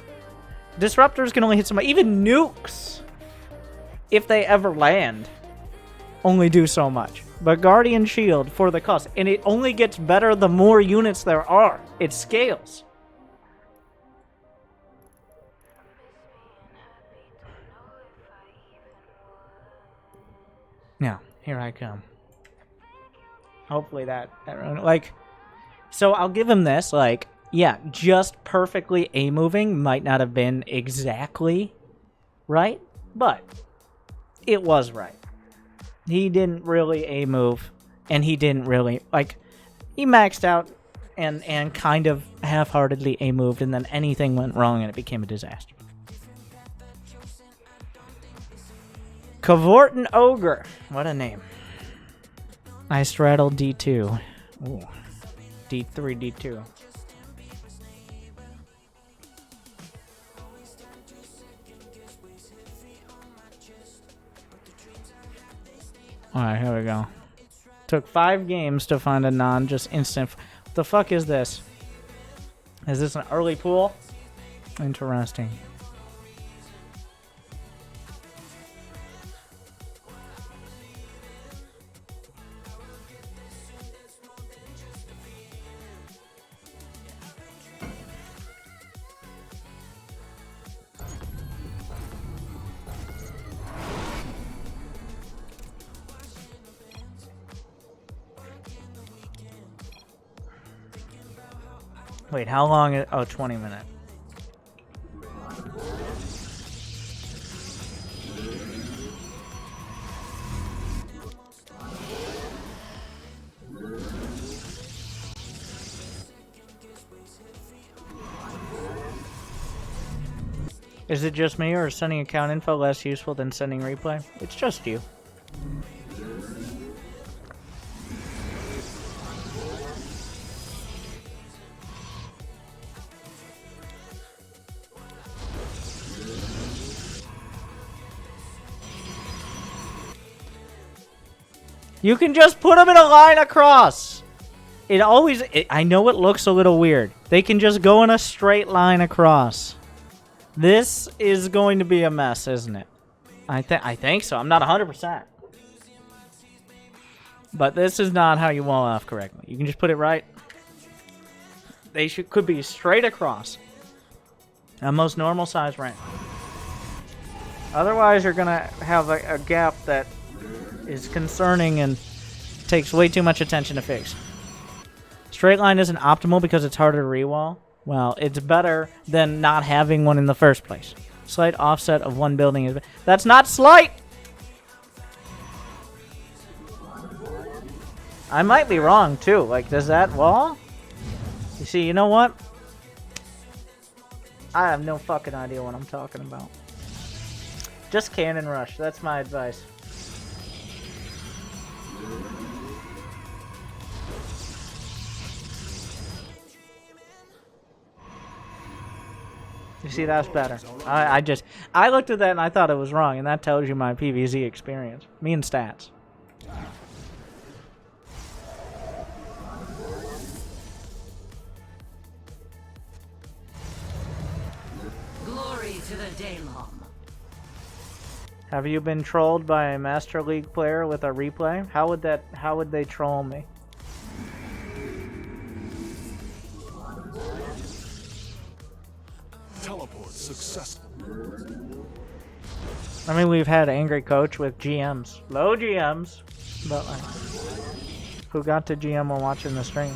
Disruptors can only hit so much. Even nukes, if they ever land, only do so much. But Guardian Shield, for the cost, and it only gets better the more units there are. It scales. Now, here I come. Hopefully that like, so I'll give him this, like, yeah, just perfectly A-moving might not have been exactly right, but it was right. He didn't really A-move, and he didn't really, like, he maxed out and kind of half-heartedly A-moved, and then anything went wrong and it became a disaster. Cavorton Ogre. What a name. I straddled D2. Ooh. D3, D2. Alright, here we go. Took 5 games to find a just instant. What the fuck is this? Is this an early pool? Interesting. Wait, how long is... Oh, 20 minutes. Is it just me, or is sending account info less useful than sending replay? It's just you. You can just put them in a line across. I know it looks a little weird. They can just go in a straight line across. This is going to be a mess, isn't it? I think so. I'm not 100%. But this is not how you wall off correctly. You can just put it right. They could be straight across. A most normal size rank. Otherwise, you're going to have a gap that is concerning and takes way too much attention to fix. Straight line isn't optimal because it's harder to rewall. Well, it's better than not having one in the first place. Slight offset of one building is... That's not slight! I might be wrong, too. Like, does that wall? You see, you know what? I have no fucking idea what I'm talking about. Just cannon rush. That's my advice. You see, that's better. I looked at that and I thought it was wrong, and that tells you my PvZ experience. Me and stats. Glory to the Daylom. Have you been trolled by a Master League player with a replay? How would they troll me? Teleport successful. I mean, we've had angry coach with GMs. Low GMs. But like, who got to GM while watching the stream.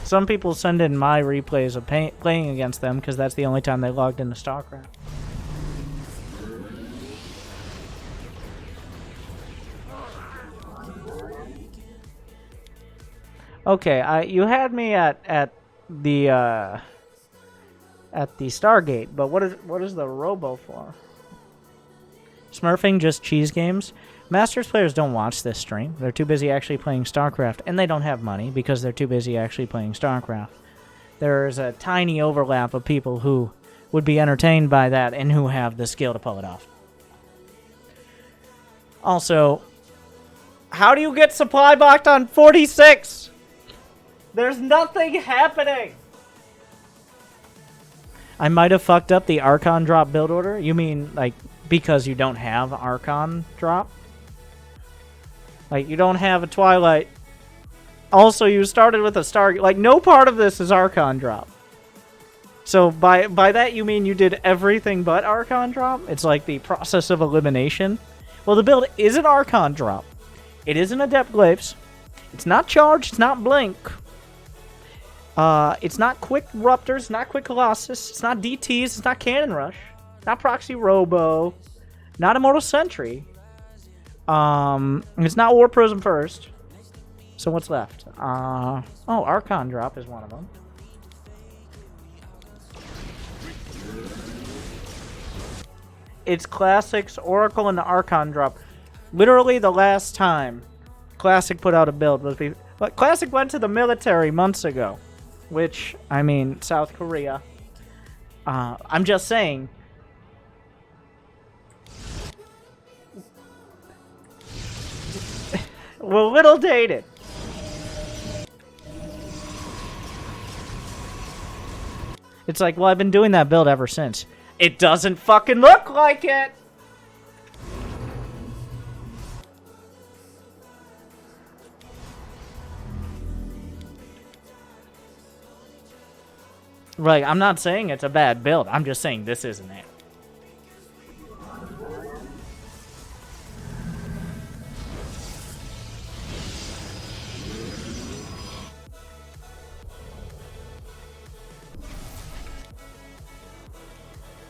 Some people send in my replays of playing against them because that's the only time they logged into Starcraft. Okay, you had me at the Stargate, but what is the Robo for? Smurfing just cheese games? Masters players don't watch this stream. They're too busy actually playing StarCraft, and they don't have money because they're too busy actually playing StarCraft. There's a tiny overlap of people who would be entertained by that and who have the skill to pull it off. Also, how do you get supply boxed on 46? There's nothing happening! I might have fucked up the Archon drop build order. You mean, like, because you don't have Archon drop? Like, you don't have a Twilight. Also, you started with a Stargate. Like, no part of this is Archon drop. So, by that, you mean you did everything but Archon drop? It's like the process of elimination? Well, the build is an Archon drop. It isn't Adept Glaives. It's not Charge. It's not Blink. It's not Quick Ruptors. It's not Quick Colossus. It's not DTs. It's not Cannon Rush. Not Proxy Robo. Not Immortal Sentry. It's not War Prism first. So what's left? Oh, Archon Drop is one of them. It's Classic's Oracle and the Archon Drop. Literally the last time Classic put out a build was but Classic went to the military months ago. Which, I mean, South Korea. I'm just saying. We're a little dated. It's like, well, I've been doing that build ever since. It doesn't fucking look like it! Like, I'm not saying it's a bad build. I'm just saying this isn't it.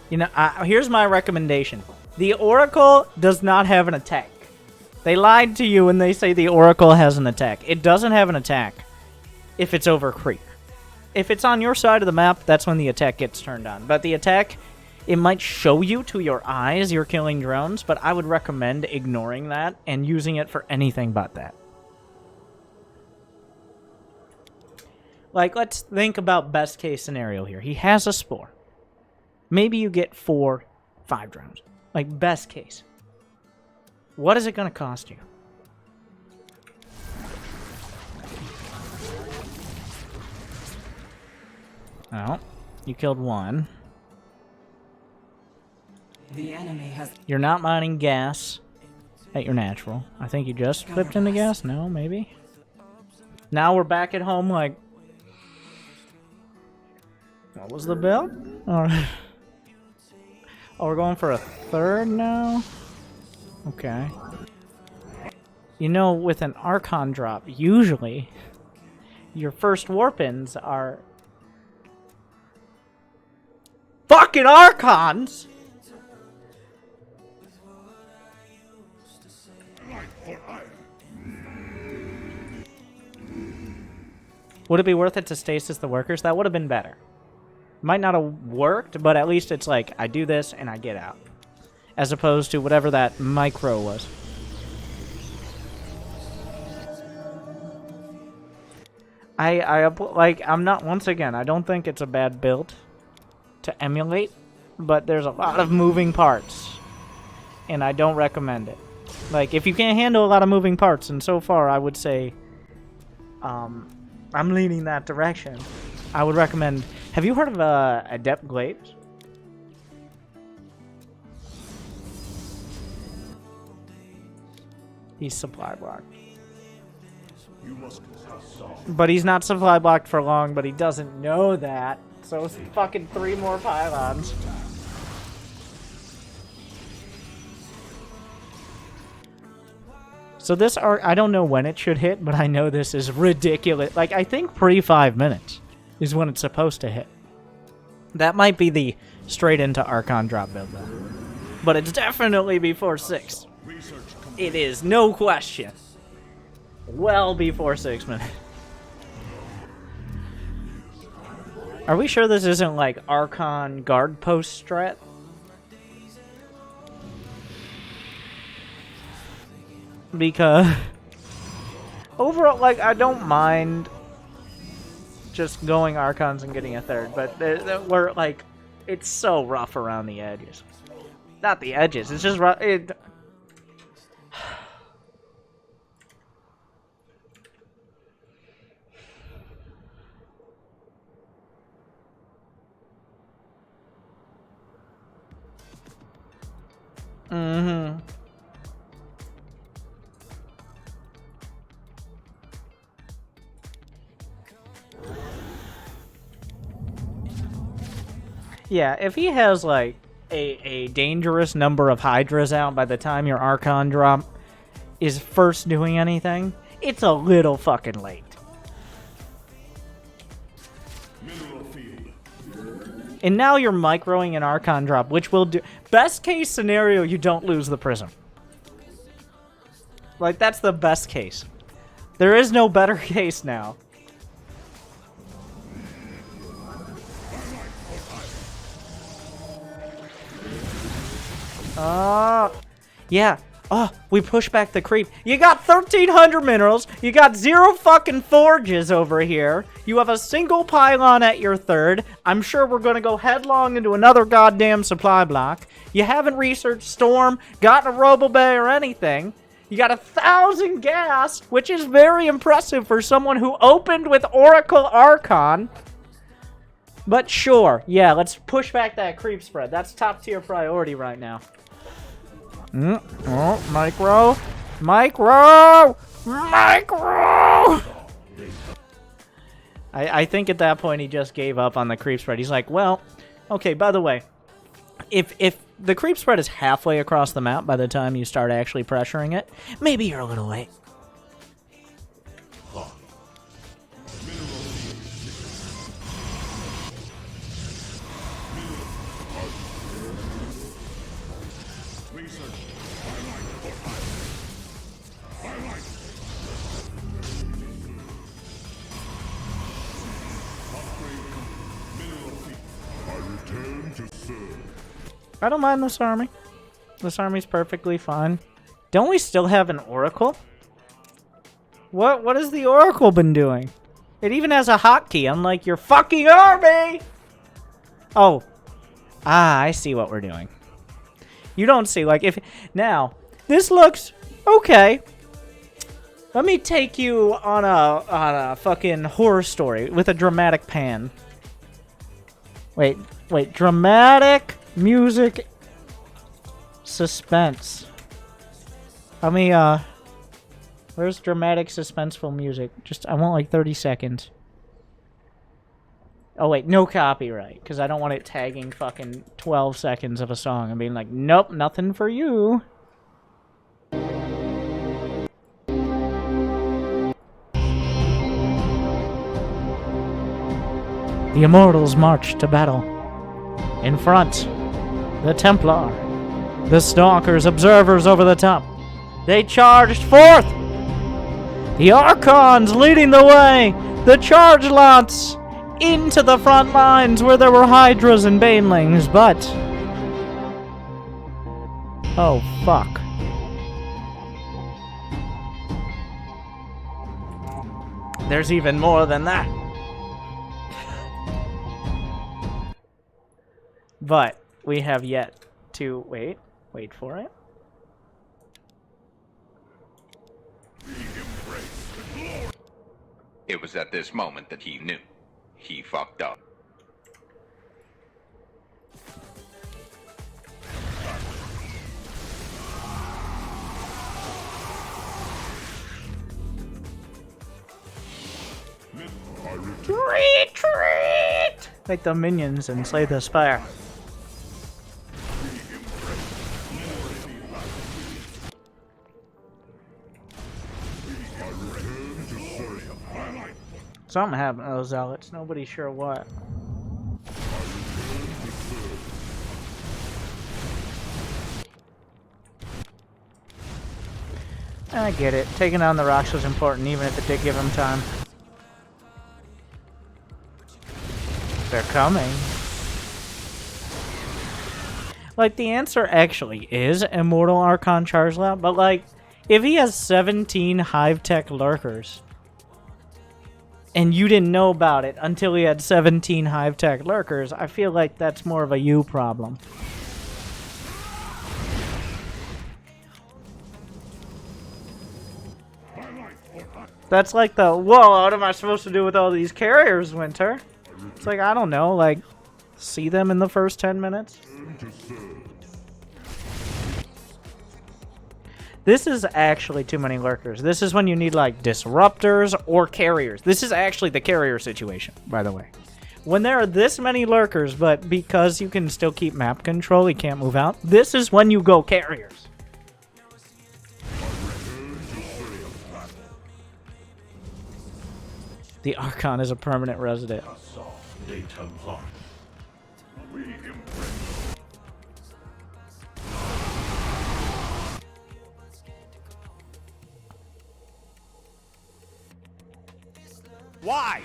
You know, here's my recommendation. The Oracle does not have an attack. They lied to you when they say the Oracle has an attack. It doesn't have an attack if it's over creep. If it's on your side of the map, that's when the attack gets turned on. But the attack, it might show you to your eyes you're killing drones, but I would recommend ignoring that and using it for anything but that. Like, let's think about best case scenario here. He has a Spore. Maybe you get 4, 5 drones. Like, best case. What is it going to cost you? Oh, you killed 1. The enemy has. You're not mining gas at your natural. I think you just flipped into gas. No, maybe. Now we're back at home like... What was the build? Alright. Oh, we're going for a 3rd now? Okay. You know, with an Archon drop, usually your first warp-ins are fucking Archons! Would it be worth it to stasis the workers? That would have been better. Might not have worked, but at least it's like, I do this and I get out. As opposed to whatever that micro was. I'm not, once again, I don't think it's a bad build to emulate, but there's a lot of moving parts. And I don't recommend it. Like, if you can't handle a lot of moving parts, and so far I would say, I'm leaning that direction. I would recommend... Have you heard of Adept Glaives? He's supply blocked. But he's not supply blocked for long, but he doesn't know that. So it's fucking 3 more pylons. So this arc, I don't know when it should hit, but I know this is ridiculous. Like, I think pre 5 minutes is when it's supposed to hit. That might be the straight into Archon drop build, though. But it's definitely before 6. It is, no question. Well before 6 minutes. Are we sure this isn't like Archon guard post strat? Because overall, like, I don't mind just going Archons and getting a 3rd, but we're like, it's so rough around the edges. Not the edges, it's just rough. Mm-hmm. Yeah, if he has, like, a dangerous number of Hydras out by the time your Archon drop is first doing anything, it's a little fucking late. Mineral field. And now you're microing an Archon drop, which will do... Best case scenario, you don't lose the Prism. Like, that's the best case. There is no better case now. Yeah. Oh, we push back the creep. You got 1,300 minerals. You got 0 fucking forges over here. You have a single pylon at your third. I'm sure we're going to go headlong into another goddamn supply block. You haven't researched Storm, gotten a Robobay or anything. You got 1,000 gas, which is very impressive for someone who opened with Oracle Archon. But sure, yeah, let's push back that creep spread. That's top tier priority right now. Oh, micro! I think at that point he just gave up on the creep spread. He's like, well, okay, by the way, if the creep spread is halfway across the map by the time you start actually pressuring it, maybe you're a little late. I don't mind this army. This army's perfectly fine. Don't we still have an Oracle? What has the Oracle been doing? It even has a hotkey, unlike your fucking army! Oh. I see what we're doing. You don't see, like, if... Now, this looks okay. Let me take you on a fucking horror story with a dramatic pan. Wait, dramatic... music suspense. Let me where's dramatic suspenseful music? Just I want like 30 seconds. Oh wait, no copyright, because I don't want it tagging fucking 12 seconds of a song and being like, nope, nothing for you. The Immortals march to battle. In front, the Templar, the Stalkers, observers over the top. They charged forth! The Archons leading the way! The charge lots into the front lines where there were Hydras and Banelings, but... oh, fuck. There's even more than that. But we have yet to wait for it. It was at this moment that he knew. He fucked up. Retreat! Like the minions and slay the spire. Something happened to those zealots. Nobody's sure what. I get it. Taking down the rocks was important, even if it did give him time. They're coming. Like, the answer actually is Immortal Archon Charge Lab, but like, if he has 17 Hive Tech Lurkers, and you didn't know about it until he had 17 Hive Tech Lurkers, I feel like that's more of a you problem. That's like the, whoa, what am I supposed to do with all these carriers, Winter? It's like, I don't know, like, see them in the first 10 minutes? This is actually too many lurkers. This is when you need, like, disruptors or carriers. This is actually the carrier situation, by the way. When there are this many lurkers, but because you can still keep map control, you can't move out, this is when you go carriers. The Archon is a permanent resident. Why?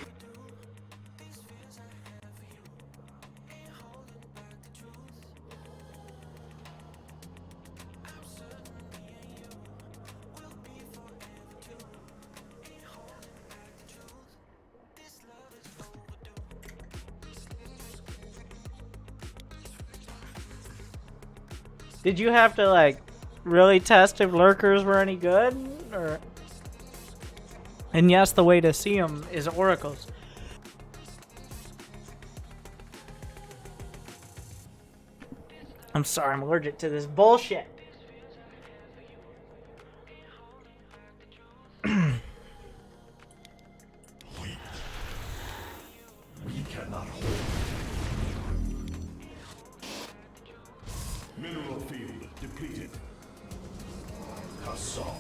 Did you have to, like, really test if lurkers were any good? Or... And yes, the way to see them is oracles. I'm sorry, I'm allergic to this bullshit. We cannot hold. Mineral field depleted. Hassan.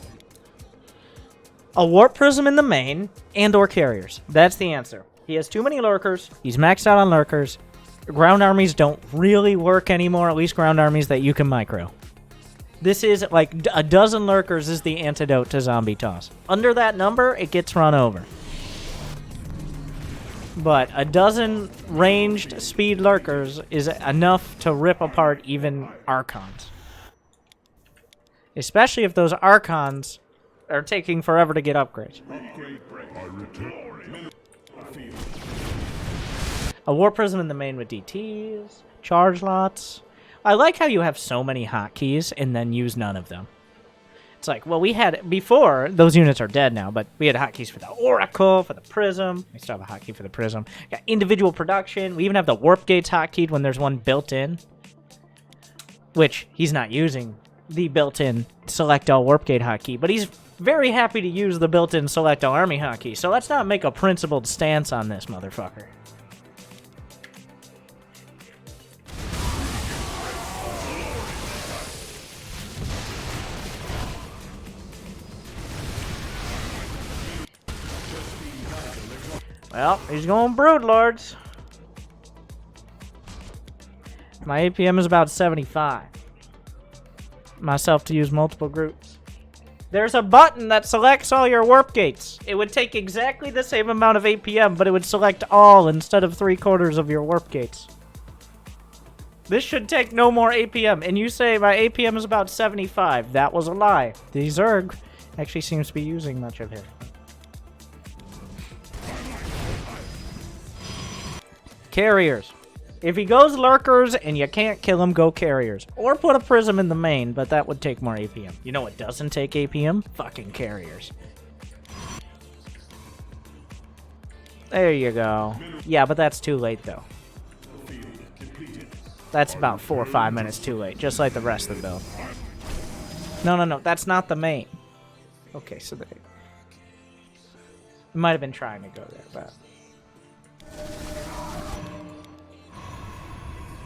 A warp prism in the main and or carriers. That's the answer. He has too many lurkers. He's maxed out on lurkers. Ground armies don't really work anymore, at least ground armies that you can micro. This is like a dozen lurkers is the antidote to zombie toss. Under that number, it gets run over. But a dozen ranged speed lurkers is enough to rip apart even Archons. Especially if those Archons are taking forever to get upgrades. A War Prism in the main with DTs, charge lots. I like how you have so many hotkeys and then use none of them. It's like, well, we had, before, those units are dead now, but we had hotkeys for the Oracle, for the Prism. We still have a hotkey for the Prism. Got individual production. We even have the Warp Gates hotkeyed when there's one built in. Which, he's not using the built-in Select All Warp Gate hotkey, but he's very happy to use the built-in Select All Army hotkey. So let's not make a principled stance on this motherfucker. Well, he's going Brood Lords. My APM is about 75. Myself to use multiple groups. There's a button that selects all your warp gates. It would take exactly the same amount of APM, but it would select all instead of 3/4 of your warp gates. This should take no more APM. And you say my APM is about 75. That was a lie. The Zerg actually seems to be using much of it. Carriers. If he goes lurkers and you can't kill him, go carriers. Or put a prism in the main, but that would take more APM. You know what doesn't take APM? Fucking carriers. There you go. Yeah, but that's too late, though. That's about 4 or 5 minutes too late, just like the rest of the build. No, that's not the main. Okay, so they might have been trying to go there, but...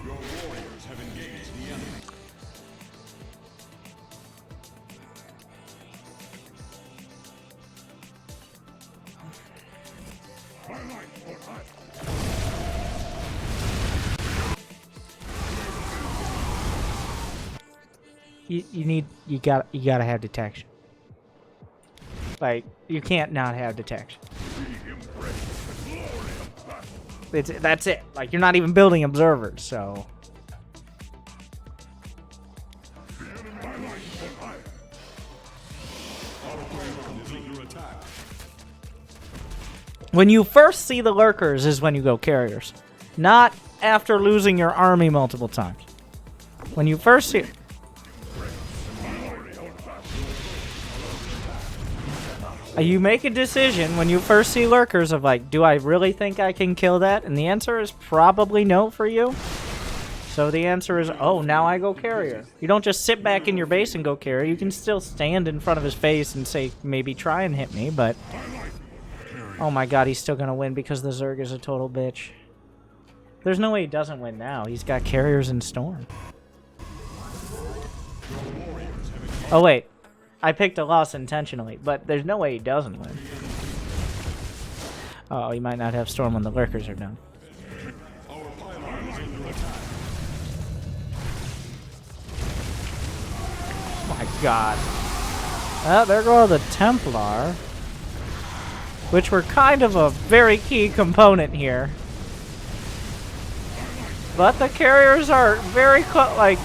Your warriors have engaged the enemy. You gotta have detection. Like, you can't not have detection. That's it. Like, you're not even building observers, so... When you first see the lurkers is when you go carriers. Not after losing your army multiple times. When you first see... You make a decision when you first see lurkers of like, do I really think I can kill that? And the answer is probably no for you. So the answer is, oh, now I go carrier. You don't just sit back in your base and go carrier. You can still stand in front of his face and say, maybe try and hit me, but... Oh my god, he's still gonna win because the Zerg is a total bitch. There's no way he doesn't win now. He's got carriers and Storm. Oh wait. I picked a loss intentionally, but there's no way he doesn't win. Oh, he might not have Storm when the lurkers are done. God. There go the Templar. Which were kind of a very key component here. But the carriers are very close. Like,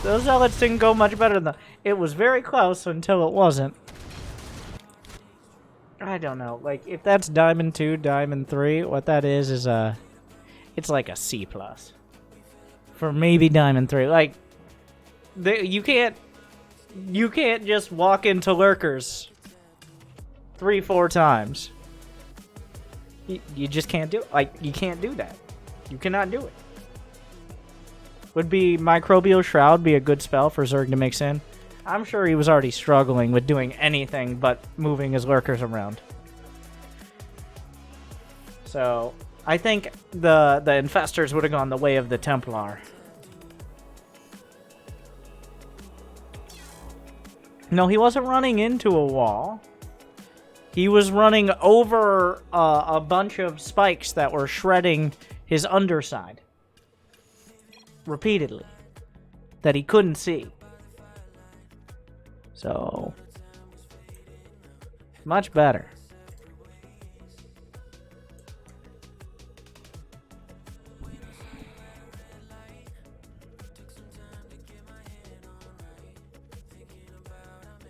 those zealots didn't go much better than it was very close until it wasn't. I don't know. Like, if that's Diamond 2, Diamond 3, what that is it's like a C+. For maybe Diamond 3. Like, you can't just walk into lurkers 3-4 times. You just can't do it. Like, you can't do that. You cannot do it. Would be Microbial Shroud be a good spell for Zerg to mix in? I'm sure he was already struggling with doing anything but moving his lurkers around. So, I think the Infestors would have gone the way of the Templar. No, he wasn't running into a wall. He was running over a bunch of spikes that were shredding his underside. Repeatedly. That he couldn't see. So, much better.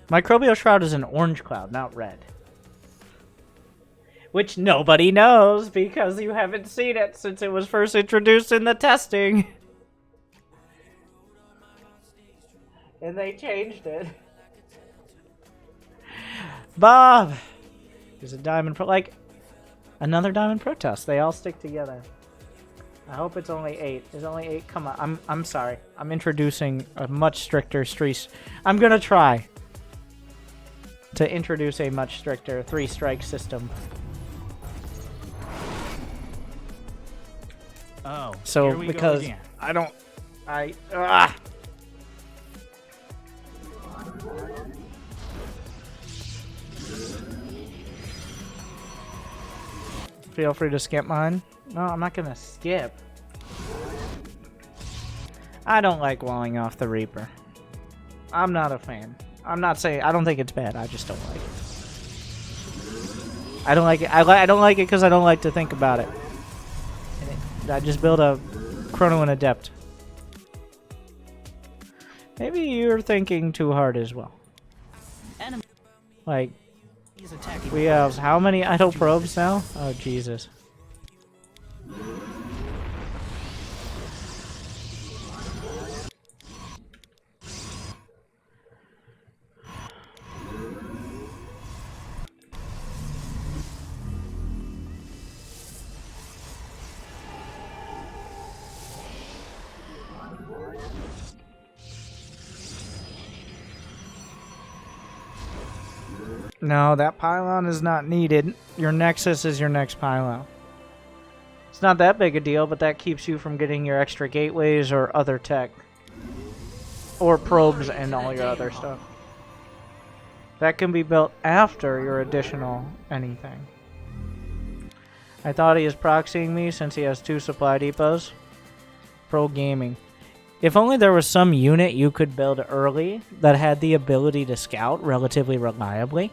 Microbial Shroud is an orange cloud, not red. Which nobody knows because you haven't seen it since it was first introduced in the testing. And they changed it. Bob! There's a Diamond Pro... Like, another Diamond Protest. They all stick together. I hope it's only 8. There's only 8. Come on. I'm sorry. I'm introducing a much stricter street... I'm gonna try to introduce a much stricter 3-strike system. Oh, so here we because go again. I don't... Feel free to skip mine. No, I'm not gonna skip. I don't like walling off the Reaper. I'm not a fan. I'm not saying... I don't think it's bad. I just don't like it. I don't like it. I don't like it because I don't like to think about it. I just build a Chrono and Adept. Maybe you're thinking too hard as well. Like, we have how many idle probes now? Oh, Jesus. No, that pylon is not needed. Your Nexus is your next pylon. It's not that big a deal, but that keeps you from getting your extra gateways or other tech. Or probes and all your other stuff. That can be built after your additional anything. I thought he is proxying me since he has 2 supply depots. Pro gaming. If only there was some unit you could build early that had the ability to scout relatively reliably.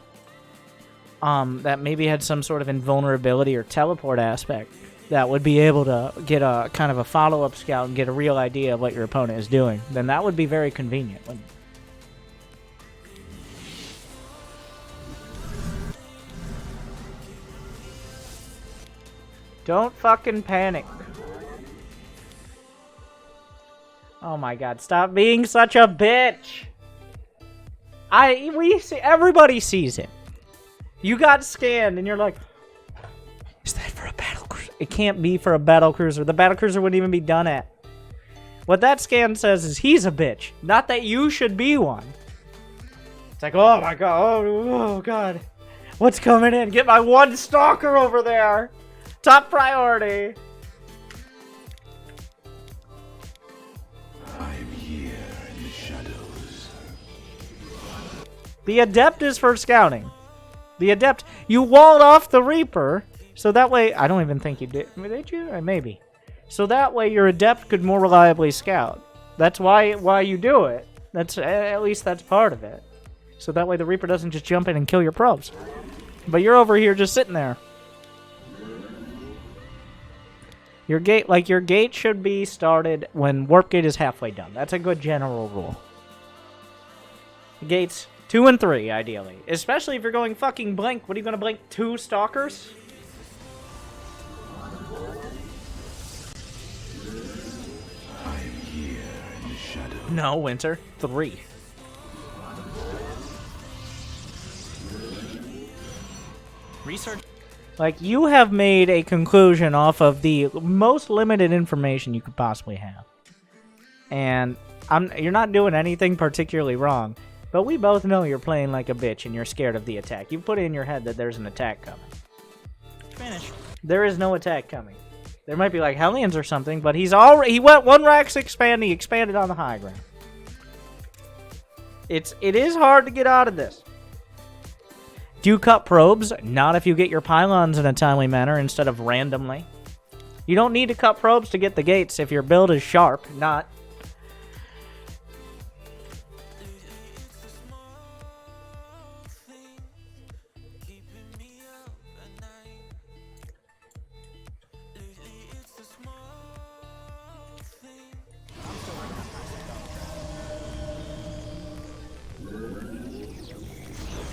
That maybe had some sort of invulnerability or teleport aspect that would be able to get a kind of a follow-up scout and get a real idea of what your opponent is doing. Then that would be very convenient, wouldn't it? Don't fucking panic. Oh my god, stop being such a bitch! Everybody sees it. You got scanned and you're like, is that for a battlecruiser? It can't be for a battlecruiser. The battlecruiser wouldn't even be done at. What that scan says is he's a bitch, not that you should be one. It's like, oh my god, oh god. What's coming in? Get my 1 stalker over there! Top priority! The Adept is for scouting. The Adept, you walled off the Reaper, so that way, I don't even think you did. Did you? Maybe. So that way your Adept could more reliably scout. That's why you do it. That's at least that's part of it. So that way the Reaper doesn't just jump in and kill your probes. But you're over here just sitting there. Your gate should be started when warp gate is halfway done. That's a good general rule. Gates 2 and 3, ideally. Especially if you're going fucking blink. What are you gonna blink? 2 stalkers? No, Winter. 3. Research. Like, you have made a conclusion off of the most limited information you could possibly have. And you're not doing anything particularly wrong. But we both know you're playing like a bitch and you're scared of the attack. You put it in your head that there's an attack coming. Finish. There is no attack coming. There might be like Hellions or something, but he went 1 racks expand, he expanded on the high ground. It is hard to get out of this. Do you cut probes? Not if you get your pylons in a timely manner instead of randomly. You don't need to cut probes to get the gates if your build is sharp, not.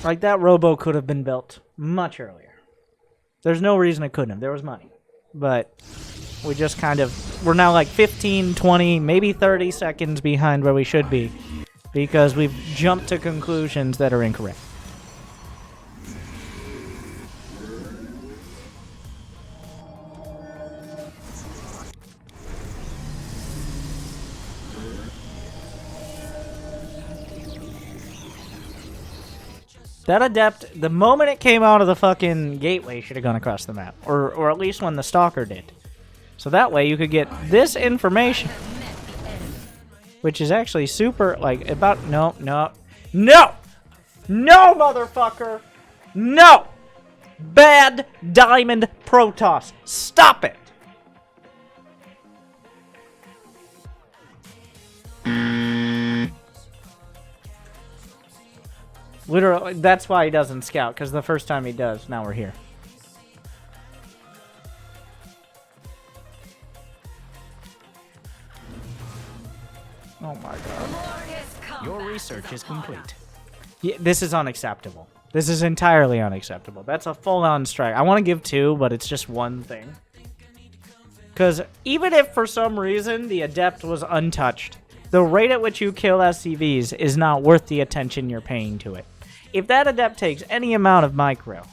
Like, that robo could have been built much earlier. There's no reason it couldn't have. There was money. But we just kind of... We're now like 15, 20, maybe 30 seconds behind where we should be. Because we've jumped to conclusions that are incorrect. That Adept, the moment it came out of the fucking gateway, should have gone across the map. Or at least when the Stalker did. So that way you could get this information. Which is actually super, like, about... No, motherfucker! No! Bad Diamond Protoss. Stop it! Literally, that's why he doesn't scout, because the first time he does, now we're here. Oh my god. Your research is complete. Yeah, this is unacceptable. This is entirely unacceptable. That's a full-on strike. I want to give 2, but it's just one thing. Because even if for some reason the Adept was untouched, the rate at which you kill SCVs is not worth the attention you're paying to it. If that Adept takes any amount of micro,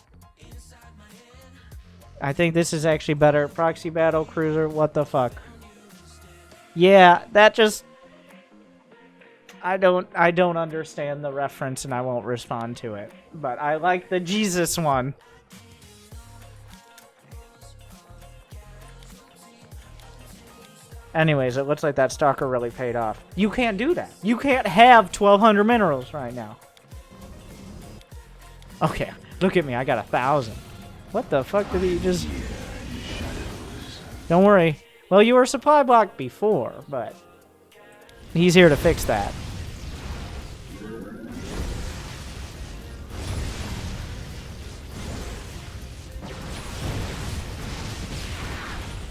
I think this is actually better. Proxy battle cruiser, what the fuck? Yeah, that just... I don't understand the reference and I won't respond to it. But I like the Jesus one. Anyways, it looks like that Stalker really paid off. You can't do that. You can't have 1,200 minerals right now. Okay, look at me. I got 1,000. What the fuck did he just... Don't worry. Well, you were supply blocked before, but... He's here to fix that.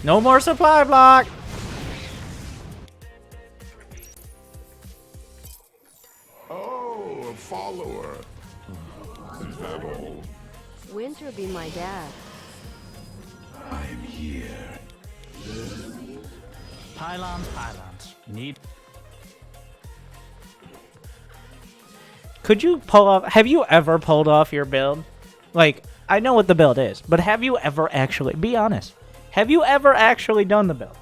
No more supply block! Oh, a follower. Is that all? Winter be my dad. I'm here. Pylons. Need... Could you pull off... Have you ever pulled off your build? Like, I know what the build is, but have you ever actually... Be honest. Have you ever actually done the build?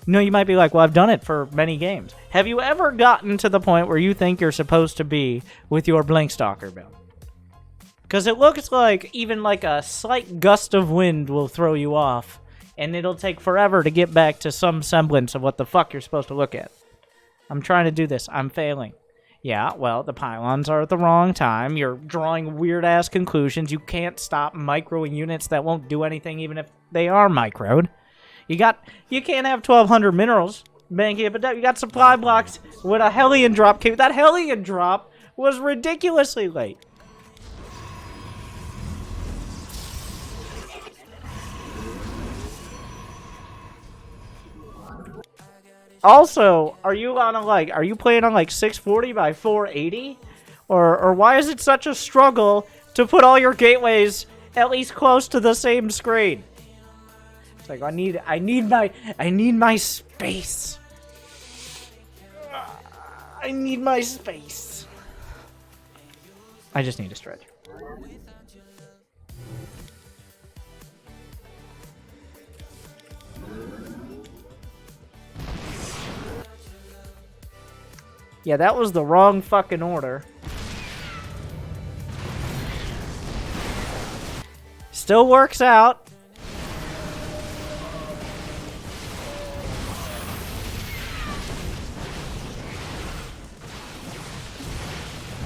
No, you might be like, well, I've done it for many games. Have you ever gotten to the point where you think you're supposed to be with your Blink Stalker build? Because it looks like even like a slight gust of wind will throw you off, and it'll take forever to get back to some semblance of what the fuck you're supposed to look at. I'm trying to do this. I'm failing. Yeah, well, the pylons are at the wrong time. You're drawing weird-ass conclusions. You can't stop microing units that won't do anything even if they are microed. You can't have 1,200 minerals Banking up a debt. You got supply blocks with a Hellion drop. That Hellion drop was ridiculously late. Also, are you playing on like 640 by 480? Or why is it such a struggle to put all your gateways at least close to the same screen? It's like I need my space. I need my space. I just need to stretch. Yeah, that was the wrong fucking order. Still works out.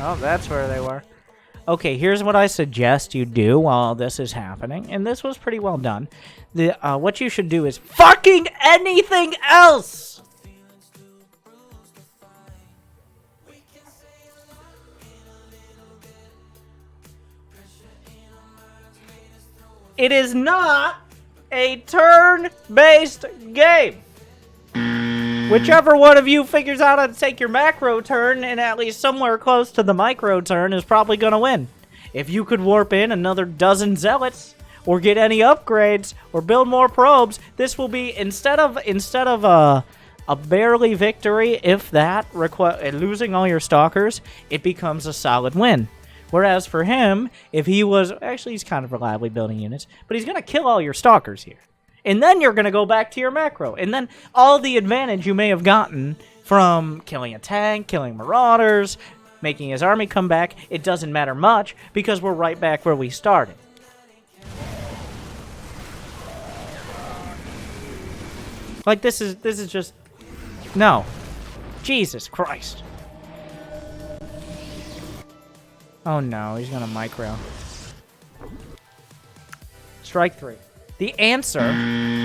Oh, that's where they were. Okay, here's what I suggest you do while this is happening. And this was pretty well done. What you should do is fucking anything else! It is not a turn-based game. Whichever one of you figures out how to take your macro turn and at least somewhere close to the micro turn is probably going to win. If you could warp in another dozen zealots or get any upgrades or build more probes, this will be instead of a barely victory, if that, losing all your stalkers, it becomes a solid win. Whereas for him, if he was... Actually, he's kind of reliably building units. But he's going to kill all your stalkers here. And then you're going to go back to your macro. And then all the advantage you may have gotten from killing a tank, killing marauders, making his army come back, it doesn't matter much because we're right back where we started. Like, this is just... No. Jesus Christ. Oh no, he's gonna micro. Strike 3. The answer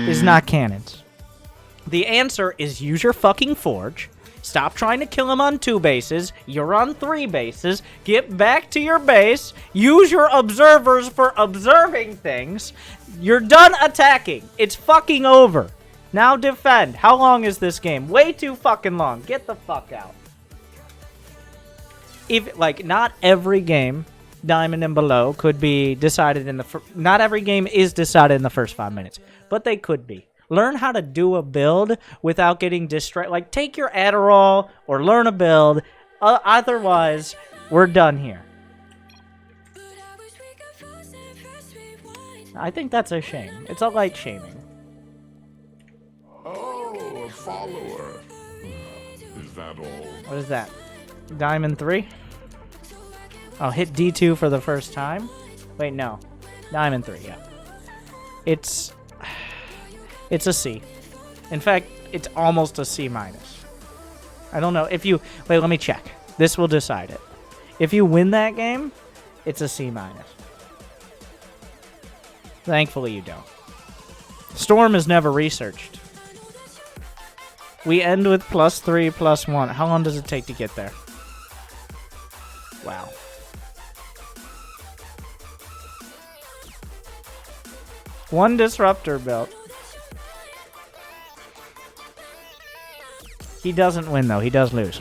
is not cannons. The answer is use your fucking forge. Stop trying to kill him on 2 bases. You're on 3 bases. Get back to your base. Use your observers for observing things. You're done attacking. It's fucking over. Now defend. How long is this game? Way too fucking long. Get the fuck out. If, like, not every game, Diamond and below, could be decided in the... Not every game is decided in the first 5 minutes. But they could be. Learn how to do a build without getting distracted. Like, take your Adderall or learn a build. Otherwise, we're done here. I think that's a shame. It's a light shaming. Oh, a follower. Is that all? What is that? Diamond 3? Oh, hit D2 for the first time? Wait, no. Diamond 3, yeah. It's a C. In fact, it's almost a C minus. I don't know if you... Wait, let me check. This will decide it. If you win that game, it's a C minus. Thankfully, you don't. Storm is never researched. We end with +3, +1. How long does it take to get there? Wow. One disruptor built. He doesn't win, though. He does lose.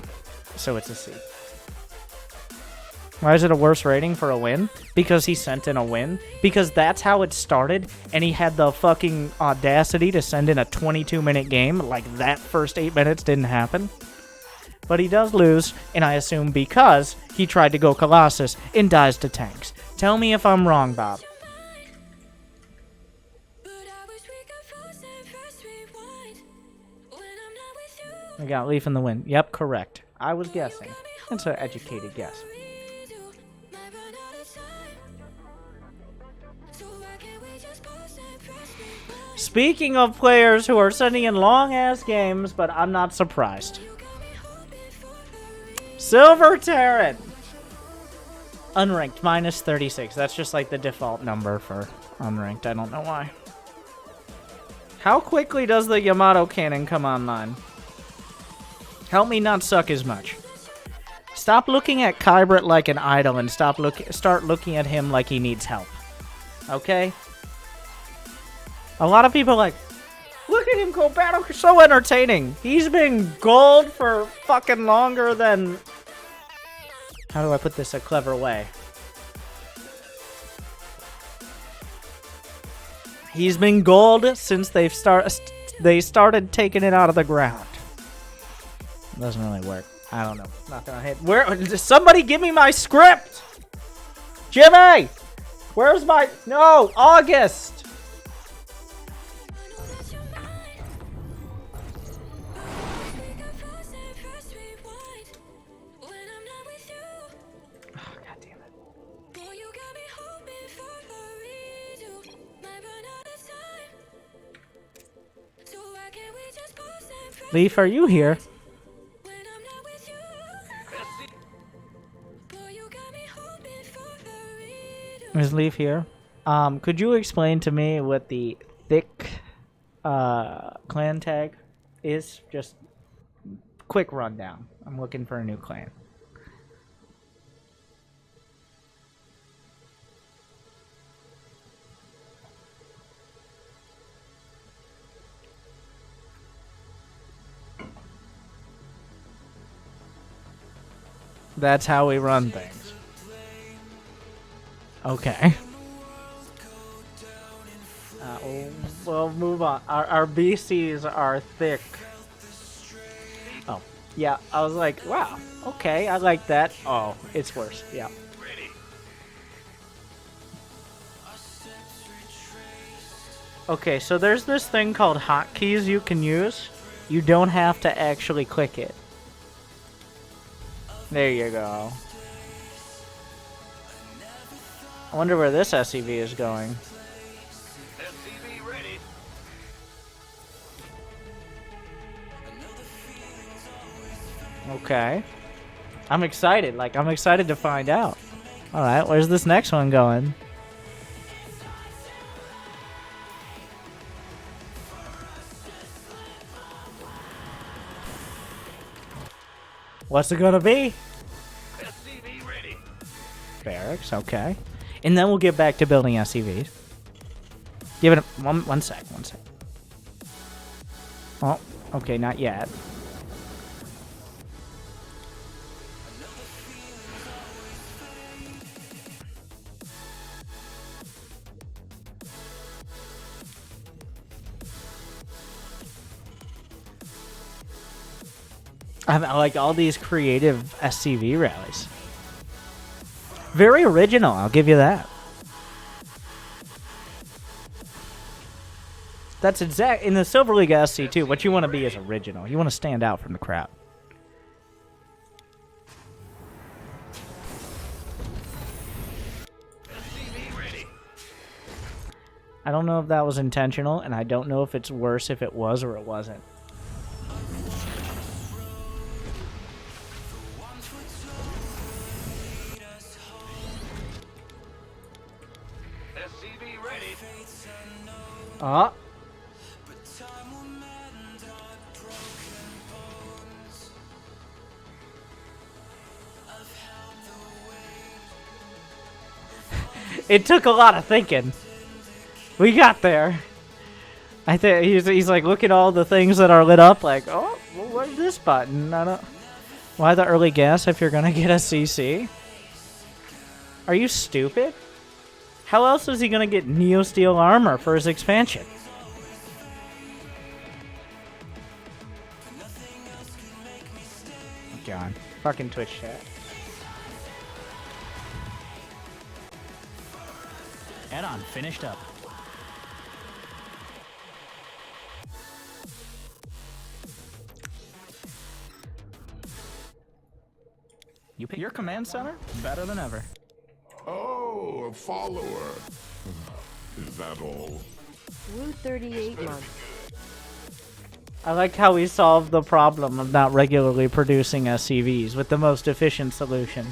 So it's a C. Why is it a worse rating for a win? Because he sent in a win? Because that's how it started, and he had the fucking audacity to send in a 22-minute game? Like, that first 8 minutes didn't happen? But he does lose, and I assume because he tried to go Colossus and dies to tanks. Tell me if I'm wrong, Bob. I got Leaf in the wind. Yep, correct. I was guessing. That's an educated guess. Speaking of players who are sending in long-ass games, but I'm not surprised. Silver Terran. Unranked, -36. That's just like the default number for unranked. I don't know why. How quickly does the Yamato cannon come online? Help me not suck as much. Stop looking at Kybrit like an idol and start looking at him like he needs help. Okay? A lot of people are like, look at him go battle, so entertaining. He's been gold for fucking longer than... How do I put this a clever way? He's been gold since they started taking it out of the ground. Doesn't really work. I don't know. Not gonna hit. Where? Somebody give me my script! Jimmy! Where's my... No! August! Oh, God damn it. Leaf, are you here? Is Leaf here? Could you explain to me what the thick clan tag is? Just quick rundown. I'm looking for a new clan. That's how we run things. Okay. We'll move on. Our BCs are thick. Oh, yeah. I was like, wow. Okay, I like that. Oh, it's worse. Yeah. Okay, so there's this thing called hotkeys you can use. You don't have to actually click it. There you go. I wonder where this SCV is going. SCV ready. Okay. I'm excited. Like, I'm excited to find out. Alright, where's this next one going? What's it gonna be? SCV ready. Barracks, okay. And then we'll get back to building SCVs. Give it one sec. Oh, okay, not yet. I like all these creative SCV rallies. Very original, I'll give you that. That's exact in the Silver League SC too. What you want to be is original. You want to stand out from the crowd. I don't know if that was intentional, and I don't know if it's worse if it was or it wasn't. Ah. It took a lot of thinking. We got there. I think he's like, look at all the things that are lit up. Like, oh, well, what's this button? I don't. Why the early gas if you're gonna get a CC? Are you stupid? How else is he gonna get Neo Steel armor for his expansion? John, fucking Twitch chat. Add-on finished up. You pick your command center? Better than ever. Oh, a follower. Is that all? Woo 38 months. I like how we solved the problem of not regularly producing SCVs with the most efficient solution.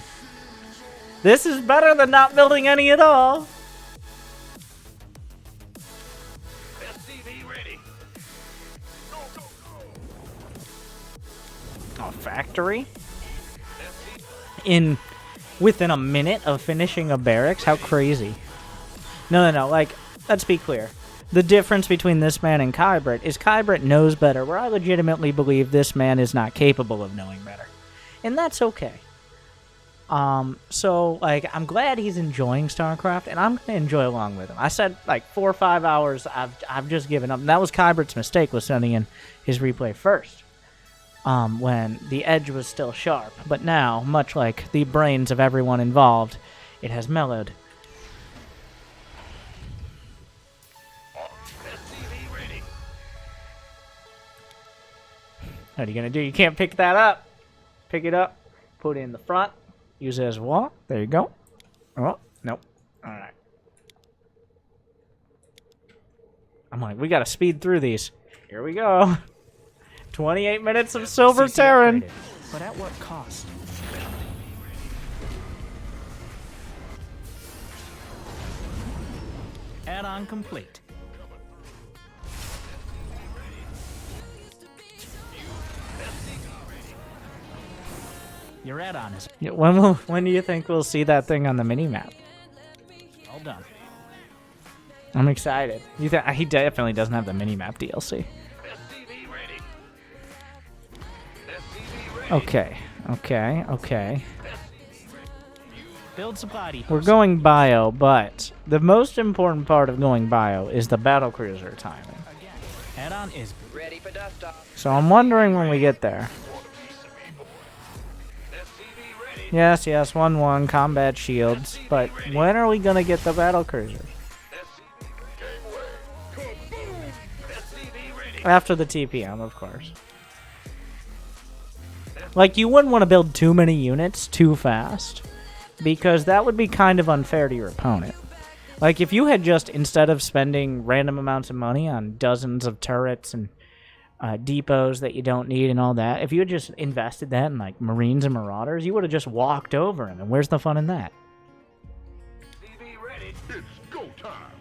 This is better than not building any at all. SCV ready. Go, go, go. Oh, factory within a minute of finishing a barracks? How crazy. No, like, let's be clear. The difference between this man and Kybrit is Kybrit knows better, where I legitimately believe this man is not capable of knowing better. And that's okay. So, like, I'm glad he's enjoying StarCraft, and I'm going to enjoy along with him. I said, like, 4 or 5 hours, I've just given up. And that was Kybrit's mistake, was sending in his replay first, when the edge was still sharp. But now, much like the brains of everyone involved, it has mellowed. What are you going to do? You can't pick that up. Pick it up, put it in the front. Use it as a wall. There you go. Oh, nope. All right. I'm like, we got to speed through these. Here we go. 28 minutes of Silver Terran. But at what cost? Add-on complete. Your add-on is... Yeah, when do you think we'll see that thing on the mini-map? all done. I'm excited. He definitely doesn't have the mini-map DLC. Okay. Build supply depots. We're going bio, but the most important part of going bio is the battlecruiser timing. Add-on is ready for dust off. So I'm wondering when we get there. Yes, 1-1 combat shields, but when are we gonna get the battlecruisers? After the TPM, of course. Like, you wouldn't want to build too many units too fast, because that would be kind of unfair to your opponent. Like, if you had just, instead of spending random amounts of money on dozens of turrets and depots that you don't need and all that, if you had just invested that in, like, Marines and Marauders, you would have just walked over them, and where's the fun in that? It's go time.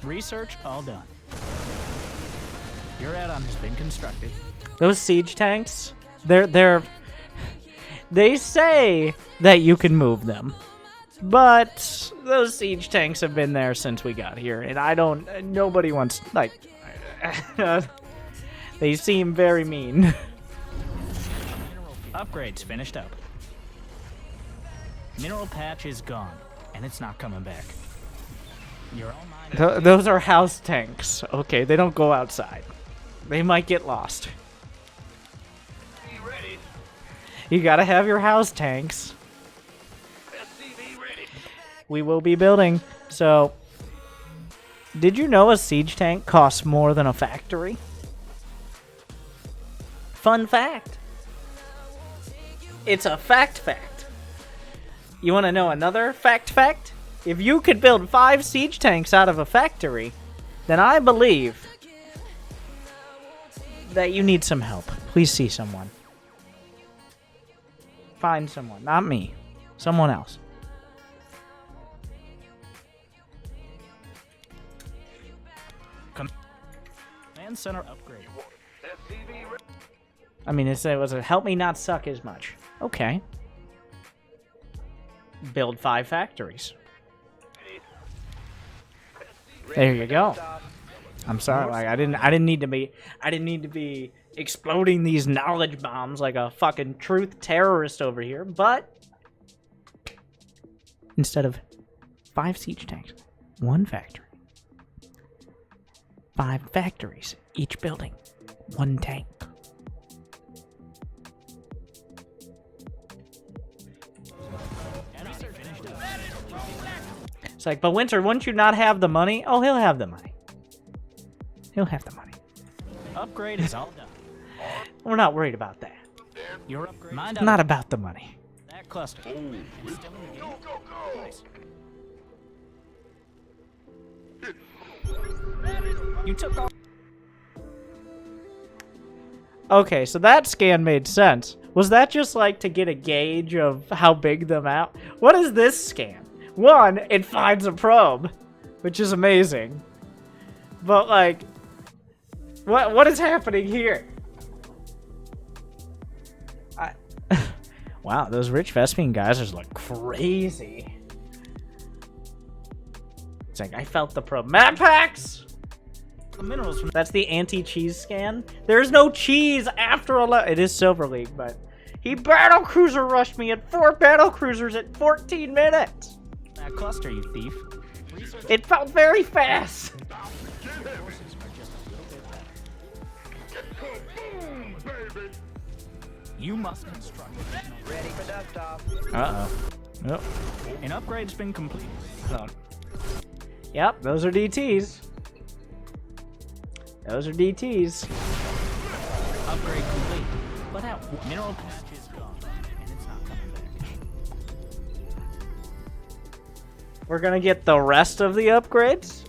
research all done. Your add-on has been constructed. Those siege tanks, they say that you can move them, but those siege tanks have been there since we got here, and nobody wants, like, they seem very mean. Upgrades finished up. Mineral patch is gone, and it's not coming back. Your own mind. Those are house tanks. Okay, they don't go outside. They might get lost. You gotta have your house tanks. We will be building. So, did you know a siege tank costs more than a factory? Fun fact. It's a fact. You want to know another fact? If you could build 5 siege tanks out of a factory, then I believe that you need some help. Please see someone. Find someone. Not me. Someone else. Command center upgrade. I mean, it was a help me not suck as much. Okay. Build 5 factories. There you go. I'm sorry, like I didn't need to be exploding these knowledge bombs like a fucking truth terrorist over here, but instead of 5 siege tanks, 1 factory. 5 factories, each building 1 tank. It's like, but Winter, wouldn't you not have the money? Oh, he'll have the money. He'll have the money. Upgrade is all done. We're not worried about that. Your upgrade. Not about the money. That cluster. It's still in the game. Nice. You took off. Okay, so that scan made sense. Was that just like to get a gauge of how big the map? What is this scan? 1, it finds a probe, which is amazing. But like, What is happening here? Wow, those rich Vespine geysers look crazy. It's like, I felt the map packs! The minerals from that's the anti-cheese scan. There's no cheese after 11. It is Silver League, but he battlecruiser rushed me at 4 battlecruisers at 14 minutes. That cluster, you thief. It felt very fast. You must construct. Ready for dust off. Uh-oh. Yep. An upgrade's been completed. So. Yep, those are DTs. Those are DTs. Upgrade complete. But that mineral patch is gone, and it's not coming back. We're gonna get the rest of the upgrades.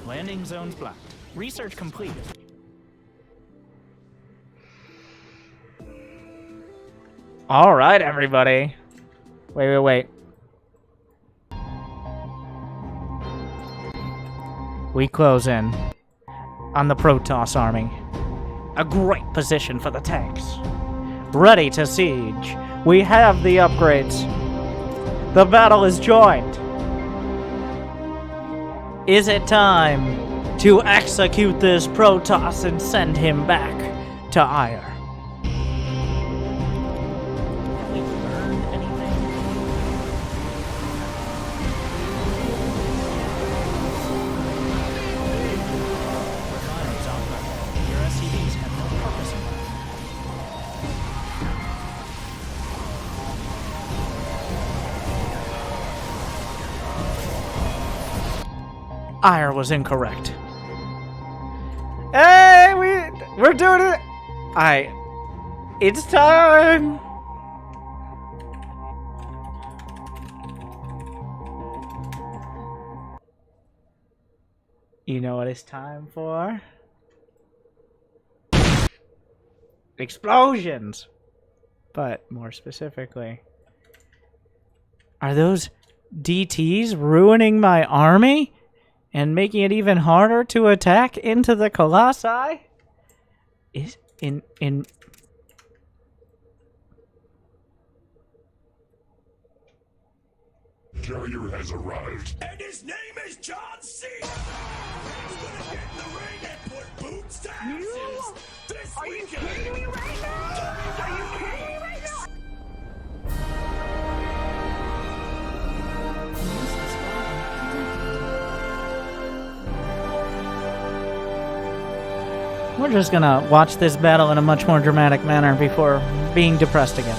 Landing zones blocked. Research completed. All right, everybody. Wait. We close in on the Protoss army. A great position for the tanks. Ready to siege. We have the upgrades. The battle is joined. Is it time to execute this Protoss and send him back to Ire? Have we learned anything? Refineries operating. Your SCVs have no purpose in life. Ire was incorrect. Hey, we're doing it. It's time. You know what it's time for? Explosions. But more specifically, are those DTs ruining my army and making it even harder to attack into the Colossi? Is in Carrier has arrived. And his name is John C. He's gonna get in the ring and put boots to asses this weekend. Are you kidding me right now? Are you kidding me right now? We're just gonna watch this battle in a much more dramatic manner before being depressed again.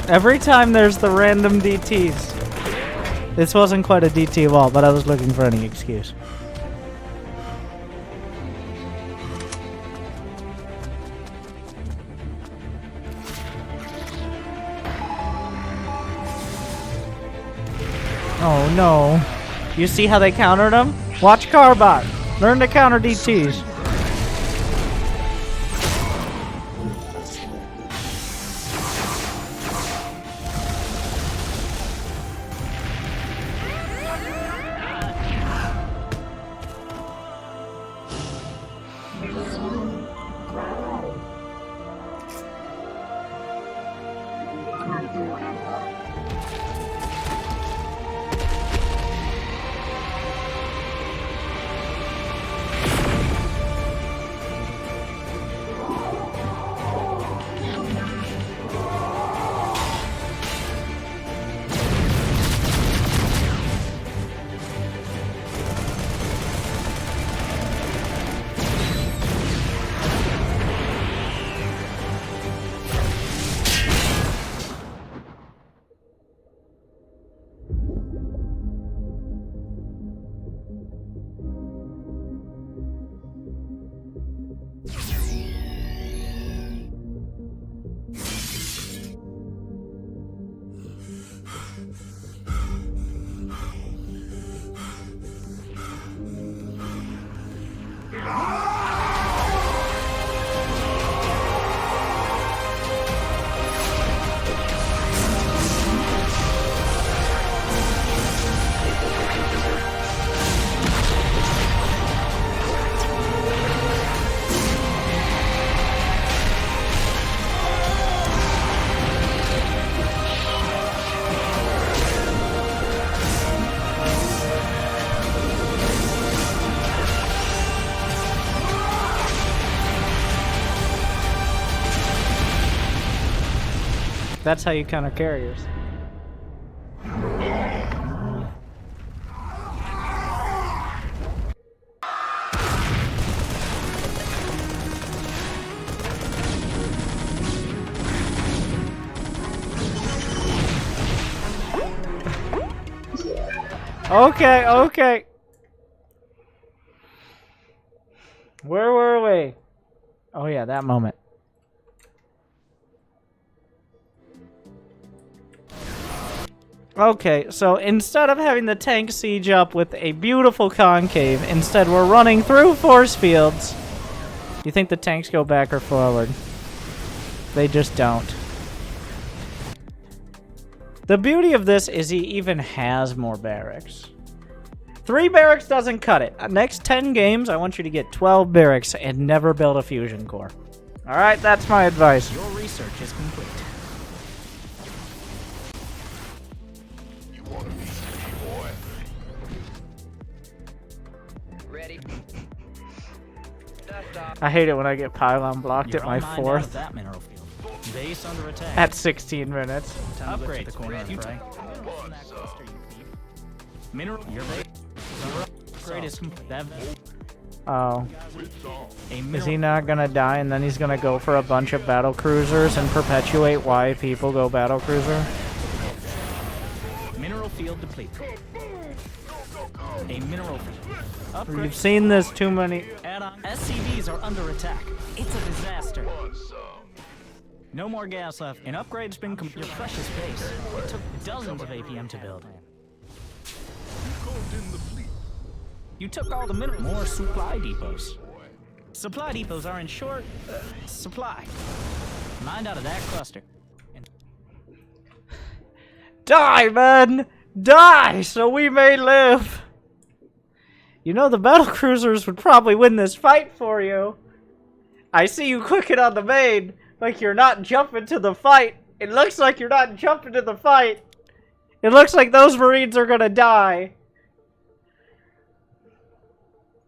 Every time there's the random DTs. This wasn't quite a DT wall, but I was looking for any excuse. Oh no. You see how they countered him? Watch Carbot. Learn to counter DTs. That's how you counter carriers. Okay, okay. Where were we? Oh yeah, that moment. Okay, so instead of having the tank siege up with a beautiful concave, instead we're running through force fields. You think the tanks go back or forward? They just don't. The beauty of this is he even has more barracks. 3 barracks doesn't cut it. Next 10 games, I want you to get 12 barracks and never build a fusion core. Alright, that's my advice. Your research is complete. I hate it when I get pylon blocked at my 4th. That mineral field. Base under attack. At 16 minutes. Upgrade the corner of the mineral. Your base. Upgrade is that. Oh. Is he not gonna die and then he's gonna go for a bunch of battle cruisers and perpetuate why people go battle cruiser? Mineral field depleted. A mineral field. Upgrade. You've seen this too many. Add-on. SCVs are under attack. It's a disaster. No more gas left. An upgrade's been your precious base. It took dozens of APM to build. You took all the minerals. More supply depots. Supply depots are in short supply. Mind out of that cluster. Die, man! Die, so we may live! You know, the battle cruisers would probably win this fight for you. I see you clicking on the main, like you're not jumping to the fight. It looks like you're not jumping to the fight. It looks like those Marines are gonna die.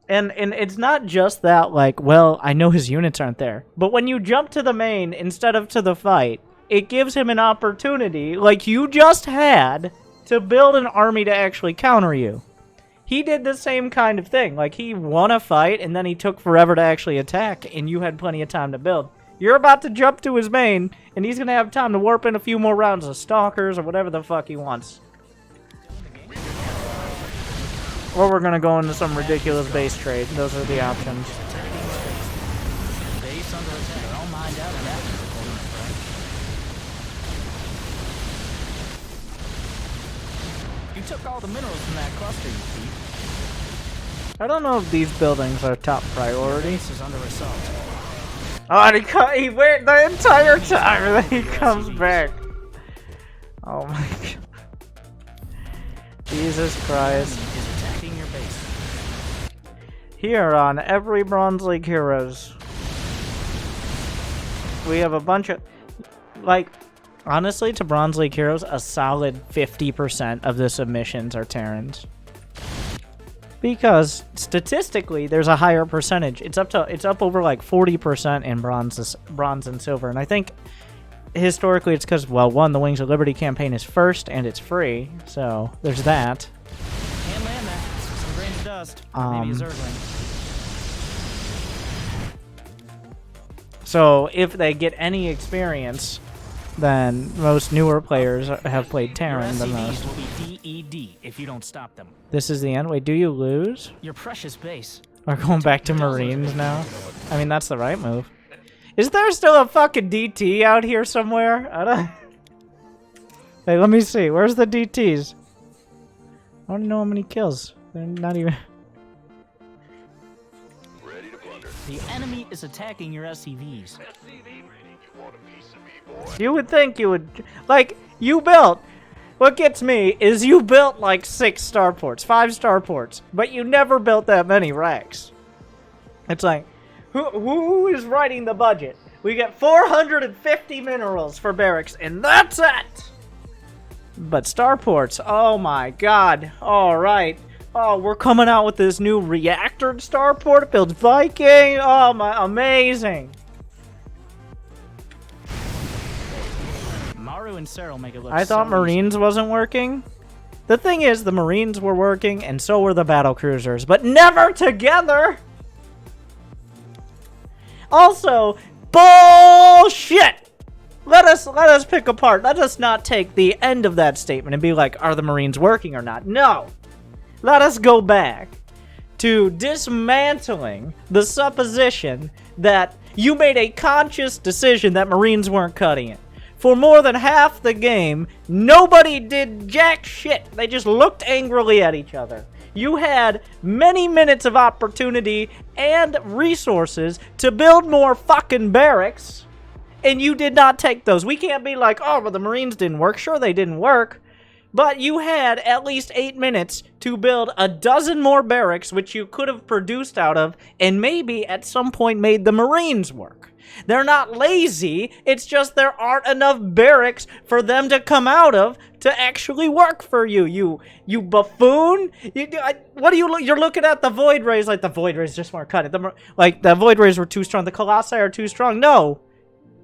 And it's not just that, like, well, I know his units aren't there. But when you jump to the main instead of to the fight, it gives him an opportunity, like you just had, to build an army to actually counter you. He did the same kind of thing. Like, he won a fight, and then he took forever to actually attack, and you had plenty of time to build. You're about to jump to his main, and he's going to have time to warp in a few more rounds of stalkers or whatever the fuck he wants. Or we're gonna go into some ridiculous base trade. Those are the options. Base under attack. Don't mind out of that. You took all the minerals from that cluster, you thief. I don't know if these buildings are top priority. Base is under assault. Oh, and he went the entire time, and then he comes back. Oh my god. Jesus Christ. Is attacking your base. Here on every Bronze League Heroes, we have a bunch of, like, honestly, to Bronze League Heroes, a solid 50% of the submissions are Terrans. Because statistically, there's a higher percentage. It's up over like 40% in bronze and silver, and I think historically it's because, well, one, the Wings of Liberty campaign is first and it's free, so there's that. Can't land that. Some grains of dust. Maybe a Zergling. So if they get any experience, then most newer players have played Terran the most. Will be DED if you don't stop them. This is the end. Wait, do you lose? Your precious base. We're going back to Marines now. I mean, that's the right move. Is there still a fucking DT out here somewhere? I don't... Hey, let me see. Where's the DTs? I don't know how many kills. They're not even... Ready to plunder. The enemy is attacking your SCVs. You would think you would... Like, you built... What gets me is you built like 6 starports, 5 starports, but you never built that many racks. It's like, who is writing the budget? We get 450 minerals for barracks, and that's it! But starports, oh my god. Alright. Oh, we're coming out with this new reactor starport. It builds Viking. Oh my, amazing. Maru and Cyril make it look I thought so Marines wasn't working. The thing is, the Marines were working, and so were the battle cruisers, but never together. Also, bullshit. Let us pick apart. Let us not take the end of that statement and be like, are the Marines working or not? No. Let us go back to dismantling the supposition that you made a conscious decision that Marines weren't cutting it. For more than half the game, nobody did jack shit. They just looked angrily at each other. You had many minutes of opportunity and resources to build more fucking barracks, and you did not take those. We can't be like, oh, but the Marines didn't work. Sure, they didn't work. But you had at least 8 minutes to build a dozen more barracks, which you could have produced out of, and maybe at some point made the Marines work. They're not lazy, it's just there aren't enough barracks for them to come out of to actually work for you. You buffoon? What do you look? You're looking at the Void Rays like the Void Rays just weren't cut. Like the Void Rays were too strong. The Colossi are too strong. No.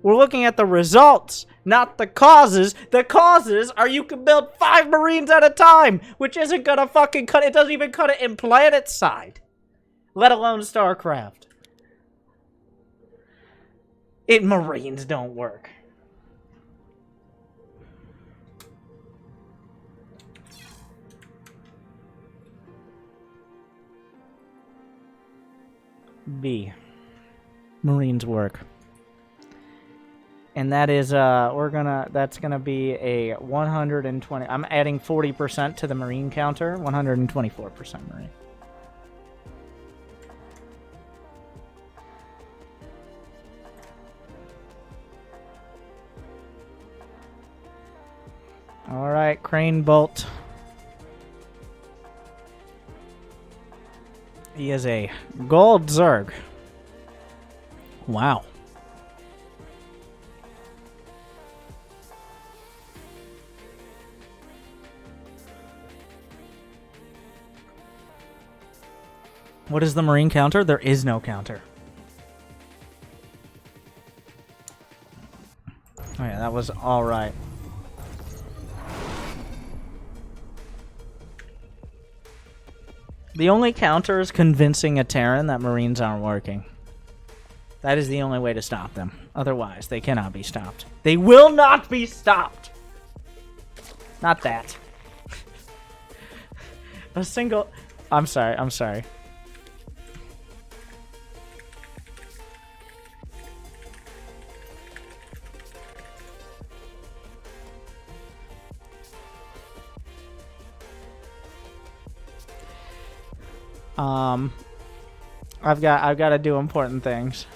We're looking at the results, not the causes. The causes are you can build 5 Marines at a time, which isn't gonna fucking cut it. It doesn't even cut it in planet side, let alone Starcraft. Marines don't work. B. Marines work. And that is, that's gonna be a 120, I'm adding 40% to the Marine counter, 124% Marine. Alright, Crane Bolt. He is a gold Zerg. Wow. What is the Marine counter? There is no counter. Oh yeah, that was alright. The only counter is convincing a Terran that Marines aren't working. That is the only way to stop them. Otherwise, they cannot be stopped. They will not be stopped! Not that. A single... I'm sorry. I'm sorry. I've got to do important things.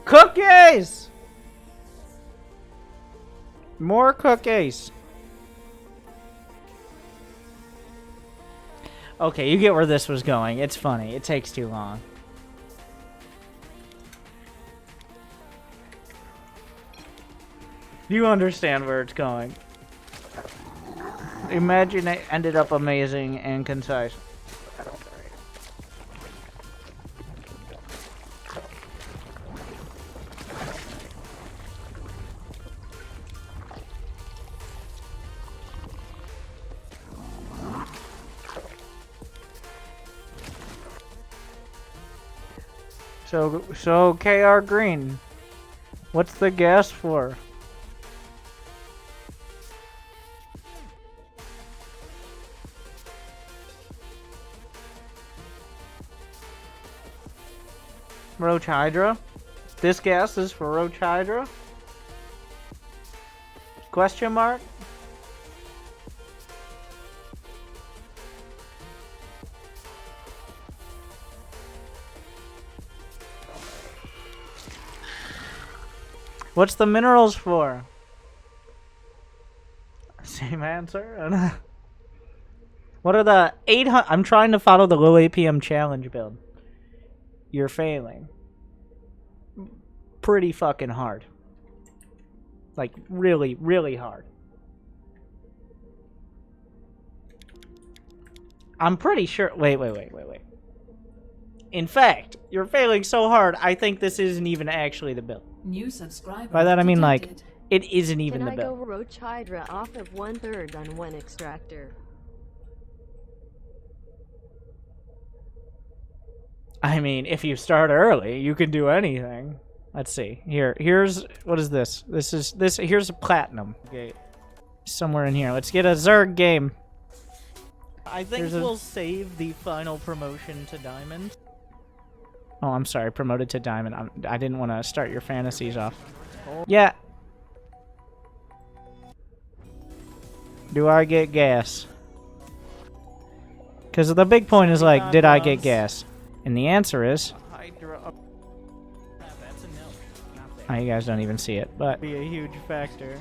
Cookies! More cookies. Okay, you get where this was going. It's funny. It takes too long. You understand where it's going. Imagine it ended up amazing and concise. So KR Green, what's the gas for? Roach Hydra? This gas is for Roach Hydra? Question mark? What's the minerals for? Same answer. What are the 800? I'm trying to follow the low APM challenge build. You're failing. Pretty fucking hard. Like, really, really hard. I'm pretty sure. Wait. In fact, you're failing so hard, I think this isn't even actually the build. New subscriber. By that I mean, like, detected. it isn't even Can the I build. go Roach Hydra off of 1/3 on one extractor? I mean, if you start early, you can do anything. Let's see. Here's what is this? Here's a platinum gate. Somewhere in here. Let's get a Zerg game. I think we'll save the final promotion to Diamond. Oh, I'm sorry. Promoted to Diamond. I didn't want to start your fantasies off. Yeah. Do I get gas? Because the big point is like, did I get gas? And the answer is... Oh, you guys don't even see it, but... Be a huge factor.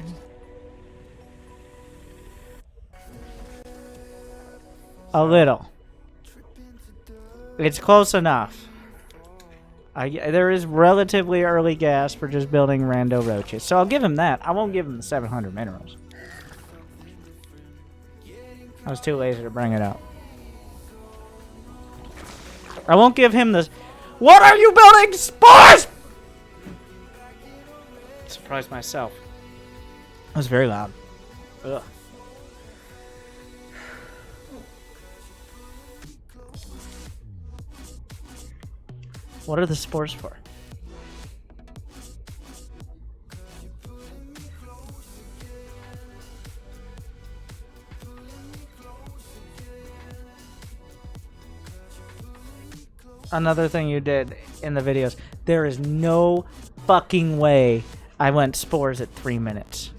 A little. It's close enough. There is relatively early gas for just building rando roaches. So I'll give him that. I won't give him the 700 minerals. I was too lazy to bring it up. I won't give him the... What are you building? Spores! Surprised myself. That was very loud. Ugh. What are the spores for? Another thing you did in the videos. There is no fucking way I went spores at 3 minutes.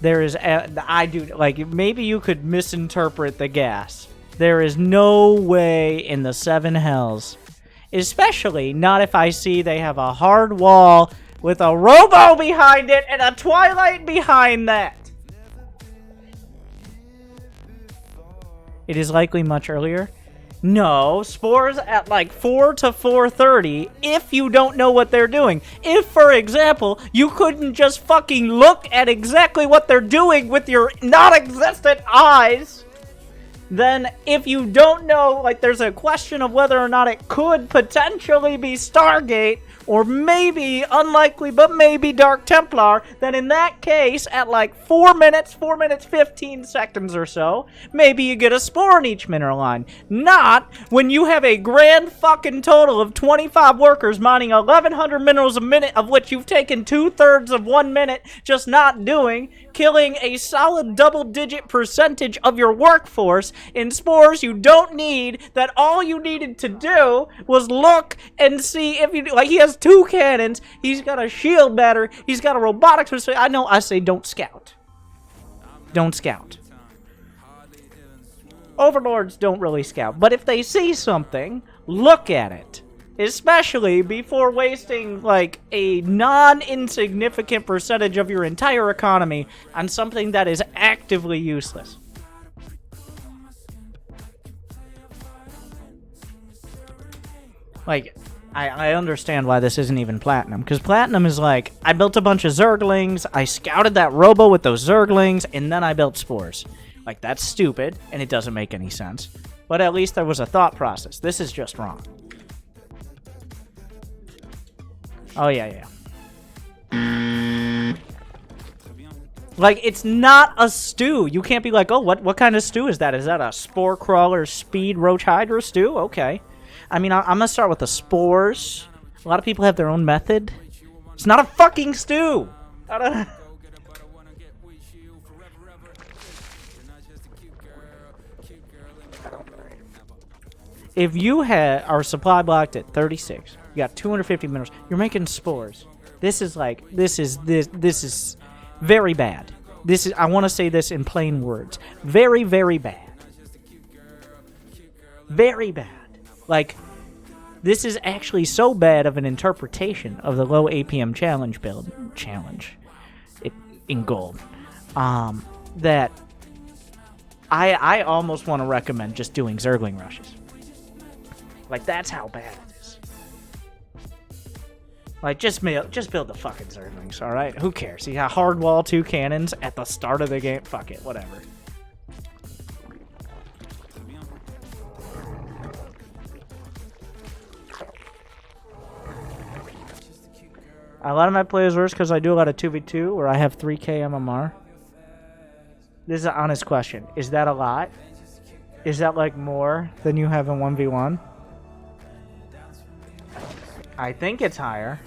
There is... I do... Like, maybe you could misinterpret the gas. There is no way in the 7 hells. Especially not if I see they have a hard wall with a robo behind it and a twilight behind that. It is likely much earlier. No, spores at like 4 to 4:30 if you don't know what they're doing. If, for example, you couldn't just fucking look at exactly what they're doing with your non-existent eyes, then if you don't know, like, there's a question of whether or not it could potentially be Stargate, or maybe, unlikely, but maybe Dark Templar, then in that case, at like 4 minutes, 15 seconds or so, maybe you get a spore in each mineral line. Not when you have a grand fucking total of 25 workers mining 1,100 minerals a minute, of which you've taken 2/3 of 1 minute just not doing, killing a solid double-digit percentage of your workforce in spores you don't need, that all you needed to do was look and see if you... Like, he has 2 cannons, he's got a shield battery, he's got a robotics... I know, I say don't scout. Don't scout. Overlords don't really scout, but if they see something, look at it. Especially before wasting, like, a non-insignificant percentage of your entire economy on something that is actively useless. Like, I understand why this isn't even Platinum, because Platinum is like, I built a bunch of Zerglings, I scouted that robo with those Zerglings, and then I built spores. Like, that's stupid, and it doesn't make any sense. But at least there was a thought process. This is just wrong. Oh, yeah. Like, it's not a stew. You can't be like, oh, what kind of stew is that? Is that a spore crawler speed roach hydra stew? Okay. I mean, I'm gonna start with the spores. A lot of people have their own method. It's not a fucking stew! I don't... If you are supply blocked at 36, you got 250 minerals, you're making spores. This is like, this is very bad. This is, I want to say this in plain words. Very, very bad. Very bad. Like, this is actually so bad of an interpretation of the low APM challenge build, in gold, that I almost want to recommend just doing Zergling rushes. Like, that's how bad it is. Like, just build the fucking Zerglings, alright? Who cares? You got hard wall 2 cannons at the start of the game. Fuck it, whatever. A lot of my players worse because I do a lot of 2v2 where I have 3k MMR. This is an honest question. Is that a lot? Is that like more than you have in 1v1? I think it's higher.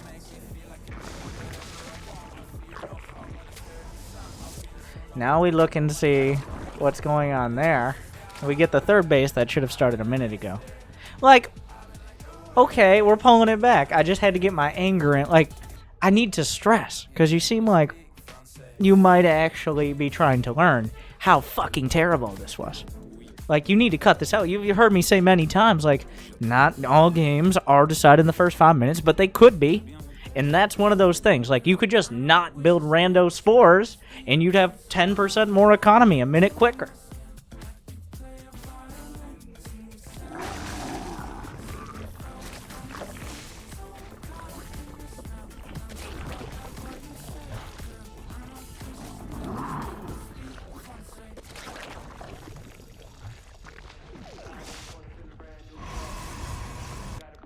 Now we look and see what's going on there. We get the third base that should have started a minute ago. Like, okay, we're pulling it back. I just had to get my anger in. Like, I need to stress, because you seem like you might actually be trying to learn how fucking terrible this was. Like, you need to cut this out. You've heard me say many times, like, not all games are decided in the first 5 minutes, but they could be. And that's one of those things. Like, you could just not build rando spores, and you'd have 10% more economy a minute quicker.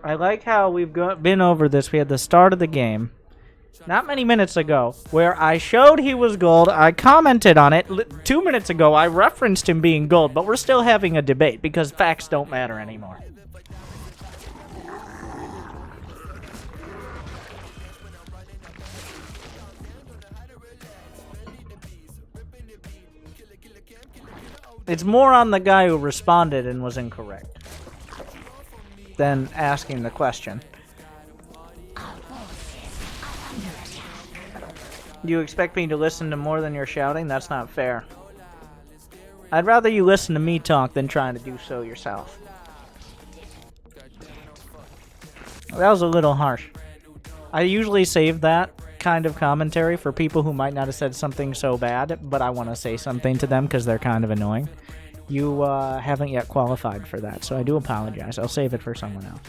I like how we've been over this. We had the start of the game, not many minutes ago, where I showed he was gold. I commented on it. 2 minutes ago, I referenced him being gold, but we're still having a debate because facts don't matter anymore. It's more on the guy who responded and was incorrect than asking the question. You expect me to listen to more than you're shouting? That's not fair. I'd rather you listen to me talk than trying to do so yourself. That was a little harsh. I usually save that kind of commentary for people who might not have said something so bad, but I want to say something to them because they're kind of annoying. You haven't yet qualified for that, so I do apologize. I'll save it for someone else.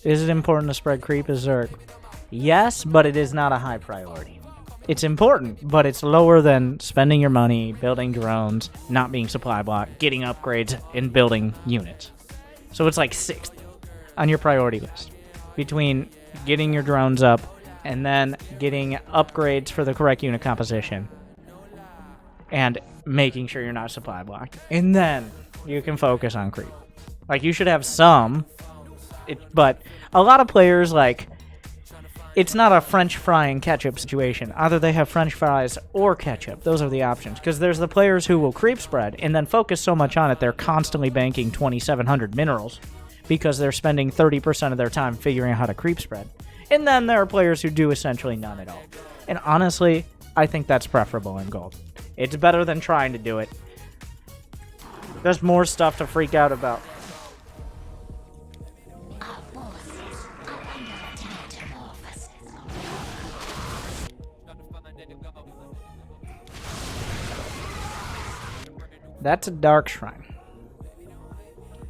Is it important to spread creep as Zerg? Yes, but it is not a high priority. It's important, but it's lower than spending your money, building drones, not being supply blocked, getting upgrades, and building units. So it's like 6th on your priority list. Between getting your drones up and then getting upgrades for the correct unit composition and making sure you're not supply blocked. And then you can focus on creep. Like, you should have some, but a lot of players, like, it's not a French fry and ketchup situation. Either they have French fries or ketchup. Those are the options. Because there's the players who will creep spread and then focus so much on it, they're constantly banking 2,700 minerals because they're spending 30% of their time figuring out how to creep spread. And then there are players who do essentially none at all. And honestly, I think that's preferable in gold. It's better than trying to do it. There's more stuff to freak out about. That's a dark shrine.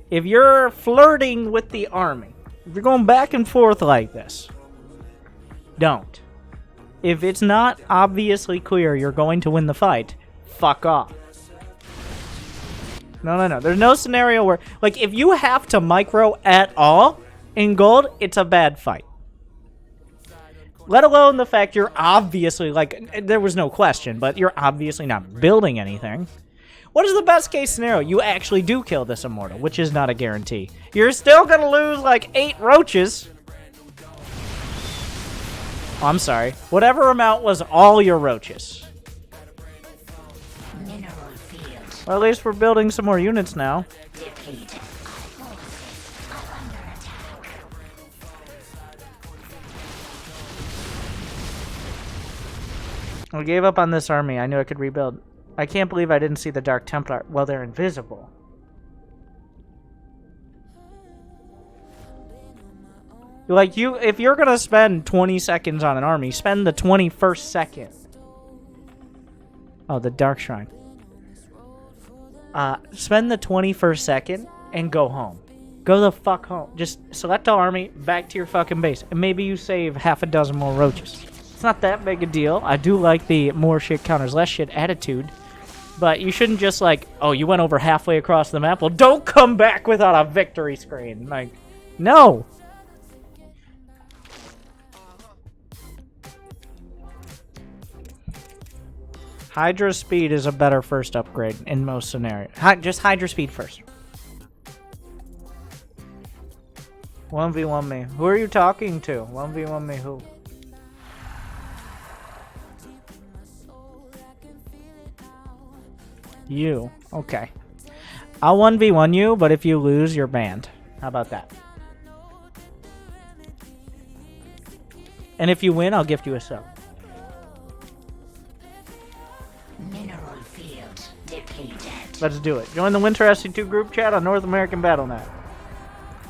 If you're flirting with the army, if you're going back and forth like this, don't. If it's not obviously clear you're going to win the fight, fuck off. No. There's no scenario where, like, if you have to micro at all in gold, it's a bad fight. Let alone the fact you're obviously, like, there was no question, but you're obviously not building anything. What is the best case scenario? You actually do kill this immortal, which is not a guarantee. You're still going to lose like 8 roaches. Oh, I'm sorry. Whatever amount was all your roaches. Well, at least we're building some more units now. I gave up on this army. I knew I could rebuild. I can't believe I didn't see the Dark Templar. Well, they're invisible. Like, if you're gonna spend 20 seconds on an army, spend the 21st second. Oh, the Dark Shrine. Spend the 21st second and go home. Go the fuck home. Just select the army, back to your fucking base, and maybe you save half a dozen more roaches. It's not that big a deal. I do like the more shit counters less shit attitude. But you shouldn't just like, oh, you went over halfway across the map. Well, don't come back without a victory screen. Like, no. Hydra speed is a better first upgrade in most scenarios. Just Hydra speed first. 1v1 me. Who are you talking to? 1v1 me who? You. Okay. I'll 1v1 you, but if you lose, you're banned. How about that? And if you win, I'll gift you a sub. Mineral field depleted. Let's do it. Join the Winter SC2 group chat on North American Battle.net.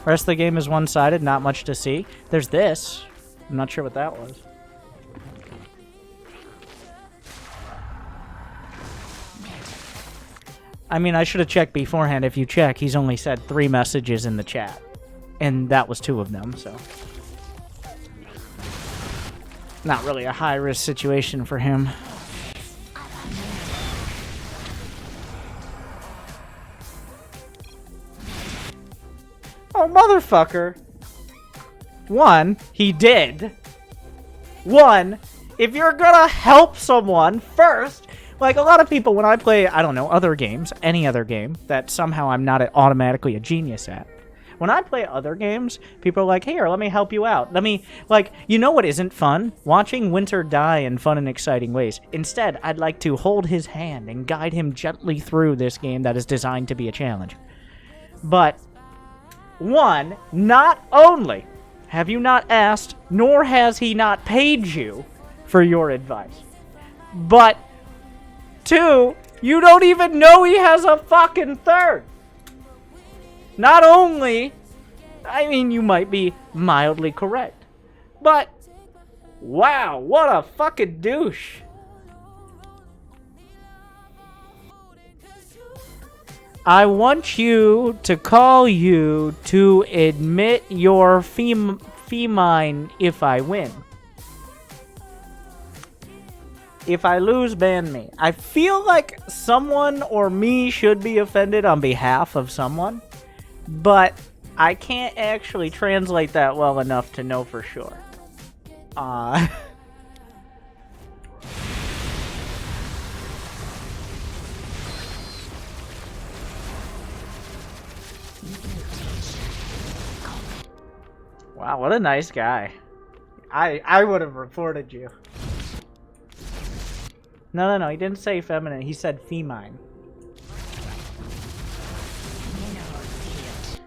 Rest of the game is one-sided, not much to see. There's this. I'm not sure what that was. I mean, I should have checked beforehand. If you check, he's only said 3 messages in the chat. And that was 2 of them, so. Not really a high-risk situation for him. Oh, motherfucker. 1, he did. 1, if you're gonna help someone first... Like, a lot of people, when I play, I don't know, other games, any other game, that somehow I'm not automatically a genius at. When I play other games, people are like, here, let me help you out. Let me, like, you know what isn't fun? Watching Winter die in fun and exciting ways. Instead, I'd like to hold his hand and guide him gently through this game that is designed to be a challenge. But, 1, not only have you not asked, nor has he not paid you for your advice, but... 2, you don't even know he has a fucking 3rd. Not only I mean, you might be mildly correct. But, wow, what a fucking douche. I want you to call you to admit your fee mine if I win. If I lose, ban me. I feel like someone or me should be offended on behalf of someone, but I can't actually translate that well enough to know for sure. Wow, what a nice guy. I would have reported you. No, he didn't say feminine, he said femine. Mineral field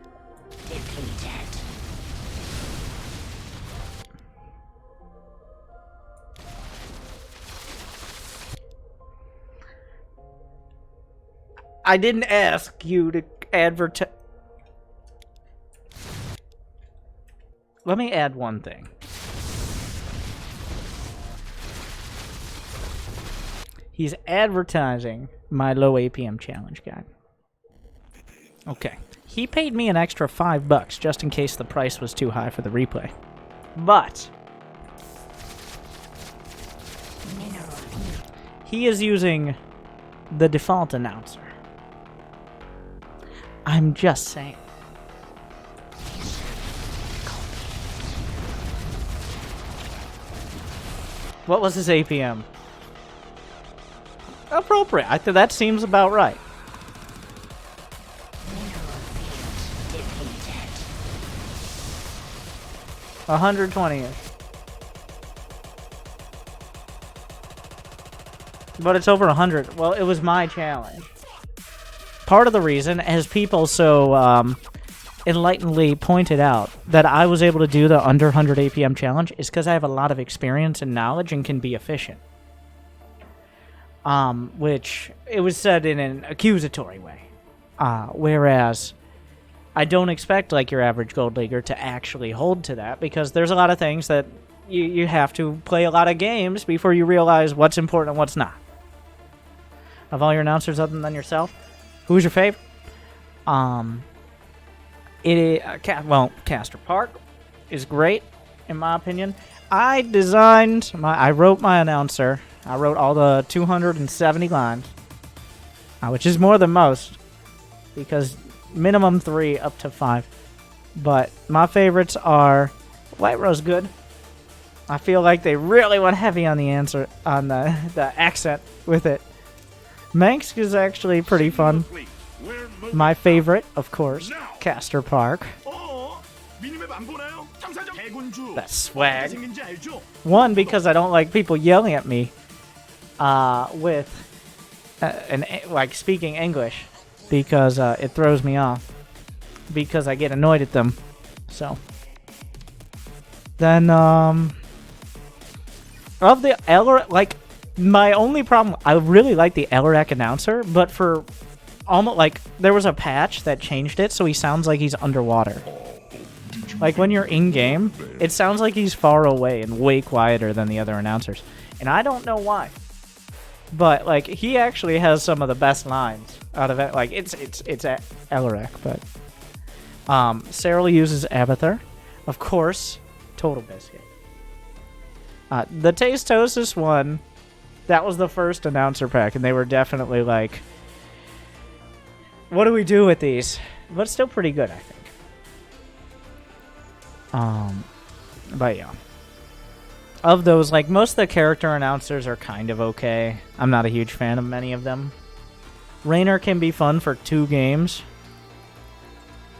depleted. I didn't ask you to advertise. Let me add one thing. He's advertising my low APM challenge guide. Okay. He paid me an extra $5 just in case the price was too high for the replay. But he is using the default announcer. I'm just saying. What was his APM? Appropriate. I think that seems about right. 120-ish. But it's over 100. Well, it was my challenge. Part of the reason, as people so enlightenedly pointed out, that I was able to do the under 100 APM challenge is because I have a lot of experience and knowledge and can be efficient. Which it was said in an accusatory way. Whereas I don't expect like your average gold leaguer to actually hold to that, because there's a lot of things that you have to play a lot of games before you realize what's important and what's not. Of all your announcers other than yourself, who's your favorite? Castor Park is great, in my opinion. I wrote my announcer. I wrote all the 270 lines, which is more than most, because minimum 3 up to 5. But my favorites are White Rose good. I feel like they really went heavy on the answer, on the accent with it. Manx is actually pretty fun. My favorite, of course, Castor Park. That's swag. One, because I don't like people yelling at me with like speaking English, because it throws me off, because I get annoyed at them. So then of the Elrac, like, my only problem, I really like the Elrac announcer, but for almost like there was a patch that changed it so he sounds like he's underwater. Like when you're in game, it sounds like he's far away and way quieter than the other announcers, and I don't know why. But like he actually has some of the best lines out of it. Like it's Elrac, but Cyril uses Abathur, of course. Total Biscuit. The Tastosis one, that was the first announcer pack, and they were definitely like, what do we do with these? But still pretty good, I think. But yeah. Of those, like, most of the character announcers are kind of okay. I'm not a huge fan of many of them. Raynor can be fun for 2 games.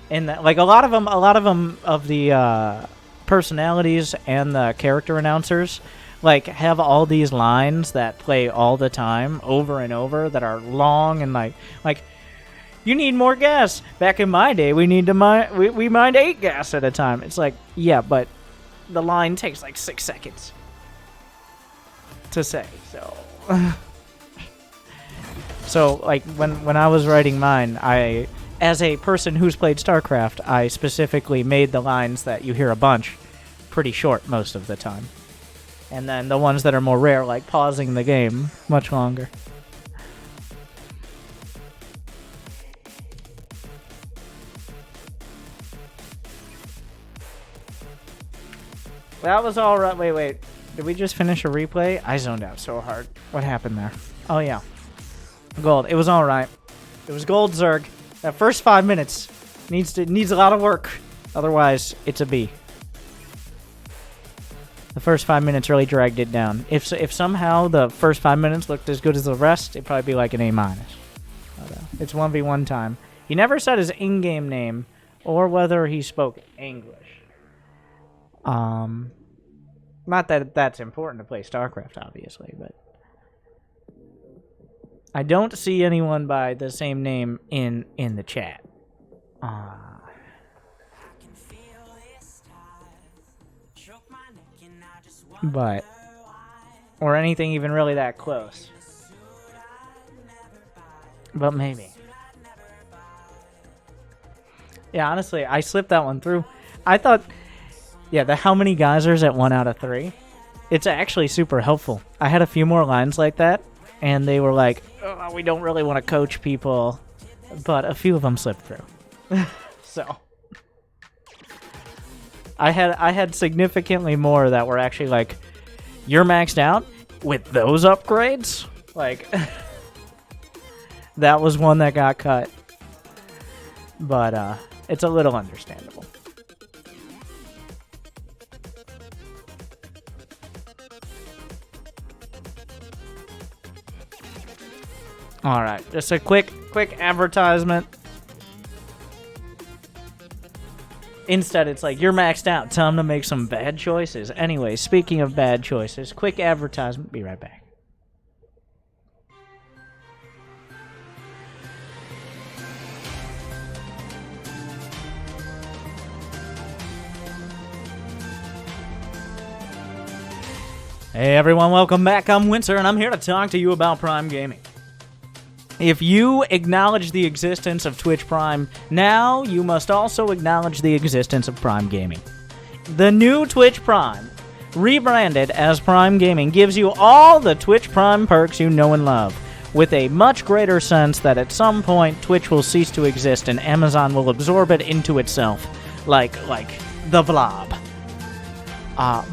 And that, like, a lot of them of the personalities and the character announcers, like, have all these lines that play all the time, over and over, that are long and like you need more gas. Back in my day, we need to we mined 8 gas at a time. It's like, yeah, but the line takes like 6 seconds to say. So, so like when I was writing mine, I as a person who's played StarCraft, I specifically made the lines that you hear a bunch pretty short most of the time. And then the ones that are more rare, like pausing the game, much longer. That was all right. Wait. Did we just finish a replay? I zoned out so hard. What happened there? Oh, yeah. Gold. It was all right. It was gold, Zerg. That first 5 minutes needs a lot of work. Otherwise, it's a B. The first 5 minutes really dragged it down. If somehow the first 5 minutes looked as good as the rest, it'd probably be like an A-. It's 1v1 time. He never said his in-game name or whether he spoke English. Not that that's important to play StarCraft, obviously, but I don't see anyone by the same name in the chat. But or anything even really that close. But maybe. Yeah, honestly, I slipped that one through. I thought, yeah, the how many geysers at 1 out of 3. It's actually super helpful. I had a few more lines like that, and they were like, oh, we don't really want to coach people, but a few of them slipped through. So I had significantly more that were actually like, you're maxed out with those upgrades? Like, that was one that got cut. But it's a little understandable. Alright, just a quick advertisement. Instead, it's like, you're maxed out. Time to make some bad choices. Anyway, speaking of bad choices, quick advertisement. Be right back. Hey everyone, welcome back. I'm Winter, and I'm here to talk to you about Prime Gaming. If you acknowledge the existence of Twitch Prime, now you must also acknowledge the existence of Prime Gaming. The new Twitch Prime, rebranded as Prime Gaming, gives you all the Twitch Prime perks you know and love, with a much greater sense that at some point Twitch will cease to exist and Amazon will absorb it into itself, like the blob.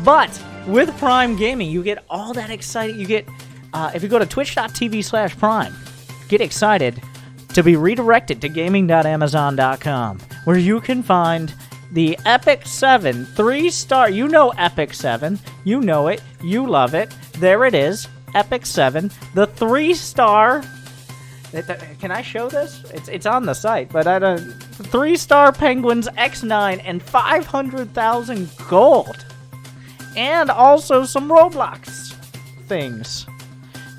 But with Prime Gaming, you get all that exciting. You get, if you go to twitch.tv/prime, get excited to be redirected to gaming.amazon.com, where you can find the Epic 7 3-star. You know Epic 7. You know it. You love it. There it is. Epic 7. The 3-star. Can I show this? It's on the site, but I don't. 3-star Penguins X9 and 500,000 gold. And also some Roblox things.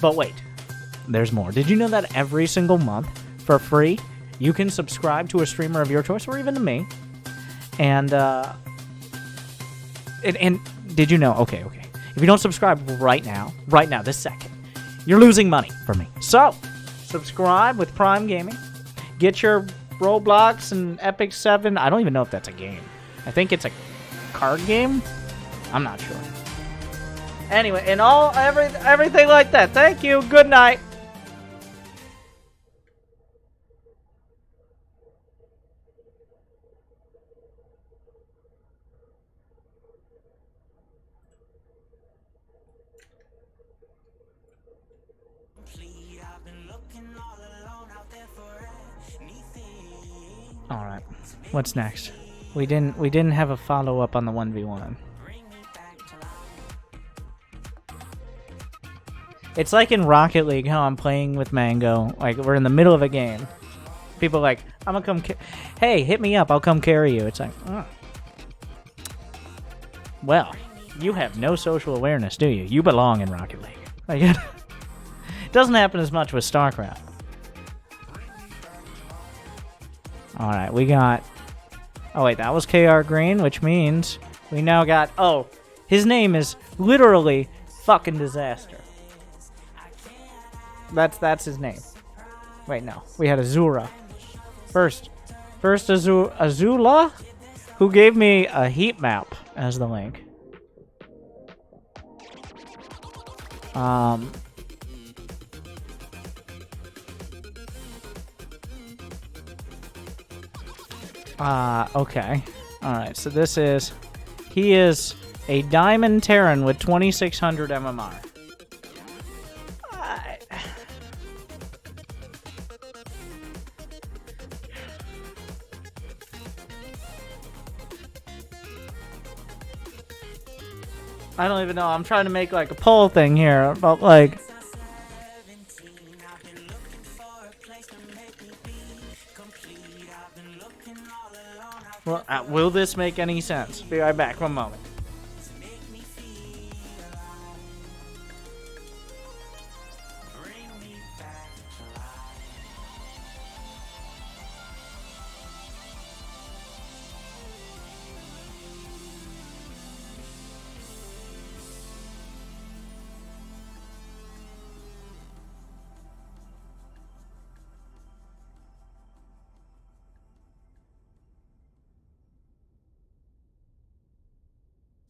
But wait. There's more. Did you know that every single month, for free, you can subscribe to a streamer of your choice, or even to me? And did you know? Okay. If you don't subscribe right now, this second, you're losing money for me. So, subscribe with Prime Gaming. Get your Roblox and Epic 7. I don't even know if that's a game. I think it's a card game. I'm not sure. Anyway, and everything like that. Thank you. Good night. All right. What's next? We didn't have a follow-up on the 1v1. It's like in Rocket League how I'm playing with Mango. Like, we're in the middle of a game. People are like, I'm gonna come hey, hit me up, I'll come carry you. It's like, oh. Well, you have no social awareness, do you? You belong in Rocket League. Like, it doesn't happen as much with StarCraft. Alright, we got... Oh, wait, that was KR Green, which means we now got... Oh, his name is literally fucking Disaster. That's his name. Wait, no. We had Azura. First, First, Azula, who gave me a heat map as the link. Okay. Alright, so this is... He is a Diamond Terran with 2600 MMR. I don't even know. I'm trying to make like a poll thing here about like... Well, will this make any sense? Be right back. One moment.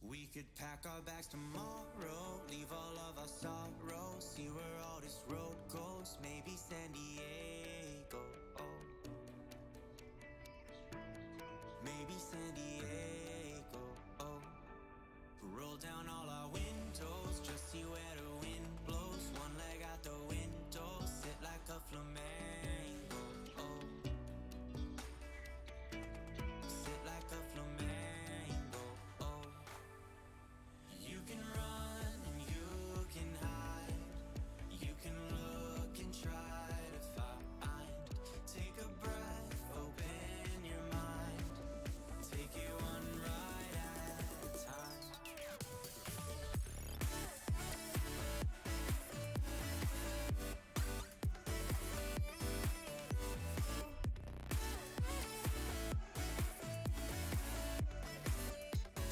We could pack our bags tomorrow, leave all of our sorrows, see where all this road goes, maybe San Diego. Maybe San Diego. Roll down all our windows, just see where the wind blows, one leg out the window, sit like a flamingo. Sit like a flamingo. You can run and you can hide, you can look and try to find, take a breath, open your mind, take it one ride at a time.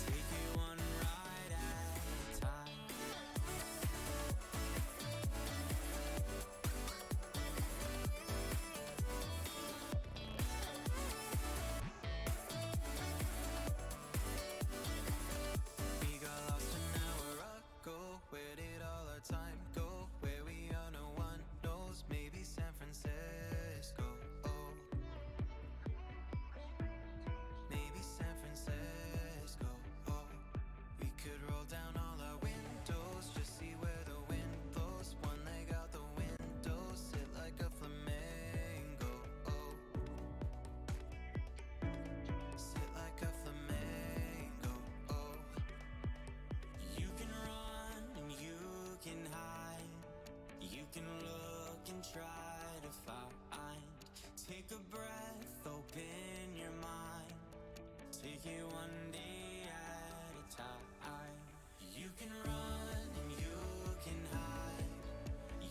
Take it one ride at a time. We got lost an hour ago. Where did all our time go? Where we are, no one knows. Maybe San Francisco. Maybe San Francisco. We could roll down all our windows, just see where the wind blows. One leg out the window, sit like a flamingo. Sit like a flamingo. You can run and you can hide, you can look and try to find, take a breath, open your mind, take it one day at a time. You can run and you can hide,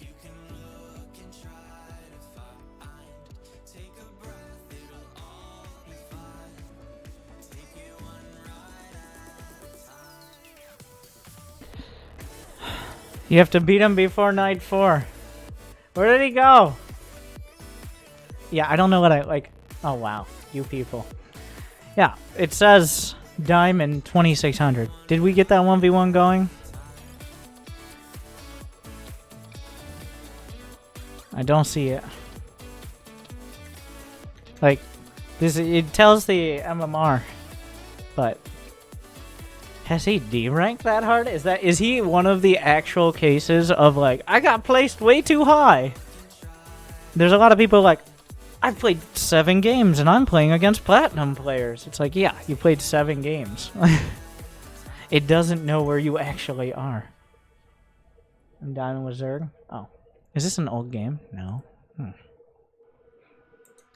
you can look and try to find, take a breath, it'll all be fine, take it one ride at a time. You have to beat him before night 4. Where did he go? Yeah, I don't know what I like. Oh, wow. You people. Yeah, it says Diamond 2600. Did we get that 1v1 going? I don't see it. Like, this, it tells the MMR, but has he D-ranked that hard? Is he one of the actual cases of like, I got placed way too high? There's a lot of people like, I've played 7 games and I'm playing against platinum players. It's like, yeah, you played 7 games. It doesn't know where you actually are. I'm Diamond with Zerg. Oh. Is this an old game? No.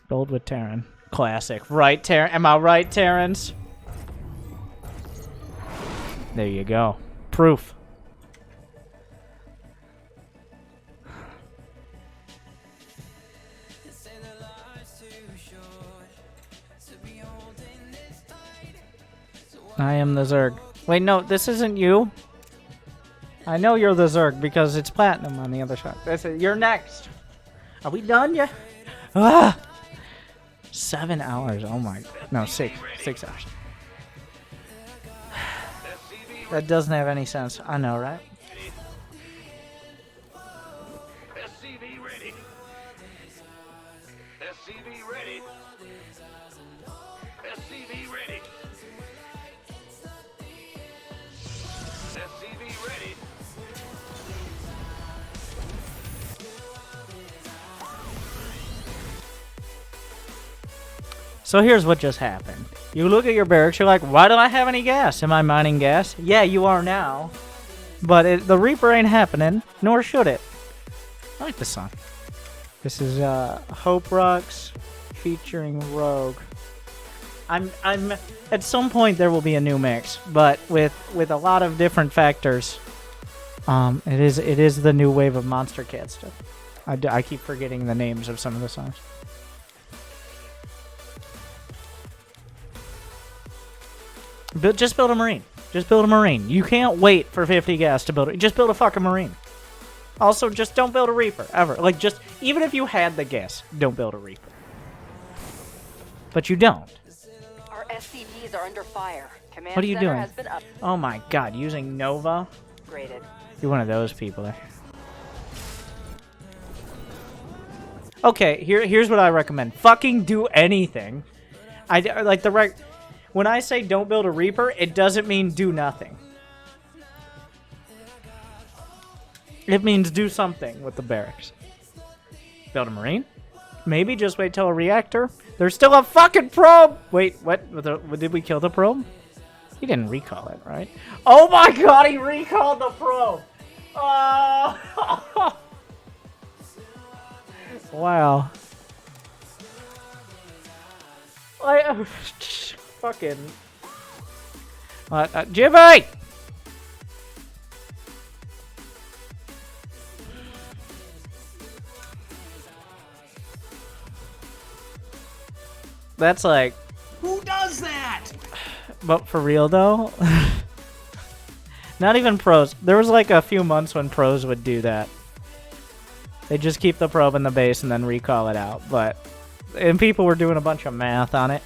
Gold with Terran. Classic. Right, Terran? Am I right, Terrans? There you go. Proof. I am the Zerg. Wait, no, this isn't you. I know you're the Zerg because it's platinum on the other side. You're next. Are we done yet? Ah! 7 hours. Oh my. No, 6 hours. That doesn't have any sense. I know, right? SCV ready. SCV ready. SCV ready. SCV ready. So here's what just happened. You look at your barracks, you're like, why don't I have any gas? Am I mining gas? Yeah, you are now. But the Reaper ain't happening, nor should it. I like this song. This is Hope Rocks featuring Rogue. I'm at some point there will be a new mix, but with a lot of different factors. It is the new wave of Monster Cat stuff. I keep forgetting the names of some of the songs. Just build a Marine. Just build a Marine. You can't wait for 50 gas to build it. Just build a fucking Marine. Also, just don't build a Reaper, ever. Like, just, even if you had the gas, don't build a Reaper. But you don't. Our SCVs are under fire. Command What are you center doing? has been Oh my god, using Nova? upgraded. You're one of those people there. Okay, here's what I recommend. Fucking do anything. When I say don't build a Reaper, it doesn't mean do nothing. It means do something with the barracks. Build a Marine? Maybe just wait till a reactor. There's still a fucking probe! Wait, what? Did we kill the probe? He didn't recall it, right? Oh my god, he recalled the probe! Oh! Wow. Fucking... Jimmy! That's like... Who does that? But for real though? Not even pros. There was like a few months when pros would do that. They just keep the probe in the base and then recall it out. And people were doing a bunch of math on it.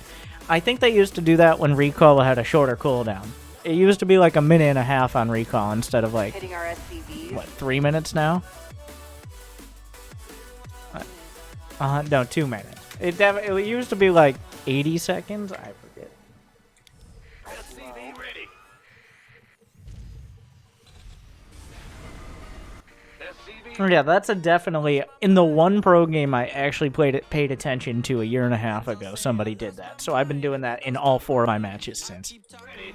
I think they used to do that when recall had a shorter cooldown. It used to be like a minute and a half on recall instead of like, Hitting our SCVs. what, 3 minutes now? No, 2 minutes. It used to be like 80 seconds? I forget. SCV ready. SCV Yeah, that's a definitely... In the one pro game I actually paid attention to a year and a half ago, somebody did that. So I've been doing that in all 4 of my matches since. ready.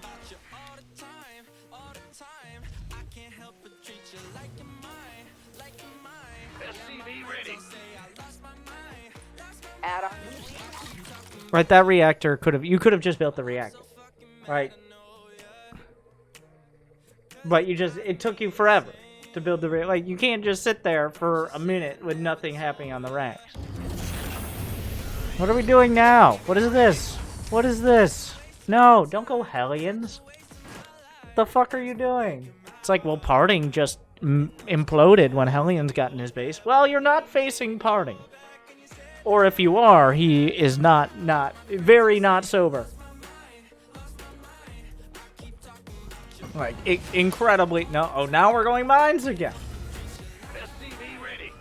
SCV ready. Add on. Right, that reactor could have... You could have just built the reactor. Right? But you just... It took you forever to build the... Like, you can't just sit there for a minute with nothing happening on the racks. What are we doing now? What is this? What is this? No, don't go Hellions. What the fuck are you doing? It's like, well, Parting just imploded when Hellions got in his base. Well, you're not facing Parting. Or if you are, he is very not sober. Like, incredibly... No, oh, now we're going mines again. SCV ready.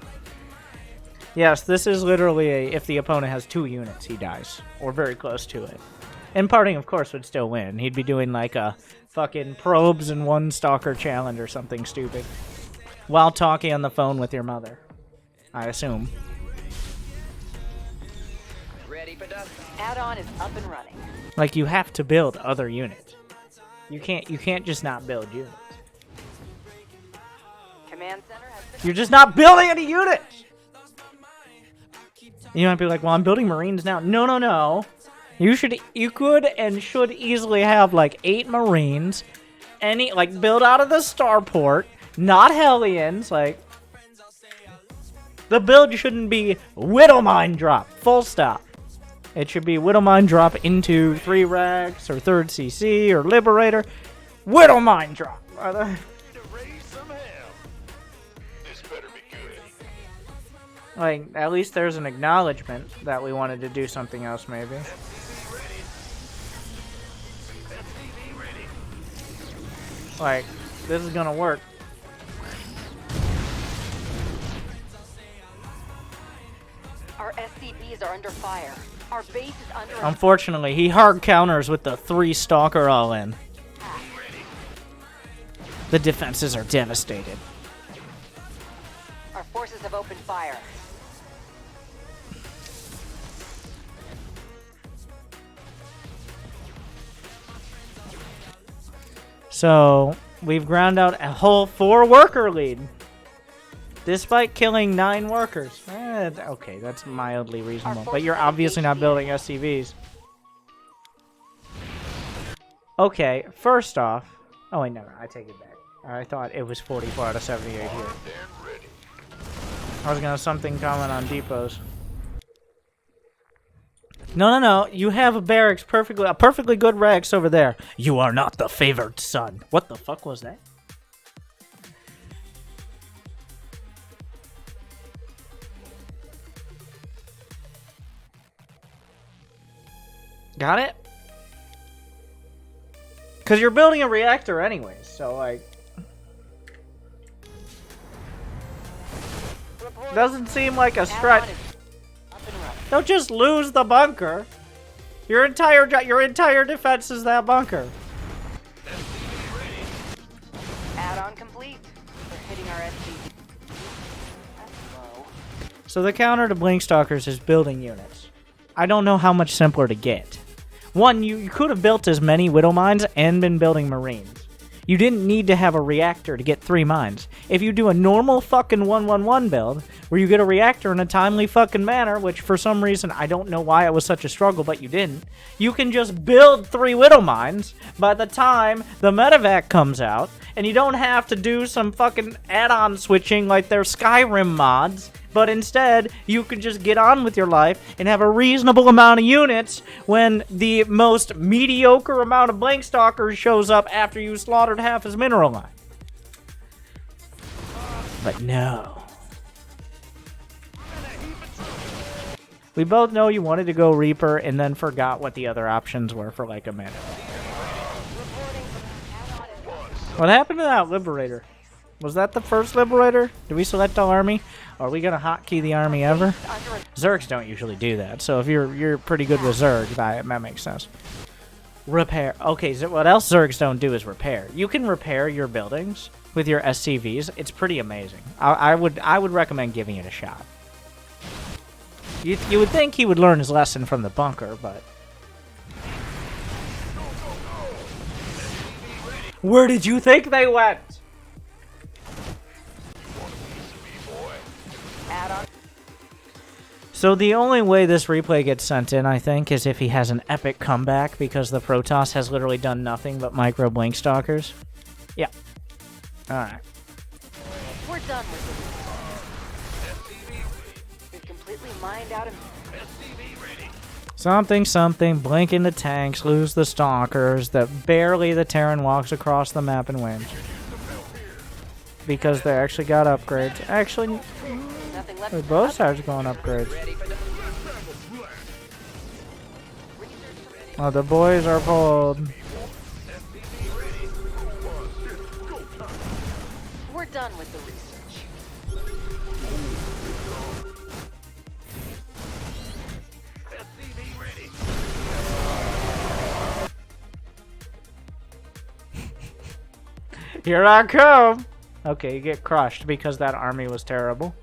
Yes, this is literally if the opponent has 2 units, he dies. Or very close to it. And Parting, of course, would still win. He'd be doing like a fucking probes and 1 stalker challenge or something stupid. While talking on the phone with your mother. I assume. Ready for dust. Add-on is up and running. Like, you have to build other units. You can't just not build units. Command center has been... You're just not building any units! You might be like, well, I'm building Marines now. No. You could and should easily have like 8 Marines. Build out of the starport, not Hellions, like... The build shouldn't be Widowmine drop, full stop. It should be Widowmine drop into 3 racks, or 3rd CC, or Liberator. Widowmine drop! To raise some hell. This better be good. Like, at least there's an acknowledgement that we wanted to do something else, maybe. Like, this is gonna work. Our SCVs are under fire. Our base is under. Unfortunately, he hard counters with the 3 Stalker all in. The defenses are devastated. Our forces have opened fire. So, we've ground out a whole 4 worker lead. Despite killing 9 workers. Okay, that's mildly reasonable. But you're obviously not building SCVs. Okay, first off... Oh wait, never. I take it back. I thought it was 44 out of 78 here. I was gonna something comment on depots. No. You have a barracks a perfectly good barracks over there. You are not the favored son. What the fuck was that? Got it? Because you're building a reactor anyways, so like... Doesn't seem like a stretch. Don't just lose the bunker. Your entire defense is that bunker. Add-on complete. We're hitting our SCV. That's low. So the counter to Blink Stalkers is building units. I don't know how much simpler to get. One, you could have built as many Widow Mines and been building Marines. You didn't need to have a reactor to get 3 mines. If you do a normal fucking 1-1-1 build, where you get a reactor in a timely fucking manner, which for some reason, I don't know why it was such a struggle, but you didn't, you can just build 3 Widow Mines by the time the medevac comes out, and you don't have to do some fucking add-on switching like their Skyrim mods, but instead, you can just get on with your life and have a reasonable amount of units when the most mediocre amount of Blank Stalkers shows up after you slaughtered half his mineral line. But no. We both know you wanted to go Reaper and then forgot what the other options were for like a minute. What happened to that Liberator? Was that the first Liberator? Did we select all army? Are we gonna hotkey the army ever? Zergs don't usually do that, so if you're pretty good with Zerg, that makes sense. Repair. Okay, so what else Zergs don't do is repair. You can repair your buildings with your SCVs. It's pretty amazing. I would recommend giving it a shot. You would think he would learn his lesson from the bunker, but... Where did you think they went? So the only way this replay gets sent in, I think, is if he has an epic comeback because the Protoss has literally done nothing but micro Blink Stalkers. Yeah. Alright. We're done with it. We've completely mined out of... Something, blink into tanks, lose the Stalkers, that barely the Terran walks across the map and wins. Because they actually got upgrades. Actually... both sides are going upgrades. Oh, the boys are pulled. We're done with the research. Here I come! Okay, you get crushed because that army was terrible.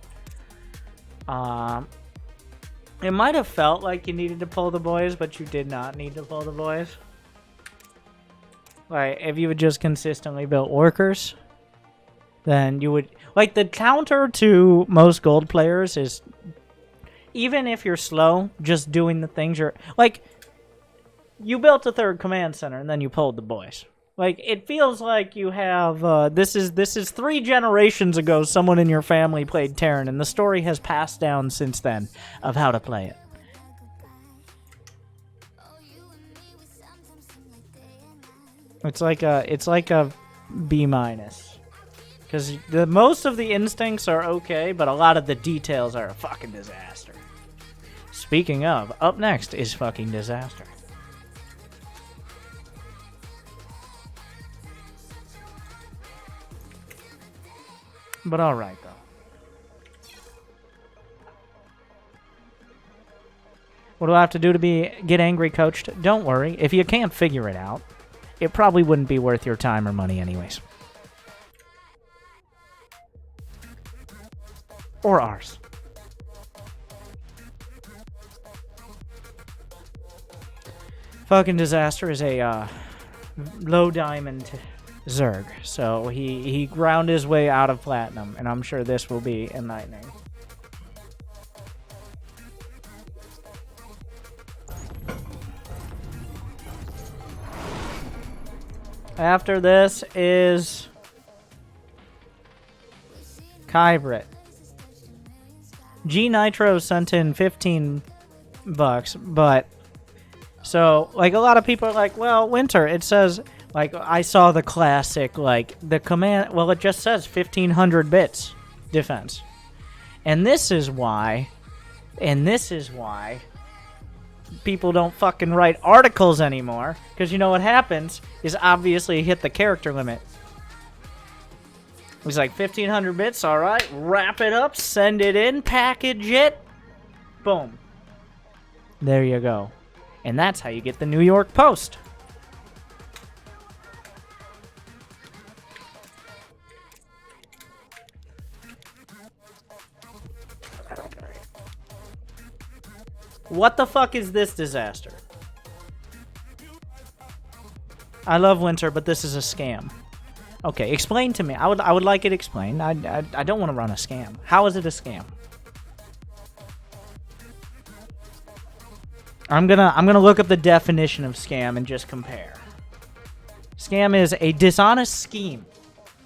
It might have felt like you needed to pull the boys, but you did not need to pull the boys. Like, if you had just consistently built workers, then you would... Like, the counter to most gold players is, even if you're slow, just doing the things you're... Like, you built a 3rd command center, and then you pulled the boys. Like, it feels like you have, this is 3 generations ago someone in your family played Terran, and the story has passed down since then of how to play it. It's like a B-. Because most of the instincts are okay, but a lot of the details are a fucking disaster. Speaking of, up next is fucking disaster. But alright, though. What do I have to do to get angry coached? Don't worry. If you can't figure it out, it probably wouldn't be worth your time or money anyways. Or ours. Fucking disaster is a low diamond Zerg, so he ground his way out of platinum, and I'm sure this will be enlightening. After this is Kybrit. G Nitro sent in 15 bucks, but so like a lot of people are like, well, Winter, it says like I saw the classic like the command, well, it just says 1500 bits defense. And this is why people don't fucking write articles anymore, because you know what happens is obviously hit the character limit. He's like 1500 bits, all right, wrap it up, send it in, package it, boom. There you go. And that's how you get the New York Post. What the fuck is this disaster? I love Winter, but this is a scam. Okay, explain to me. I would like it explained. I don't want to run a scam. How is it a scam? I'm gonna look up the definition of scam and just compare. Scam is a dishonest scheme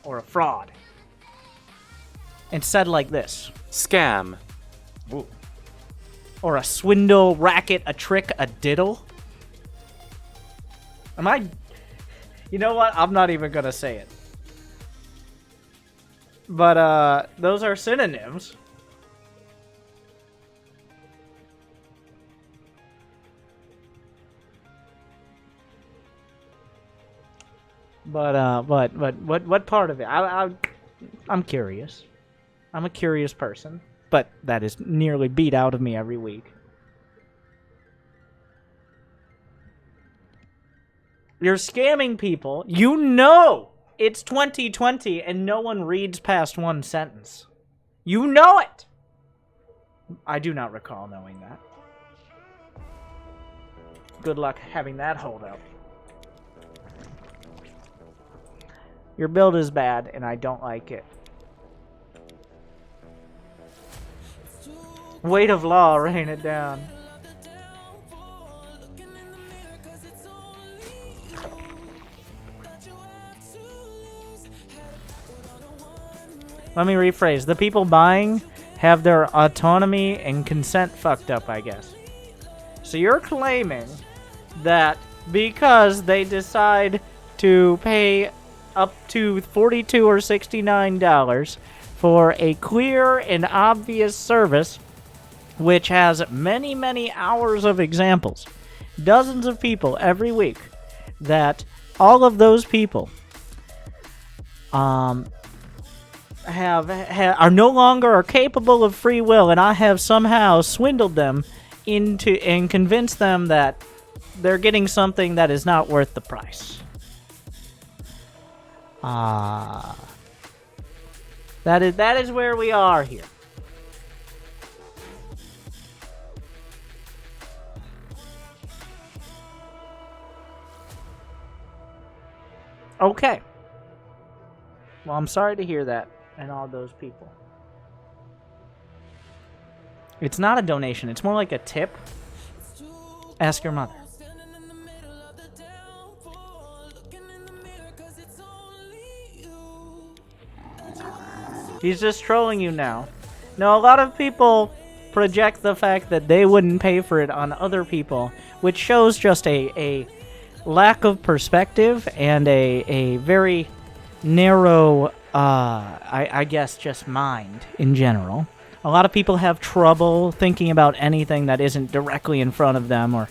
or a fraud. It's said like this. Scam. Ooh. Or a swindle, racket, a trick, a diddle. Am I... You know what? I'm not even gonna say it. But, those are synonyms. But what part of it? I'm curious. I'm a curious person. But that is nearly beat out of me every week. You're scamming people. You know it's 2020 and no one reads past one sentence. You know it. I do not recall knowing that. Good luck having that hold up. Your build is bad and I don't like it. Weight of law, rain it down. Let me rephrase. The people buying have their autonomy and consent fucked up, I guess. So you're claiming that because they decide to pay up to $42 or $69 for a clear and obvious service, which has many, many hours of examples, dozens of people every week, that all of those people are no longer capable of free will, and I have somehow swindled them into and convinced them that they're getting something that is not worth the price. That is where we are here. Okay. Well, I'm sorry to hear that, and all those people. It's not a donation. It's more like a tip. Ask your mother. He's just trolling you now. No, a lot of people project the fact that they wouldn't pay for it on other people, which shows just a lack of perspective and a very narrow I guess just mind in general. A lot of people have trouble thinking about anything that isn't directly in front of them or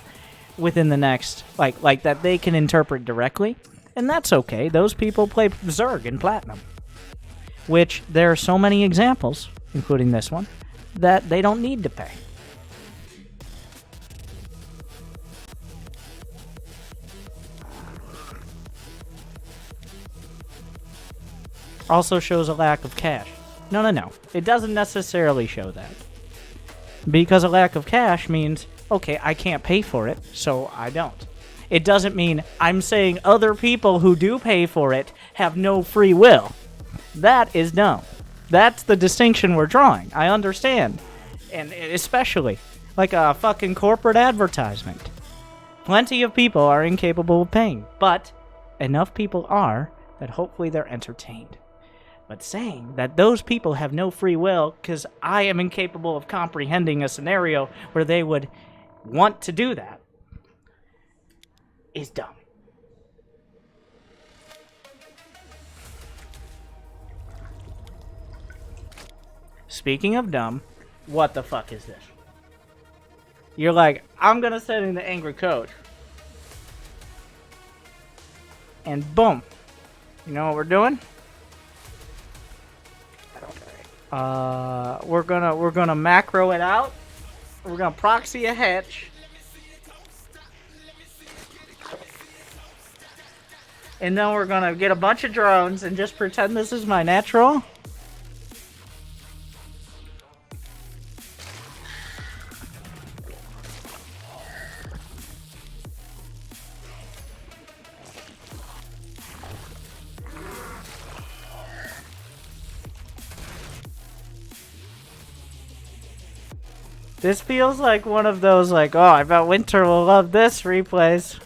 within the next, like that they can interpret directly. And that's okay. Those people play Zerg in Platinum. Which there are so many examples, including this one, that they don't need to pay. Also shows a lack of cash. No. It doesn't necessarily show that. Because a lack of cash means, okay, I can't pay for it, so I don't. It doesn't mean I'm saying other people who do pay for it have no free will. That is dumb. That's the distinction we're drawing. I understand. And especially, like a fucking corporate advertisement. Plenty of people are incapable of paying, but enough people are that hopefully they're entertained. But saying that those people have no free will because I am incapable of comprehending a scenario where they would want to do that is dumb. Speaking of dumb, what the fuck is this? You're like, I'm gonna send in the angry code. And boom. You know what we're doing? We're gonna macro it out. We're gonna proxy a hatch. And then we're gonna get a bunch of drones and just pretend this is my natural. This feels like one of those, like, oh, I bet Winter will love this replays.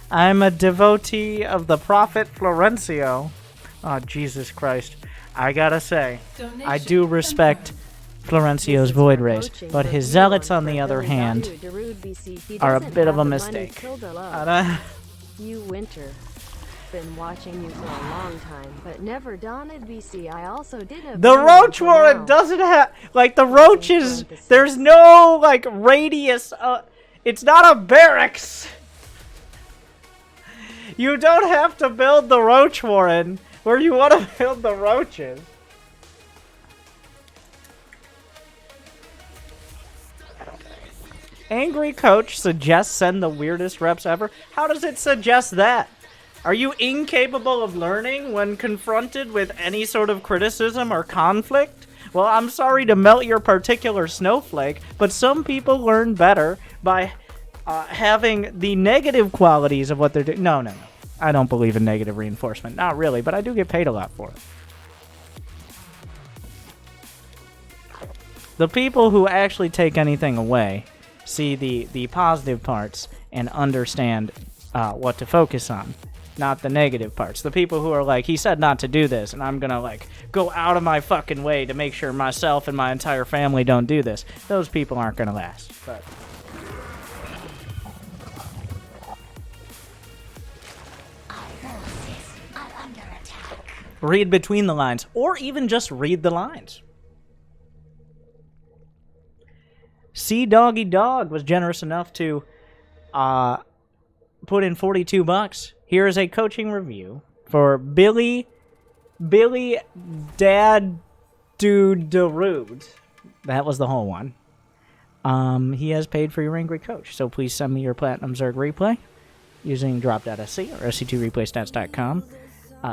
I'm a devotee of the Prophet Florencio. Oh, Jesus Christ. I gotta say, I do respect Florencio's Void Rays, but his Zealots, on the other hand, are a bit of a mistake. You, Winter. Been watching you for a long time, but never donned BC. I also did a the Roach Warren doesn't have, like, the roaches, there's no, like, radius, it's not a barracks. You don't have to build the Roach Warren where you want to build the roaches. Angry Coach suggests send the weirdest reps ever. How does it suggest that? Are you incapable of learning when confronted with any sort of criticism or conflict? Well, I'm sorry to melt your particular snowflake, but some people learn better by having the negative qualities of what they're doing. No. I don't believe in negative reinforcement. Not really, but I do get paid a lot for it. The people who actually take anything away see the positive parts and understand what to focus on. Not the negative parts. The people who are like, he said not to do this, and I'm gonna, like, go out of my fucking way to make sure myself and my entire family don't do this. Those people aren't gonna last. But read between the lines, or even just read the lines. C Doggy Dog was generous enough to put in $42. Here is a coaching review for Billy Dad Dude. That was the whole one. He has paid for your angry coach, so please send me your Platinum Zerg replay using drop.sc or sc2replaystats.com.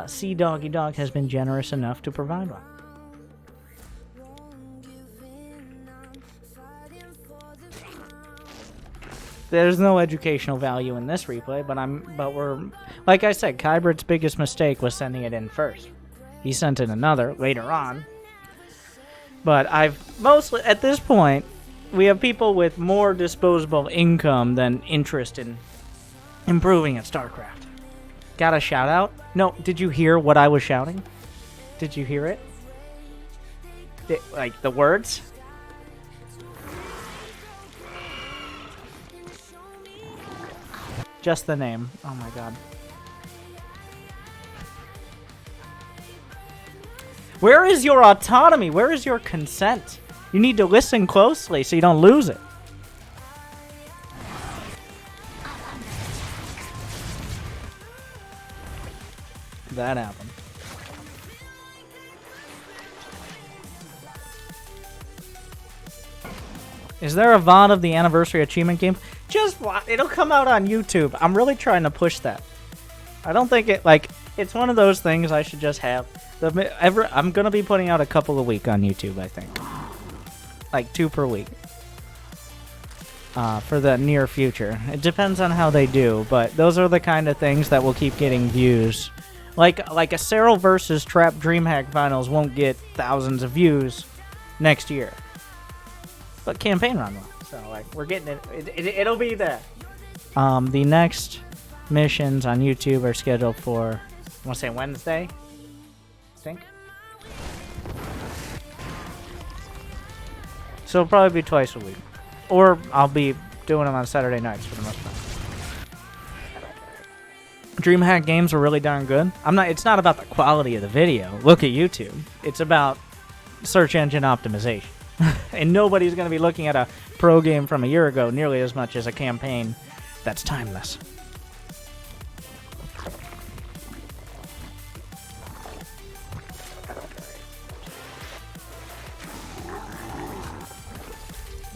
C Doggy Dog has been generous enough to provide one. There's no educational value in this replay, but we're, like I said, Kybert's biggest mistake was sending it in first. He sent in another later on. But at this point, we have people with more disposable income than interest in improving at Starcraft. Got a shout out? No, did you hear what I was shouting? Did you hear it? Like the words? Just the name. Oh my god. Where is your autonomy? Where is your consent? You need to listen closely so you don't lose it. That happened. Is there a VOD of the anniversary achievement game? Just watch. It'll come out on YouTube. I'm really trying to push that. I don't think it, like, it's one of those things I should just have. I'm going to be putting out a couple a week on YouTube, I think. Like 2 per week. For the near future. It depends on how they do, but those are the kind of things that will keep getting views. Like a Cyril versus Trap DreamHack Finals won't get thousands of views next year. But campaign run will. So, like, we're getting it. It'll be there. The next missions on YouTube are scheduled for, I want to say Wednesday, I think. So it'll probably be twice a week. Or I'll be doing them on Saturday nights for the most part. DreamHack games are really darn good. It's not about the quality of the video. Look at YouTube. It's about search engine optimization. And nobody's going to be looking at a pro game from a year ago nearly as much as a campaign that's timeless.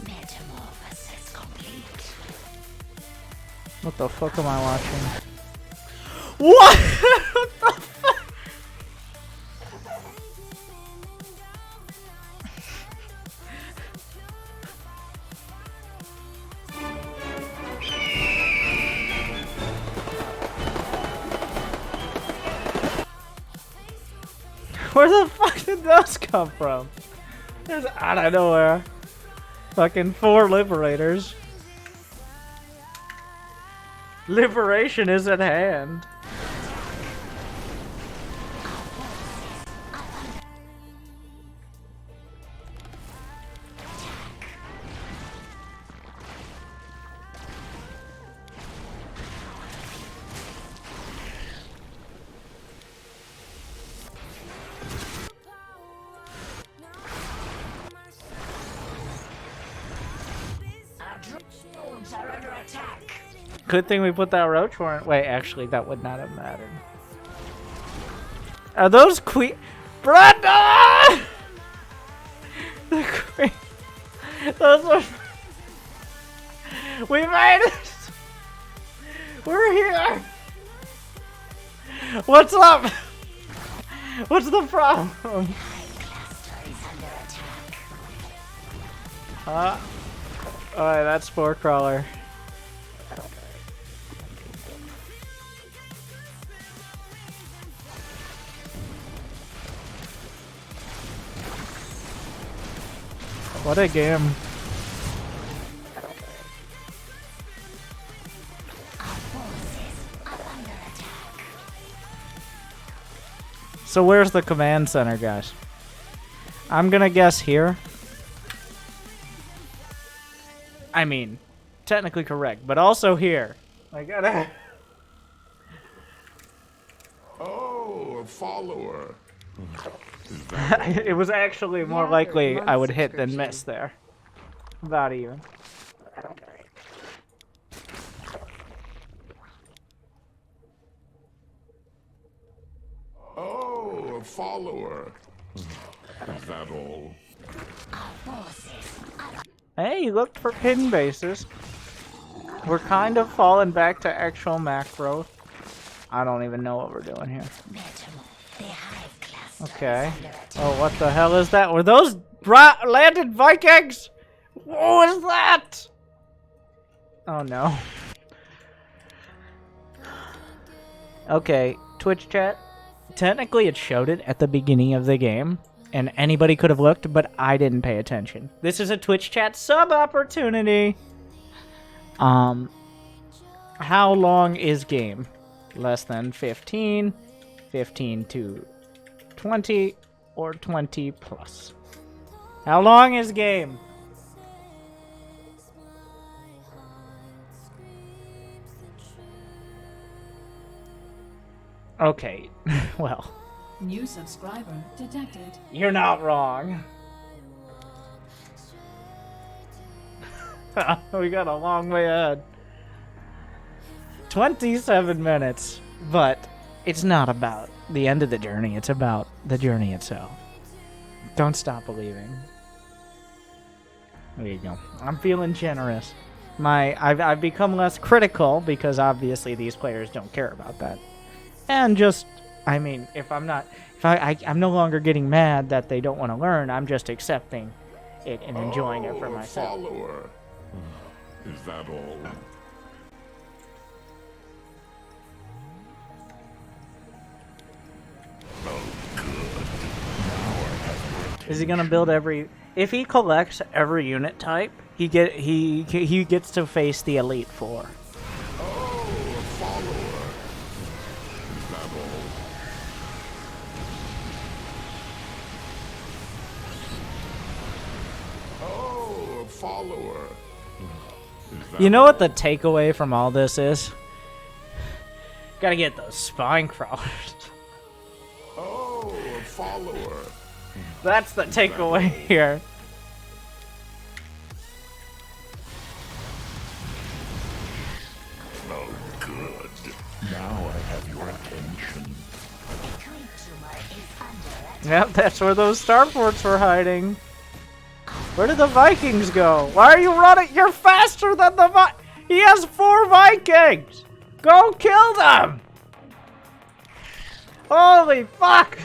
Metamorphosis complete. What the fuck am I watching? What? What the fuck? Where the fuck did those come from? There's out of nowhere. Fucking 4 liberators. Liberation is at hand. Good thing we put that roach warrant. Wait, actually, that would not have mattered. Are those queen? Brenda! The queen. Those were. We made it! We're here! What's up? What's the problem? Alright, that's Spore Crawler. What a game. So where's the command center, guys? I'm gonna guess here. I mean, technically correct, but also here. I gotta... Oh, a follower. It was actually more likely I would hit than miss there. About even. Oh, a follower. Is that all? Hey, you looked for pin bases. We're kind of falling back to actual macro. I don't even know what we're doing here. Okay. Oh, what the hell is that? Were those landed Vikings? What was that? Oh no. Okay, Twitch chat. Technically it showed it at the beginning of the game, and anybody could have looked, but I didn't pay attention. This is a Twitch chat sub opportunity. How long is game? Less than 15, 15 to 20, or 20 plus. How long is game? Okay, well, New subscriber detected. You're not wrong. We got a long way ahead. 27 minutes, but it's not about the end of the journey. It's about the journey itself. Don't stop believing. There you go. I'm feeling generous. I've become less critical because obviously these players don't care about that. And just, I mean, I'm no longer getting mad that they don't want to learn. I'm just accepting it and enjoying it for myself. Follower. Is that all? Is he gonna build every? If he collects every unit type, he gets to face the Elite Four. Oh, a follower. Is that all? Oh, a follower. You know what the takeaway from all this is? Gotta get those spine crawlers. Oh, a follower. That's the takeaway here. Oh, good. Now I have your attention. Yep, that's where those starports were hiding. Where did the Vikings go? Why are you running? You're faster than the He has 4 Vikings! Go kill them! Holy fuck!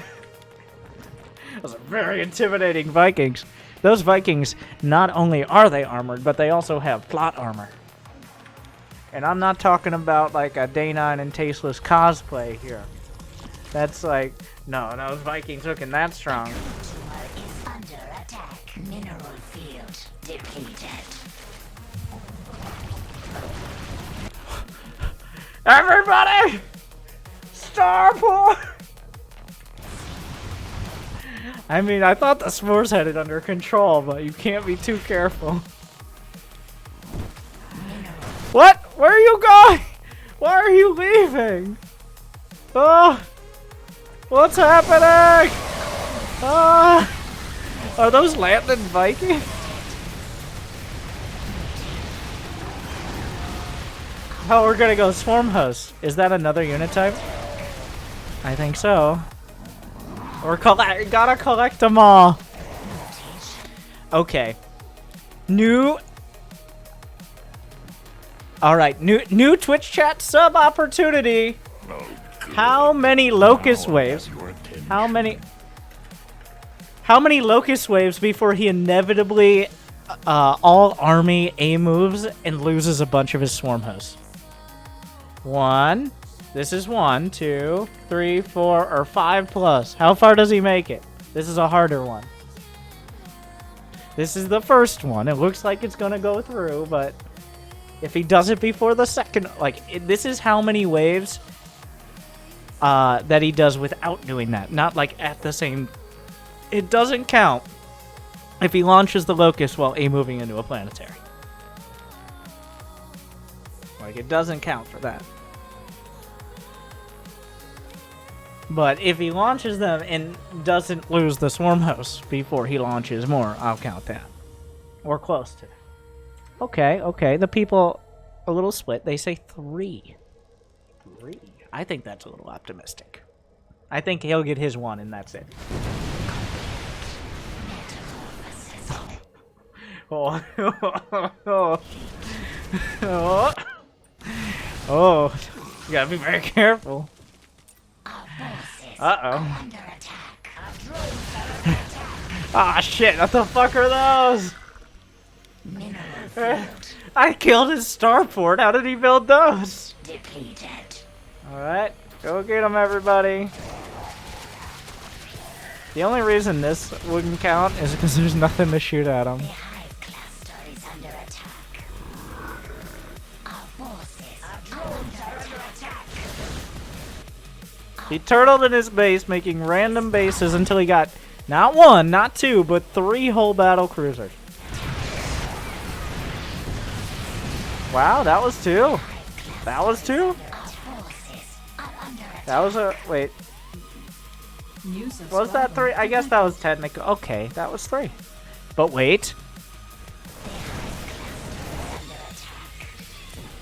Those are very intimidating Vikings. Those Vikings, not only are they armored, but they also have plot armor. And I'm not talking about like a Day 9 and Tasteless cosplay here. That's like, no, those Vikings looking that strong. Is under attack. Mineral field depleted. Everybody! Starport! I mean, I thought the S'mores had it under control, but you can't be too careful. What? Where are you going? Why are you leaving? Oh! What's happening? Are those landed Vikings? Oh, we're gonna go Swarm Host. Is that another unit type? I think so. We're gotta collect them all. Okay. Alright, new Twitch chat sub opportunity. How many locust waves? How many locust waves before he inevitably all army A moves and loses a bunch of his swarm hosts? 1. This is 1, 2, 3, 4, or 5 plus. How far does he make it? This is a harder one. This is the first one. It looks like it's gonna go through, but if he does it before the second, this is how many waves that he does without doing that. Not like at the same. It doesn't count if he launches the locust while A moving into a planetary. Like, it doesn't count for that. But if he launches them and doesn't lose the swarm host before he launches more, I'll count that. Or close to that. Okay. The people a little split. They say 3. 3. I think that's a little optimistic. I think he'll get his 1 and that's it. Oh, you gotta be very careful. Uh-oh. Ah, shit, what the fuck are those? I killed his starport. How did he build those? Depleted. Alright, go get him, everybody. The only reason this wouldn't count is because there's nothing to shoot at him. He turtled in his base, making random bases until he got not 1, not 2, but 3 whole battle cruisers. Wow, that was 2. That was 2? That was a... wait. Was that 3? I guess that was technical. Okay, that was 3. But wait.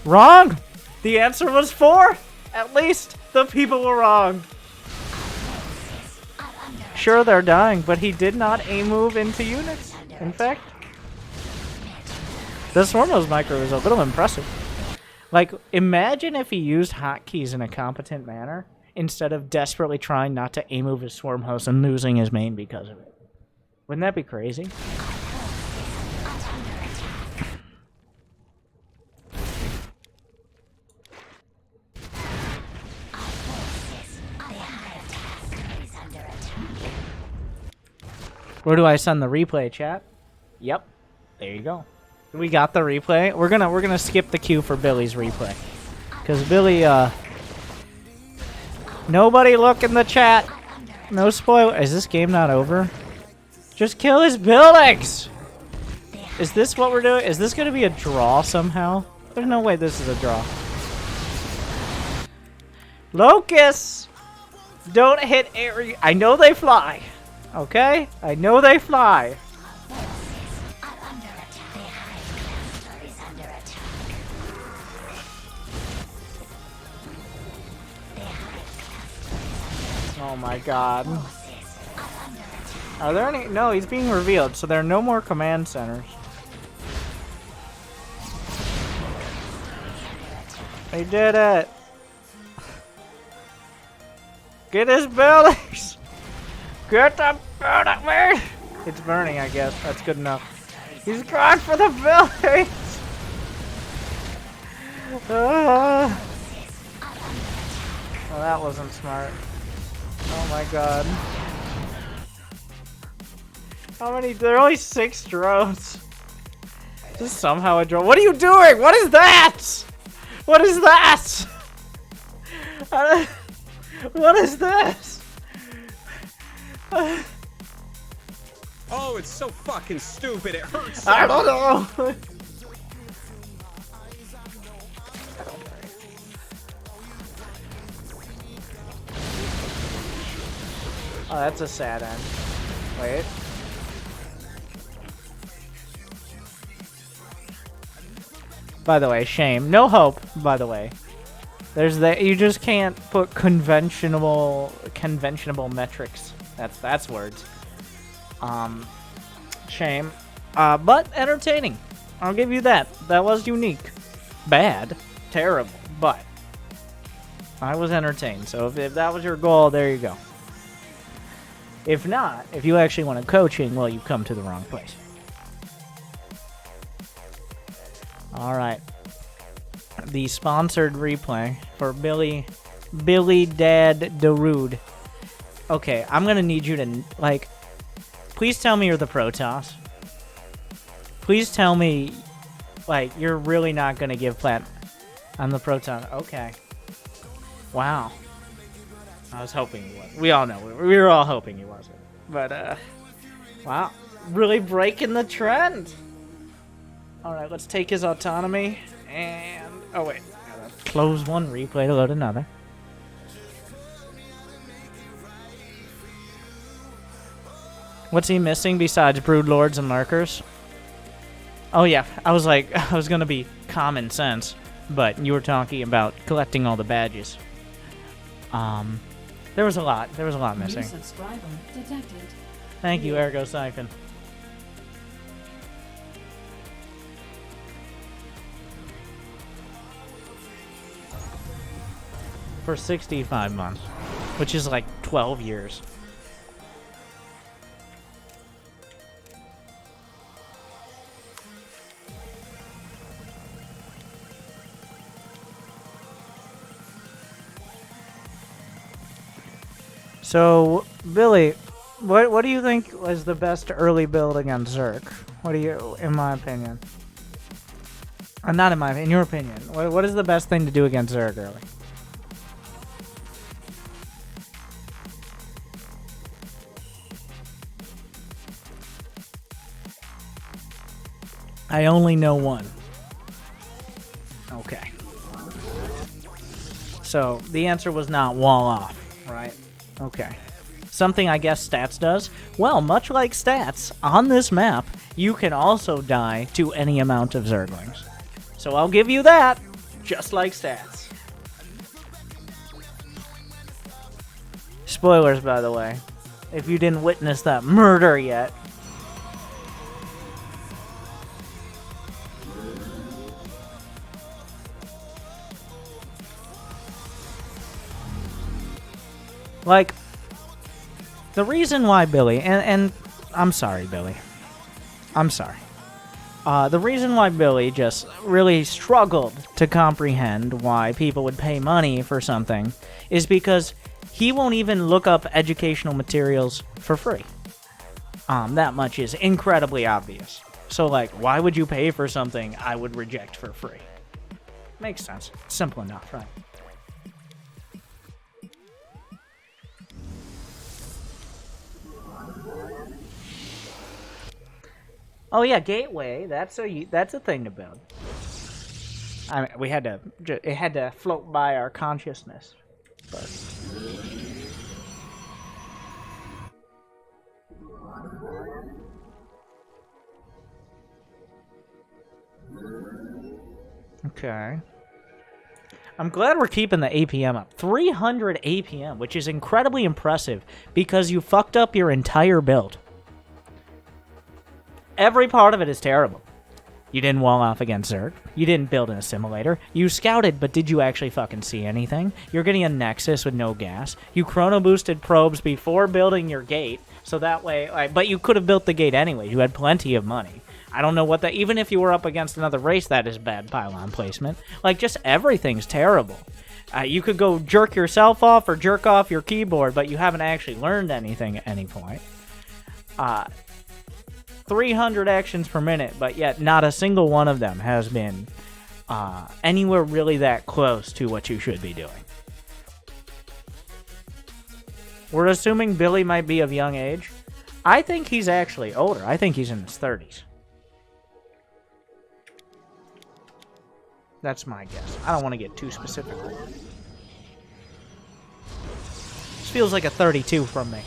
Wrong! The answer was 4! At least the people were wrong. Sure, they're dying, but he did not A-move into units. In fact, the Swarmless micro is a little impressive. Like, imagine if he used hotkeys in a competent manner instead of desperately trying not to A-move his Swarm host and losing his main because of it. Wouldn't that be crazy? Where do I send the replay, chat? Yep. There you go. We got the replay. We're gonna skip the queue for Billy's replay. Cause Billy nobody look in the chat. No spoil. Is this game not over? Just kill his buildings! Is this what we're doing? Is this gonna be a draw somehow? There's no way this is a draw. Locusts! Don't hit area. I know they fly. Okay? I know they fly. Oh my god. Are there any? No, he's being revealed, so there are no more command centers. They did it! Get his buildings! Get the building, man! It's burning, I guess. That's good enough. He's gone for the buildings! Well, that wasn't smart. Oh my god. How many? There are only 6 drones. Just somehow a drone. What are you doing? What is that? What is that? What is this? Oh, it's so fucking stupid. It hurts. I don't know. Oh, that's a sad end. Wait. By the way, shame. No hope, by the way. There's that. You just can't put conventional metrics. That's words. Shame. But entertaining. I'll give you that. That was unique. Bad. Terrible. But I was entertained. So if that was your goal, there you go. If not, if you actually want coaching, well, you come to the wrong place. Alright. The sponsored replay for Billy Dad Darude. Okay, I'm gonna need you to, like, please tell me you're the Protoss. Please tell me, like, you're really not gonna give plat. I'm the Protoss. Okay. Wow. I was hoping he was. We all know. We were all hoping he wasn't. But, wow. Really breaking the trend. Alright, let's take his autonomy. And, oh wait. Close one, replay to load another. What's he missing besides Brood Lords and Lurkers? Oh yeah, I was gonna be common sense. But you were talking about collecting all the badges. There was a lot missing. Subscriber detected. Thank you, Ergo Siphon. For 65 months, which is like 12 years. So, Billy, what do you think was the best early build against Zerg? What do you, in my opinion? Not in my opinion, in your opinion. What is the best thing to do against Zerg early? I only know one. Okay. So, the answer was not wall off, right? Okay. something I guess Stats does. Well, much like Stats, on this map, you can also die to any amount of Zerglings. So I'll give you that, just like Stats. Spoilers, by the way, if you didn't witness that murder yet. Like, the reason why Billy, and I'm sorry, Billy. I'm sorry. The reason why Billy just really struggled to comprehend why people would pay money for something is because he won't even look up educational materials for free. That much is incredibly obvious. So, like, why would you pay for something I would reject for free? Makes sense. Simple enough, right? Oh yeah, Gateway. That's a thing to build. I mean, it had to float by our consciousness first. Okay. I'm glad we're keeping the APM up. 300 APM, which is incredibly impressive because you fucked up your entire build. Every part of it is terrible. You didn't wall off against Zerg. You didn't build an assimilator. You scouted, but did you actually fucking see anything? You're getting a Nexus with no gas. You chrono boosted probes before building your gate, so that way, like, but you could have built the gate anyway. You had plenty of money. I don't know what that, even if you were up against another race, that is bad pylon placement. Like, just everything's terrible. You could go jerk yourself off or jerk off your keyboard, but you haven't actually learned anything at any point. 300 actions per minute, but yet not a single one of them has been anywhere really that close to what you should be doing. We're assuming Billy might be of young age. I think he's actually older. I think he's in his 30s. That's my guess. I don't want to get too specific. This feels like a 32 from me.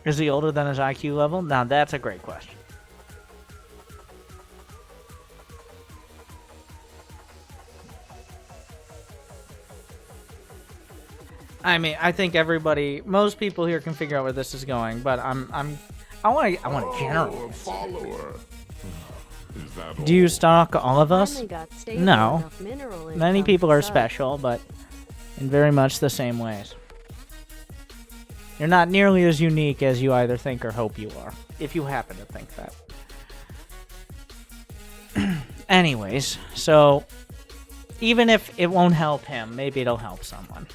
Is he older than his IQ level? Now that's a great question. I mean, I think most people here can figure out where this is going, but I want a general. Follower. Do you stalk all of us? No. Many people are special, but in very much the same ways. You're not nearly as unique as you either think or hope you are, if you happen to think that. Anyways, so even if it won't help him, maybe it'll help someone.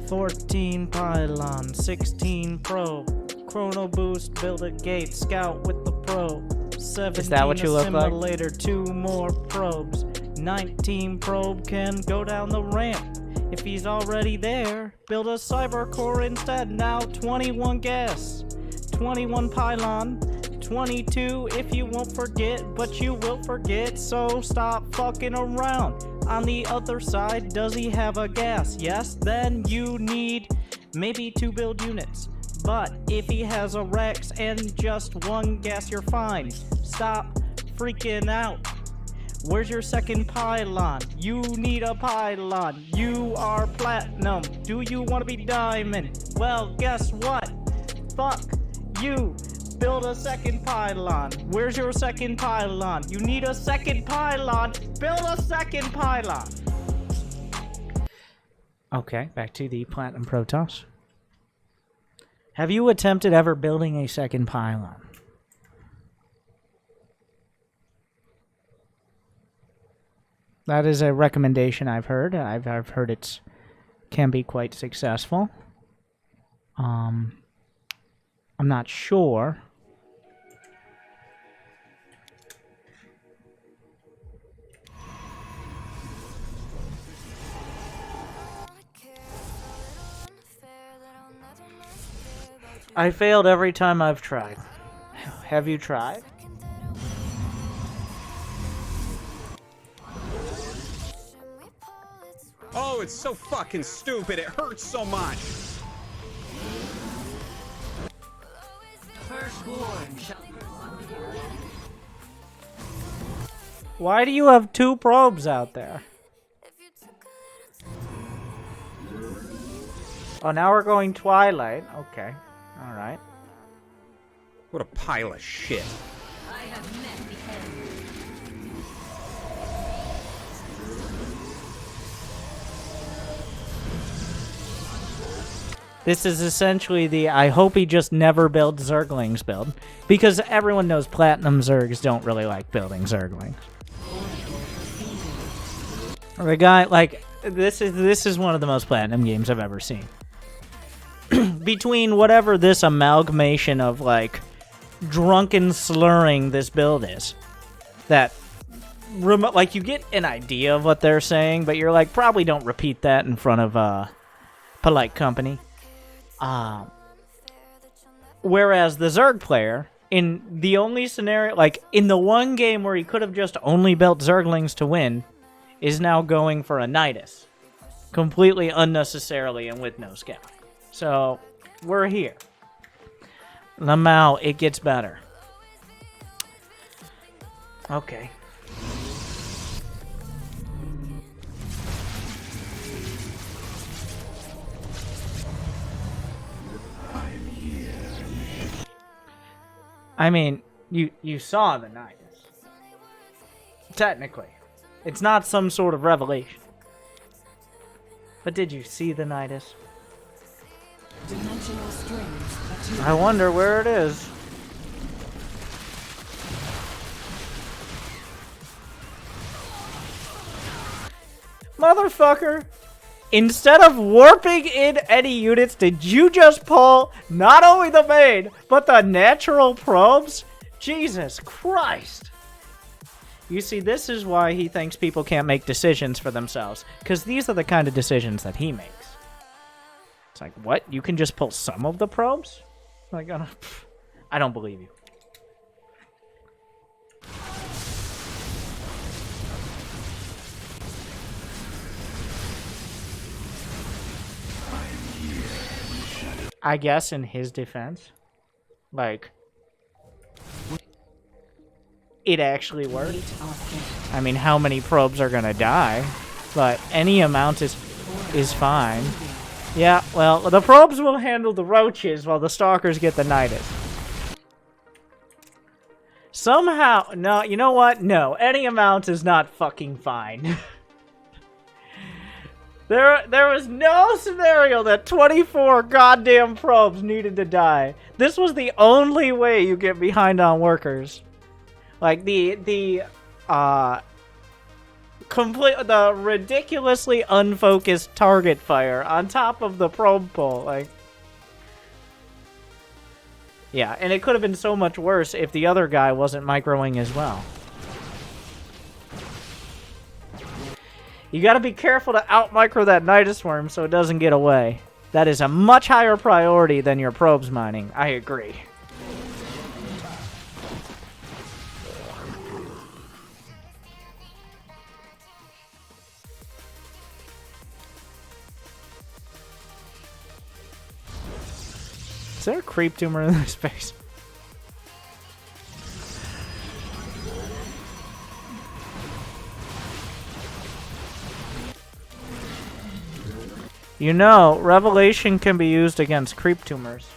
14 pylon, 16 probe, chrono boost, build a gate, scout with the probe, 17 Is that what you look like? assimilator, 2 more probes, 19 probe can go down the ramp. If he's already there, build a cyber core instead. Now 21 gas, 21 pylon, 22 if you won't forget, but you will forget, so stop fucking around. On the other side, does he have a gas? Yes, then you need maybe 2 build units. But if he has a Rex and just 1 gas, you're fine. Stop freaking out. Where's your second pylon? You need a pylon. You are platinum. Do you want to be diamond? Well, guess what? Fuck you. Build a second pylon. Where's your second pylon? You need a second pylon. Build a second pylon. Okay, back to the Platinum Protoss. Have you attempted ever building a second pylon? That is a recommendation I've heard. I've heard it can be quite successful. I'm not sure. I failed every time I've tried. Have you tried? Oh, it's so fucking stupid. It hurts so much. Why do you have 2 probes out there? Oh, now we're going Twilight. Okay. Alright. What a pile of shit. I have met the end. This is essentially the I hope he just never builds Zerglings build. Because everyone knows Platinum Zergs don't really like building Zerglings. The guy, like, this is one of the most Platinum games I've ever seen. Between whatever this amalgamation of, like, drunken slurring this build is. That, like, you get an idea of what they're saying, but you're like, probably don't repeat that in front of, polite company. Whereas the Zerg player, in the only scenario, like, in the one game where he could have just only built Zerglings to win, is now going for a Nidus. Completely unnecessarily and with no scout. So, we're here. Lamau, it gets better. Okay. I mean, you saw the Nidus. Technically. It's not some sort of revelation. But did you see the Nidus? Dimensional strings. I wonder where it is. Motherfucker! Instead of warping in any units, did you just pull not only the main, but the natural probes? Jesus Christ! You see, this is why he thinks people can't make decisions for themselves. Because these are the kind of decisions that he makes. It's like, what? You can just pull some of the probes? Like, I don't believe you. I guess in his defense, like, it actually worked. I mean, how many probes are gonna die? But any amount is fine. Yeah, well, the probes will handle the roaches while the stalkers get the Nidus. Somehow, no, you know what? No, any amount is not fucking fine. There was no scenario that 24 goddamn probes needed to die. This was the only way you get behind on workers. Like, the ridiculously unfocused target fire on top of the probe pull, like... Yeah, and it could have been so much worse if the other guy wasn't microing as well. You gotta be careful to out-micro that Nidus Worm so it doesn't get away. That is a much higher priority than your probes mining, I agree. Is there a creep tumor in this space? You know, Revelation can be used against creep tumors.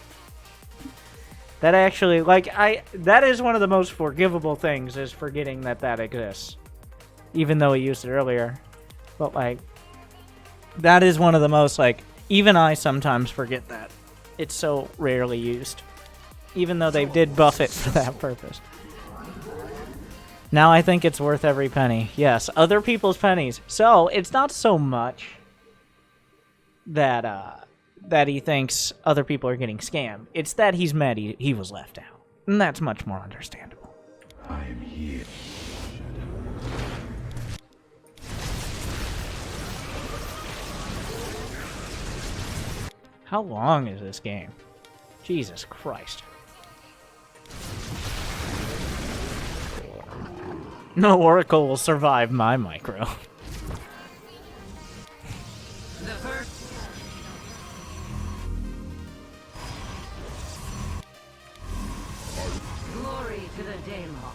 That actually, like, that is one of the most forgivable things, is forgetting that that exists. Even though we used it earlier. But, like, that is one of the most, like, even I sometimes forget that. It's so rarely used. Even though they did buff it for that purpose. Now I think it's worth every penny. Yes, other people's pennies. So, it's not so much that that he thinks other people are getting scammed. It's that he's mad he was left out. And that's much more understandable. I am here. How long is this game? Jesus Christ. No Oracle will survive my micro. Glory to the Daemon.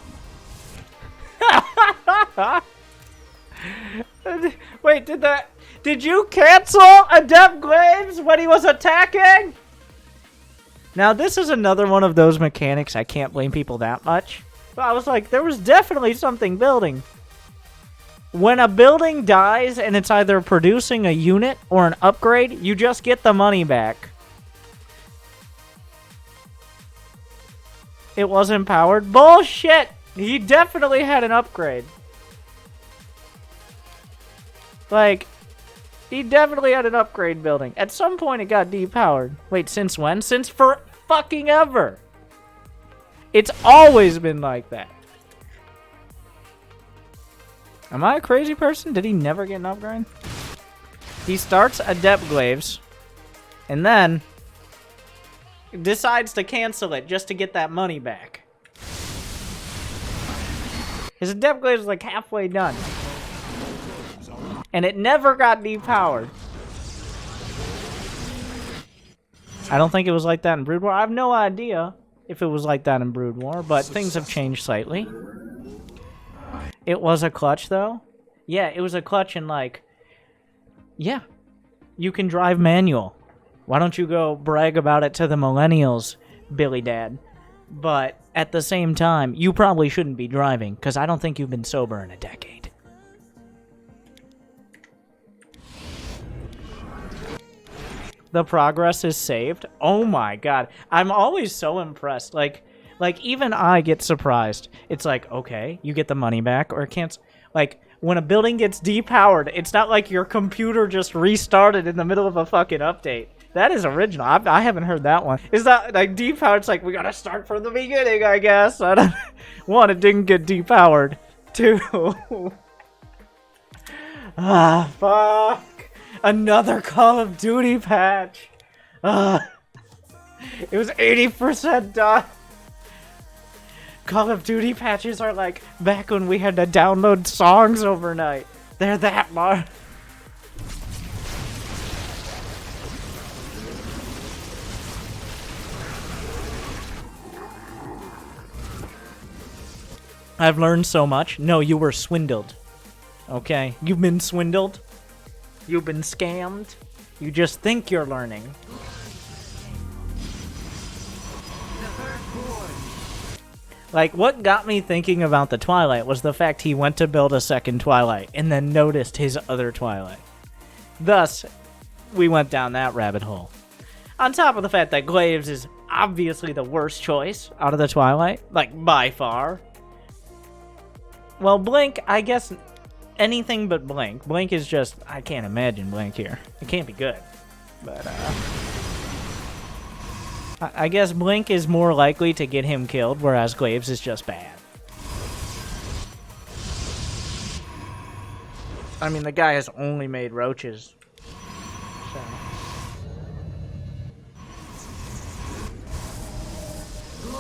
Wait, did you cancel Adept Glaives when he was attacking? Now, this is another one of those mechanics I can't blame people that much. But I was like, there was definitely something building. When a building dies and it's either producing a unit or an upgrade, you just get the money back. It wasn't powered? Bullshit! He definitely had an upgrade. Like, he definitely had an upgrade building. At some point it got depowered. Wait, since when? Since for fucking ever. It's always been like that. Am I a crazy person? Did he never get an upgrade? He starts Adept Glaives, and then decides to cancel it just to get that money back. His Adept Glaives is like halfway done. And it never got depowered. I don't think it was like that in Brood War. I have no idea if it was like that in Brood War, but things have changed slightly. It was a clutch, though. Yeah, it was a clutch and, like, yeah, you can drive manual. Why don't you go brag about it to the millennials, Billy Dad? But at the same time, you probably shouldn't be driving, because I don't think you've been sober in a decade. The progress is saved. Oh my god. I'm always so impressed. Like even I get surprised. It's like, okay, you get the money back, or it can't. Like, when a building gets depowered, it's not like your computer just restarted in the middle of a fucking update. That is original. I haven't heard that one. Is that, like, depowered? It's like, we gotta start from the beginning, I guess. I don't, one, it didn't get depowered. Two. Ah, fuck. Another Call of Duty patch. It was 80% done. Call of Duty patches are like back when we had to download songs overnight. They're that large. I've learned so much. No, you were swindled. Okay? You've been swindled. You've been scammed. You just think you're learning. Like, what got me thinking about the Twilight was the fact he went to build a second Twilight and then noticed his other Twilight. Thus, we went down that rabbit hole. On top of the fact that Glaives is obviously the worst choice out of the Twilight, like, by far. Well, Blink, I guess anything but Blink. Blink is just, I can't imagine Blink here. It can't be good. But, I guess Blink is more likely to get him killed, whereas Glaives is just bad. I mean, the guy has only made roaches. So.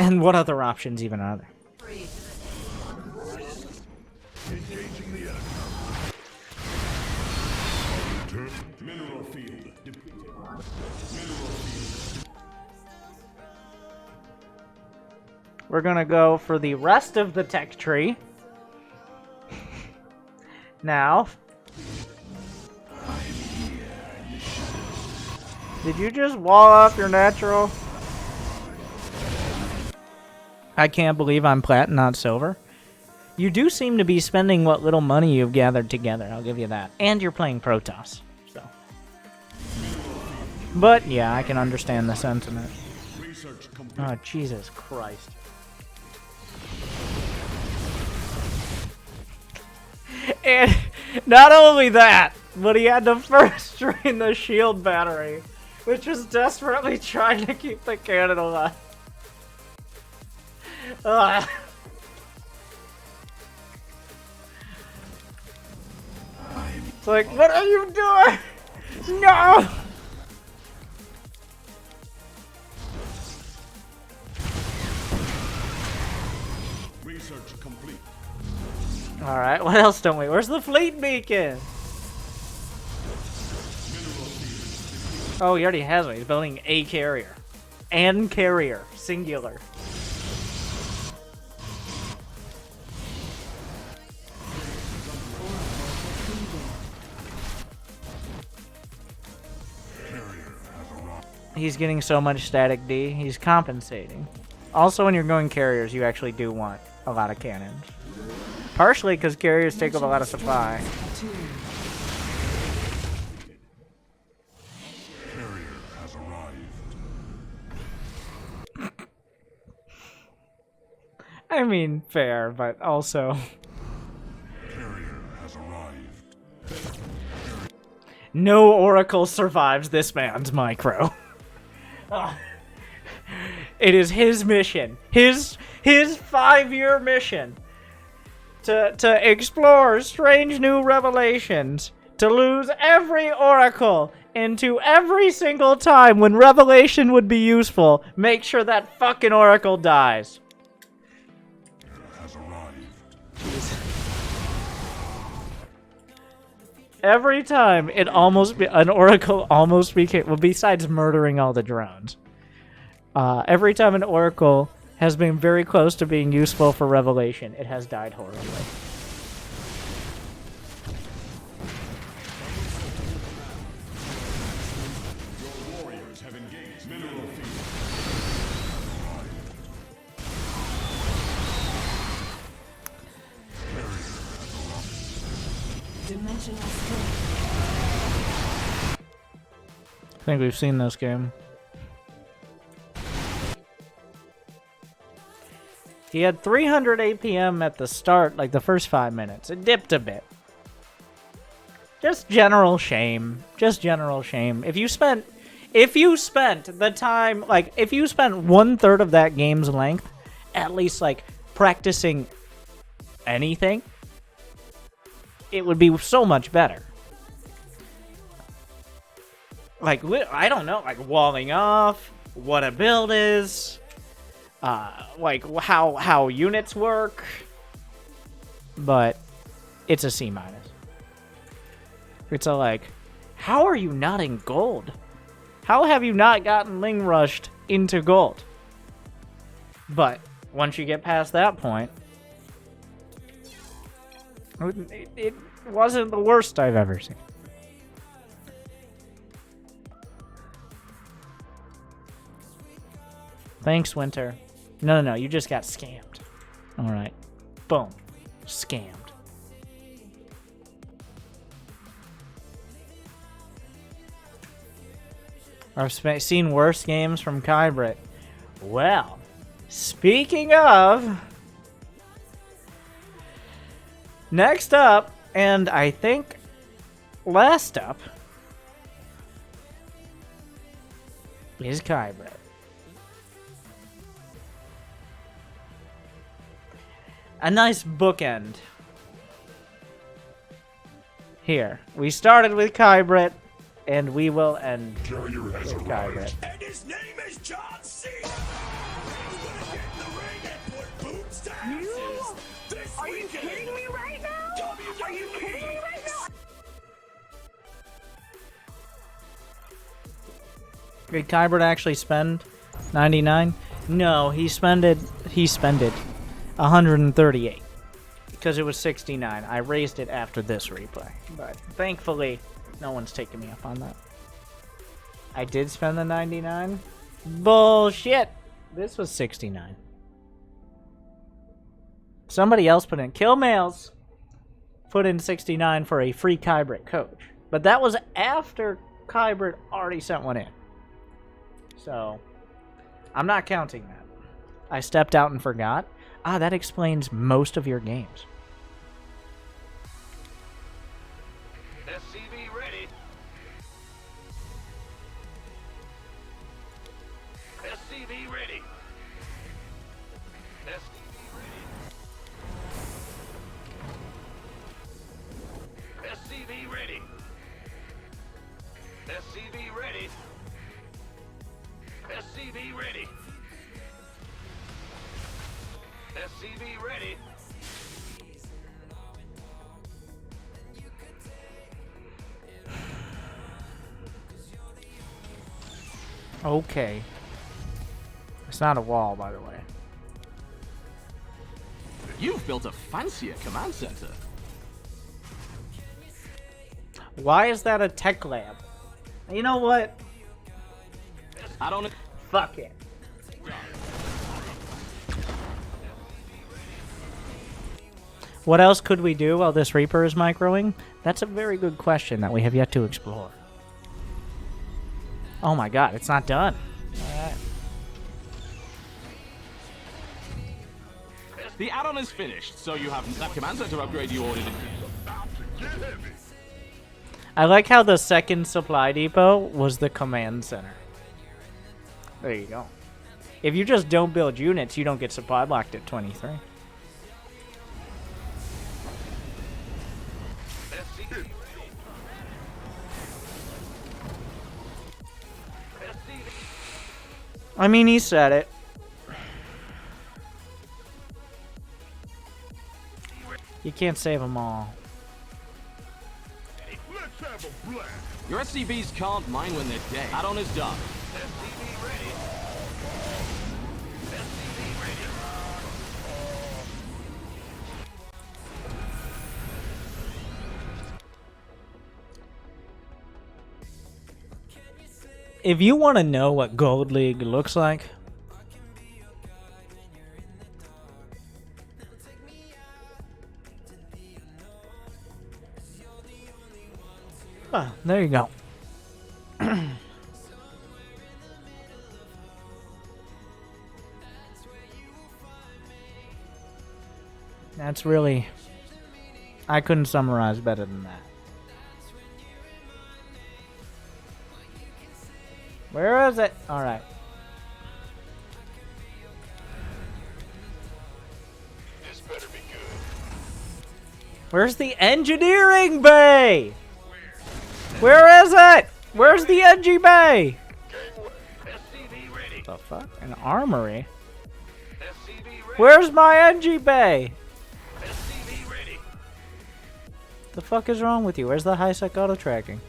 And what other options even are there? Engaging the enemy. Mineral field depleted. Mineral field. We're gonna go for the rest of the tech tree. Now. Did you just wall up your natural? I can't believe I'm plat and not silver. You do seem to be spending what little money you've gathered together, I'll give you that. And you're playing Protoss, so. But, yeah, I can understand the sentiment. Oh, Jesus Christ. And not only that, but he had to first drain the shield battery which was desperately trying to keep the cannon alive. Ugh. It's like, what are you doing? No! Research complete. Alright, what else don't we? Where's the fleet beacon? Oh, he already has one. He's building a carrier. And carrier. Singular. He's getting so much static D. He's compensating. Also, when you're going carriers, you actually do want a lot of cannons. Partially because carriers take up a lot of supply. I mean, fair, but also... No Oracle survives this man's micro. It is his mission. His 5-year mission. To explore strange new revelations. To lose every Oracle into every single time when revelation would be useful. Make sure that fucking Oracle dies. Every time an Oracle almost became, well, besides murdering all the drones, every time an Oracle has been very close to being useful for revelation, it has died horribly. Your warriors have engaged mineral field. Dimensional strength. I think we've seen this game. He had 300 APM at the start, like the first 5 minutes. It dipped a bit. Just general shame. Just general shame. If you spent the time, like, if you spent 1/3 of that game's length, at least, like, practicing anything, it would be so much better. Like, I don't know, like walling off, what a build is, like how units work, but it's a C-. It's a, like, how are you not in gold? How have you not gotten Ling Rushed into gold? But once you get past that point, it wasn't the worst I've ever seen. Thanks, Winter. No, you just got scammed. Alright. Boom. Scammed. I've seen worse games from Kybrit. Well, speaking of... Next up, and I think last up, is Kybrit. A nice bookend. Here, we started with Kybrit, and we will end with Kybrit. And his name is John C. He's gonna get in the ring and put boots to asses. This Are you kidding me right now? Are you kidding me right now? Did Kybrit actually spend 99? No, he spended 138 because it was 69. I raised it after this replay, but thankfully no one's taking me up on that. I did spend the 99. Bullshit. This was 69. Somebody else put in Kill Mails. Put in 69 for a free Kybrit coach, but that was after Kybrit already sent one in. So I'm not counting that. I stepped out and forgot. Ah, that explains most of your games. SCV ready. SCV ready. SCV ready. SCV ready. SCV ready. SCV ready. Okay. It's not a wall, by the way. You've built a fancier command center. Why is that a tech lab? You know what? I don't. Fuck it. What else could we do while this Reaper is microing? That's a very good question that we have yet to explore. Oh my god, it's not done. Alright. The add-on is finished, so you have that command center upgrade you ordered. I like how the second supply depot was the command center. There you go. If you just don't build units, you don't get supply blocked at 23. I mean, he said it. You can't save them all. Your SCVs can't mine when they're dead. Add-on is done. If you want to know what Gold League looks like, there you go. That's really... I couldn't summarize better than that. Where is it? Alright. This better be good. Where's the engineering bay? Where is it? Where's the NG bay? The fuck? An armory? Where's my NG bay? The fuck is wrong with you? Where's the high-sec auto tracking?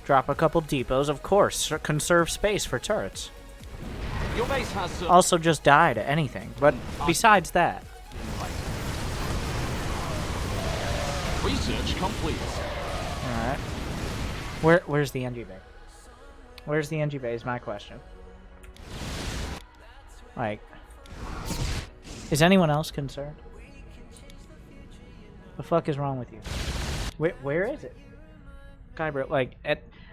Drop a couple depots, of course. Conserve space for turrets. Your base has Also just die to anything, but besides that. research complete. Alright. Where's the NG bay? Where's the NG bay is my question. Like, is anyone else concerned? The fuck is wrong with you? Where is it? Kyber, like,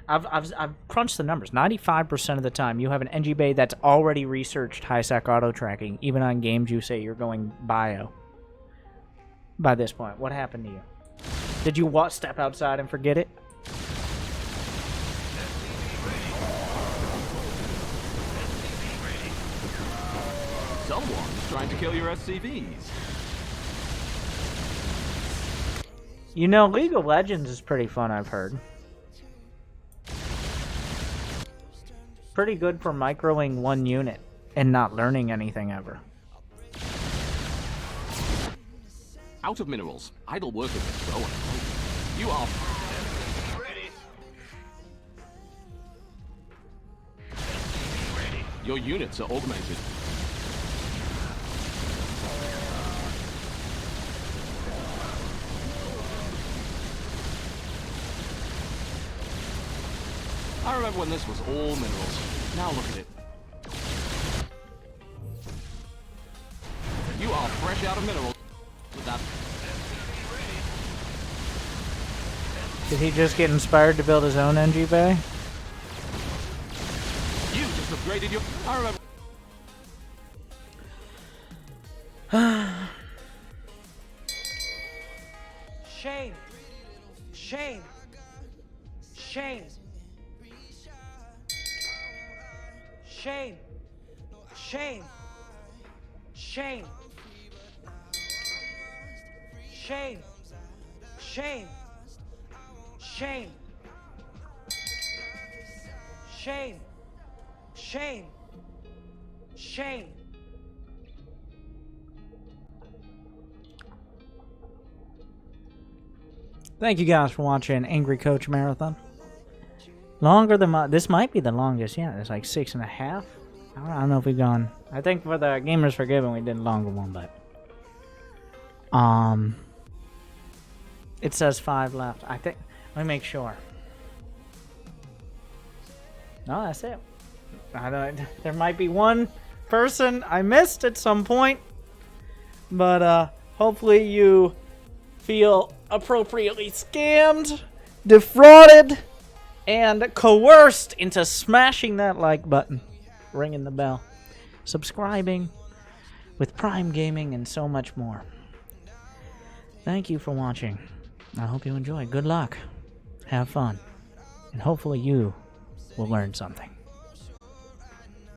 I've crunched the numbers. 95% of the time, you have an NG bay that's already researched high-sec auto-tracking, even on games you say you're going bio. By this point, what happened to you? Did you step outside and forget it? Someone's trying to kill your SCVs. You know, League of Legends is pretty fun, I've heard. Pretty good for microing one unit and not learning anything ever. Out of minerals. Idle workers are growing. You are... Your units are augmented. I remember when this was all minerals. Now look at it. You are fresh out of minerals. With that. Did he just get inspired to build his own NG bay? You just upgraded your... I remember... Shame. Shame. Shame. Shame. Shame. Shame. Shame. Shame. Shame. Shame. Shame. Shame. Thank you guys for watching Angry Coach Marathon. Longer than this might be the longest. Yeah, it's like 6.5. I don't know if we've gone. I think for the Gamers Forgiven we did a longer one, but it says 5 left. I think. Let me make sure. No, that's it. I don't. There might be one person I missed at some point, but hopefully you feel appropriately scammed, defrauded, and coerced into smashing that like button, ringing the bell, subscribing with Prime Gaming, and so much more. Thank you for watching. I hope you enjoy. Good luck. Have fun. And hopefully you will learn something.